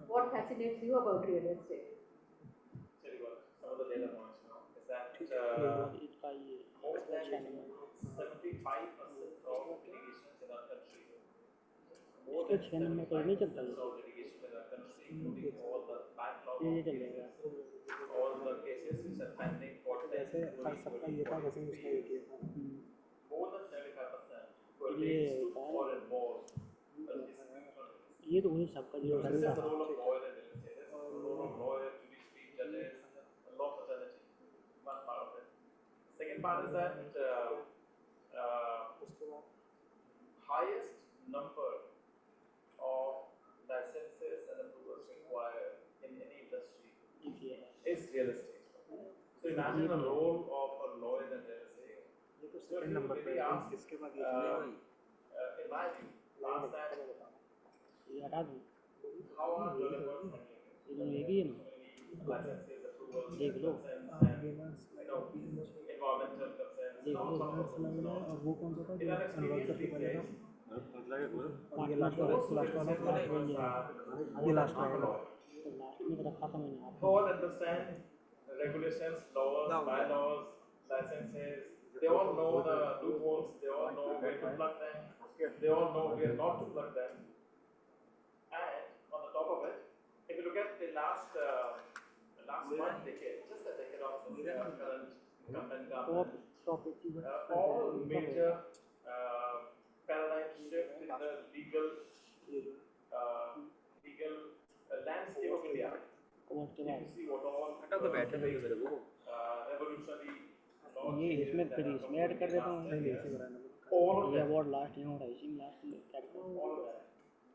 What fascinates you about real estate? Tell you what, some of the data points now is that more than 75% of litigations in our country, more than 75% of litigations in our country, including all the backlog of cases, all the cases which are pending for 10, 20, 40, more than 75% pertains to or involves a dispute on ये तो उन्हीं सबका जो this is the role of lawyer in real estate. This is the role of lawyer, judiciary, judges, a law fraternity. One part of it. Second part is that highest number of licenses and approvals required in any industry is real estate. So imagine the role of a lawyer in real estate. So if you really ask, in my view, ask that how are developers handling licenses, approvals, consents, and environmental consents, lots of consents. In our experience these days, all understand regulations, laws, bylaws, licenses. They all know the loopholes. They all know where to plug them. They all know where not to plug them. And on the top of it, if you look at the last one decade, just a decade of the current government, all major paradigm shift in the legal landscape of India. You can see what all revolutionary laws ये इसमें फिर इसमें add कर देता हूँ ये award last यहाँ हो रहा है इसी में last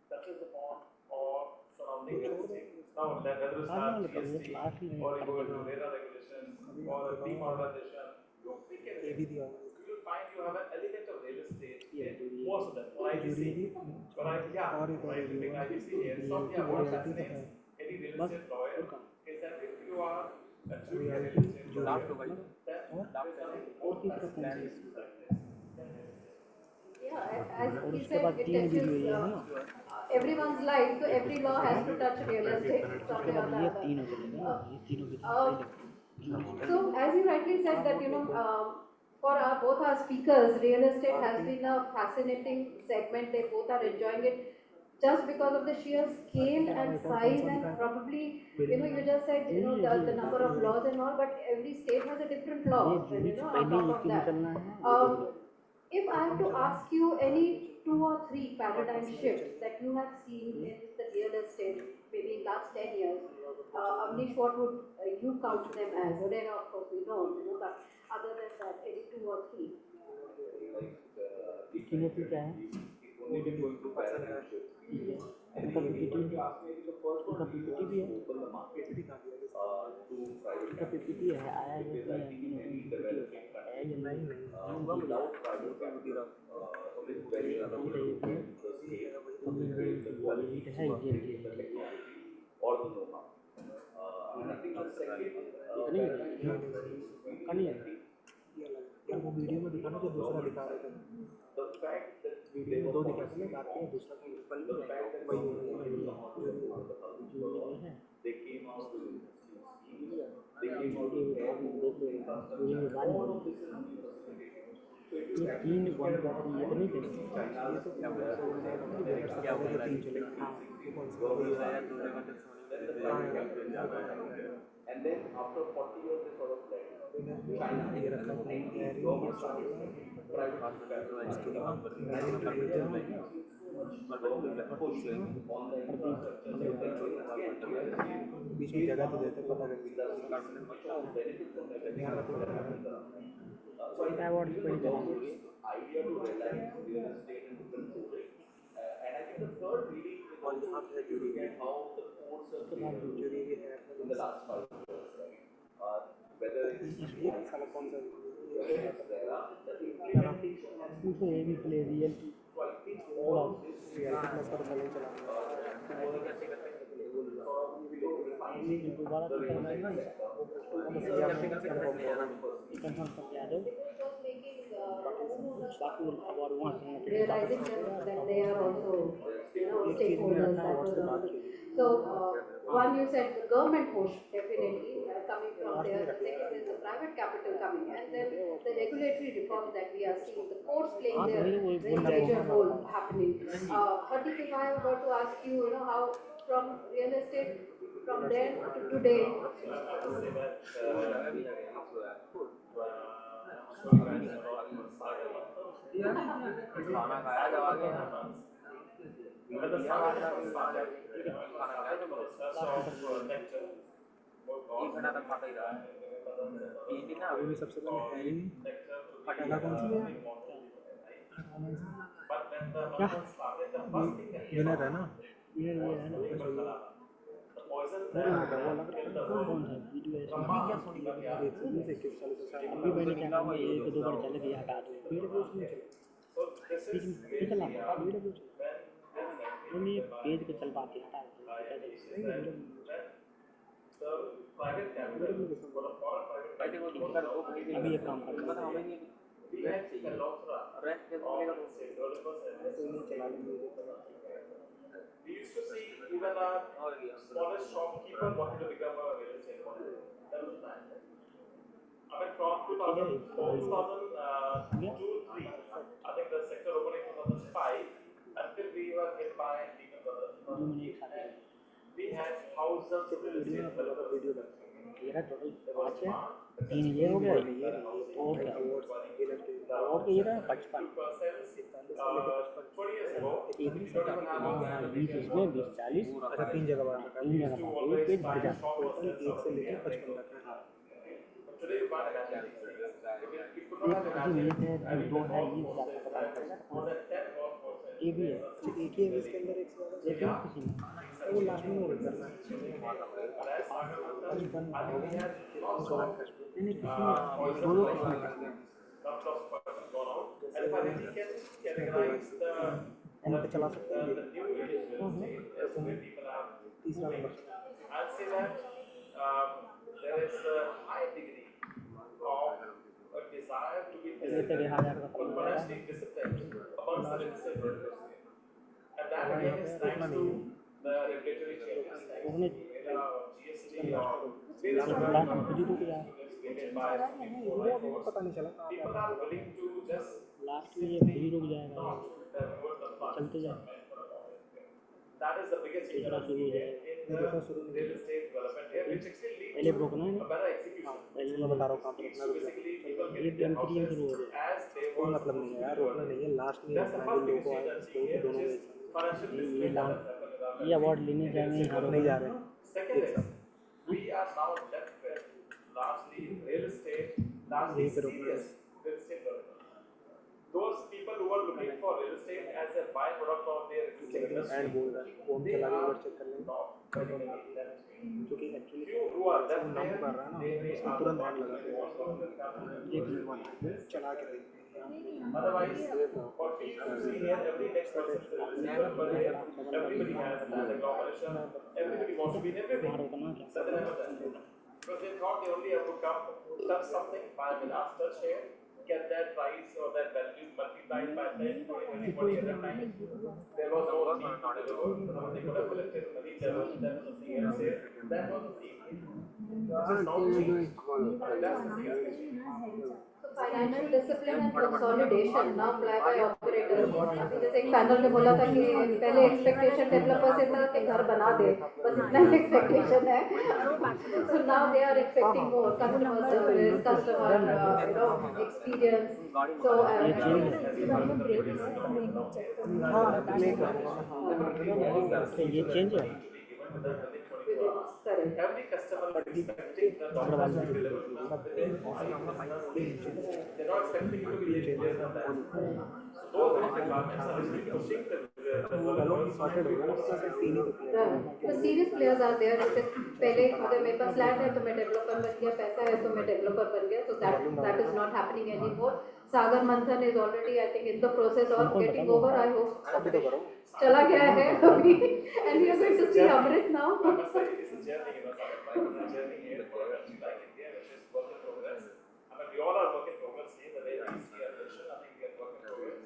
touches upon or surrounding real estate. Now, whether it's not GST or you go into RERA regulations or demonetization, you pick anything. You will find you have an element of real estate in most of them. Or IBC, right, you pick IBC here. So, what fascinates any real estate lawyer is that if you are a junior real estate lawyer, then there's nothing more fascinating like this. Yeah, as he said, it touches everyone's life, so every law has to touch real estate somewhere or the other. So, as you rightly said that, you know, for both our speakers, real estate has been a fascinating segment. They both are enjoying it just because of the sheer scale and size, and probably, you know, you just said, you know, the number of laws and all, but every state has a different law, and, you know, on top of that. If I have to ask you any 2 or 3 paradigm shifts that you have seen in the real estate, maybe in last 10 years, Amnish, what would you count them as? RERA, of course, we know, but other than that, any 2 or 3? तीनों की क्या है उनका PPT भी है उनका PPT है आया है वो वीडियो में दिखाना जो दूसरा दिखा रहे थे वीडियो में 2 दिखा थे ना बात की दूसरा And then after 40 years they sort of left. China, government started private बीच में जगह तो देते पता कर So I think idea to realize real estate and control it. And I think the third really is also looking at how the courts have changed in the last 5 years, right? Whether it's the implementation has been Realty so I think all of this realizing that they are also, stakeholders. That was another. So, one you said the government push definitely coming from there. The second is the private capital coming, and then the regulatory reforms that we are seeing. The courts playing their very major role happening. Hardeep, if I were to ask you, how from real estate from then to today. अभी भी सबसे पहले है ही पटाखा कौन सी है क्या winner है ना ये है ना कौन है वीडियो अभी मैंने क्या काम एक दो बार चले गया हटा दो वीडियो नहीं चला वीडियो पेज पे चल पाती हटा अभी एक काम करते We used to see even a smallest shopkeeper wanted to become a real estate model. That was the time. I mean, from 2002-3, I think the sector opening 2005, until we were hit by Lehman Brothers. We had thousands of real estate developers. मेरा total 5 है 3 ये हो गया ये और क्या और ये रहा 55 एक भी हाँ 20 इसमें 20 40 अच्छा 3 जगह बार एक पेज भर जाता टोटल 1 से लेकर 55 तक है Today you can't imagine. दो है ये ये भी है एक ही है इसके अंदर एक किसी ने वो लास्ट में वो करना चला सकते हैं तीसरा number I'd say that there is a high degree of a desire to be disciplined, but actually disciplined amongst the legislators. And that again is thanks to the regulatory changes, like GST or various other by people are willing to just last में ये भी रुक जाएगा चलते जाए that is the biggest issue in the real estate development here, which actually leads to a better execution. मैं बता रहा हूँ काम करना रुक जाए ये M3 शुरू हो गया कोई मतलब नहीं है यार रोकना नहीं है लास्ट में लोगों को आए दोनों ये अवार्ड लेने जाएंगे नहीं जा रहे Second is, we are now left with largely real estate, largely serious real estate development. Those people who are looking for real estate as a byproduct of their existing industry, they are not क्योंकि actually few who are left नाम there, कर रहा है ना उसको तुरंत hand लगा ये चला के देखते हैं otherwise, what we used to see here, every next person is everybody has land agglomeration, everybody wants to be in everything. That they never done. Because they thought they only have to come, touch something, buy the last touch here, get that price or that value multiplied by 10, 20, 20 other times. There was no need to do it. They could have collected money, there was that was the thing and say, that was the thing. This is not changed. And that's the thing. Financial discipline and consolidation now fly bye operators. अभी जैसे एक panel ने बोला था कि पहले expectation developer से था कि घर बना दे, बस इतना ही एक्सपेक्टेशन है। So now they are expecting more customer service, customer experience. So ये चेंज है। Every customer is expecting the documents to be delivered to them within 5 business days. They're not expecting it to be later than that. So those requirements are really pushing the developers to be more तो serious players are there. जैसे पहले अगर मेरे पास land है तो मैं developer बन गया, पैसा है तो मैं डेवलपर बन गया। So that is not happening anymore. Sagar Manthan is already I think in the process of getting over. I hope चला गया है अभी and we are going to see Amrit now. I must say, it's a journey, you know, it's a journey here for a country like India, which is work in progress. I mean, we all are work in progress here. The way we see our nation, I think we are work in progress.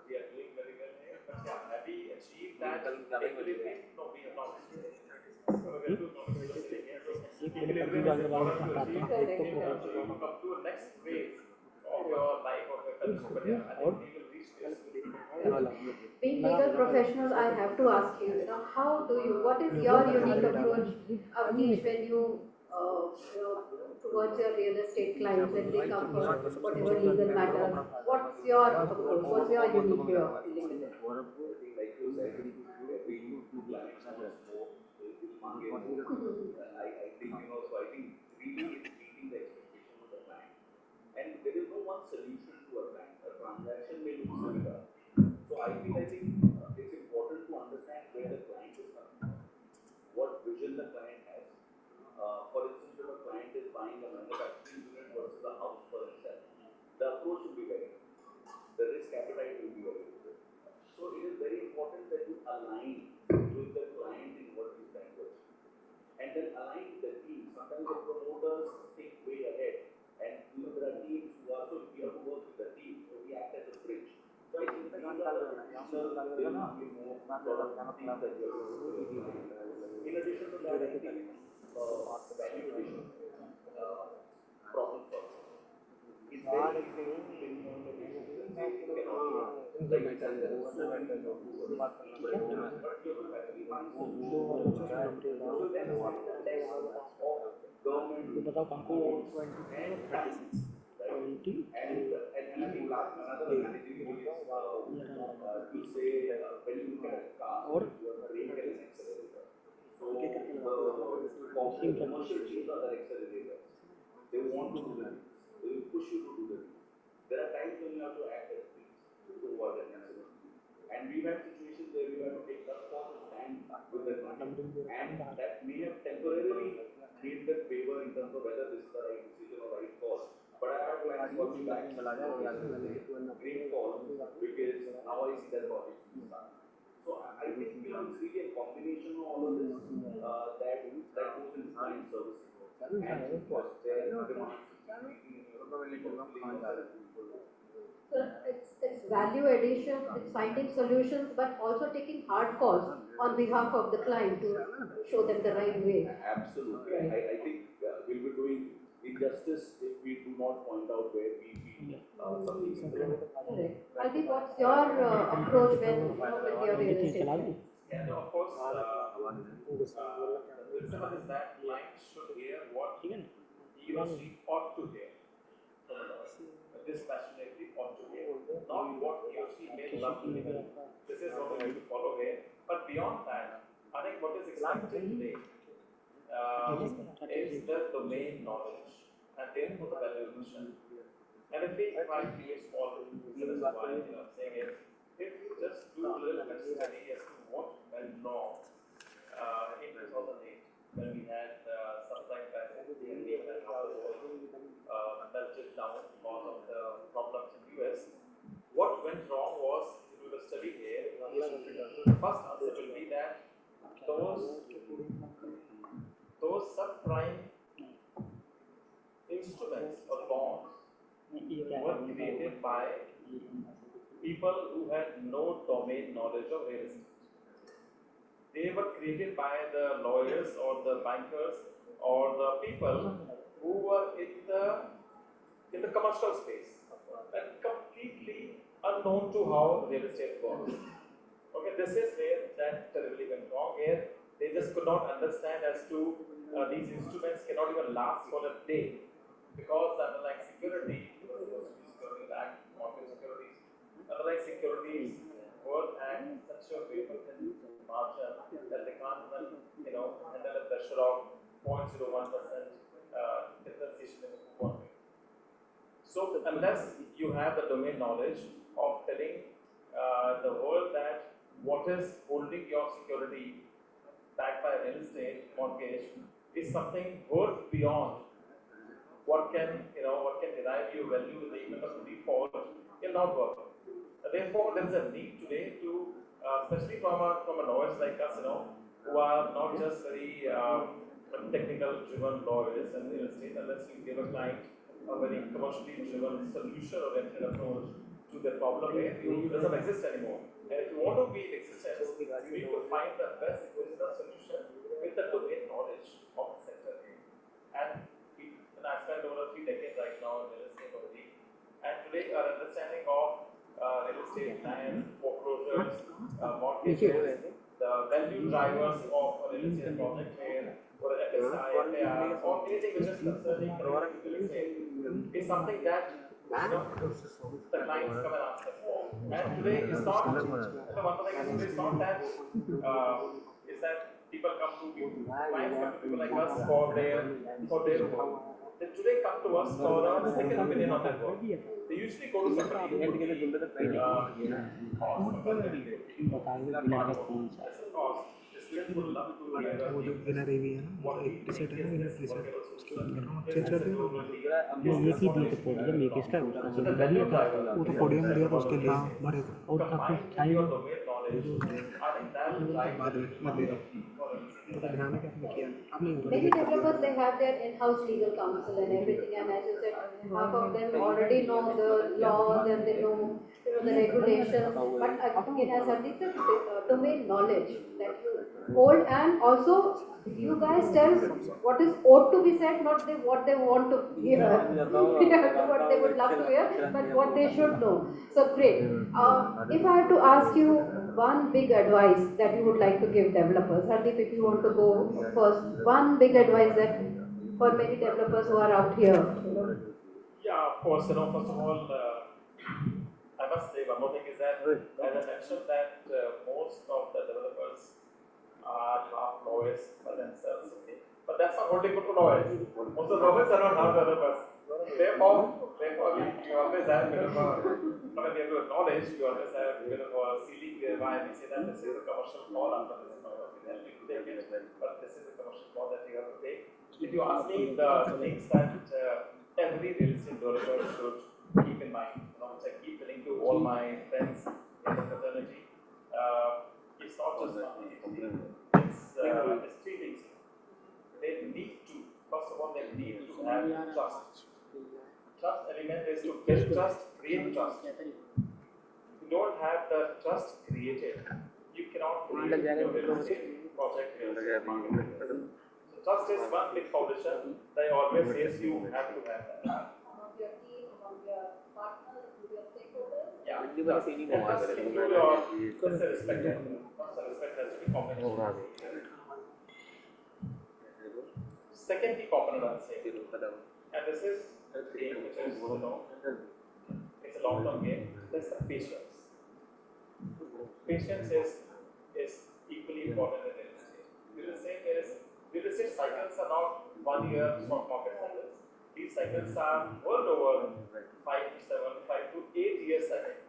We are doing very well here. But yeah, have we achieved that equilibrium? No, we have not. So we are too complicated here. So equilibrium is important to achieve. You come to a next phase of your life, of your country. But yeah, I think we will reach this. Being legal professionals, I have to ask you, how do you, what is your unique approach, Avnish, when you know, towards your real estate clients when they come for whatever legal matters? What's your approach? What's your unique way of dealing with it? Like you said, every client wants more. I think, you know, so I think really it's meeting the expectation of the client. And there is no one solution to a client. A transaction may look similar. So I think it's important to understand where the client is coming from, what vision the client has. For instance, if a client is buying a manufacturing unit versus a house for itself, the approach will be very different. The risk appetite will be very different. So it is very important that you align with the client in what you trying to achieve. And then align with the team. Sometimes the promoters think way ahead. And you know, there are teams who are, so we have to work with the team. So we act as a bridge. So I think these are the more sort of things that you are doing. In addition to that, I think value addition, problem solving. It's very easy to pinpoint the issues and say it cannot be done. Like I said, there is so many things to do. But you have to have the so then spend the test of government and taxes. And I think last another managing is to say when you look at a car, you are brake and an accelerator. So the commercial teams are the accelerators. They want to do the things. They will push you to do the things. There are times when you have to act as things to avoid an accident. And we've had situations where we have to take that pause and stand with the client. And that may have temporarily made them favor in terms of whether this is the right decision or right call. But I have clients call me back, great call, because now I see that project is done. So I think, you know, it's really a combination of all of this that goes into client service. And of course, their demands. So it's value addition, it's finding solutions, but also taking hard calls on behalf of the client to show them the right way. Absolutely. I think we'll be doing injustice if we do not point out where we feel something is wrong. Correct. I think what's your approach when with your real estate? Yeah, no, of course, the principle is that clients should hear what he or she ought to hear from a lawyer. Dispassionately ought to hear, not what he or she may love to hear. This is what we need to follow here. But beyond that, I think what is expected today is the domain knowledge and therefore the valuation. And if we try to use all the business wise, you know, saying is, if you just do a little bit study as to what went wrong in 2008 when we had subprime crisis and we had melted down because of the problems in US. What went wrong was, if you do the study here, the first answer will be that those subprime instruments or bonds were created by people who had no domain knowledge of real estate. They were created by the lawyers or the bankers or the people who were in the commercial space. and completely unknown to how real estate works. Okay, this is where that terribly went wrong. Here, they just could not understand as to these instruments cannot even last for a day because the underlying security, security backed mortgage securities, underlying securities work at such a way margin that they can't even, handle a pressure of 0.01% differentiation in the coupon rate. So unless you have the domain knowledge of telling the world that what is holding your security backed by real estate mortgage is something worth beyond what can derive you value in the event of default, will not work. Therefore, there is a need today to, especially from a novice like us, who are not just very technical driven lawyers and real estate, unless you give a client a very commercially driven solution oriented approach to the problem where it doesn't exist anymore. And if you want to be in existence, you need to find the best business solution with the domain knowledge of the sector. And I spent over 3 decades right now in real estate already. And today our understanding of real estate, land, foreclosures, mortgages, the value drivers of a real estate project where or FSI, FAR, or anything which is concerning real estate is something that the clients come and ask us for. And today it's not, one thing is it's not that is that people come to people, clients come to people like us for their work. They today come to us for a second opinion on their work. They usually go to somebody who would love to winner एवी है ना preset है ना winner preset उसके बाद change करते हैं ये एक ही दिए थे पोडियम एक एक्स्ट्रा उसका बढ़िया था वो तो पोडियम दिया था उसके लिए भरे और काफी चाहिए बाद में तो ध्यान है कि आपने किया आपने Many developers, they have their in-house legal counsel and everything, and as you said, half of them already know the laws and they know, the regulations. But again, as Hardeep said, domain knowledge that you hold, and also you guys tell what is ought to be said, not what they want to hear, what they would love to hear, but what they should know. So great. If I had to ask you one big advice that you would like to give developers, Hardeep, if you want to go first, one big advice that for many developers who are out here. Yeah, of course. First of all, I must say one more thing is that, as I mentioned, that most of the developers are half lawyers by themselves. Okay? But that's not only good for lawyers. Most of the lawyers are not half developers. Therefore, we always have a bit of a, when we have to acknowledge, we always have a bit of a ceiling whereby we say that this is a commercial call after this is not going to help you to take it, but this is a commercial call that you have to take. If you ask me the things that every real estate developer should keep in mind, which I keep telling to all my friends in the fraternity, it's not just money, it's 3 things. They need to, first of all, they need to have trust. Trust element is to build trust, create trust. If you don't have the trust created, you cannot create a real estate project. So trust is one big foundation that I always say you have to have that. Among your team, among your partners, your stakeholders? Yeah, trust into your, that's a respect. Trust and respect has to be combination. Second key component I would say, and this is a game which is, it's a long-term game, that's the patience. Patience is equally important in real estate. Real estate cycles are not 1 year stock market cycles. These cycles are world over 5 to 7, 5 to 8 years cycle.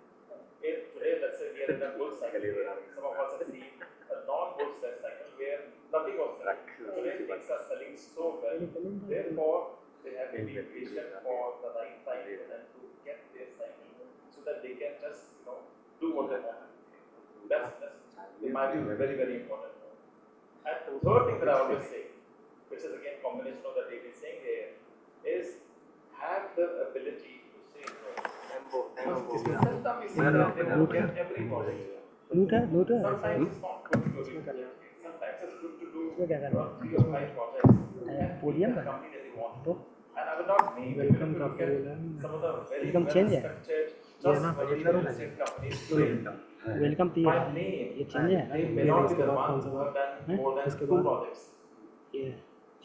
Today, let's say we are in a bull cycle where some of us have seen a non-bull cycle where nothing was selling. Today, things are selling so well. Therefore, they have to be patient for the right time and to get their cycle so that they can just, do what they want. That's in my view, very, very important. And the third thing that I always say, which is again combination of that David is saying here, is have the ability to say no. Sometimes we say that every project. Sometimes it's not good to do. Sometimes it's good to do 3 or 5 projects and pick the company that you want. and I will not name it, Welcome if you look at some of the very Welcome change है well-structured, ये ना trustworthy real estate companies today, welcome तो ये by है name, ये change है they may not be the ones who have done more than इसके 2 बाद projects. ये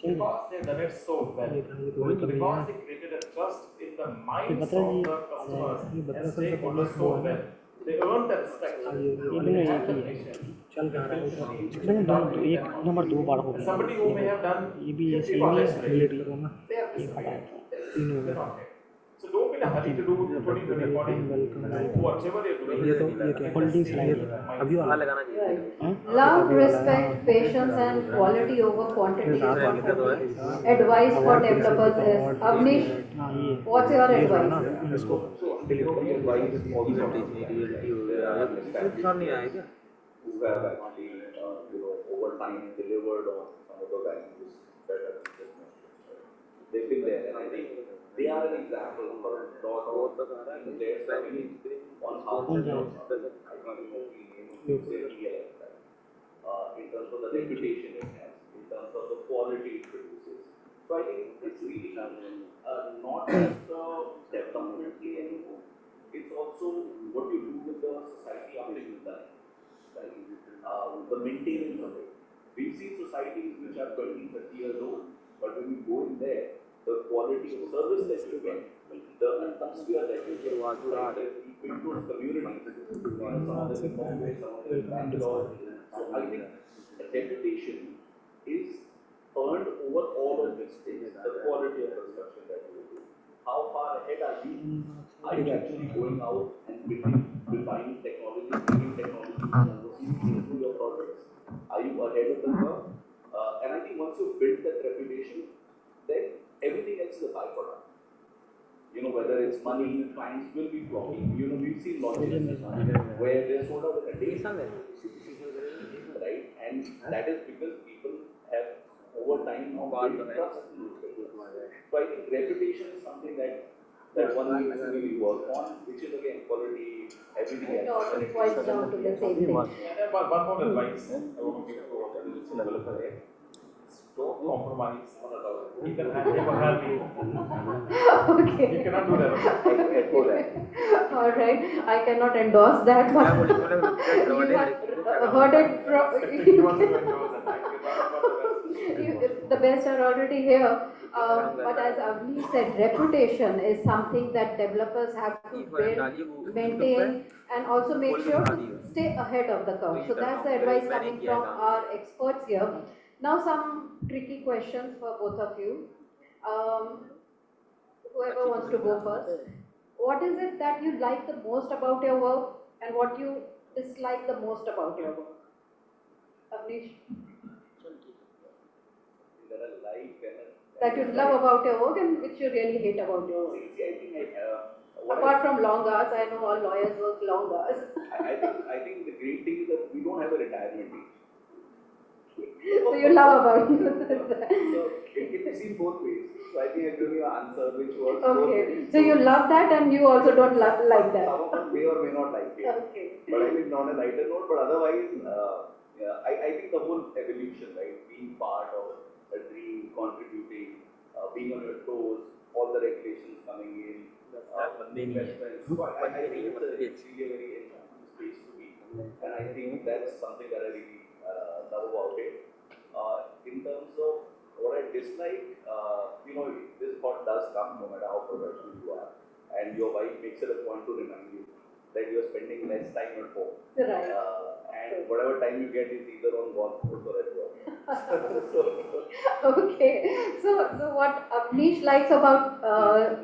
चेंज है Because they've done it so well, ये तो वेलकम ही because है they created a trust in the ये minds बता of जी the customers ये बता and सबसे पहले stakeholders वो so है ना well. They earned the respect. ये भी नहीं एक ही है चल कहाँ रहा है नहीं दो एक नंबर 2 बार हो गया Somebody who may have done ये भी ये 50 सेम ही projects है today, रिलेट करो ना they are ये पता है disappointed. 3 हो They're गया not here. So don't be in a hurry to do 20, 30, 40. Do whatever you're doing. ये क्या होल्डिंग स्लाइड है अभी वाला लगाना चाहिए Love, respect, patience, and quality over quantity. Advice for developers is Avnish. What's your advice? इसको who have actually, over time delivered on some of the values that have been just mentioned. They've been there, and I think they are an example for a lot of their family on how to in terms of the reputation it has, in terms of the quality it produces. So I think it's really not just development play anymore. It's also what you do with the society after you've done it. The maintenance of it. We've seen societies which are 20, 30 years old, but when you go in there, the quality of service that you get, the atmosphere that you get, the people in those communities, some of them in Bombay, some of them in Bangalore. So I think the reputation is earned over all of these things, the quality of construction that you do. How far ahead are you? Are you actually going out and defining technology, bringing technology into your projects? Are you ahead of the curve? And I think once you've built that reputation, then everything else is a byproduct. Whether it's money, clients will be flocking. We've seen launches where they're sold out in a day. Right? And that is because people have over time now built trust. So I think reputation is something that one needs to really work on, which is again quality, everything else. It boils down to the same thing. And then one more advice I want to give to the developer here. Don't compromise on a dollar. You can have you. Okay. You cannot do that. All right. I cannot endorse that, but you have heard it from. The best are already here. But as Avni said, reputation is something that developers have to build, maintain, and also make sure to stay ahead of the curve. So that's the advice coming from our experts here. Now some tricky questions for both of you. Whoever wants to go first. What is it that you like the most about your work and what you dislike the most about your work? Avnish? That you love about your work and which you really hate about your work. Apart from long hours, I know all lawyers work long hours. I think the great thing is that we don't have a retirement age. So you love about it. So it can be seen both ways. So I think I give you an answer which works both ways. Okay. So you love that and you also don't like that. Some of them may or may not like it. Okay. But I think on a lighter note, but otherwise, I think the whole evolution, right? Being part of a dream, contributing, being on your toes, all the regulations coming in, investments. So I think it's really a very interesting space to be. And I think that's something that I really love about it. In terms of what I dislike, this thought does come no matter how professional you are. And your wife makes it a point to remind you that you're spending less time at home. Right. And whatever time you get is either on golf course or at work. Okay. So what Avnish likes about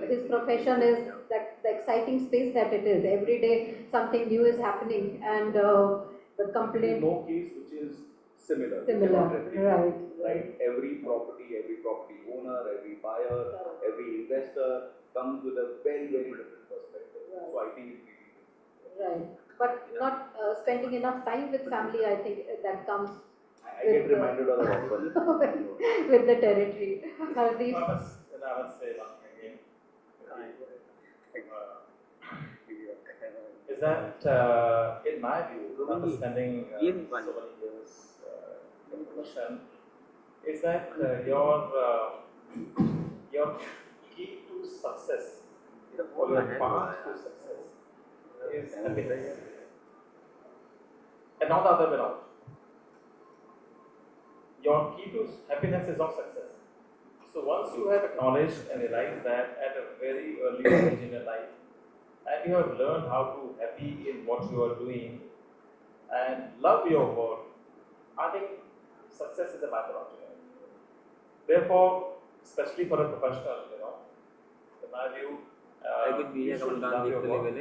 his profession is that the exciting space that it is. Every day something new is happening and the complaint. No case which is similar. Right. Right. Every property owner, every buyer, every investor comes with a very, very different perspective. So I think it's really Right. But not spending enough time with family, I think that comes. I get reminded of that often. With the territory. Hardeep. I must say one thing again. Is that, in my view, after spending so many years in the profession, is that your success, or your path to success, is happiness, and not the other way around. Your key to happiness is not success. So once you have acknowledged and realized that at a very early stage in your life, and you have learned how to happy in what you are doing and love your work, I think success is a matter of choice. Therefore, especially for a professional, in my view, you should love your work,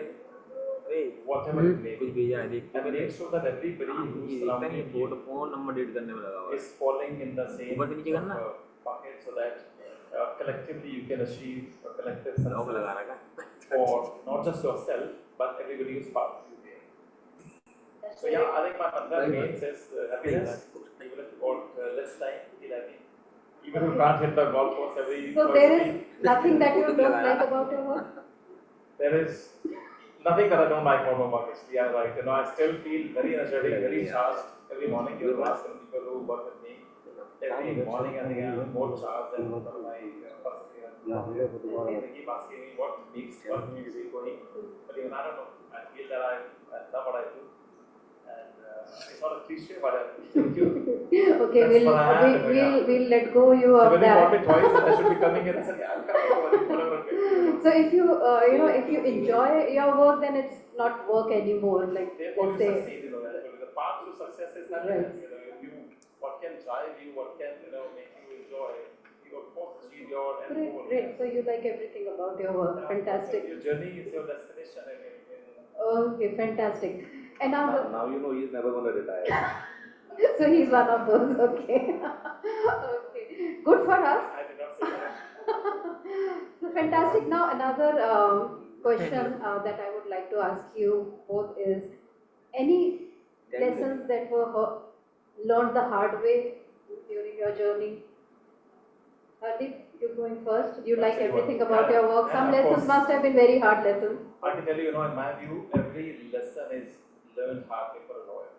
whatever it may be. And make sure that everybody who's surrounding you is falling in the same bucket, so that collectively you can achieve a collective success for not just yourself, but everybody who's part of you. So yeah, I think my mantra remains is happiness. Even if you got less time, feel happy. Even if you can't hit the golf course every So there is nothing that you don't like about your work? There is nothing that I don't like about my work. Actually, I'm right. I still feel very energetic, very charged every morning. You ask people who work with me every morning. I think I'm more charged than one of my first year. They keep asking me what makes you going. But even I don't know. I feel that I love what I do. And it's not a cliche, but thank you. Okay, we'll let go you so of when that. you call me twice, and I should be coming in and saying, yeah, I'm coming over. So if you if you enjoy your work, then it's not work anymore. Like therefore, you let's say. succeed. Actually, the path to success is happiness. What can drive you, what can make you enjoy. You of course achieve your end goal. Great. So you like everything about your work. Fantastic. Your journey is your destination. Okay, fantastic. And now you know he's never going to retire. So he's one of those. Okay. Okay. Good for us. I did not say that. So fantastic. Now another question that I would like to ask you both is any lessons that were learned the hard way during your journey? Hardeep, you're going first. You like everything about your work. Some lessons must have been very hard lessons. I can tell you, in my view, every lesson is learned hard way for a lawyer.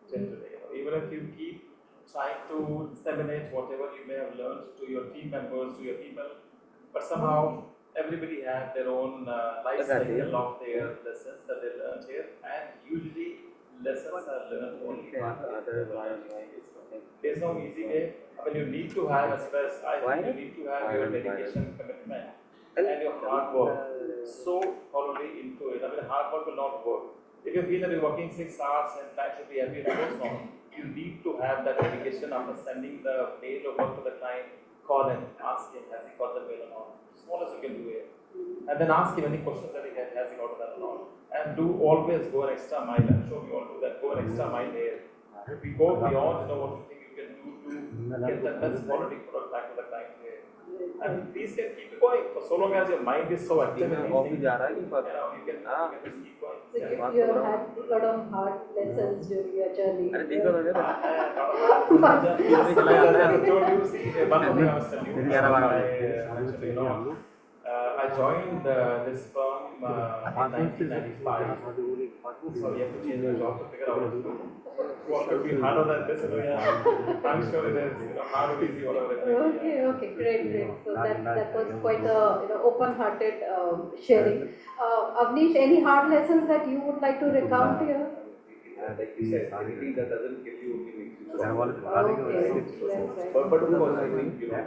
Till today, even if you keep trying to disseminate whatever you may have learned to your team members, to your people, but somehow everybody has their own life cycle of their lessons that they learned here, and usually lessons are learned only. There's no easy way. I mean, you need to have, as far as I think, you need to have your dedication, commitment, and your hard work so thoroughly into it. I mean, hard work will not work. If you feel that you're working 6 hours and client should be happy, you need to have that dedication after sending the mail over to the client, call him, ask him, has he got the mail or not? Small as you can do it. And then ask him any questions that he has he got that or not? And do always go an extra mile. I'm sure we all do that. Go an extra mile here. If we go beyond, what you think you can do to get the best quality product back to the client here. And these can keep going for so long as your mind is so active and easy. You can just keep going. So you have had a lot of hard lessons during your journey. I told you, see, one thing I was telling you, I joined this firm in 1995. So we have to change my job to figure out what could be harder than this. I'm sure it is, hard or easy, whatever it may be. Okay, great. So that was quite a open-hearted sharing. Avnish, any hard lessons that you would like to recount here? Like you said, anything that doesn't kill you only makes you stronger. But of course, I think, because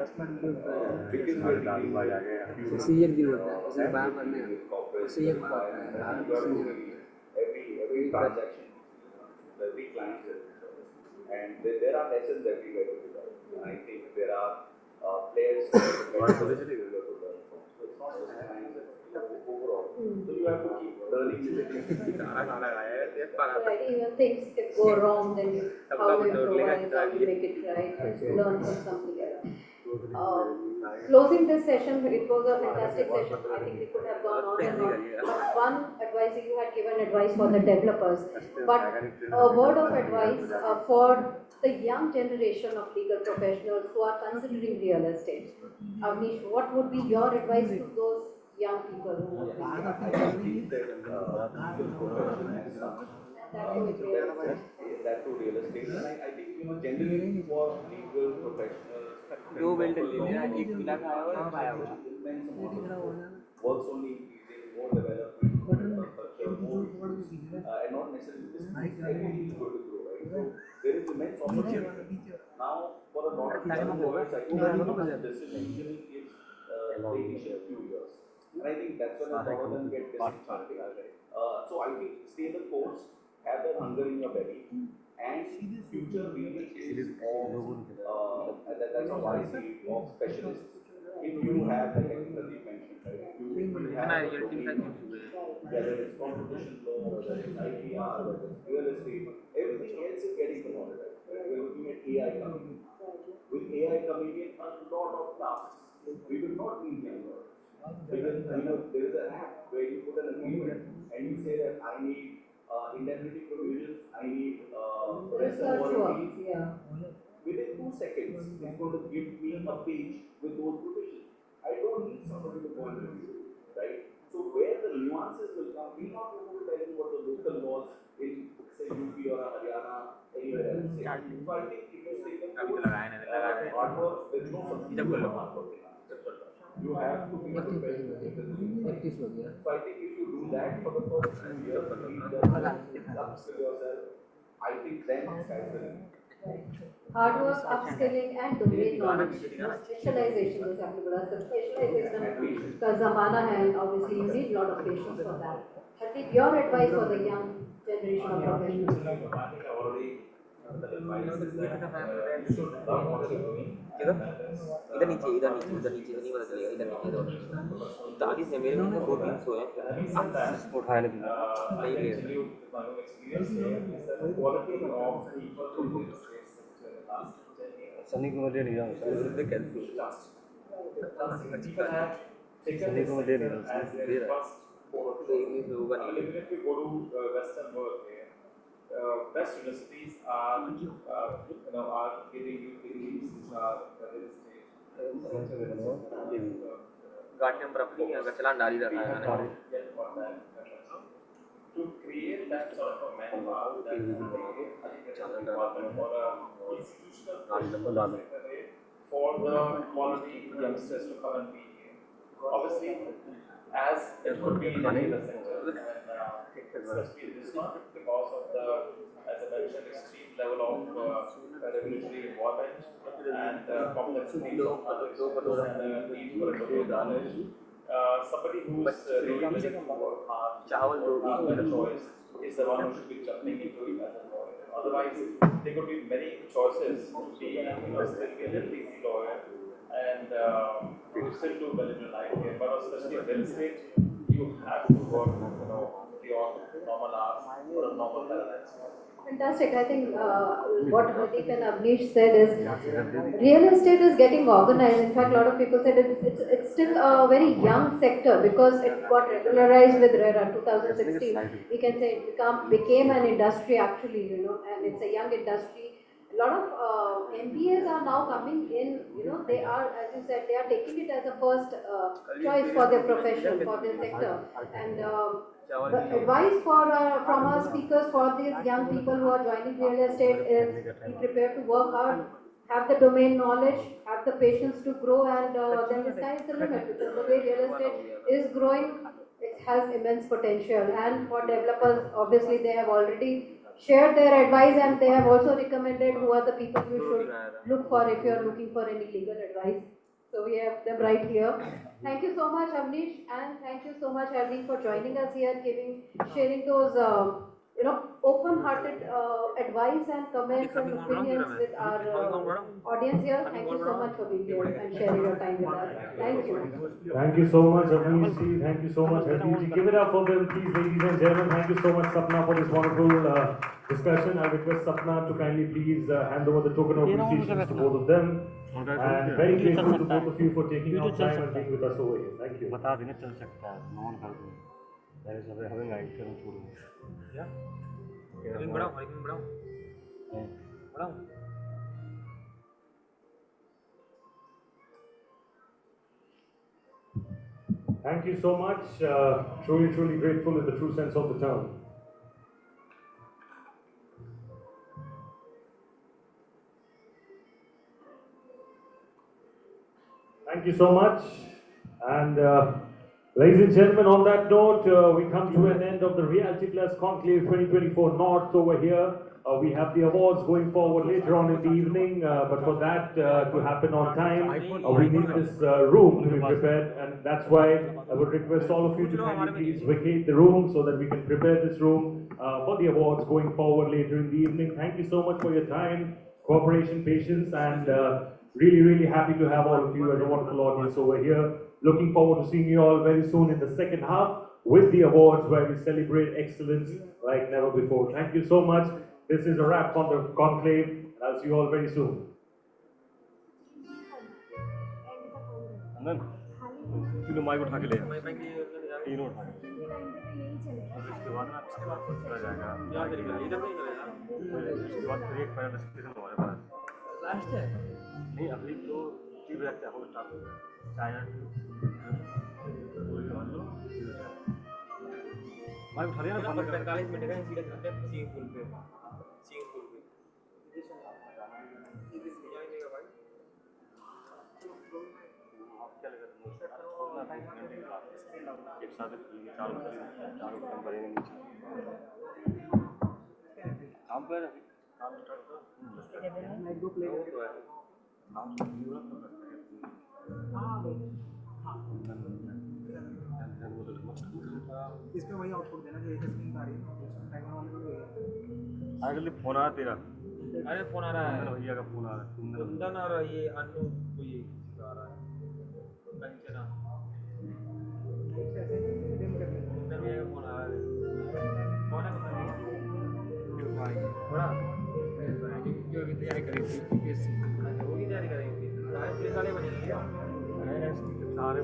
we're dealing with every transaction, every client, and there are lessons everywhere to be learned. I think there are players who are better to learn from. So it's not just clients, overall. So you have to keep learning. Right, even things that go wrong, then how you improvise, how you make it right, learn from something else. Closing this session, it was a fantastic session. I think we could have gone on and on. But one advice, you had given advice for the developers. But a word of advice for the young generation of legal professionals who are considering real estate. Avnish, what would be your advice to those young people who would be that to real estate. And I think, generally for legal professionals, दो belt ले लिया, एक पीला खाया हुआ है, खाया हुआ है। Works only increasing, more development, more infrastructure, more and not necessarily this everything is going to grow, right? So there is immense opportunity. Now, for a lot of employers, I think this usually gives the initial few years. And I think that's when a lot of them get disenchanted. So I think stay the course, have that hunger in your belly, and future really is of, that's how I see it, of specialists. If you have, like I think Pradeep mentioned, right? If you have whether it's competition law, whether it's IPR, whether it's real estate, everything else is getting commoditized. Right? We're looking at AI coming in. With AI coming in, a lot of tasks. We will not need lawyers. Because there is an app where you put an agreement and you say that I need indemnity provisions, I need rest and warranties. Within 2 seconds, it's going to give me a page with those provisions. I don't need somebody to go and review, right? So where the nuances will come, we're not going to tell you what the local laws in, say, UP or Haryana, anywhere else. So I think if you take the hard work, there's no substitute for hard work. You have to be prepared to take the lead. So I think if you do that for the first few years, upskill yourself, I think then sky's the limit. Hard work, upskilling and domain knowledge, specialization is applicable. The specialization का ज़माना है, obviously you need a lot of patience for that. I think your advice for the young generation of professionals. इधर नीचे इधर नीचे उधर नीचे नहीं पता चलेगा, इधर नीचे इधर ताकि से मेरे में 2-300 है उठाया नहीं ले सनी को ले नहीं जाऊँ सनी कैसे सनी को ले नहीं जाऊँ दे रहा है इंग्लिश होगा नहीं। Even if we go to Western world, best universities are are giving you degrees which are real estate. गाड़ी नंबर अपनी अगर चलान डाल ही रखा है To create that sort of a manpower, that requirement for a institutional for the quality youngsters to come and be here. Obviously, as it could be in any other sector, especially this one, because of the, as I mentioned, extreme level of regulatory involvement and complexity of others and need for a domain knowledge. Somebody who is really willing to work hard, with a choice, is the one who should be jumping into it as a lawyer. Otherwise, there could be many choices to be, still be a little easy lawyer and still do well in your life here. But especially in real estate, you have to work, beyond normal hours for a normal balance. Fantastic. I think what Pradeep and Avnish said is real estate is getting organized. In fact, a lot of people said it's still a very young sector because it got regularized with RERA 2016. We can say it became an industry actually, and it's a young industry. A lot of MBAs are now coming in, they are, as you said, they are taking it as a first choice for their profession, for their sector. And the advice from our speakers for these young people who are joining real estate is be prepared to work hard, have the domain knowledge, have the patience to grow, and then the sky is the limit because the way real estate is growing, it has immense potential. And for developers, obviously they have already shared their advice and they have also recommended who are the people you should look for if you are looking for any legal advice. So we have them right here. Thank you so much, Avnish, and thank you so much, Arvind, for joining us here, sharing those, open-hearted advice and comments and opinions with our audience here. Thank you so much for being here and sharing your time with us. Thank you. Thank you so much, Avnish ji. Thank you so much, Hardeep ji. Give it up for them, please, ladies and gentlemen. Thank you so much, Sapna, for this wonderful discussion. I request Sapna to kindly please hand over the token of appreciation to both of them. And very grateful to both of you for taking out time and being with us over here. Thank you. बता देना चल सकता है non कर दूँ मेरे सब हमें गाइड करना छोड़ क्या बढ़ाओ Thank you so much. Truly grateful in the true sense of the term. Thank you so much. And ladies and gentlemen, on that note, we come to an end of the Realty Plus Conclave 2024 North over here. We have the awards going forward later on in the evening, but for that to happen on time, we need this room to be prepared, and that's why I would request all of you to kindly please vacate the room so that we can prepare this room for the awards going forward later in the evening. Thank you so much for your time, cooperation, patience, and really happy to have all of you as a wonderful audience over here. Looking forward to seeing you all very soon in the second half with the awards where we celebrate excellence like never before. Thank you so much. This is a wrap on the conclave, and I'll see you all very soon. तीनों mic उठा के ले तीनों उठा के उसके बाद ना चला जाएगा इधर नहीं चलेगा उसके बाद फिर एक फाइनल स्टेशन हमारे पास लास्ट है नहीं अभी तो 3 बजे तक हो स्टार्ट चाइना माइक उठा लिया ना 45 मिनट का सीधा करते हैं स्विमिंग पूल पे भाई क्या लगा एक साथ चारों कंपनी में काम कर काम स्टार्ट कर एक दो प्ले काम इस पे वही आउटपुट देना जो एक स्क्रीन आ रही है टाइमर वाले को अगले फोन आ रहा तेरा अरे फोन आ रहा है भैया का फोन आ रहा है कुंदन और ये अन्नू को ये आ रहा है कहीं से ना कुंदन भैया का फोन आ रहा है कौन है भाई थोड़ा जो भी तैयारी करेंगे यूपीएससी वो भी तैयारी करेंगे सारे पुलिस वाले बनेंगे सारे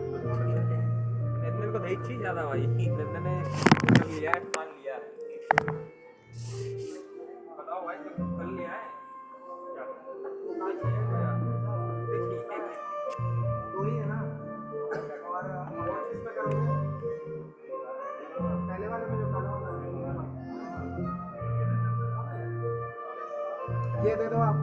नंदन को दही चीज ज्यादा भाई नंदन ने कर लिया है मान लिया है बताओ भाई तो कर लिया है तो ही है ना और इसमें करोगे पहले वाले में जो गाना होता है ये दे दो आप